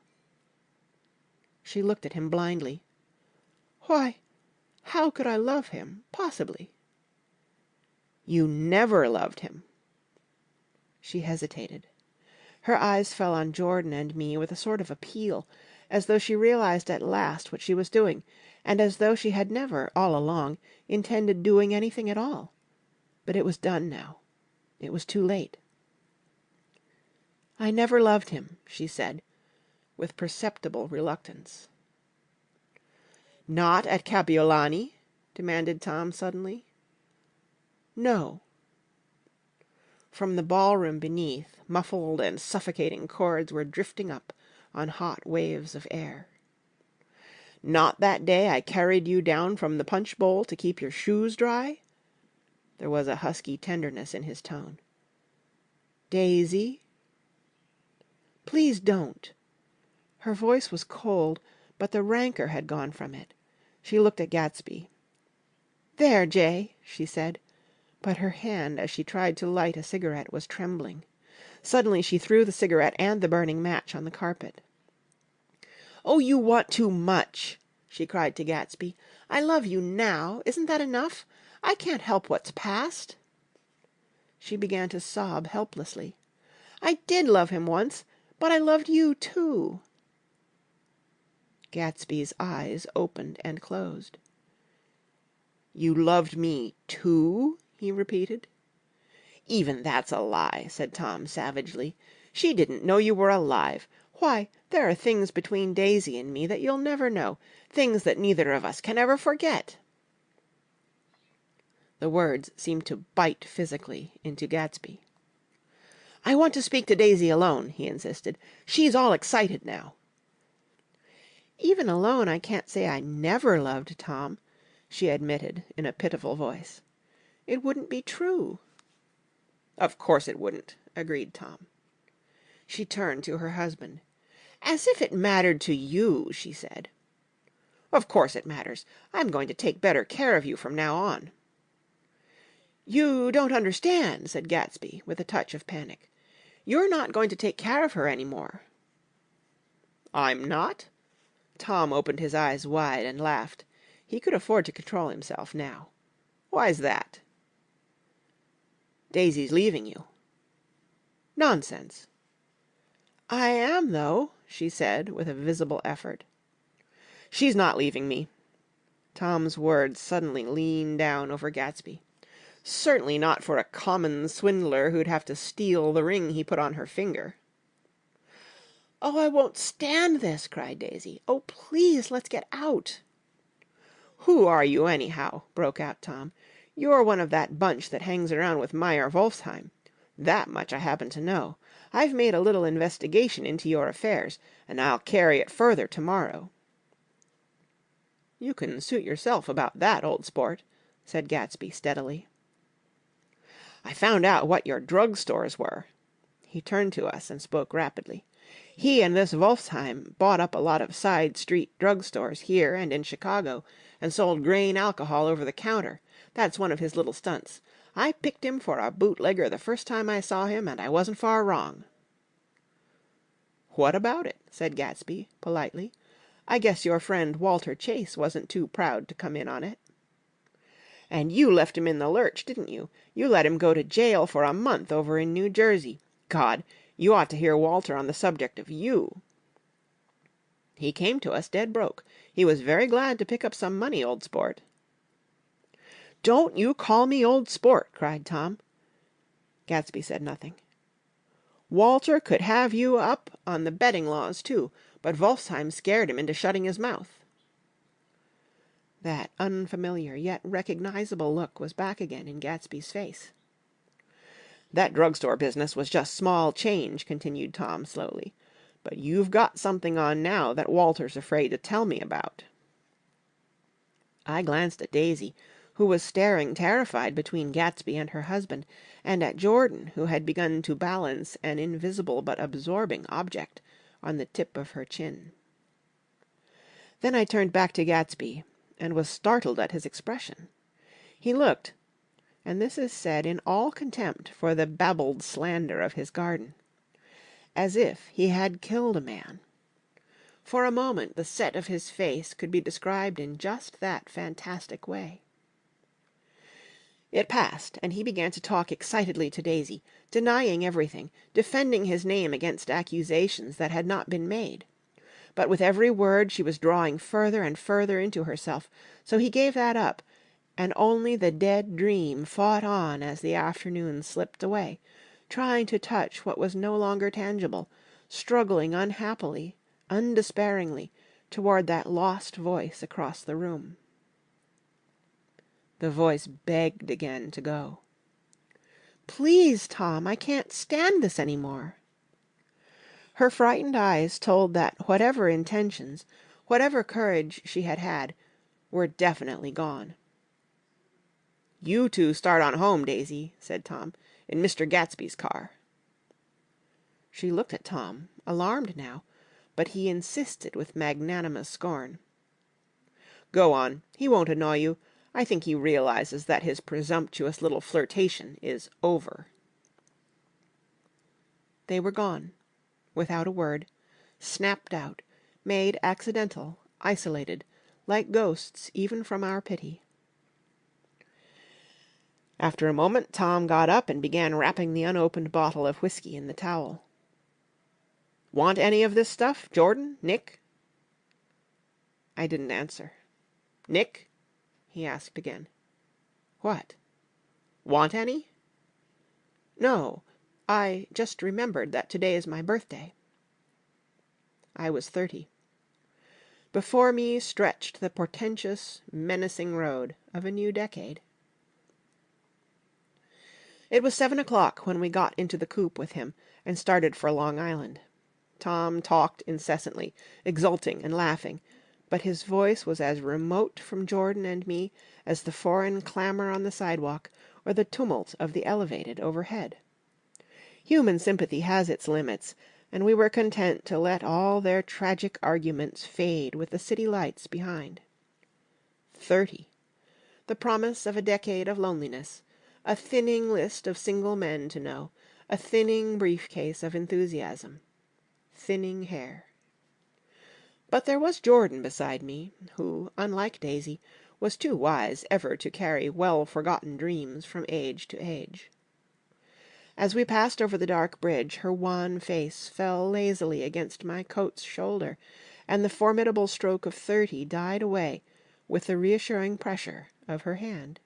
She looked at him blindly. "Why, how could I love him, possibly?" "You never loved him." She hesitated. Her eyes fell on Jordan and me with a sort of appeal, as though she realized at last what she was doing, and as though she had never, all along, intended doing anything at all. But it was done now. It was too late. "I never loved him," she said, with perceptible reluctance. "Not at Kapiolani?" demanded Tom suddenly. "No." From the ballroom beneath, muffled and suffocating chords were drifting up on hot waves of air. "Not that day I carried you down from the punch bowl to keep your shoes dry?" There was a husky tenderness in his tone. "Daisy?" "Please don't." Her voice was cold, but the rancor had gone from it. She looked at Gatsby. "There, Jay," she said, but her hand as she tried to light a cigarette was trembling. Suddenly she threw the cigarette and the burning match on the carpet. "Oh, you want too much!" she cried to Gatsby. "I love you now. Isn't that enough? I can't help what's past." She began to sob helplessly. "I did love him once, but I loved you too." Gatsby's eyes opened and closed. "You loved me too?" he repeated. "Even that's a lie," said Tom savagely. "She didn't know you were alive. Why, there are things between Daisy and me that you'll never know, things that neither of us can ever forget." The words seemed to bite physically into Gatsby. "I want to speak to Daisy alone," he insisted. "She's all excited now." "Even alone I can't say I never loved Tom," she admitted in a pitiful voice. "It wouldn't be true." "Of course it wouldn't," agreed Tom. She turned to her husband. "As if it mattered to you," she said. "Of course it matters. I'm going to take better care of you from now on." "You don't understand," said Gatsby, with a touch of panic. "You're not going to take care of her any more." "I'm not?" Tom opened his eyes wide and laughed. He could afford to control himself now. "Why's that?" "Daisy's leaving you." "Nonsense." "I am, though," she said, with a visible effort. "She's not leaving me." Tom's words suddenly leaned down over Gatsby. "Certainly not for a common swindler who'd have to steal the ring he put on her finger." "Oh, I won't stand this!" cried Daisy. "Oh, please, let's get out." "Who are you, anyhow?" broke out Tom. "You're one of that bunch that hangs around with Meyer Wolfsheim. That much I happen to know. I've made a little investigation into your affairs, and I'll carry it further to-morrow." "You can suit yourself about that, old sport," said Gatsby steadily. "I found out what your drug stores were." He turned to us and spoke rapidly. "He and this Wolfsheim bought up a lot of side street drug stores here and in Chicago and sold grain alcohol over the counter. That's one of his little stunts. I picked him for a bootlegger the first time I saw him, and I wasn't far wrong." "What about it?" said Gatsby, politely. "I guess your friend Walter Chase wasn't too proud to come in on it." "And you left him in the lurch, didn't you? You let him go to jail for a month over in New Jersey. God, you ought to hear Walter on the subject of you." "He came to us dead broke. He was very glad to pick up some money, old sport." "Don't you call me old sport," cried Tom. Gatsby said nothing. "Walter could have you up on the betting laws, too, but Wolfsheim scared him into shutting his mouth." That unfamiliar yet recognizable look was back again in Gatsby's face. "That drugstore business was just small change," continued Tom slowly. "But you've got something on now that Walter's afraid to tell me about." I glanced at Daisy, who was staring terrified between Gatsby and her husband, and at Jordan, who had begun to balance an invisible but absorbing object on the tip of her chin. Then I turned back to Gatsby, and was startled at his expression. He looked, and this is said in all contempt for the babbled slander of his garden, as if he had killed a man. For a moment the set of his face could be described in just that fantastic way. It passed, and he began to talk excitedly to Daisy, denying everything, defending his name against accusations that had not been made. But with every word she was drawing further and further into herself, so he gave that up, and only the dead dream fought on as the afternoon slipped away, trying to touch what was no longer tangible, struggling unhappily, undespairingly, toward that lost voice across the room. The voice begged again to go. "Please, Tom, I can't stand this any more." Her frightened eyes told that whatever intentions, whatever courage she had had, were definitely gone. "You two start on home, Daisy," said Tom, "in Mr. Gatsby's car." She looked at Tom, alarmed now, but he insisted with magnanimous scorn. "Go on. He won't annoy you. I think he realizes that his presumptuous little flirtation is over." They were gone, without a word, snapped out, made accidental, isolated, like ghosts even from our pity. After a moment Tom got up and began wrapping the unopened bottle of whiskey in the towel. "Want any of this stuff, Jordan? Nick?" I didn't answer. "Nick?" he asked again. "What?" "Want any?" "No. I just remembered that today is my birthday." I was 30. Before me stretched the portentous, menacing road of a new decade. It was 7 o'clock when we got into the coupe with him and started for Long Island. Tom talked incessantly, exulting and laughing, but his voice was as remote from Jordan and me as the foreign clamor on the sidewalk or the tumult of the elevated overhead. Human sympathy has its limits, and we were content to let all their tragic arguments fade with the city lights behind. 30. The promise of a decade of loneliness, a thinning list of single men to know, a thinning briefcase of enthusiasm, thinning hair. But there was Jordan beside me, who, unlike Daisy, was too wise ever to carry well-forgotten dreams from age to age. As we passed over the dark bridge, her wan face fell lazily against my coat's shoulder, and the formidable stroke of 30 died away with the reassuring pressure of her hand.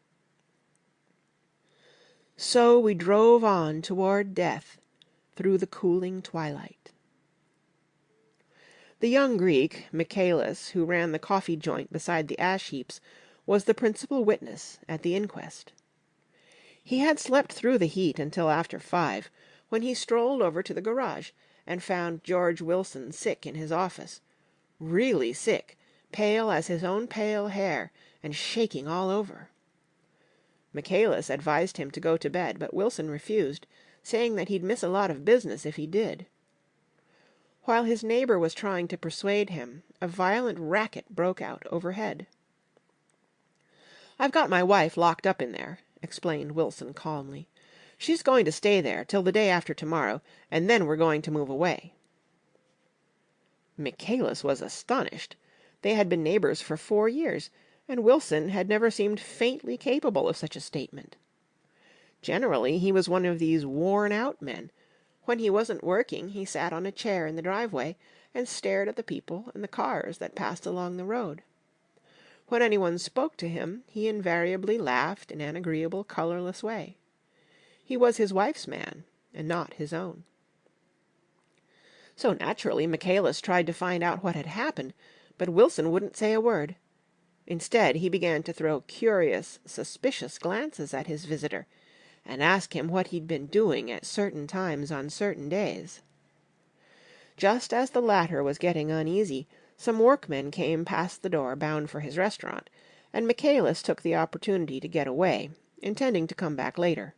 So we drove on toward death through the cooling twilight. The young Greek, Michaelis, who ran the coffee joint beside the ash heaps, was the principal witness at the inquest. He had slept through the heat until after 5, when he strolled over to the garage and found George Wilson sick in his office, really sick, pale as his own pale hair, and shaking all over. Michaelis advised him to go to bed, but Wilson refused, saying that he'd miss a lot of business if he did. While his neighbor was trying to persuade him, a violent racket broke out overhead. "I've got my wife locked up in there," explained Wilson calmly. "She's going to stay there till the day after tomorrow, and then we're going to move away." Michaelis was astonished. They had been neighbors for 4 years, and Wilson had never seemed faintly capable of such a statement. Generally, he was one of these worn-out men. When he wasn't working, he sat on a chair in the driveway and stared at the people and the cars that passed along the road. When anyone spoke to him, he invariably laughed in an agreeable, colorless way. He was his wife's man, and not his own. So naturally, Michaelis tried to find out what had happened, but Wilson wouldn't say a word. Instead, he began to throw curious, suspicious glances at his visitor, and ask him what he'd been doing at certain times on certain days. Just as the latter was getting uneasy, some workmen came past the door bound for his restaurant, and Michaelis took the opportunity to get away, intending to come back later.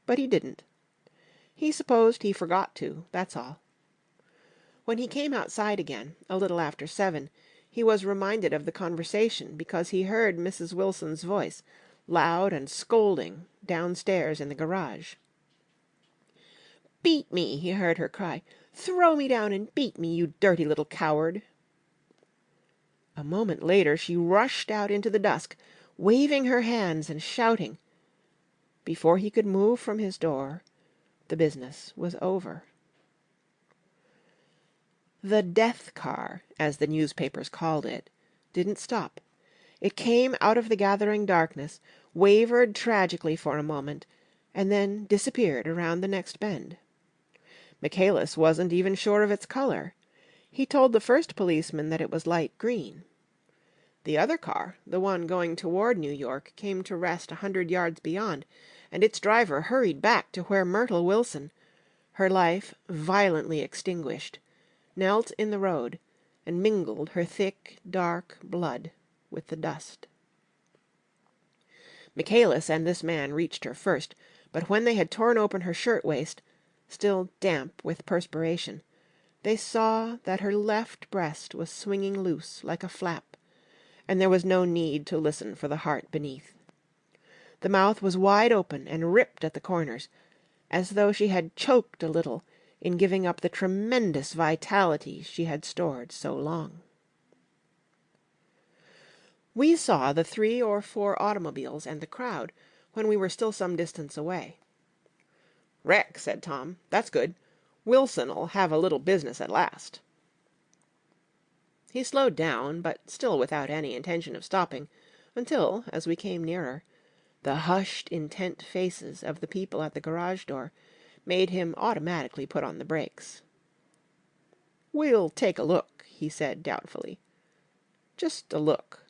But he didn't. He supposed he forgot to, that's all. When he came outside again, a little after 7, he was reminded of the conversation because he heard Mrs. Wilson's voice, loud and scolding, downstairs in the garage. "Beat me!" he heard her cry. "Throw me down and beat me, you dirty little coward!" A moment later she rushed out into the dusk, waving her hands and shouting. Before he could move from his door, the business was over. The death car, as the newspapers called it, didn't stop. It came out of the gathering darkness, wavered tragically for a moment, and then disappeared around the next bend. Michaelis wasn't even sure of its color. He told the first policeman that it was light green. The other car, the one going toward New York, came to rest 100 yards beyond, and its driver hurried back to where Myrtle Wilson, her life violently extinguished, knelt in the road and mingled her thick, dark blood with the dust. Michaelis and this man reached her first, but when they had torn open her shirtwaist, still damp with perspiration, they saw that her left breast was swinging loose like a flap, and there was no need to listen for the heart beneath. The mouth was wide open and ripped at the corners, as though she had choked a little in giving up the tremendous vitality she had stored so long. We saw the 3 or 4 automobiles and the crowd when we were still some distance away. "Wreck," said Tom. "That's good. Wilson'll have a little business at last." He slowed down, but still without any intention of stopping, until, as we came nearer, the hushed, intent faces of the people at the garage door made him automatically put on the brakes. "We'll take a look," he said doubtfully. "Just a look."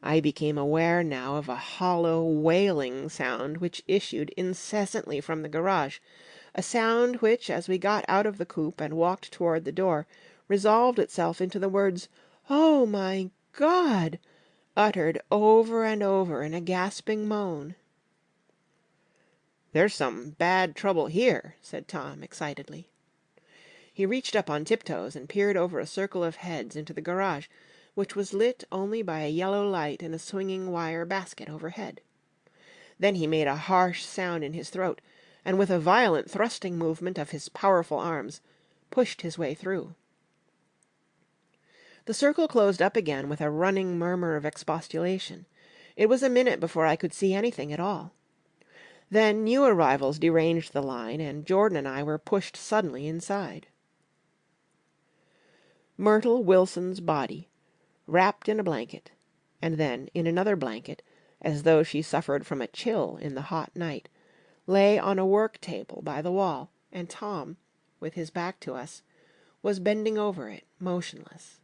I became aware now of a hollow, wailing sound which issued incessantly from the garage, a sound which, as we got out of the coupe and walked toward the door, resolved itself into the words, "Oh, my God!" uttered over and over in a gasping moan. "There's some bad trouble here," said Tom excitedly. He reached up on tiptoes and peered over a circle of heads into the garage, which was lit only by a yellow light in a swinging wire basket overhead. Then he made a harsh sound in his throat, and with a violent thrusting movement of his powerful arms, pushed his way through. The circle closed up again with a running murmur of expostulation. It was a minute before I could see anything at all. Then new arrivals deranged the line, and Jordan and I were pushed suddenly inside. Myrtle Wilson's body, wrapped in a blanket, and then in another blanket, as though she suffered from a chill in the hot night, lay on a work table by the wall, and Tom, with his back to us, was bending over it, motionless.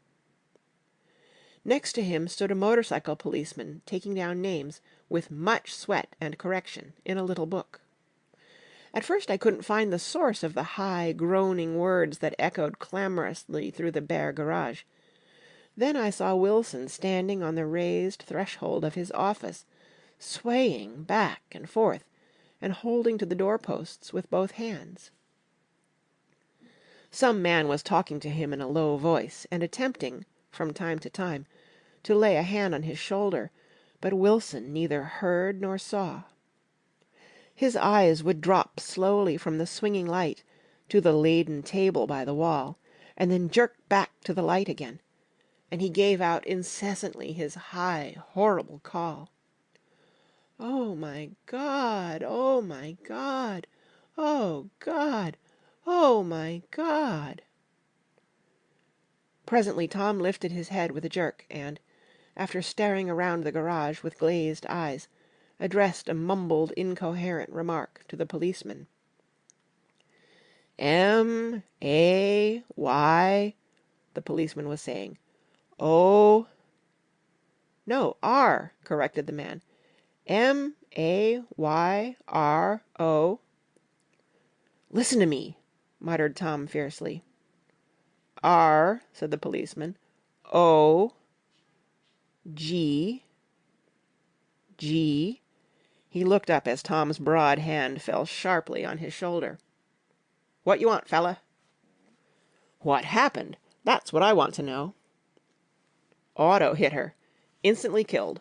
Next to him stood a motorcycle policeman taking down names, with much sweat and correction, in a little book. At first I couldn't find the source of the high, groaning words that echoed clamorously through the bare garage. Then I saw Wilson standing on the raised threshold of his office, swaying back and forth, and holding to the doorposts with both hands. Some man was talking to him in a low voice, and attempting, from time to time, to lay a hand on his shoulder, but Wilson neither heard nor saw. His eyes would drop slowly from the swinging light to the laden table by the wall, and then jerk back to the light again, and he gave out incessantly his high, horrible call. "Oh, my God! Oh, my God! Oh, God! Oh, my God!" Presently Tom lifted his head with a jerk, and, after staring around the garage with glazed eyes, addressed a mumbled, incoherent remark to the policeman. "M-A-Y," the policeman was saying. "O—" "No, R," corrected the man. "M-A-Y-R-O." "Listen to me," muttered Tom fiercely. "R," said the policeman. "O. G. G." He looked up as Tom's broad hand fell sharply on his shoulder. "What you want, fella?" "What happened? That's what I want to know." "Auto hit her. Instantly killed."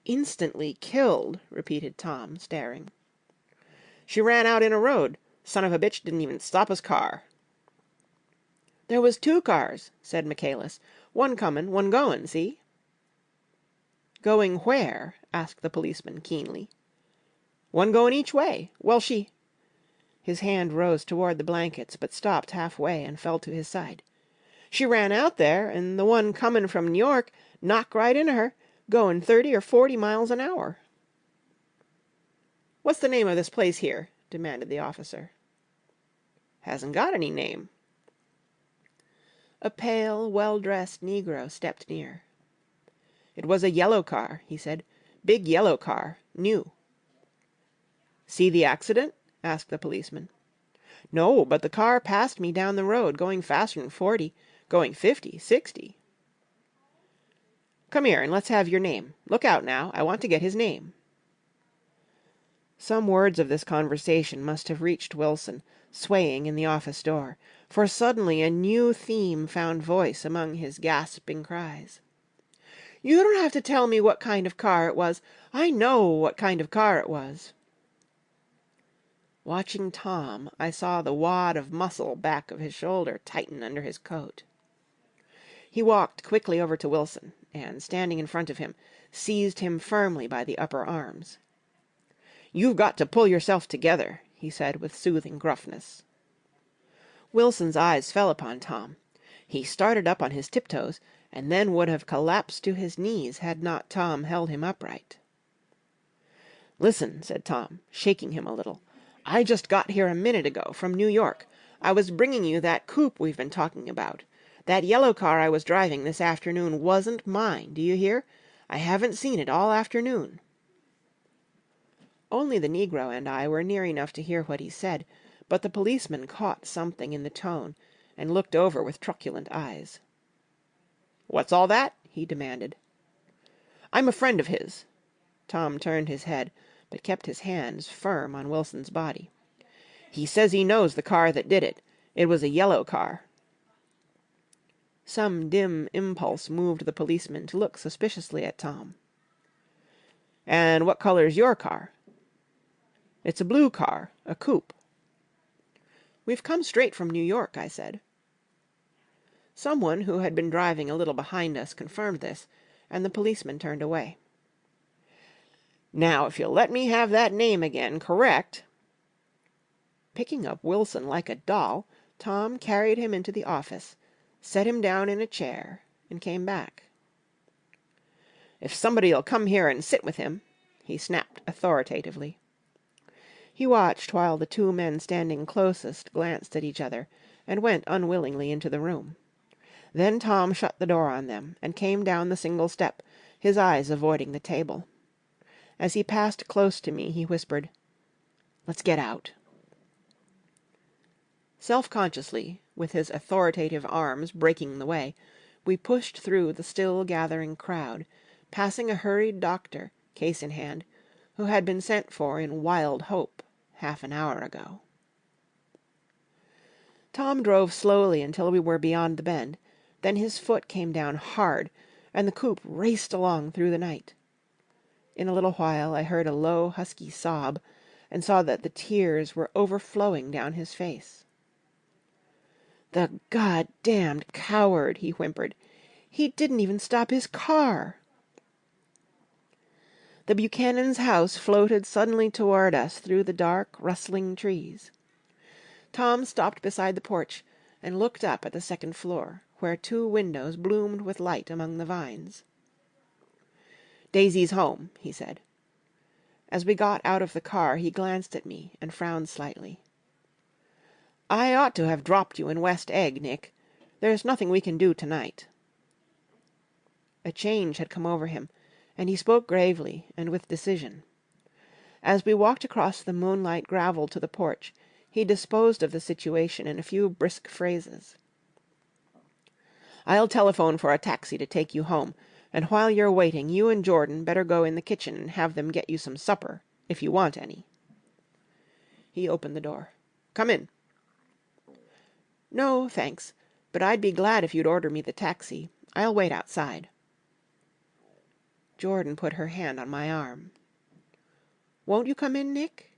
"Instantly killed," repeated Tom, staring. "She ran out in a road. Son of a bitch didn't even stop his car." "There was 2 cars," said Michaelis. "One comin', one goin', see?" "Going where?" asked the policeman keenly. "One goin' each way. Well, she—" His hand rose toward the blankets, but stopped halfway and fell to his side. "She ran out there, and the one comin' from N'York knocked right into her, goin' 30 or 40 miles an hour." "What's the name of this place here?" demanded the officer. "Hasn't got any name." A pale, well-dressed negro stepped near. "It was a yellow car," he said. "Big yellow car. New." "See the accident?" asked the policeman. "No, but the car passed me down the road, going faster'n 40, going 50, 60. "Come here and let's have your name. Look out now, I want to get his name." Some words of this conversation must have reached Wilson, swaying in the office door, for suddenly a new theme found voice among his gasping cries. "You don't have to tell me what kind of car it was. I know what kind of car it was." Watching Tom, I saw the wad of muscle back of his shoulder tighten under his coat. He walked quickly over to Wilson, and, standing in front of him, seized him firmly by the upper arms. "You've got to pull yourself together," he said with soothing gruffness. Wilson's eyes fell upon Tom. He started up on his tiptoes, and then would have collapsed to his knees had not Tom held him upright. "Listen," said Tom, shaking him a little. "I just got here a minute ago from New York. I was bringing you that coupe we've been talking about. That yellow car I was driving this afternoon wasn't mine, do you hear? I haven't seen it all afternoon." Only the negro and I were near enough to hear what he said, but the policeman caught something in the tone, and looked over with truculent eyes. "What's all that?" he demanded. "I'm a friend of his." Tom turned his head, but kept his hands firm on Wilson's body. "He says he knows the car that did it. It was a yellow car." Some dim impulse moved the policeman to look suspiciously at Tom. "And what color's your car?" "It's a blue car, a coupe." "We've come straight from New York," I said. Someone who had been driving a little behind us confirmed this, and the policeman turned away. "Now, if you'll let me have that name again correct—" Picking up Wilson like a doll, Tom carried him into the office, set him down in a chair, and came back. "If somebody'll come here and sit with him," he snapped authoritatively. He watched while the two men standing closest glanced at each other, and went unwillingly into the room. Then Tom shut the door on them, and came down the single step, his eyes avoiding the table. As he passed close to me, he whispered, "Let's get out." Self-consciously, with his authoritative arms breaking the way, we pushed through the still gathering crowd, passing a hurried doctor, case in hand, who had been sent for in wild hope half an hour ago. Tom drove slowly until we were beyond the bend, then his foot came down hard, and the coupe raced along through the night. In a little while I heard a low, husky sob, and saw that the tears were overflowing down his face. "The God-damned coward!" he whimpered. "He didn't even stop his car!" The Buchanan's house floated suddenly toward us through the dark, rustling trees. Tom stopped beside the porch and looked up at the second floor, where two windows bloomed with light among the vines. "Daisy's home," he said. As we got out of the car, he glanced at me and frowned slightly. "I ought to have dropped you in West Egg, Nick. There's nothing we can do tonight." A change had come over him, and he spoke gravely and with decision. As we walked across the moonlight gravel to the porch, he disposed of the situation in a few brisk phrases. "I'll telephone for a taxi to take you home, and while you're waiting, you and Jordan better go in the kitchen and have them get you some supper, if you want any." He opened the door. "Come in." "No, thanks, but I'd be glad if you'd order me the taxi. I'll wait outside." Jordan put her hand on my arm. "Won't you come in, Nick?"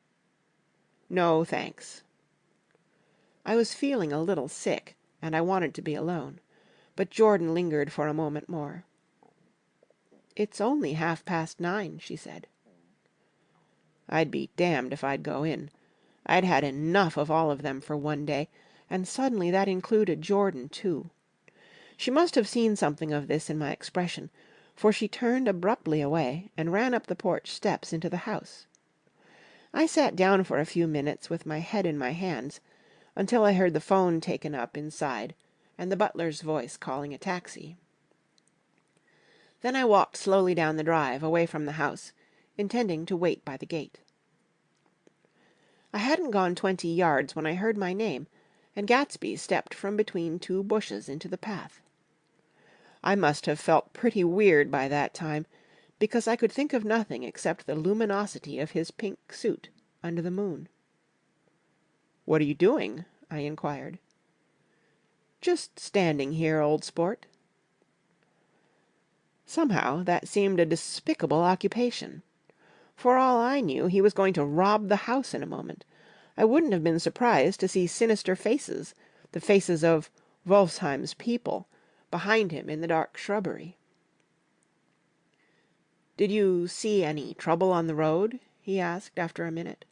"No, thanks." I was feeling a little sick, and I wanted to be alone, but Jordan lingered for a moment more. "It's only 9:30, she said. I'd be damned if I'd go in. I'd had enough of all of them for one day, and suddenly that included Jordan, too. She must have seen something of this in my expression, for she turned abruptly away and ran up the porch steps into the house. I sat down for a few minutes with my head in my hands, until I heard the phone taken up inside and the butler's voice calling a taxi. Then I walked slowly down the drive away from the house, intending to wait by the gate. I hadn't gone 20 yards when I heard my name, and Gatsby stepped from between two bushes into the path. I must have felt pretty weird by that time, because I could think of nothing except the luminosity of his pink suit under the moon. "What are you doing?" I inquired. "Just standing here, old sport." Somehow that seemed a despicable occupation. For all I knew, he was going to rob the house in a moment. I wouldn't have been surprised to see sinister faces, the faces of Wolfsheim's people, behind him in the dark shrubbery. "Did you see any trouble on the road?" he asked after a minute.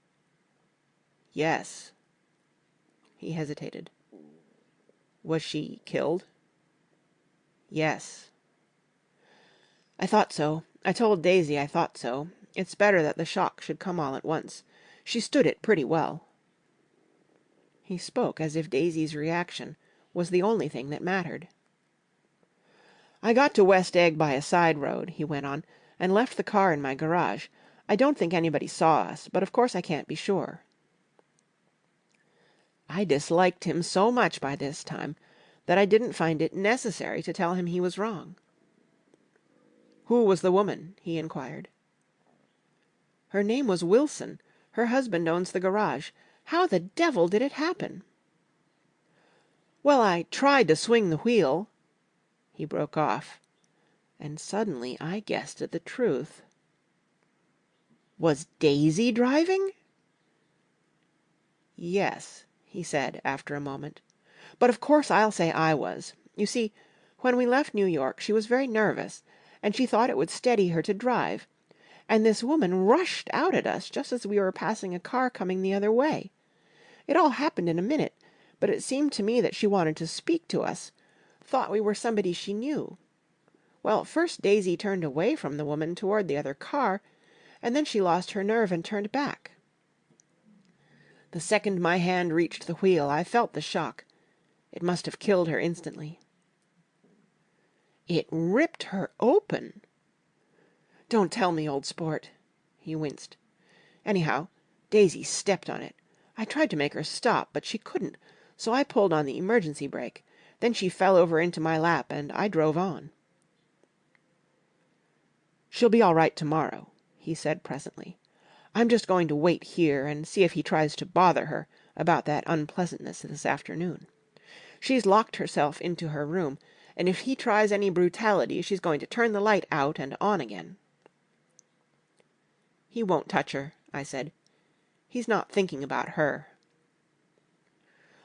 "Yes." He hesitated. "Was she killed?" "Yes." "I thought so. I told Daisy I thought so. It's better that the shock should come all at once. She stood it pretty well." He spoke as if Daisy's reaction was the only thing that mattered. "I got to West Egg by a side road," he went on, "and left the car in my garage. I don't think anybody saw us, but of course I can't be sure." I disliked him so much by this time that I didn't find it necessary to tell him he was wrong. "Who was the woman?" he inquired. Her name was Wilson. Her husband owns the garage. How the devil did it happen?" "Well, I tried to swing the wheel—" He broke off, and suddenly I guessed at the truth. "Was Daisy driving?" "Yes," he said after a moment. "But of course I'll say I was. You see, when we left New York she was very nervous, and she thought it would steady her to drive. And this woman rushed out at us just as we were passing a car coming the other way. It all happened in a minute, but it seemed to me that she wanted to speak to us, thought we were somebody she knew. Well, first Daisy turned away from the woman toward the other car, and then she lost her nerve and turned back. The second my hand reached the wheel, I felt the shock. It must have killed her instantly." "It ripped her open!" "Don't tell me, old sport." He winced. "Anyhow, Daisy stepped on it. I tried to make her stop, but she couldn't, so I pulled on the emergency brake. Then she fell over into my lap, and I drove on." "She'll be all right tomorrow," he said presently. "I'm just going to wait here and see if he tries to bother her about that unpleasantness this afternoon. She's locked herself into her room, and if he tries any brutality she's going to turn the light out and on again." "He won't touch her," I said. "He's not thinking about her."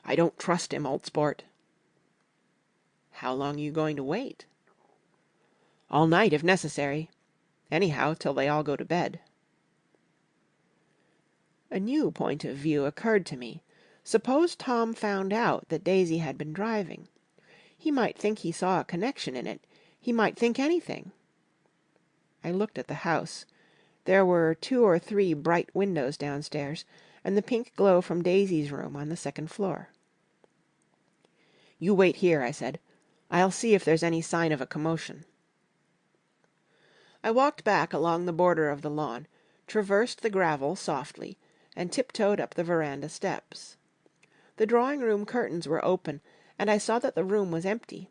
"I don't trust him, old sport." "How long you going to wait?" "All night if necessary. Anyhow, till they all go to bed." A new point of view occurred to me. Suppose Tom found out that Daisy had been driving. He might think he saw a connection in it. He might think anything. I looked at the house. There were 2 or 3 bright windows downstairs, and the pink glow from Daisy's room on the second floor. "You wait here," I said. "I'll see if there's any sign of a commotion." I walked back along the border of the lawn, traversed the gravel softly, and tiptoed up the veranda steps. The drawing-room curtains were open, and I saw that the room was empty.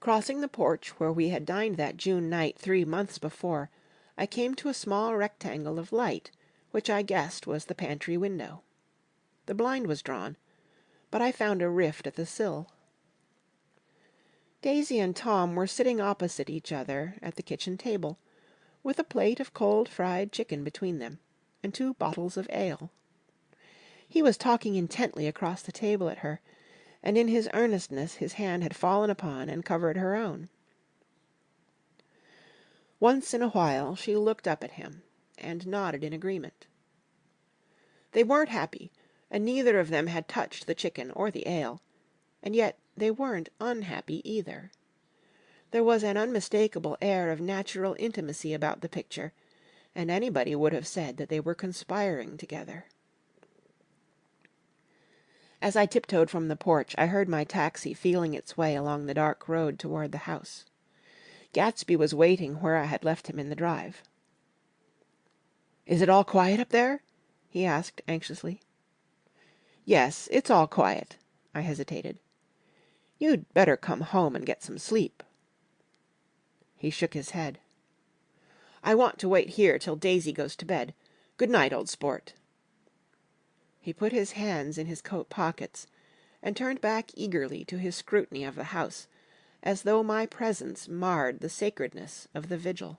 Crossing the porch where we had dined that June night 3 months before, I came to a small rectangle of light, which I guessed was the pantry window. The blind was drawn, but I found a rift at the sill. Daisy and Tom were sitting opposite each other at the kitchen table, with a plate of cold fried chicken between them, and 2 bottles of ale. He was talking intently across the table at her, and in his earnestness his hand had fallen upon and covered her own. Once in a while she looked up at him, and nodded in agreement. They weren't happy, and neither of them had touched the chicken or the ale, and yet they weren't unhappy either. There was an unmistakable air of natural intimacy about the picture, and anybody would have said that they were conspiring together. As I tiptoed from the porch, I heard my taxi feeling its way along the dark road toward the house. Gatsby was waiting where I had left him in the drive. "Is it all quiet up there?" he asked anxiously. "Yes, it's all quiet." I hesitated. "You'd better come home and get some sleep." He shook his head. "I want to wait here till Daisy goes to bed. Good night, old sport." He put his hands in his coat pockets, and turned back eagerly to his scrutiny of the house, as though my presence marred the sacredness of the vigil.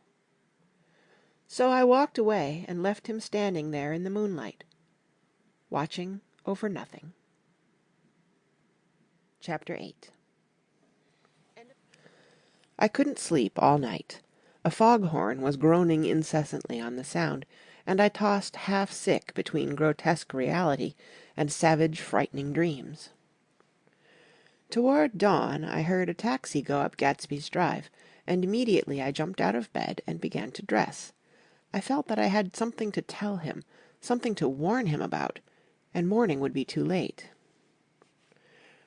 So I walked away and left him standing there in the moonlight, watching over nothing. Chapter 8. I couldn't sleep all night. A foghorn was groaning incessantly on the sound, and I tossed half sick between grotesque reality and savage, frightening dreams. Toward dawn I heard a taxi go up Gatsby's drive, and immediately I jumped out of bed and began to dress. I felt that I had something to tell him, something to warn him about, and morning would be too late.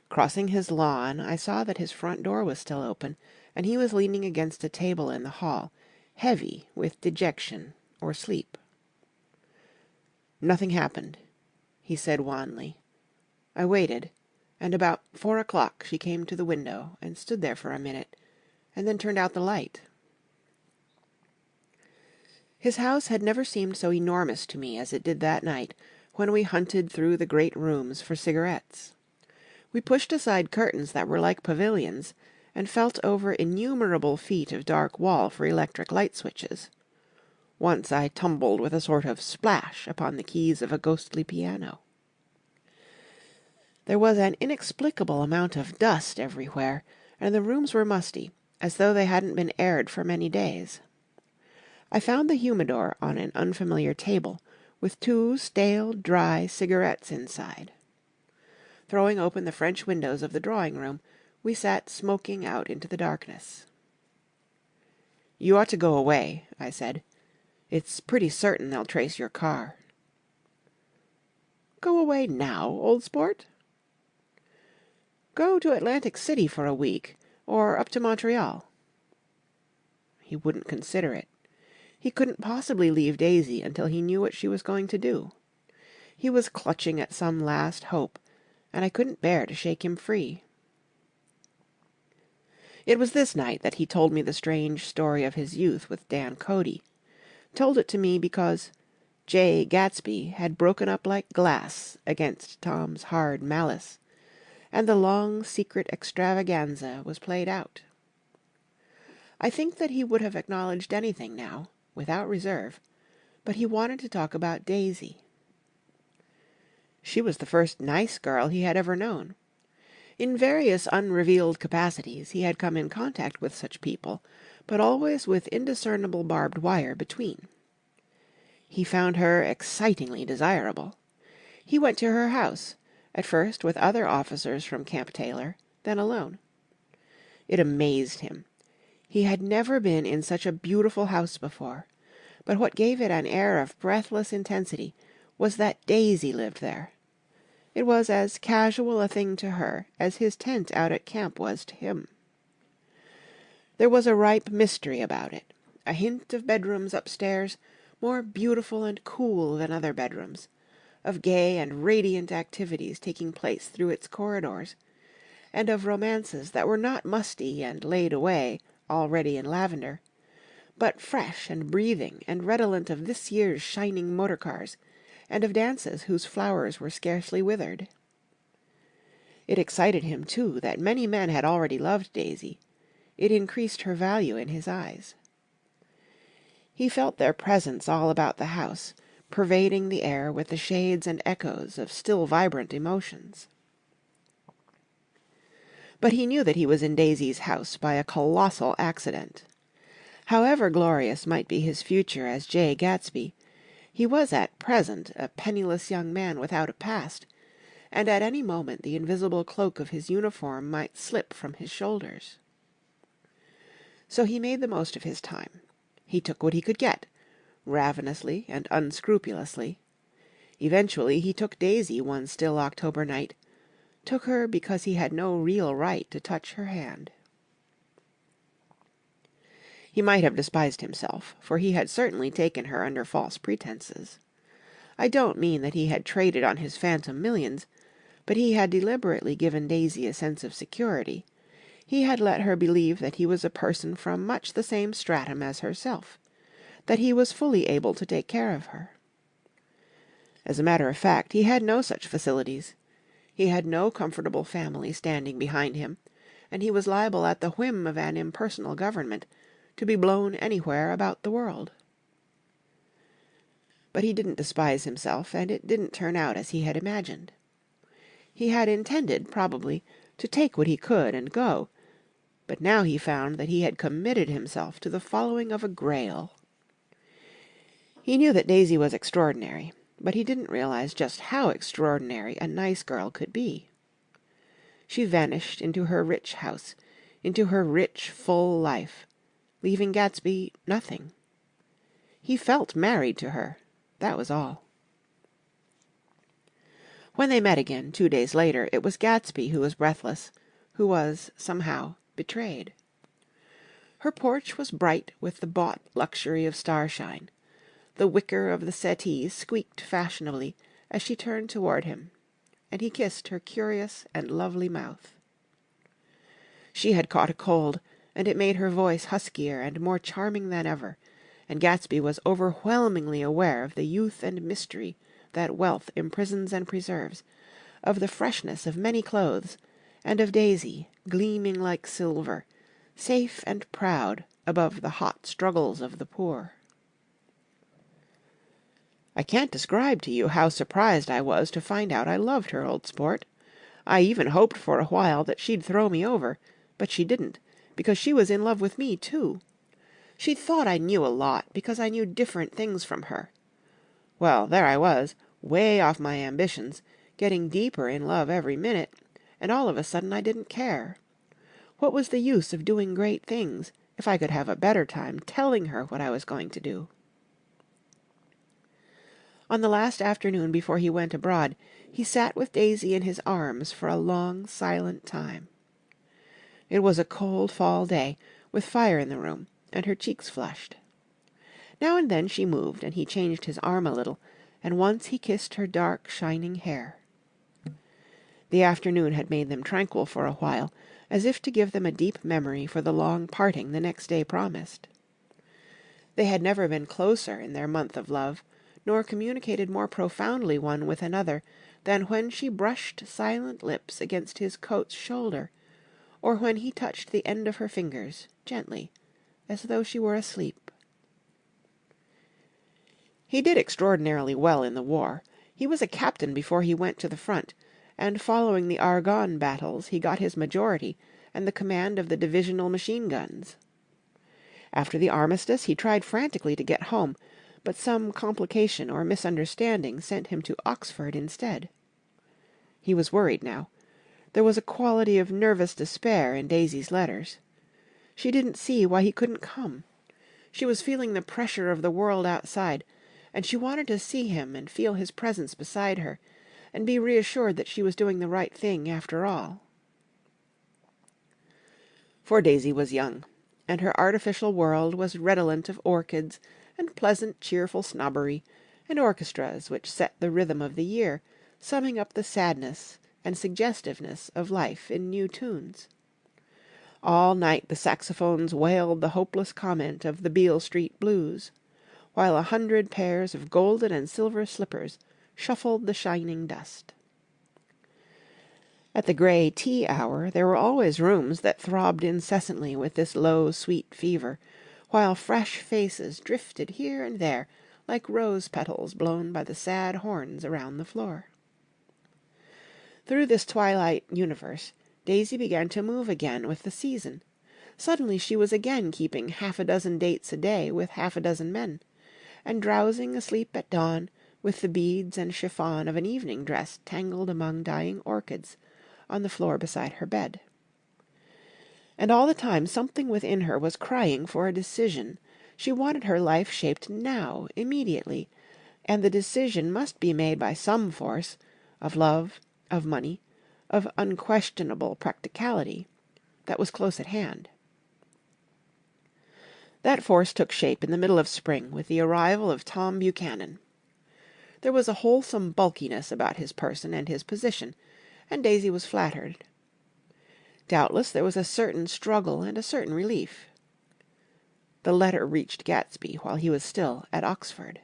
Crossing his lawn, I saw that his front door was still open, and he was leaning against a table in the hall, heavy with dejection or sleep. "Nothing happened," he said wanly. I waited, and about 4 o'clock she came to the window and stood there for a minute, and then turned out the light. His house had never seemed so enormous to me as it did that night, when we hunted through the great rooms for cigarettes. We pushed aside curtains that were like pavilions, and felt over innumerable feet of dark wall for electric light switches. Once I tumbled with a sort of splash upon the keys of a ghostly piano. There was an inexplicable amount of dust everywhere, and the rooms were musty, as though they hadn't been aired for many days. I found the humidor on an unfamiliar table, with 2 stale, dry cigarettes inside. Throwing open the French windows of the drawing-room, we sat smoking out into the darkness. "You ought to go away," I said. "It's pretty certain they'll trace your car." "Go away now, old sport?" "Go to Atlantic City for a week, or up to Montreal." He wouldn't consider it. He couldn't possibly leave Daisy until he knew what she was going to do. He was clutching at some last hope, and I couldn't bear to shake him free. It was this night that he told me the strange story of his youth with Dan Cody. Told it to me because Jay Gatsby had broken up like glass against Tom's hard malice, and the long secret extravaganza was played out. I think that he would have acknowledged anything now, without reserve, but he wanted to talk about Daisy. She was the first nice girl he had ever known. In various unrevealed capacities he had come in contact with such people, but always with indiscernible barbed wire between. He found her excitingly desirable. He went to her house, at first with other officers from Camp Taylor, then alone. It amazed him. He had never been in such a beautiful house before, but what gave it an air of breathless intensity was that Daisy lived there. It was as casual a thing to her as his tent out at camp was to him. There was a ripe mystery about it, a hint of bedrooms upstairs, more beautiful and cool than other bedrooms, of gay and radiant activities taking place through its corridors, and of romances that were not musty and laid away, already in lavender, but fresh and breathing and redolent of this year's shining motor cars, and of dances whose flowers were scarcely withered. It excited him, too, that many men had already loved Daisy. It increased her value in his eyes. He felt their presence all about the house, pervading the air with the shades and echoes of still vibrant emotions. But he knew that he was in Daisy's house by a colossal accident. However glorious might be his future as Jay Gatsby, he was at present a penniless young man without a past, and at any moment the invisible cloak of his uniform might slip from his shoulders. So he made the most of his time. He took what he could get, ravenously and unscrupulously. Eventually he took Daisy one still October night, took her because he had no real right to touch her hand. He might have despised himself, for he had certainly taken her under false pretenses. I don't mean that he had traded on his phantom millions, but he had deliberately given Daisy a sense of security. He had let her believe that he was a person from much the same stratum as herself, that he was fully able to take care of her. As a matter of fact, he had no such facilities. He had no comfortable family standing behind him, and he was liable at the whim of an impersonal government to be blown anywhere about the world. But he didn't despise himself, and it didn't turn out as he had imagined. He had intended, probably, to take what he could and go, but now he found that he had committed himself to the following of a Grail. He knew that Daisy was extraordinary, but he didn't realize just how extraordinary a nice girl could be. She vanished into her rich house, into her rich, full life, leaving Gatsby nothing. He felt married to her, that was all. When they met again, 2 days later, it was Gatsby who was breathless, who was, somehow, betrayed. Her porch was bright with the bought luxury of starshine. The wicker of the settees squeaked fashionably as she turned toward him, and he kissed her curious and lovely mouth. She had caught a cold, and it made her voice huskier and more charming than ever, and Gatsby was overwhelmingly aware of the youth and mystery that wealth imprisons and preserves, of the freshness of many clothes, and of Daisy, gleaming like silver, safe and proud above the hot struggles of the poor. I can't describe to you how surprised I was to find out I loved her, old sport. I even hoped for a while that she'd throw me over, but she didn't, because she was in love with me, too. She thought I knew a lot, because I knew different things from her. Well, there I was, way off my ambitions, getting deeper in love every minute, and all of a sudden I didn't care. What was the use of doing great things, if I could have a better time telling her what I was going to do? On the last afternoon before he went abroad, he sat with Daisy in his arms for a long, silent time. It was a cold fall day, with fire in the room, and her cheeks flushed. Now and then she moved, and he changed his arm a little, and once he kissed her dark, shining hair. The afternoon had made them tranquil for a while, as if to give them a deep memory for the long parting the next day promised. They had never been closer in their month of love, nor communicated more profoundly one with another than when she brushed silent lips against his coat's shoulder, or when he touched the end of her fingers, gently, as though she were asleep. He did extraordinarily well in the war. He was a captain before he went to the front, and following the Argonne battles he got his majority and the command of the divisional machine guns. After the armistice he tried frantically to get home, but some complication or misunderstanding sent him to Oxford instead. He was worried now. There was a quality of nervous despair in Daisy's letters. She didn't see why he couldn't come. She was feeling the pressure of the world outside, and she wanted to see him and feel his presence beside her, and be reassured that she was doing the right thing after all. For Daisy was young, and her artificial world was redolent of orchids and pleasant, cheerful snobbery, and orchestras which set the rhythm of the year, summing up the sadness and suggestiveness of life in new tunes. All night the saxophones wailed the hopeless comment of the Beale Street blues, while 100 pairs of golden and silver slippers shuffled the shining dust. At the grey tea hour there were always rooms that throbbed incessantly with this low, sweet fever, while fresh faces drifted here and there like rose petals blown by the sad horns around the floor. Through this twilight universe Daisy began to move again with the season. Suddenly she was again keeping 6 dates a day with 6 men, and drowsing asleep at dawn with the beads and chiffon of an evening dress tangled among dying orchids on the floor beside her bed. And all the time something within her was crying for a decision. She wanted her life shaped now, immediately, and the decision must be made by some force, of love, of money, of unquestionable practicality, that was close at hand. That force took shape in the middle of spring with the arrival of Tom Buchanan. There was a wholesome bulkiness about his person and his position, and Daisy was flattered. Doubtless there was a certain struggle and a certain relief. The letter reached Gatsby while he was still at Oxford.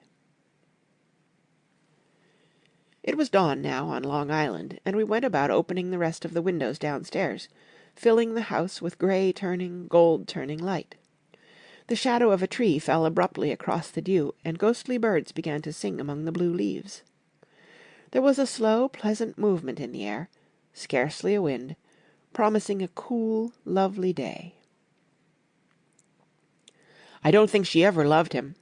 It was dawn now on Long Island, and we went about opening the rest of the windows downstairs, filling the house with grey-turning, gold-turning light. The shadow of a tree fell abruptly across the dew, and ghostly birds began to sing among the blue leaves. There was a slow, pleasant movement in the air, scarcely a wind, promising a cool, lovely day. "I don't think she ever loved him."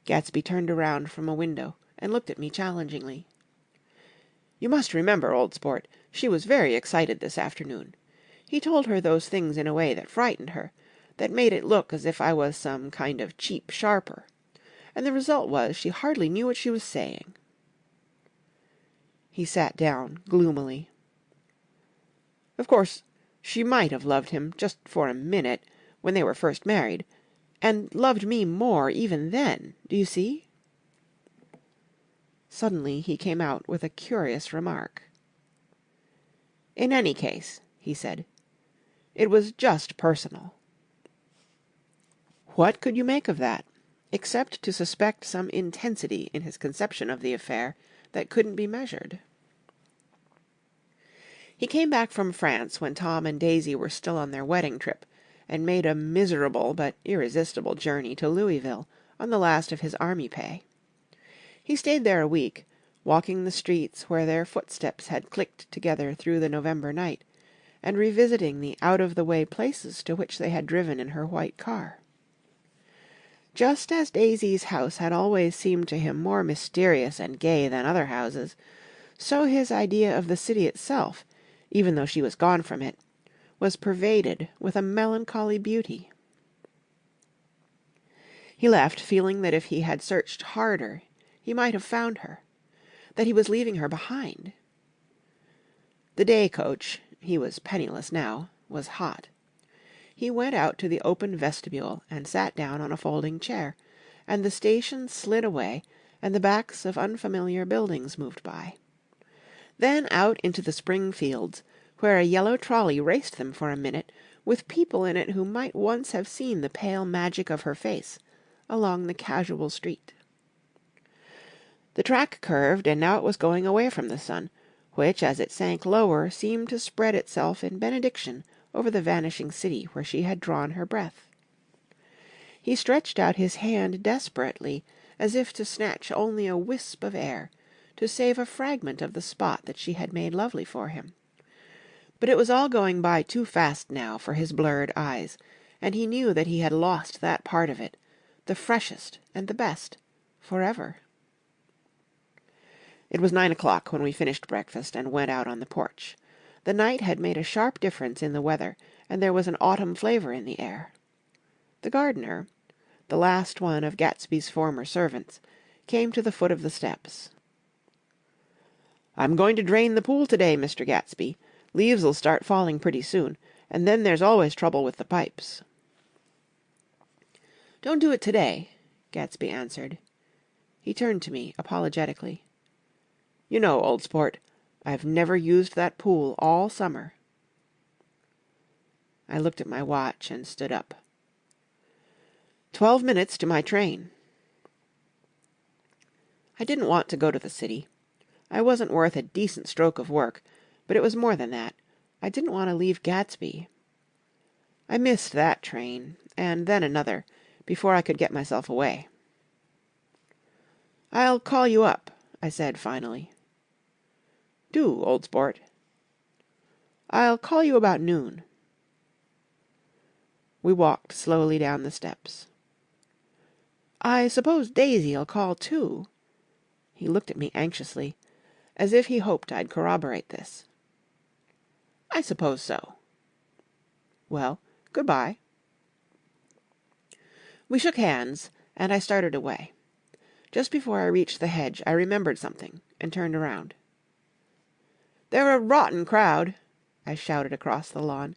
Gatsby turned around from a window and looked at me challengingly. "You must remember, old sport, she was very excited this afternoon. He told her those things in a way that frightened her, that made it look as if I was some kind of cheap sharper. And the result was she hardly knew what she was saying." He sat down gloomily. "Of course, she might have loved him just for a minute, when they were first married, and loved me more even then, do you see?" Suddenly he came out with a curious remark. "In any case," he said, "it was just personal." What could you make of that? except to suspect some intensity in his conception of the affair that couldn't be measured. He came back from France when Tom and Daisy were still on their wedding trip, and made a miserable but irresistible journey to Louisville on the last of his army pay. He stayed there a week, walking the streets where their footsteps had clicked together through the November night, and revisiting the out-of-the-way places to which they had driven in her white car. Just as Daisy's house had always seemed to him more mysterious and gay than other houses, so his idea of the city itself, even though she was gone from it, was pervaded with a melancholy beauty. He left feeling that if he had searched harder, he might have found her, that he was leaving her behind. The day coach, he was penniless now, was hot. He went out to the open vestibule and sat down on a folding chair, and the station slid away, and the backs of unfamiliar buildings moved by. Then out into the spring fields, where a yellow trolley raced them for a minute, with people in it who might once have seen the pale magic of her face along the casual street. The track curved, and now it was going away from the sun, which, as it sank lower, seemed to spread itself in benediction over the vanishing city where she had drawn her breath. He stretched out his hand desperately, as if to snatch only a wisp of air, to save a fragment of the spot that she had made lovely for him. But it was all going by too fast now for his blurred eyes, and he knew that he had lost that part of it, the freshest and the best, forever. It was 9 o'clock when we finished breakfast and went out on the porch. The night had made a sharp difference in the weather, and there was an autumn flavour in the air. The gardener, the last one of Gatsby's former servants, came to the foot of the steps. "I'm going to drain the pool today, Mr. Gatsby. Leaves'll start falling pretty soon, and then there's always trouble with the pipes." "Don't do it today," Gatsby answered. He turned to me apologetically. "You know, old sport, I've never used that pool all summer." I looked at my watch and stood up. 12 minutes to my train." I didn't want to go to the city. I wasn't worth a decent stroke of work, but it was more than that. I didn't want to leave Gatsby. I missed that train, and then another, before I could get myself away. "I'll call you up," I said finally. "Do, old sport." "I'll call you about noon." We walked slowly down the steps. "I suppose Daisy'll call too." He looked at me anxiously, as if he hoped I'd corroborate this. "I suppose so." "Well, good-bye." We shook hands, and I started away. Just before I reached the hedge, I remembered something, and turned around. "They're a rotten crowd," I shouted across the lawn.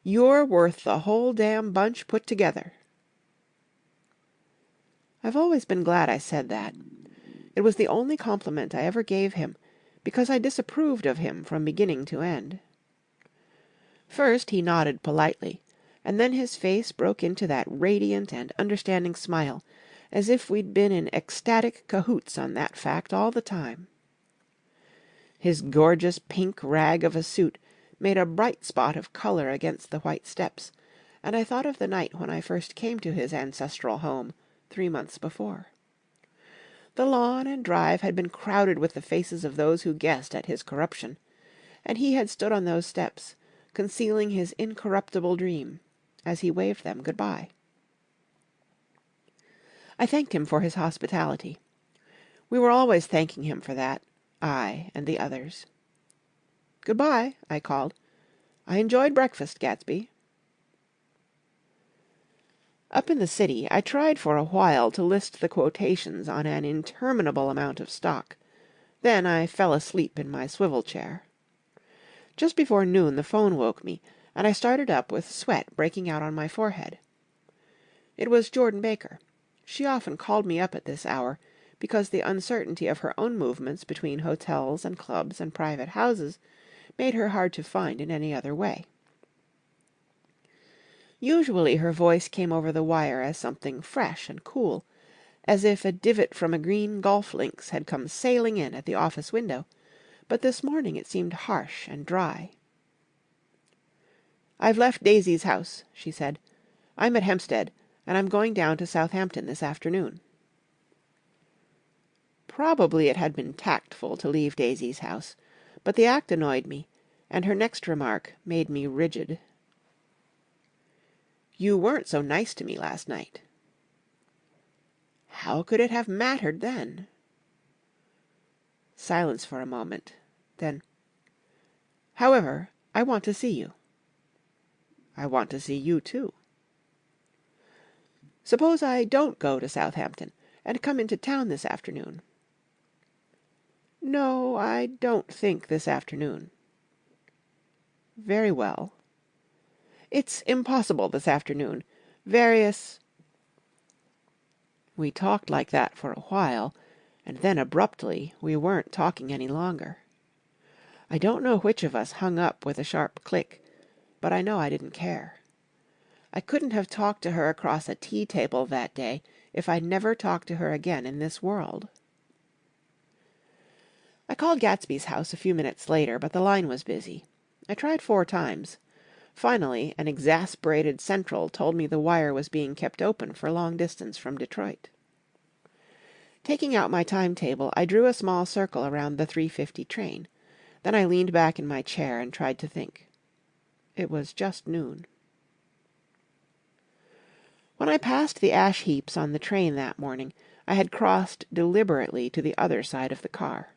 "You're worth the whole damn bunch put together." I've always been glad I said that. It was the only compliment I ever gave him, because I disapproved of him from beginning to end. First he nodded politely, and then his face broke into that radiant and understanding smile, as if we'd been in ecstatic cahoots on that fact all the time. His gorgeous pink rag of a suit made a bright spot of colour against the white steps, and I thought of the night when I first came to his ancestral home, 3 months before. The lawn and drive had been crowded with the faces of those who guessed at his corruption, and he had stood on those steps, concealing his incorruptible dream, as he waved them good-bye. I thanked him for his hospitality. We were always thanking him for that, I and the others. "Good-bye," I called. "I enjoyed breakfast, Gatsby." Up in the city, I tried for a while to list the quotations on an interminable amount of stock. Then I fell asleep in my swivel chair. Just before noon the phone woke me, and I started up with sweat breaking out on my forehead. It was Jordan Baker. She often called me up at this hour, because the uncertainty of her own movements between hotels and clubs and private houses made her hard to find in any other way. Usually her voice came over the wire as something fresh and cool, as if a divot from a green golf links had come sailing in at the office window, but this morning it seemed harsh and dry. "I've left Daisy's house," she said. "I'm at Hempstead, and I'm going down to Southampton this afternoon." Probably it had been tactful to leave Daisy's house, but the act annoyed me, and her next remark made me rigid. "You weren't so nice to me last night." How could it have mattered then? Silence for a moment. Then, "However, I want to see you." "I want to see you too." "Suppose I don't go to Southampton, and come into town this afternoon?" "No, I don't think this afternoon." "Very well." "It's impossible this afternoon. Various—" We talked like that for a while, and then abruptly we weren't talking any longer. I don't know which of us hung up with a sharp click, but I know I didn't care. I couldn't have talked to her across a tea table that day if I'd never talked to her again in this world. I called Gatsby's house a few minutes later, but the line was busy. I tried 4 times. Finally, an exasperated central told me the wire was being kept open for long distance from Detroit. Taking out my timetable, I drew a small circle around the 3:50 train. Then I leaned back in my chair and tried to think. It was just noon. When I passed the ash heaps on the train that morning, I had crossed deliberately to the other side of the car.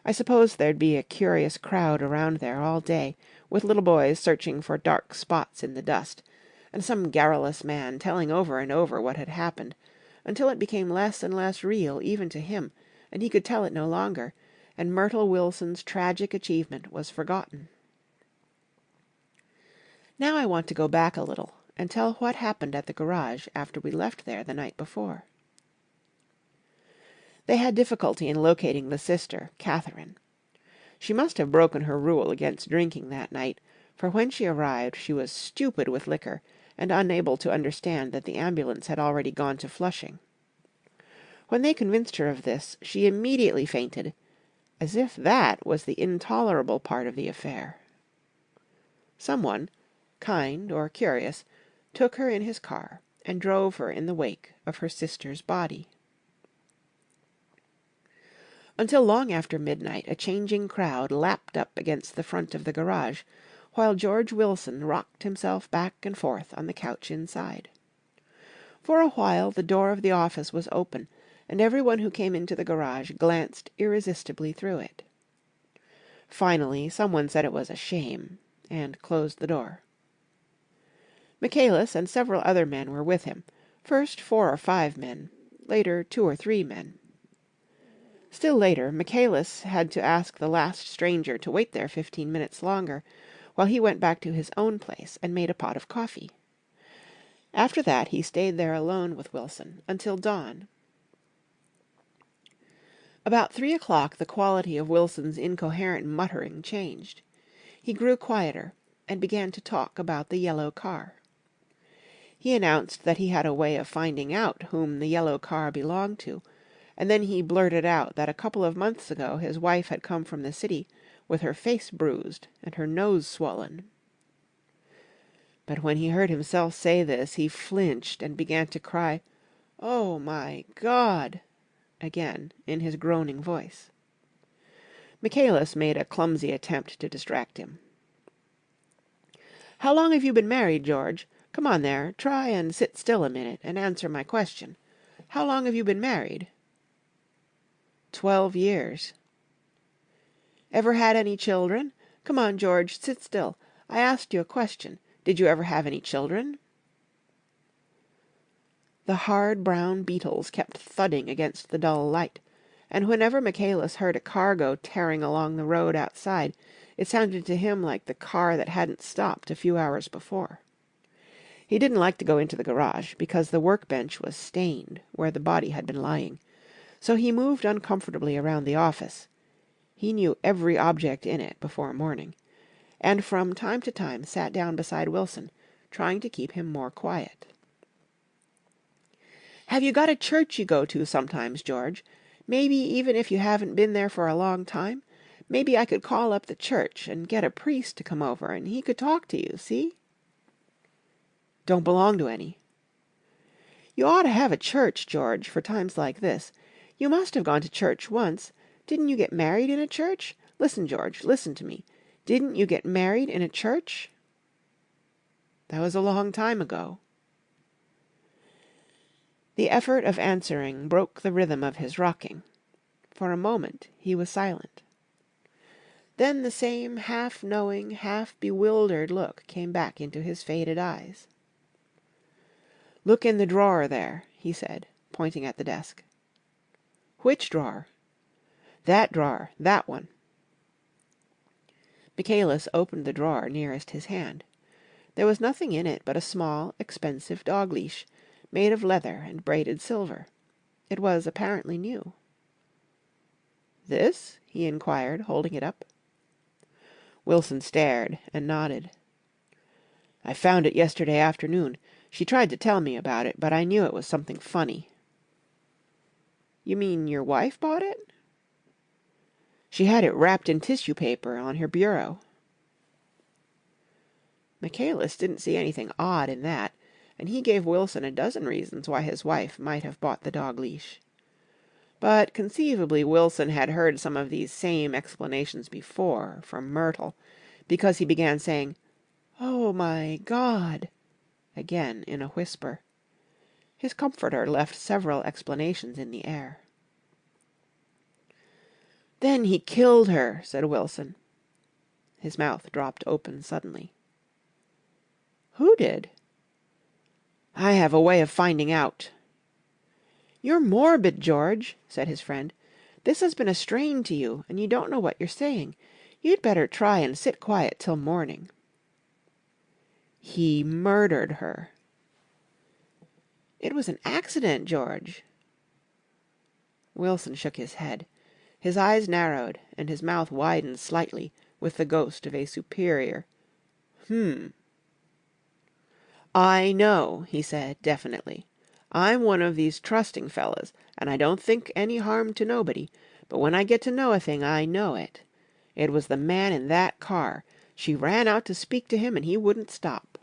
I supposed there'd be a curious crowd around there all day, with little boys searching for dark spots in the dust, and some garrulous man telling over and over what had happened, until it became less and less real even to him, and he could tell it no longer, and Myrtle Wilson's tragic achievement was forgotten. Now I want to go back a little and tell what happened at the garage after we left there the night before. They had difficulty in locating the sister, Catherine. She must have broken her rule against drinking that night, for when she arrived she was stupid with liquor and unable to understand that the ambulance had already gone to Flushing. When they convinced her of this, she immediately fainted, as if that was the intolerable part of the affair. Someone, kind or curious, took her in his car and drove her in the wake of her sister's body. Until long after midnight a changing crowd lapped up against the front of the garage, while George Wilson rocked himself back and forth on the couch inside. For a while the door of the office was open, and everyone who came into the garage glanced irresistibly through it. Finally someone said it was a shame, and closed the door. Michaelis and several other men were with him, first 4 or 5 men, later 2 or 3 men. Still later, Michaelis had to ask the last stranger to wait there 15 minutes longer, while he went back to his own place and made a pot of coffee. After that he stayed there alone with Wilson until dawn. About 3 o'clock the quality of Wilson's incoherent muttering changed. He grew quieter, and began to talk about the yellow car. He announced that he had a way of finding out whom the yellow car belonged to, and then he blurted out that a couple of months ago his wife had come from the city with her face bruised and her nose swollen. But when he heard himself say this, he flinched and began to cry, "Oh, my God!" again in his groaning voice. Michaelis made a clumsy attempt to distract him. "How long have you been married, George? Come on there, try and sit still a minute and answer my question. How long have you been married?" 12 years. "Ever had any children? Come on, George, sit still. I asked you a question. Did you ever have any children?" The hard brown beetles kept thudding against the dull light, and whenever Michaelis heard a car go tearing along the road outside, it sounded to him like the car that hadn't stopped a few hours before. He didn't like to go into the garage, because the workbench was stained where the body had been lying, so he moved uncomfortably around the office (he knew every object in it before morning), and from time to time sat down beside Wilson, trying to keep him more quiet. "Have you got a church you go to sometimes, George? Maybe even if you haven't been there for a long time? Maybe I could call up the church and get a priest to come over and he could talk to you, see?" "Don't belong to any." "You ought to have a church, George, for times like this. You must have gone to church once. Didn't you get married in a church? Listen, George, listen to me. Didn't you get married in a church?" "That was a long time ago." The effort of answering broke the rhythm of his rocking. For a moment he was silent. Then the same half-knowing, half-bewildered look came back into his faded eyes. "Look in the drawer there," he said, pointing at the desk. "Which drawer?" "That drawer, that one." Michaelis opened the drawer nearest his hand. There was nothing in it but a small, expensive dog-leash, made of leather and braided silver. It was apparently new. "This?" he inquired, holding it up. Wilson stared and nodded. "I found it yesterday afternoon. She tried to tell me about it, but I knew it was something funny." "You mean your wife bought it?" "She had it wrapped in tissue paper on her bureau." Michaelis didn't see anything odd in that, and he gave Wilson a dozen reasons why his wife might have bought the dog-leash. But conceivably Wilson had heard some of these same explanations before, from Myrtle, because he began saying, "Oh, my God," again in a whisper. His comforter left several explanations in the air. "Then he killed her," said Wilson. His mouth dropped open suddenly. "Who did?" "I have a way of finding out." "You're morbid, George," said his friend. "This has been a strain to you, and you don't know what you're saying. You'd better try and sit quiet till morning." "He murdered her." "It was an accident, George." Wilson shook his head. His eyes narrowed and his mouth widened slightly with the ghost of a superior "I know," he said definitely. "I'm one of these trusting fellas, and I don't think any harm to nobody, but when I get to know a thing, I know it. It was the man in that car. She ran out to speak to him and he wouldn't stop."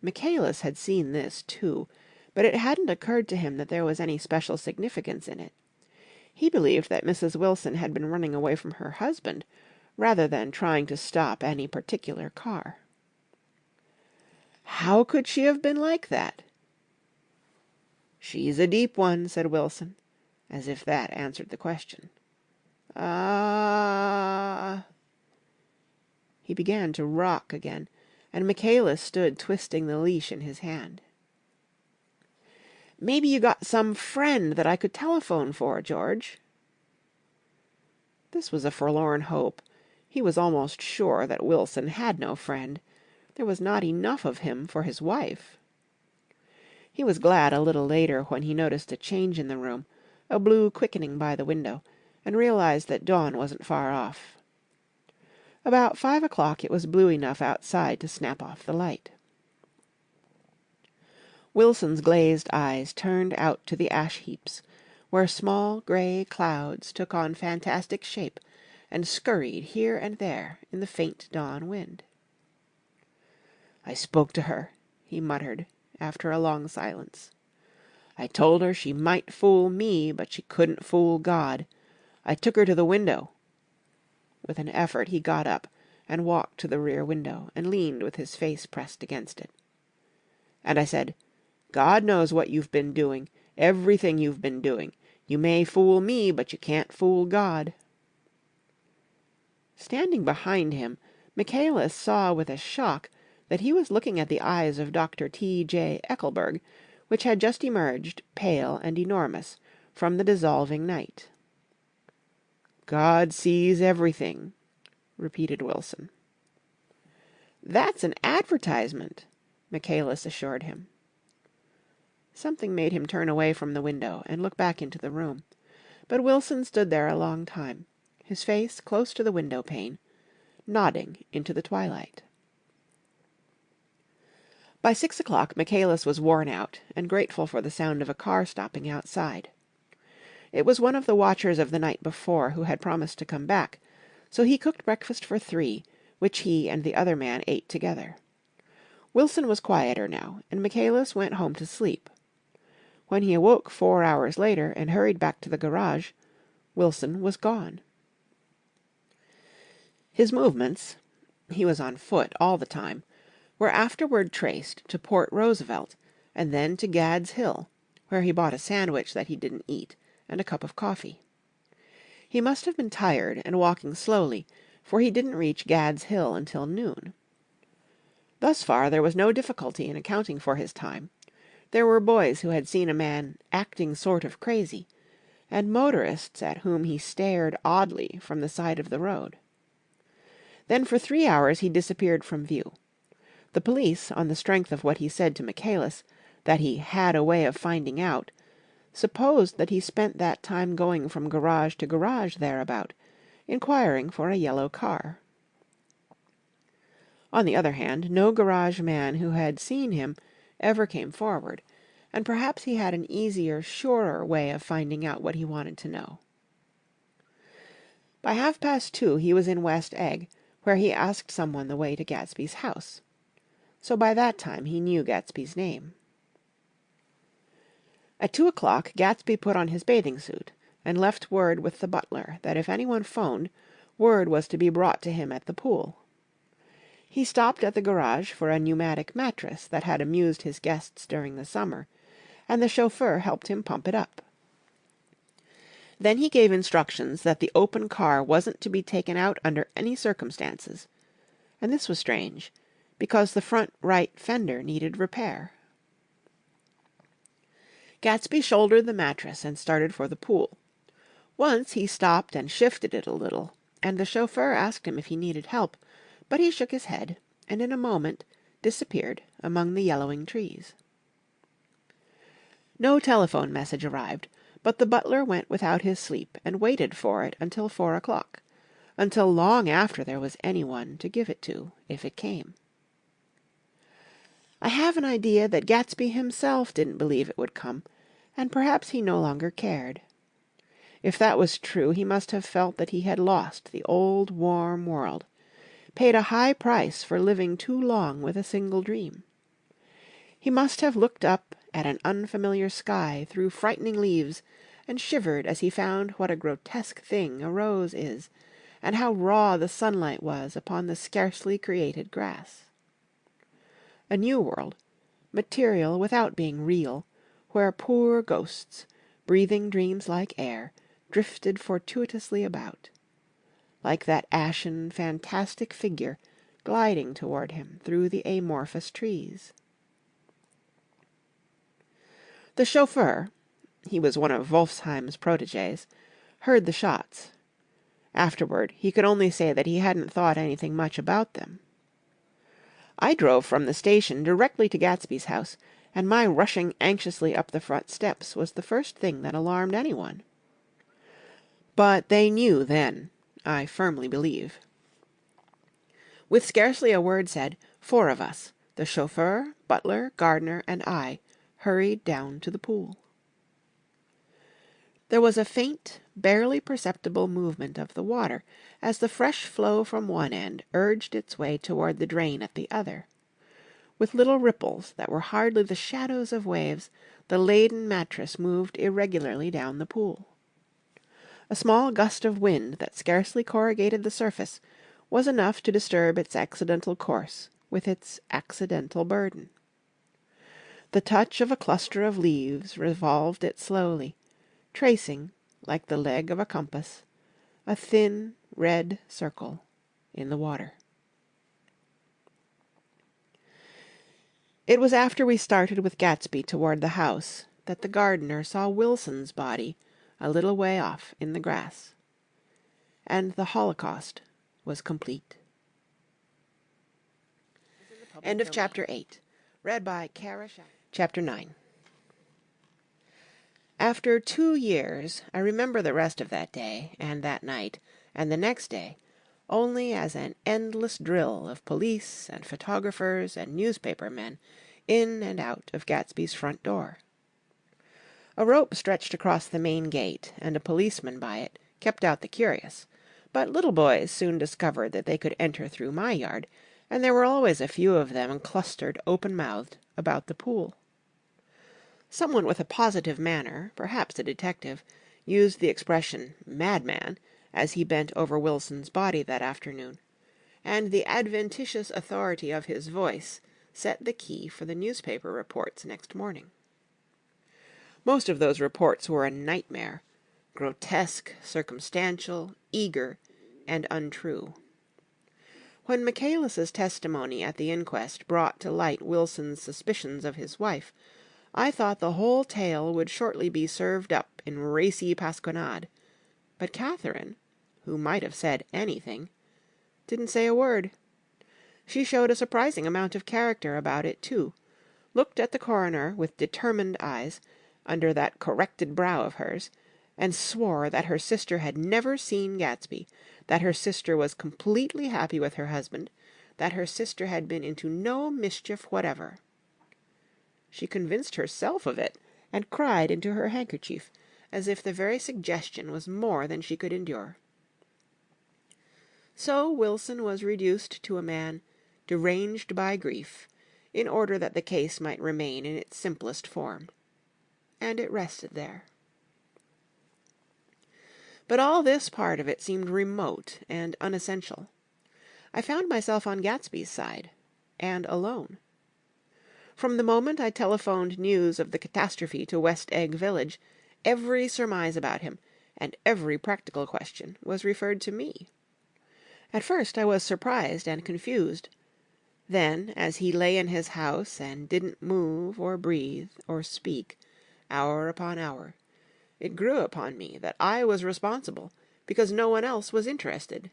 Michaelis had seen this, too, but it hadn't occurred to him that there was any special significance in it. He believed that Mrs. Wilson had been running away from her husband, rather than trying to stop any particular car. "How could she have been like that?" "She's a deep one," said Wilson, as if that answered the question. "Ah—" He began to rock again, and Michaelis stood twisting the leash in his hand. "Maybe you got some friend that I could telephone for, George." This was a forlorn hope. He was almost sure that Wilson had no friend. There was not enough of him for his wife. He was glad a little later when he noticed a change in the room, a blue quickening by the window, and realized that dawn wasn't far off. About 5 o'clock it was blue enough outside to snap off the light. Wilson's glazed eyes turned out to the ash heaps, where small grey clouds took on fantastic shape and scurried here and there in the faint dawn wind. "I spoke to her," he muttered, after a long silence. "I told her she might fool me, but she couldn't fool God. I took her to the window." With an effort he got up and walked to the rear window and leaned with his face pressed against it. "And I said, 'God knows what you've been doing, everything you've been doing. You may fool me, but you can't fool God.'" Standing behind him, Michaelis saw with a shock that he was looking at the eyes of Dr. T.J. Eckelberg, which had just emerged, pale and enormous, from the dissolving night. "God sees everything," repeated Wilson. "That's an advertisement," Michaelis assured him. Something made him turn away from the window and look back into the room, but Wilson stood there a long time, his face close to the window pane, nodding into the twilight. By 6 o'clock Michaelis was worn out, and grateful for the sound of a car stopping outside. It was one of the watchers of the night before who had promised to come back, so he cooked breakfast for 3, which he and the other man ate together. Wilson was quieter now, and Michaelis went home to sleep. When he awoke 4 hours later and hurried back to the garage, Wilson was gone. His movements, he was on foot all the time, were afterward traced to Port Roosevelt, and then to Gad's Hill, where he bought a sandwich that he didn't eat, and a cup of coffee. He must have been tired and walking slowly, for he didn't reach Gad's Hill until noon. Thus far there was no difficulty in accounting for his time. There were boys who had seen a man acting sort of crazy, and motorists at whom he stared oddly from the side of the road. Then for 3 hours he disappeared from view. The police, on the strength of what he said to Michaelis, that he had a way of finding out, supposed that he spent that time going from garage to garage thereabout, inquiring for a yellow car. On the other hand, no garage man who had seen him ever came forward, and perhaps he had an easier, surer way of finding out what he wanted to know. By 2:30 he was in West Egg, where he asked someone the way to Gatsby's house. So by that time he knew Gatsby's name. At 2 o'clock Gatsby put on his bathing suit, and left word with the butler that if anyone phoned, word was to be brought to him at the pool. He stopped at the garage for a pneumatic mattress that had amused his guests during the summer, and the chauffeur helped him pump it up. Then he gave instructions that the open car wasn't to be taken out under any circumstances, and this was strange, because the front right fender needed repair. Gatsby shouldered the mattress and started for the pool. Once he stopped and shifted it a little, and the chauffeur asked him if he needed help, but he shook his head, and in a moment disappeared among the yellowing trees. No telephone message arrived, but the butler went without his sleep and waited for it until 4 o'clock, until long after there was anyone to give it to, if it came. I have an idea that Gatsby himself didn't believe it would come, and perhaps he no longer cared. If that was true, he must have felt that he had lost the old warm world, paid a high price for living too long with a single dream. He must have looked up at an unfamiliar sky through frightening leaves, and shivered as he found what a grotesque thing a rose is, and how raw the sunlight was upon the scarcely created grass. A new world, material without being real, where poor ghosts, breathing dreams like air, drifted fortuitously about, like that ashen, fantastic figure gliding toward him through the amorphous trees. The chauffeur, he was one of Wolfsheim's protégés, heard the shots. Afterward he could only say that he hadn't thought anything much about them. I drove from the station directly to Gatsby's house, and my rushing anxiously up the front steps was the first thing that alarmed anyone. But they knew then, I firmly believe. With scarcely a word said, 4 of us, the chauffeur, butler, gardener, and I, hurried down to the pool. There was a faint, barely perceptible movement of the water as the fresh flow from one end urged its way toward the drain at the other. With little ripples that were hardly the shadows of waves, the laden mattress moved irregularly down the pool. A small gust of wind that scarcely corrugated the surface was enough to disturb its accidental course with its accidental burden. The touch of a cluster of leaves revolved it slowly, tracing, like the leg of a compass, a thin red circle in the water. It was after we started with Gatsby toward the house that the gardener saw Wilson's body a little way off in the grass. And the Holocaust was complete. End of Chapter 8. Read by Kara Shack. Chapter 9. After 2 years, I remember the rest of that day, and that night, and the next day, only as an endless drill of police and photographers and newspaper men in and out of Gatsby's front door. A rope stretched across the main gate, and a policeman by it kept out the curious, but little boys soon discovered that they could enter through my yard, and there were always a few of them clustered open-mouthed about the pool. Someone with a positive manner, perhaps a detective, used the expression "madman" as he bent over Wilson's body that afternoon, and the adventitious authority of his voice set the key for the newspaper reports next morning. Most of those reports were a nightmare, grotesque, circumstantial, eager, and untrue. When Michaelis's testimony at the inquest brought to light Wilson's suspicions of his wife, I thought the whole tale would shortly be served up in racy pasquinade, but Catherine, who might have said anything, didn't say a word. She showed a surprising amount of character about it, too, looked at the coroner with determined eyes, under that corrected brow of hers, and swore that her sister had never seen Gatsby, that her sister was completely happy with her husband, that her sister had been into no mischief whatever. She convinced herself of it, and cried into her handkerchief, as if the very suggestion was more than she could endure. So Wilson was reduced to a man deranged by grief, in order that the case might remain in its simplest form. And it rested there. But all this part of it seemed remote and unessential. I found myself on Gatsby's side, and alone. From the moment I telephoned news of the catastrophe to West Egg Village, every surmise about him, and every practical question, was referred to me. At first I was surprised and confused. Then, as he lay in his house and didn't move or breathe or speak, hour upon hour, it grew upon me that I was responsible because no one else was interested.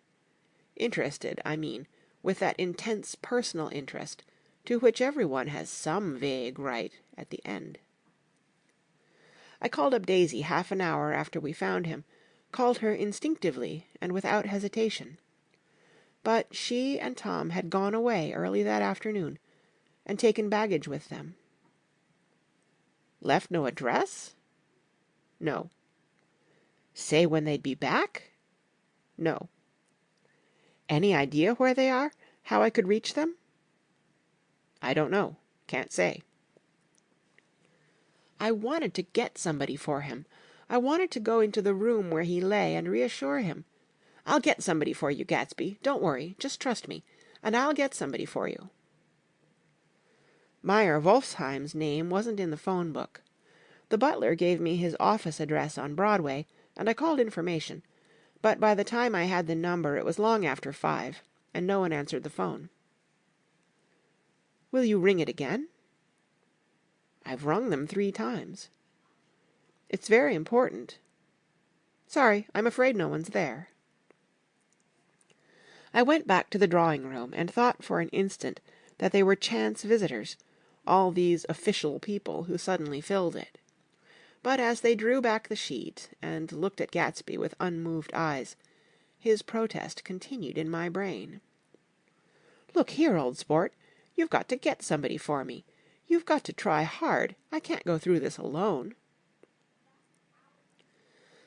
Interested, I mean, with that intense personal interest to which everyone has some vague right at the end. I called up Daisy half an hour after we found him, called her instinctively and without hesitation. But she and Tom had gone away early that afternoon, and taken baggage with them. Left no address? No. Say when they'd be back? No. Any idea where they are? How I could reach them? I don't know. Can't say. I wanted to get somebody for him. I wanted to go into the room where he lay and reassure him. I'll get somebody for you, Gatsby. Don't worry. Just trust me. And I'll get somebody for you. Meyer Wolfsheim's name wasn't in the phone book. The butler gave me his office address on Broadway, and I called information, but by the time I had the number it was long after 5, and no one answered the phone. Will you ring it again? I've rung them 3 times. It's very important. Sorry, I'm afraid no one's there. I went back to the drawing-room and thought for an instant that they were chance visitors, all these official people who suddenly filled it. But as they drew back the sheet and looked at Gatsby with unmoved eyes, his protest continued in my brain. Look here, old sport, you've got to get somebody for me. You've got to try hard. I can't go through this alone.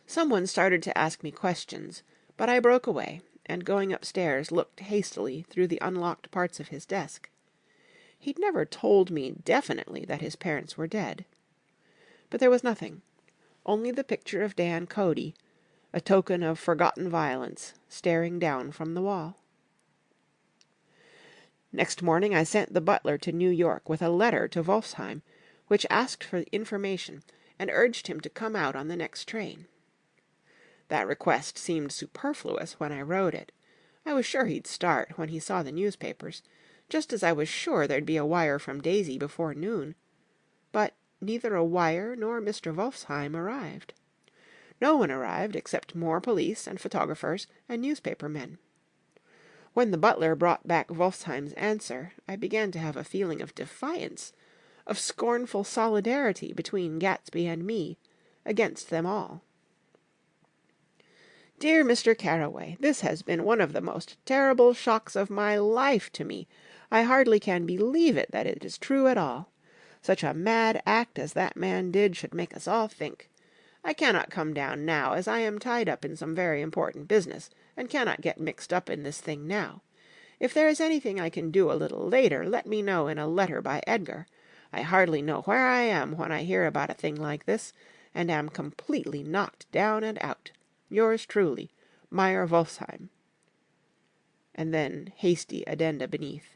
Someone started to ask me questions, but I broke away, and going upstairs looked hastily through the unlocked parts of his desk. He'd never told me definitely that his parents were dead. But there was nothing, only the picture of Dan Cody, a token of forgotten violence, staring down from the wall. Next morning I sent the butler to New York with a letter to Wolfsheim, which asked for information and urged him to come out on the next train. That request seemed superfluous when I wrote it. I was sure he'd start when he saw the newspapers, just as I was sure there'd be a wire from Daisy before noon. But neither a wire nor Mr. Wolfsheim arrived. No one arrived except more police and photographers and newspaper men. When the butler brought back Wolfsheim's answer, I began to have a feeling of defiance, of scornful solidarity between Gatsby and me, against them all. Dear Mr. Carraway, this has been one of the most terrible shocks of my life to me. I hardly can believe it that it is true at all. Such a mad act as that man did should make us all think. I cannot come down now, as I am tied up in some very important business, and cannot get mixed up in this thing now. If there is anything I can do a little later, let me know in a letter by Edgar. I hardly know where I am when I hear about a thing like this, and am completely knocked down and out. Yours truly, Meyer Wolfsheim. And then hasty addenda beneath.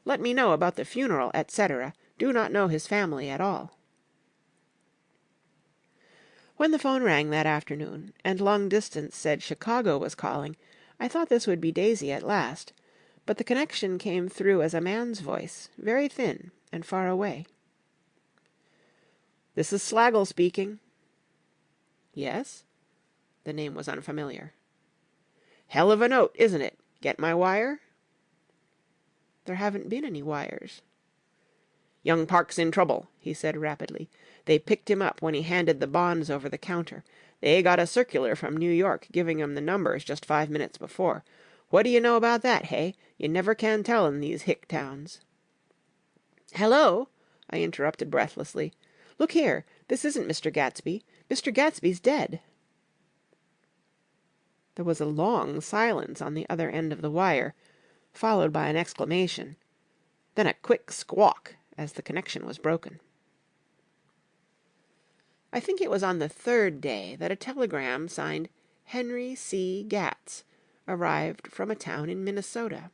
Let me know about the funeral, etc. Do not know his family at all. When the phone rang that afternoon, and long distance said Chicago was calling, I thought this would be Daisy at last, but the connection came through as a man's voice, very thin and far away. "This is Slagle speaking." "Yes?" The name was unfamiliar. "Hell of a note, isn't it? Get my wire?" "There haven't been any wires." "Young Park's in trouble," he said rapidly. "They picked him up when he handed the bonds over the counter. They got a circular from New York giving 'em the numbers just 5 minutes before. What do you know about that, hey? You never can tell in these hick towns." "Hello!" I interrupted breathlessly. "Look here, this isn't Mr. Gatsby. Mr. Gatsby's dead." There was a long silence on the other end of the wire, followed by an exclamation, then a quick squawk as the connection was broken. I think it was on the third day that a telegram signed Henry C. Gatz arrived from a town in Minnesota.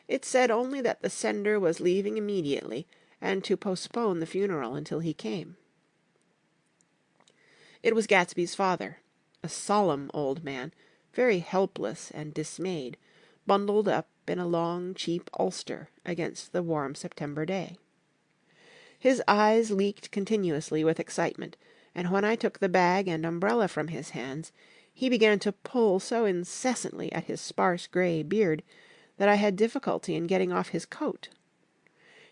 It said only that the sender was leaving immediately and to postpone the funeral until he came. It was Gatsby's father, a solemn old man, very helpless and dismayed, bundled up in a long, cheap ulster against the warm September day. His eyes leaked continuously with excitement, and when I took the bag and umbrella from his hands, he began to pull so incessantly at his sparse grey beard that I had difficulty in getting off his coat.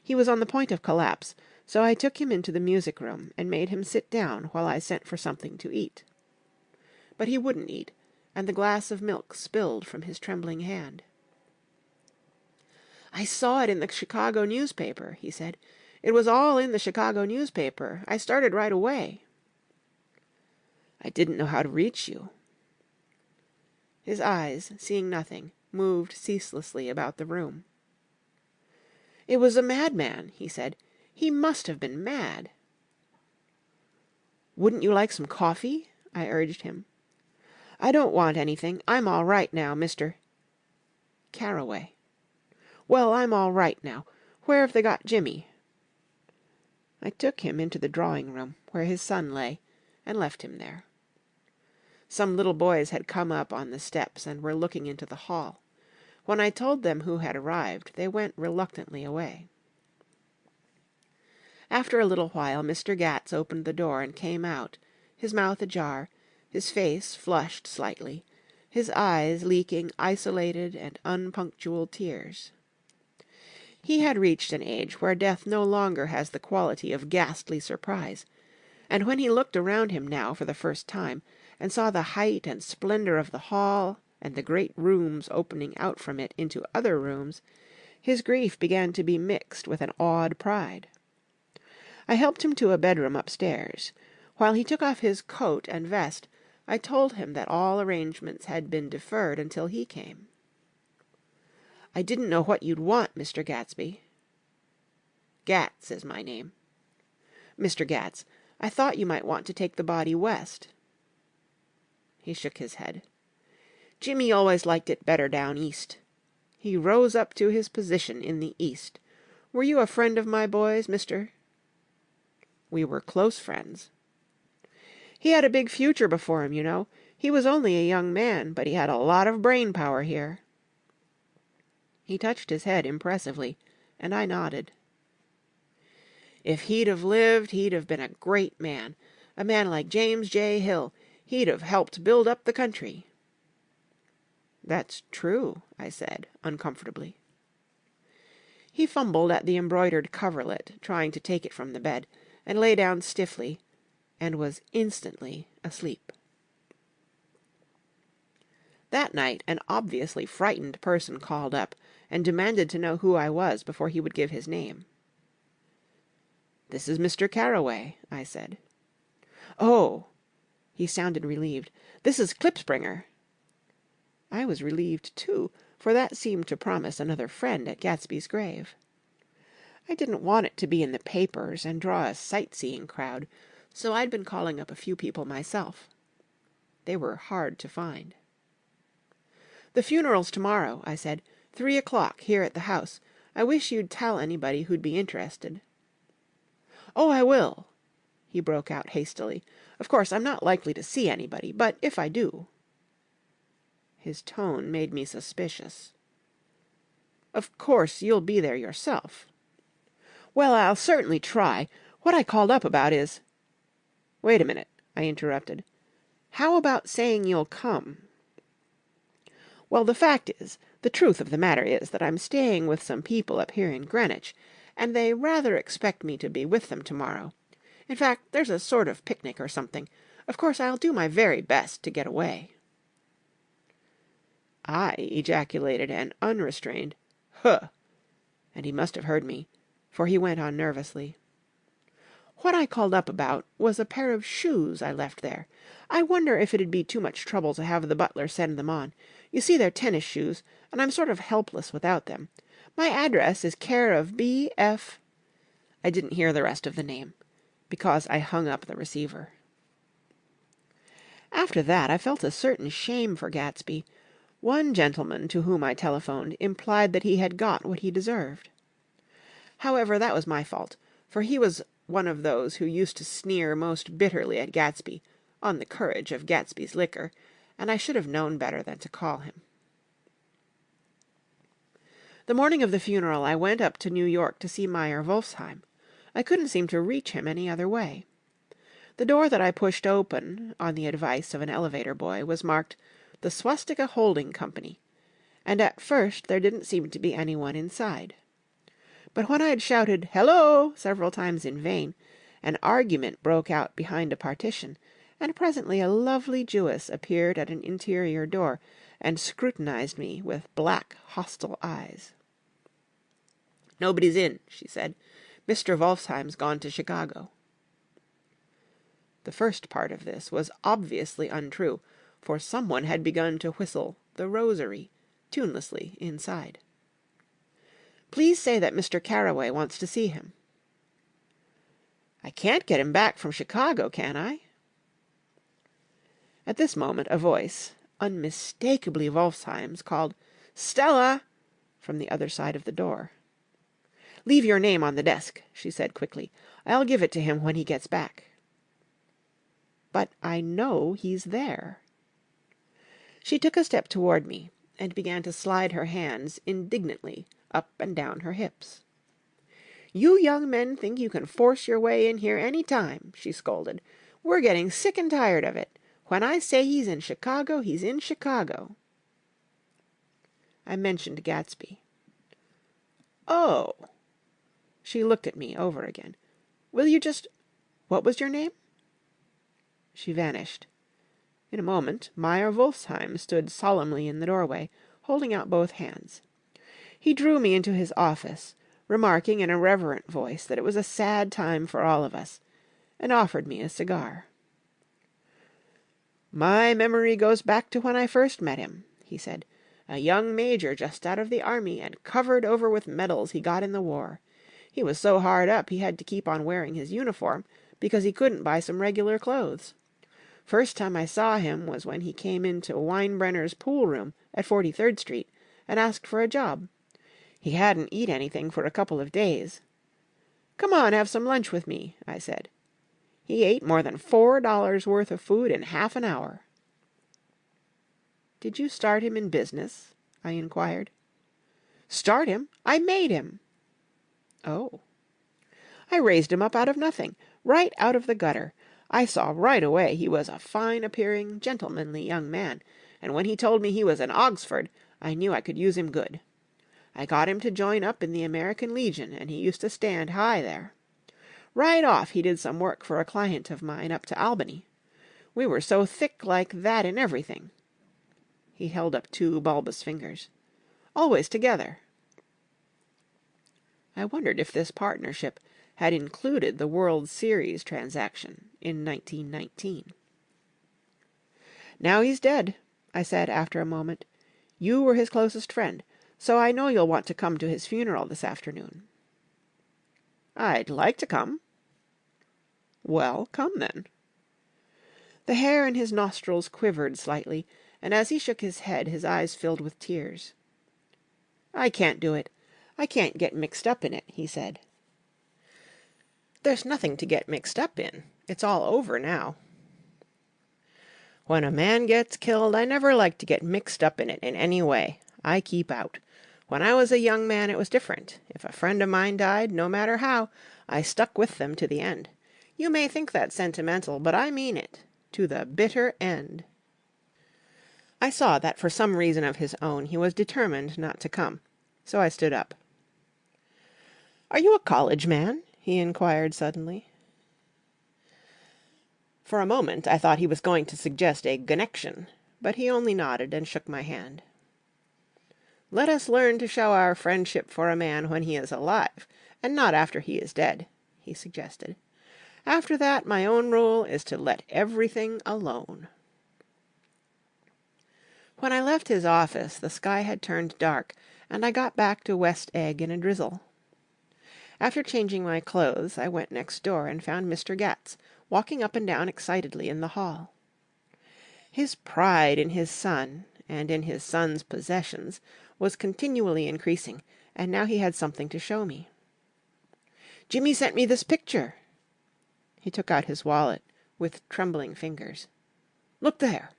He was on the point of collapse, so I took him into the music room and made him sit down while I sent for something to eat. But he wouldn't eat, and the glass of milk spilled from his trembling hand. "I saw it in the Chicago newspaper," he said. "It was all in the Chicago newspaper. I started right away." "I didn't know how to reach you." His eyes, seeing nothing, moved ceaselessly about the room. "It was a madman," he said. "He must have been mad." "Wouldn't you like some coffee?" I urged him. "I don't want anything. I'm all right now, Mr. Carraway." "Well, I'm all right now. Where have they got Jimmy?" I took him into the drawing-room, where his son lay, and left him there. Some little boys had come up on the steps and were looking into the hall. When I told them who had arrived, they went reluctantly away. After a little while Mr. Gatz opened the door and came out, his mouth ajar, his face flushed slightly, his eyes leaking isolated and unpunctual tears. He had reached an age where death no longer has the quality of ghastly surprise, and when he looked around him now for the first time, and saw the height and splendor of the hall and the great rooms opening out from it into other rooms, his grief began to be mixed with an awed pride. I helped him to a bedroom upstairs. While he took off his coat and vest, I told him that all arrangements had been deferred until he came. "I didn't know what you'd want, Mr. Gatsby." "Gatz is my name." "Mr. Gatz, I thought you might want to take the body west." He shook his head. "Jimmy always liked it better down east. He rose up to his position in the East. Were you a friend of my boy's, Mr.?" "We were close friends." "He had a big future before him, you know. He was only a young man, but he had a lot of brain power here." He touched his head impressively, and I nodded. "If he'd have lived, he'd have been a great man. A man like James J. Hill. He'd have helped build up the country." "That's true," I said, uncomfortably. He fumbled at the embroidered coverlet, trying to take it from the bed, and lay down stiffly, and was instantly asleep. That night an obviously frightened person called up, and demanded to know who I was before he would give his name. "This is Mr. Carraway," I said. "Oh!" He sounded relieved. "This is Klipspringer." I was relieved, too, for that seemed to promise another friend at Gatsby's grave. I didn't want it to be in the papers and draw a sightseeing crowd, so I'd been calling up a few people myself. They were hard to find. "The funeral's tomorrow," I said. 3 o'clock, here at the house. I wish you'd tell anybody who'd be interested." "Oh, I will," he broke out hastily. "Of course, I'm not likely to see anybody, but if I do—" His tone made me suspicious. "Of course, you'll be there yourself." "Well, I'll certainly try. What I called up about is—" "Wait a minute," I interrupted. "How about saying you'll come?" "Well, the truth of the matter is that I'm staying with some people up here in Greenwich, and they rather expect me to be with them tomorrow. In fact, there's a sort of picnic or something. Of course, I'll do my very best to get away." I ejaculated an unrestrained "Huh!" and he must have heard me, for he went on nervously. "What I called up about was a pair of shoes I left there. I wonder if it'd be too much trouble to have the butler send them on. You see, they're tennis shoes, and I'm sort of helpless without them. My address is care of B.F." I didn't hear the rest of the name, because I hung up the receiver. After that I felt a certain shame for Gatsby. One gentleman to whom I telephoned implied that he had got what he deserved. However, that was my fault, for he was one of those who used to sneer most bitterly at Gatsby, on the courage of Gatsby's liquor, and I should have known better than to call him. The morning of the funeral I went up to New York to see Meyer Wolfsheim. I couldn't seem to reach him any other way. The door that I pushed open, on the advice of an elevator boy, was marked "The Swastika Holding Company," and at first there didn't seem to be anyone inside. But when I had shouted "Hello!" several times in vain, an argument broke out behind a partition, and presently a lovely Jewess appeared at an interior door and scrutinized me with black, hostile eyes. "Nobody's in," she said. "Mr. Wolfsheim's gone to Chicago." The first part of this was obviously untrue, for someone had begun to whistle "The Rosary" tunelessly inside. "Please say that Mr. Carraway wants to see him." "I can't get him back from Chicago, can I?" At this moment a voice, unmistakably Wolfsheim's, called "Stella!" from the other side of the door. "Leave your name on the desk," she said quickly. "I'll give it to him when he gets back." "But I know he's there." She took a step toward me, and began to slide her hands indignantly up and down her hips. "You young men think you can force your way in here any time," she scolded. "We're getting sick and tired of it. When I say he's in Chicago, he's in Chicago." I mentioned Gatsby. "Oh!" She looked at me over again. "Will you just... What was your name?" She vanished. In a moment Meyer Wolfsheim stood solemnly in the doorway, holding out both hands. He drew me into his office, remarking in a reverent voice that it was a sad time for all of us, and offered me a cigar. "My memory goes back to when I first met him," he said. "A young major just out of the army and covered over with medals he got in the war. He was so hard up he had to keep on wearing his uniform because he couldn't buy some regular clothes. First time I saw him was when he came into Weinbrenner's pool room at 43rd Street and asked for a job. He hadn't eat anything for a couple of days. 'Come on, have some lunch with me,' I said. He ate more than $4 worth of food in half an hour." "Did you start him in business?" I inquired. "Start him? I made him." "Oh." "I raised him up out of nothing, right out of the gutter. I saw right away he was a fine-appearing, gentlemanly young man, and when he told me he was an Oxford, I knew I could use him good. I got him to join up in the American Legion, and he used to stand high there. Right off he did some work for a client of mine up to Albany. We were so thick like that in everything." He held up 2 bulbous fingers. "Always together." I wondered if this partnership had included the World Series transaction in 1919. "Now he's dead," I said after a moment. "You were his closest friend, so I know you'll want to come to his funeral this afternoon." "I'd like to come." "Well, come then." The hair in his nostrils quivered slightly, and as he shook his head his eyes filled with tears. "I can't do it. I can't get mixed up in it," he said. "There's nothing to get mixed up in. It's all over now." "When a man gets killed, I never like to get mixed up in it in any way. I keep out. When I was a young man it was different. If a friend of mine died, no matter how, I stuck with them to the end. You may think that sentimental, but I mean it. To the bitter end." I saw that for some reason of his own he was determined not to come, so I stood up. "Are you a college man?" he inquired suddenly. For a moment I thought he was going to suggest a connection, but he only nodded and shook my hand. "Let us learn to show our friendship for a man when he is alive, and not after he is dead," he suggested. "After that, my own rule is to let everything alone." When I left his office the sky had turned dark, and I got back to West Egg in a drizzle. After changing my clothes, I went next door and found Mr. Gats walking up and down excitedly in the hall. His pride in his son, and in his son's possessions, was continually increasing, and now he had something to show me. "Jimmy sent me this picture." He took out his wallet with trembling fingers. "Look there."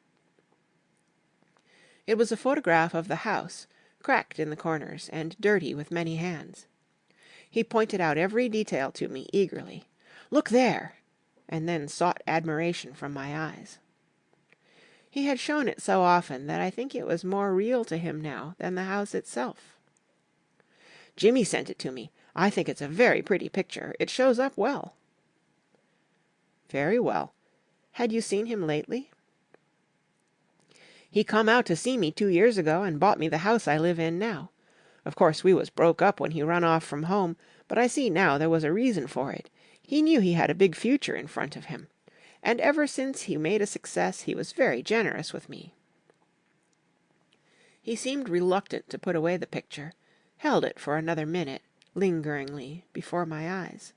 It was a photograph of the house, cracked in the corners, and dirty with many hands. He pointed out every detail to me eagerly. "Look there!" and then sought admiration from my eyes. He had shown it so often that I think it was more real to him now than the house itself. "Jimmy sent it to me. I think it's a very pretty picture. It shows up well." "Very well. Had you seen him lately?" "He come out to see me 2 years ago and bought me the house I live in now. Of course we was broke up when he run off from home, but I see now there was a reason for it. He knew he had a big future in front of him. And ever since he made a success he was very generous with me." He seemed reluctant to put away the picture, held it for another minute, lingeringly, before my eyes.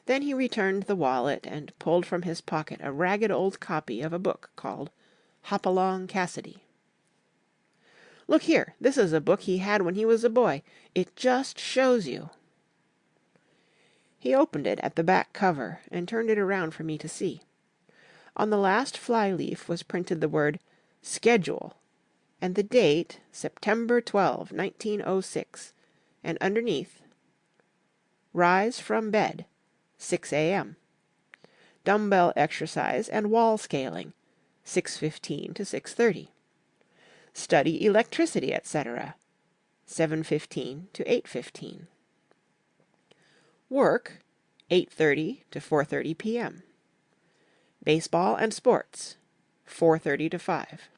Then he returned the wallet and pulled from his pocket a ragged old copy of a book called Hopalong Cassidy. "Look here, this is a book he had when he was a boy. It just shows you." He opened it at the back cover and turned it around for me to see. On the last fly-leaf was printed the word "Schedule," and the date September 12, 1906, and underneath, "Rise from bed, 6 a.m. Dumbbell exercise and wall scaling, 6:15 to 6:30. Study electricity, etc., 7:15 to 8:15. Work, 8:30 to 4:30 p.m. Baseball and sports, 4:30 to 5.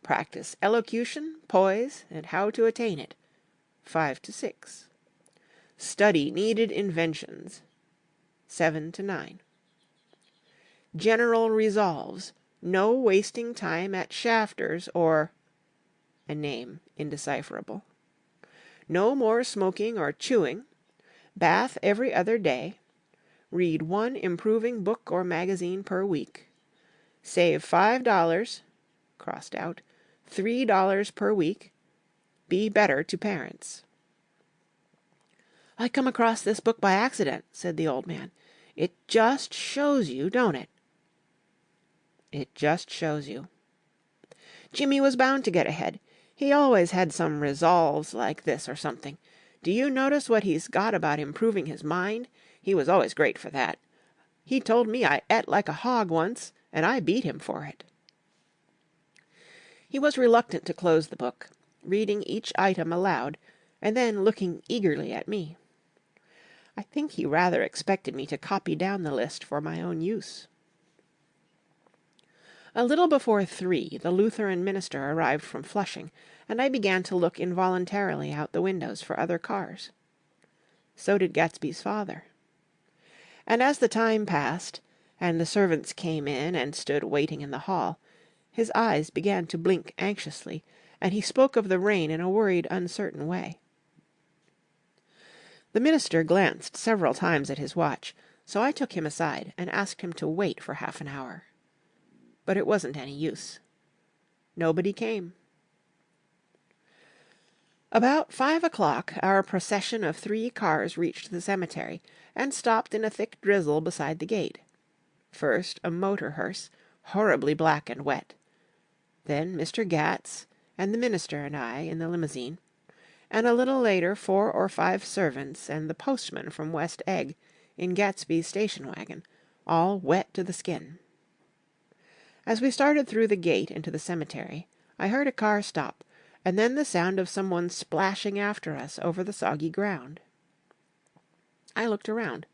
Practice elocution, poise, and how to attain it, 5 to 6. Study needed inventions, 7 to 9. General resolves, no wasting time at shafters or a name indecipherable. No more smoking or chewing. Bath every other day. Read 1 improving book or magazine per week. Save $5, crossed out, $3 per week. Be better to parents. "I come across this book by accident," said the old man. "It just shows you, don't it?" It just shows you. Jimmy was bound to get ahead. He always had some resolves like this or something. Do you notice what he's got about improving his mind? He was always great for that. He told me I et like a hog once, and I beat him for it. He was reluctant to close the book, reading each item aloud, and then looking eagerly at me. I think he rather expected me to copy down the list for my own use. A little before 3 the Lutheran minister arrived from Flushing, and I began to look involuntarily out the windows for other cars. So did Gatsby's father. And as the time passed, and the servants came in and stood waiting in the hall, his eyes began to blink anxiously, and he spoke of the rain in a worried, uncertain way. The minister glanced several times at his watch, so I took him aside and asked him to wait for half an hour. But it wasn't any use. Nobody came. About 5 o'clock our procession of 3 cars reached the cemetery, and stopped in a thick drizzle beside the gate. First a motor hearse, horribly black and wet. Then Mr. Gats, and the minister and I in the limousine, and a little later 4 or 5 servants and the postman from West Egg in Gatsby's station wagon, all wet to the skin. As we started through the gate into the cemetery, I heard a car stop, and then the sound of someone splashing after us over the soggy ground. I looked around.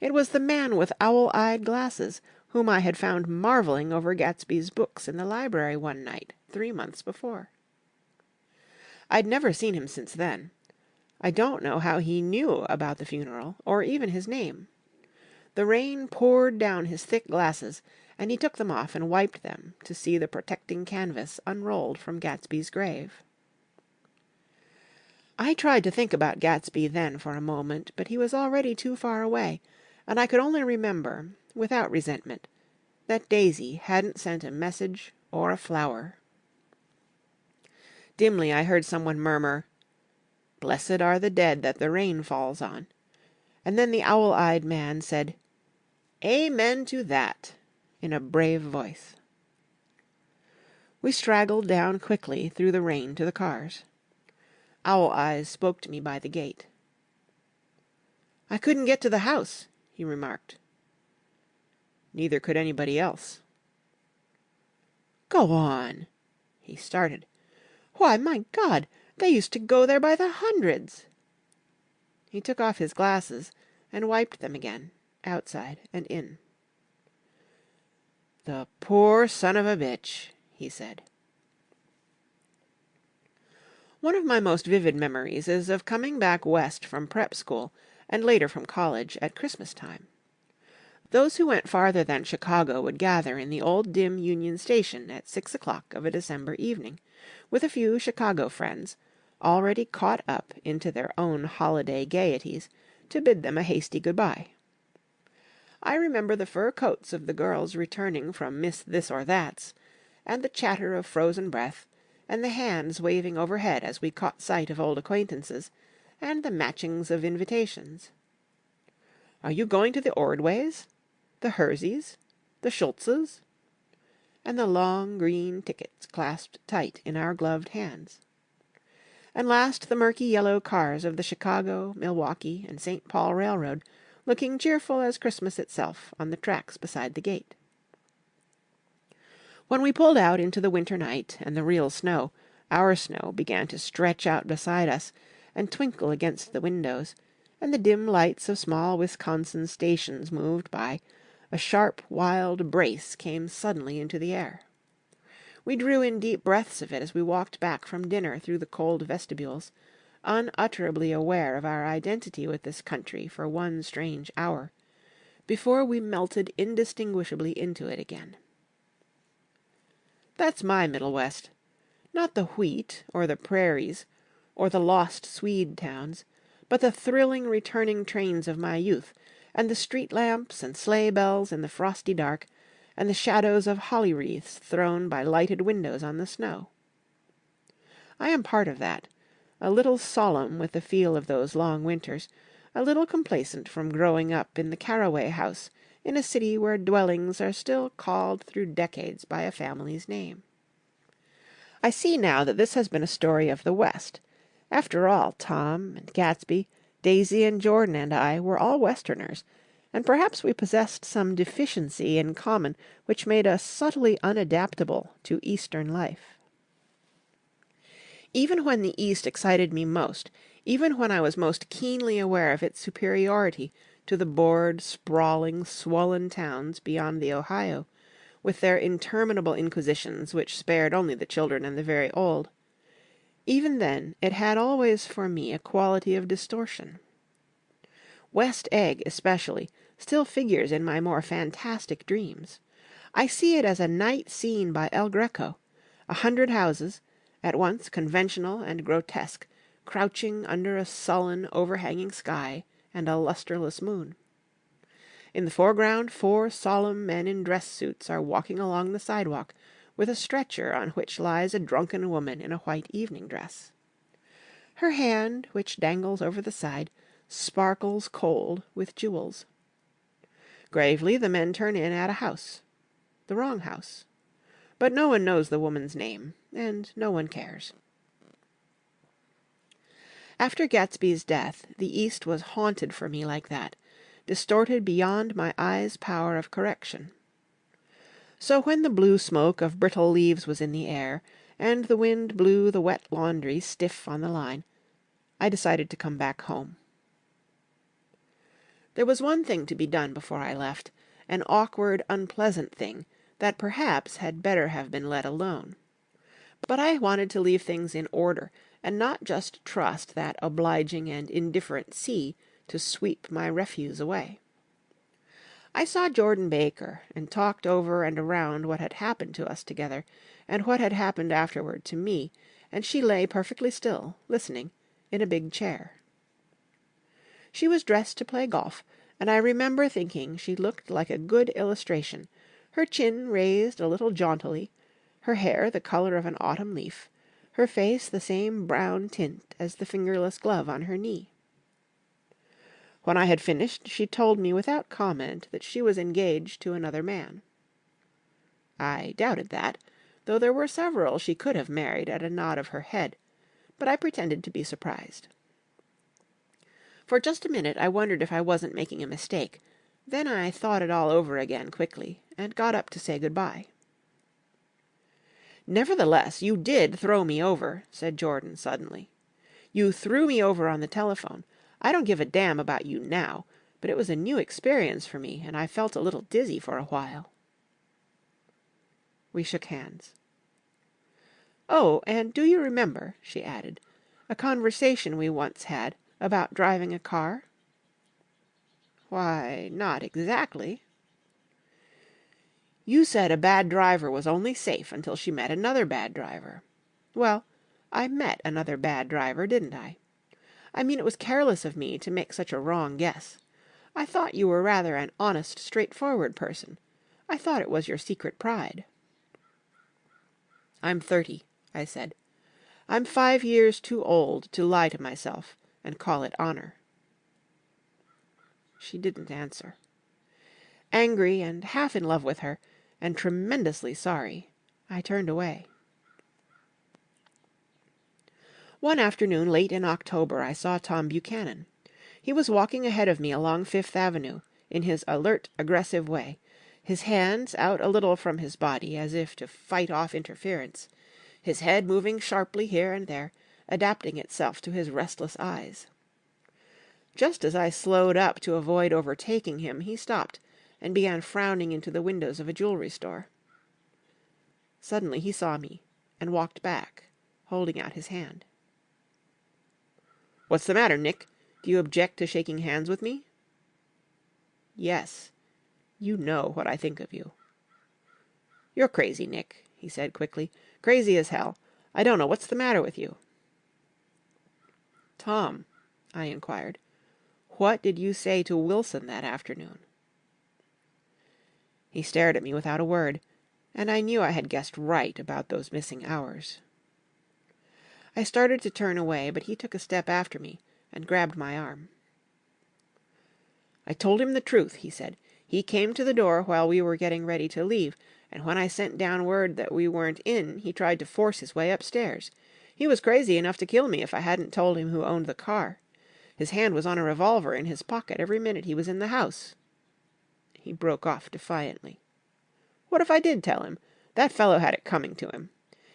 It was the man with owl-eyed glasses, whom I had found marvelling over Gatsby's books in the library one night, 3 months before. I'd never seen him since then. I don't know how he knew about the funeral, or even his name. The rain poured down his thick glasses, and he took them off and wiped them to see the protecting canvas unrolled from Gatsby's grave. I tried to think about Gatsby then for a moment, but he was already too far away, and I could only remember, without resentment, that Daisy hadn't sent a message or a flower. Dimly I heard someone murmur, "Blessed are the dead that the rain falls on," and then the owl-eyed man said, "Amen to that," in a brave voice. We straggled down quickly through the rain to the cars. Owl Eyes spoke to me by the gate. "I couldn't get to the house," he remarked. Neither could anybody else. "Go on!" He started. "Why, my God, they used to go there by the hundreds!" He took off his glasses and wiped them again, outside and in. "The poor son of a bitch," he said. One of my most vivid memories is of coming back west from prep school, and later from college, at Christmas time. Those who went farther than Chicago would gather in the old dim Union Station at 6 o'clock of a December evening, with a few Chicago friends, already caught up into their own holiday gaieties, to bid them a hasty good-bye. I remember the fur coats of the girls returning from Miss This or That's, and the chatter of frozen breath, and the hands waving overhead as we caught sight of old acquaintances, and the matchings of invitations. "Are you going to the Ordways? The Herseys? The Schultzes?" And the long green tickets clasped tight in our gloved hands. And last the murky yellow cars of the Chicago, Milwaukee, and St. Paul Railroad, looking cheerful as Christmas itself on the tracks beside the gate. When we pulled out into the winter night and the real snow, our snow began to stretch out beside us and twinkle against the windows, and the dim lights of small Wisconsin stations moved by, a sharp, wild brace came suddenly into the air. We drew in deep breaths of it as we walked back from dinner through the cold vestibules, unutterably aware of our identity with this country for one strange hour, before we melted indistinguishably into it again. That's my Middle West. Not the wheat, or the prairies, or the lost Swede towns, but the thrilling returning trains of my youth, and the street lamps and sleigh bells in the frosty dark, and the shadows of holly wreaths thrown by lighted windows on the snow. I am part of that, a little solemn with the feel of those long winters, a little complacent from growing up in the Carraway house in a city where dwellings are still called through decades by a family's name. I see now that this has been a story of the West. After all, Tom and Gatsby, Daisy and Jordan and I were all Westerners, and perhaps we possessed some deficiency in common which made us subtly unadaptable to Eastern life. Even when the East excited me most, even when I was most keenly aware of its superiority to the bored, sprawling, swollen towns beyond the Ohio, with their interminable inquisitions which spared only the children and the very old, even then it had always for me a quality of distortion. West Egg, especially, still figures in my more fantastic dreams. I see it as a night scene by El Greco, 100 houses, at once conventional and grotesque, crouching under a sullen, overhanging sky and a lustreless moon. In the foreground 4 solemn men in dress suits are walking along the sidewalk, with a stretcher on which lies a drunken woman in a white evening dress. Her hand, which dangles over the side, sparkles cold with jewels. Gravely the men turn in at a house. The wrong house. But no one knows the woman's name, and no one cares. After Gatsby's death, the East was haunted for me like that, distorted beyond my eyes' power of correction. So when the blue smoke of brittle leaves was in the air, and the wind blew the wet laundry stiff on the line, I decided to come back home. There was one thing to be done before I left, an awkward, unpleasant thing that perhaps had better have been let alone. But I wanted to leave things in order, and not just trust that obliging and indifferent sea to sweep my refuse away. I saw Jordan Baker, and talked over and around what had happened to us together, and what had happened afterward to me, and she lay perfectly still, listening, in a big chair. She was dressed to play golf, and I remember thinking she looked like a good illustration, her chin raised a little jauntily, her hair the color of an autumn leaf, her face the same brown tint as the fingerless glove on her knee. When I had finished, she told me without comment that she was engaged to another man. I doubted that, though there were several she could have married at a nod of her head, but I pretended to be surprised. For just a minute I wondered if I wasn't making a mistake. Then I thought it all over again quickly, and got up to say good-bye. "Nevertheless, you did throw me over," said Jordan suddenly. "You threw me over on the telephone. I don't give a damn about you now, but it was a new experience for me, and I felt a little dizzy for a while." We shook hands. "Oh, and do you remember," she added, "a conversation we once had about driving a car?" "Why, not exactly." "You said a bad driver was only safe until she met another bad driver. Well, I met another bad driver, didn't I? I mean, it was careless of me to make such a wrong guess. I thought you were rather an honest, straightforward person. I thought it was your secret pride." "I'm 30, I said. "I'm 5 years too old to lie to myself and call it honor." She didn't answer. Angry and half in love with her, and tremendously sorry, I turned away. One afternoon late in October I saw Tom Buchanan. He was walking ahead of me along Fifth Avenue, in his alert, aggressive way, his hands out a little from his body as if to fight off interference, his head moving sharply here and there, adapting itself to his restless eyes. Just as I slowed up to avoid overtaking him, he stopped, and began frowning into the windows of a jewelry store. Suddenly he saw me, and walked back, holding out his hand. "What's the matter, Nick? Do you object to shaking hands with me?" "Yes. You know what I think of you." "You're crazy, Nick," he said quickly. "Crazy as hell. I don't know what's the matter with you." "Tom," I inquired, "what did you say to Wilson that afternoon?" He stared at me without a word, and I knew I had guessed right about those missing hours. I started to turn away, but he took a step after me and grabbed my arm. "I told him the truth," he said. "He came to the door while we were getting ready to leave, and when I sent down word that we weren't in, he tried to force his way upstairs. He was crazy enough to kill me if I hadn't told him who owned the car. His hand was on a revolver in his pocket every minute he was in the house." He broke off defiantly. "What if I did tell him? That fellow had it coming to him.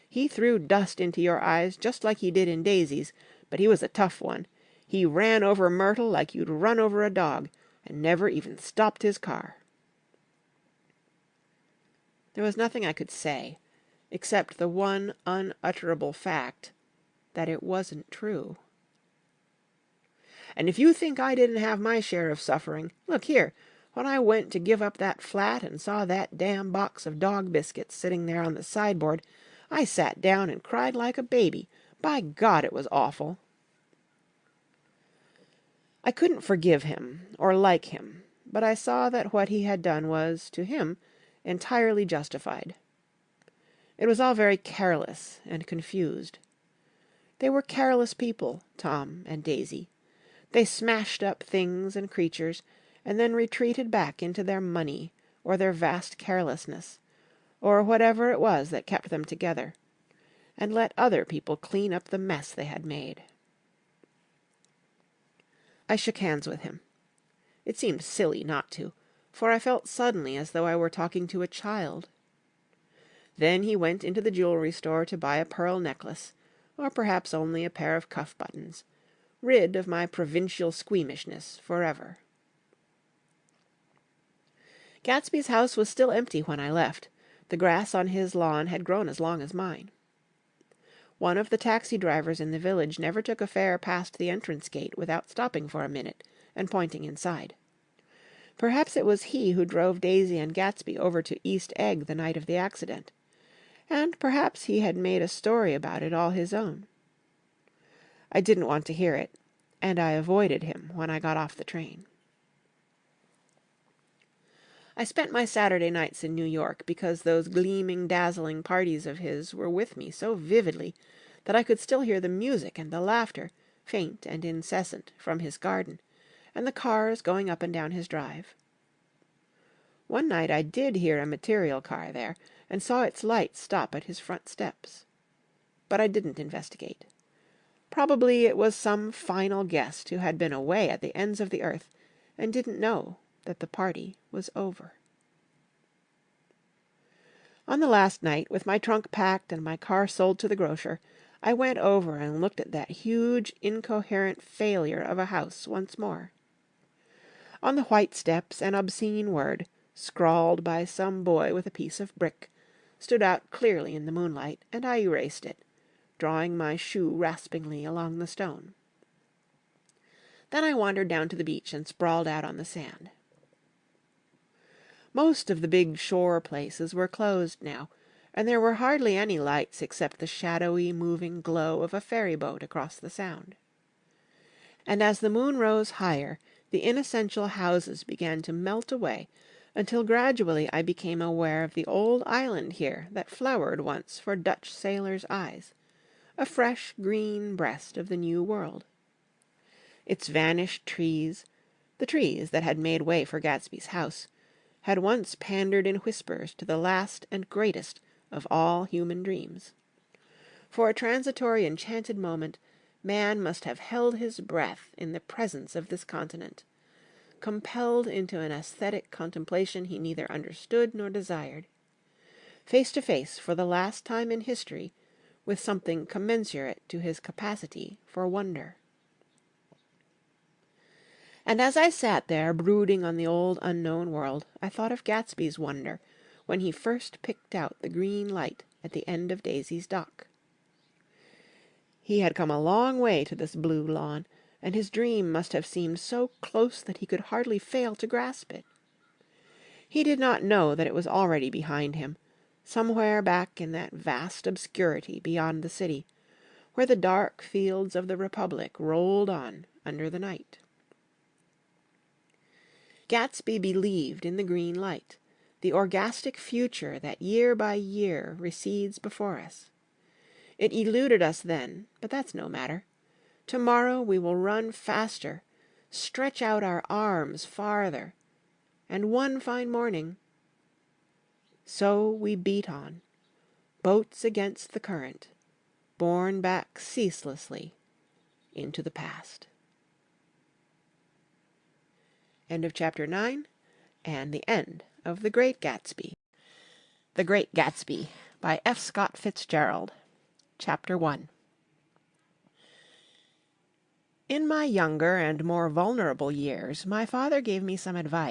He threw dust into your eyes just like he did in Daisy's, but he was a tough one. He ran over Myrtle like you'd run over a dog, and never even stopped his car." There was nothing I could say, except the one unutterable fact that it wasn't true. And if you think I didn't have my share of suffering, look here, when I went to give up that flat and saw that damn box of dog biscuits sitting there on the sideboard, I sat down and cried like a baby. By God, it was awful." I couldn't forgive him or like him, but I saw that what he had done was, to him, entirely justified. It was all very careless and confused. They were careless people, Tom and Daisy. They smashed up things and creatures, and then retreated back into their money, or their vast carelessness, or whatever it was that kept them together, and let other people clean up the mess they had made. I shook hands with him. It seemed silly not to, for I felt suddenly as though I were talking to a child. Then he went into the jewelry store to buy a pearl necklace, or perhaps only a pair of cuff buttons, rid of my provincial squeamishness forever. Gatsby's house was still empty when I left. The grass on his lawn had grown as long as mine. One of the taxi drivers in the village never took a fare past the entrance gate without stopping for a minute and pointing inside. Perhaps it was he who drove Daisy and Gatsby over to East Egg the night of the accident, and perhaps he had made a story about it all his own. I didn't want to hear it, and I avoided him when I got off the train. I spent my Saturday nights in New York because those gleaming, dazzling parties of his were with me so vividly that I could still hear the music and the laughter, faint and incessant, from his garden, and the cars going up and down his drive. One night I did hear a material car there, and saw its lights stop at his front steps. But I didn't investigate. Probably it was some final guest who had been away at the ends of the earth and didn't know that the party was over. On the last night, with my trunk packed and my car sold to the grocer, I went over and looked at that huge, incoherent failure of a house once more. On the white steps an obscene word, scrawled by some boy with a piece of brick, stood out clearly in the moonlight, and I erased it, drawing my shoe raspingly along the stone. Then I wandered down to the beach and sprawled out on the sand. Most of the big shore places were closed now, and there were hardly any lights except the shadowy, moving glow of a ferry boat across the Sound. And as the moon rose higher, the inessential houses began to melt away, until gradually I became aware of the old island here that flowered once for Dutch sailors' eyes, a fresh green breast of the New World. Its vanished trees, the trees that had made way for Gatsby's house, had once pandered in whispers to the last and greatest of all human dreams. For a transitory enchanted moment, man must have held his breath in the presence of this continent, compelled into an aesthetic contemplation he neither understood nor desired, face to face for the last time in history with something commensurate to his capacity for wonder. And as I sat there brooding on the old unknown world, I thought of Gatsby's wonder when he first picked out the green light at the end of Daisy's dock. He had come a long way to this blue lawn, and his dream must have seemed so close that he could hardly fail to grasp it. He did not know that it was already behind him, somewhere back in that vast obscurity beyond the city, where the dark fields of the Republic rolled on under the night. Gatsby believed in the green light, the orgastic future that year by year recedes before us. It eluded us then, but that's no matter. Tomorrow we will run faster, stretch out our arms farther, and one fine morning... So we beat on, boats against the current, borne back ceaselessly into the past. End of Chapter 9, and the end of The Great Gatsby. The Great Gatsby, by F. Scott Fitzgerald. Chapter 1. In my younger and more vulnerable years, my father gave me some advice.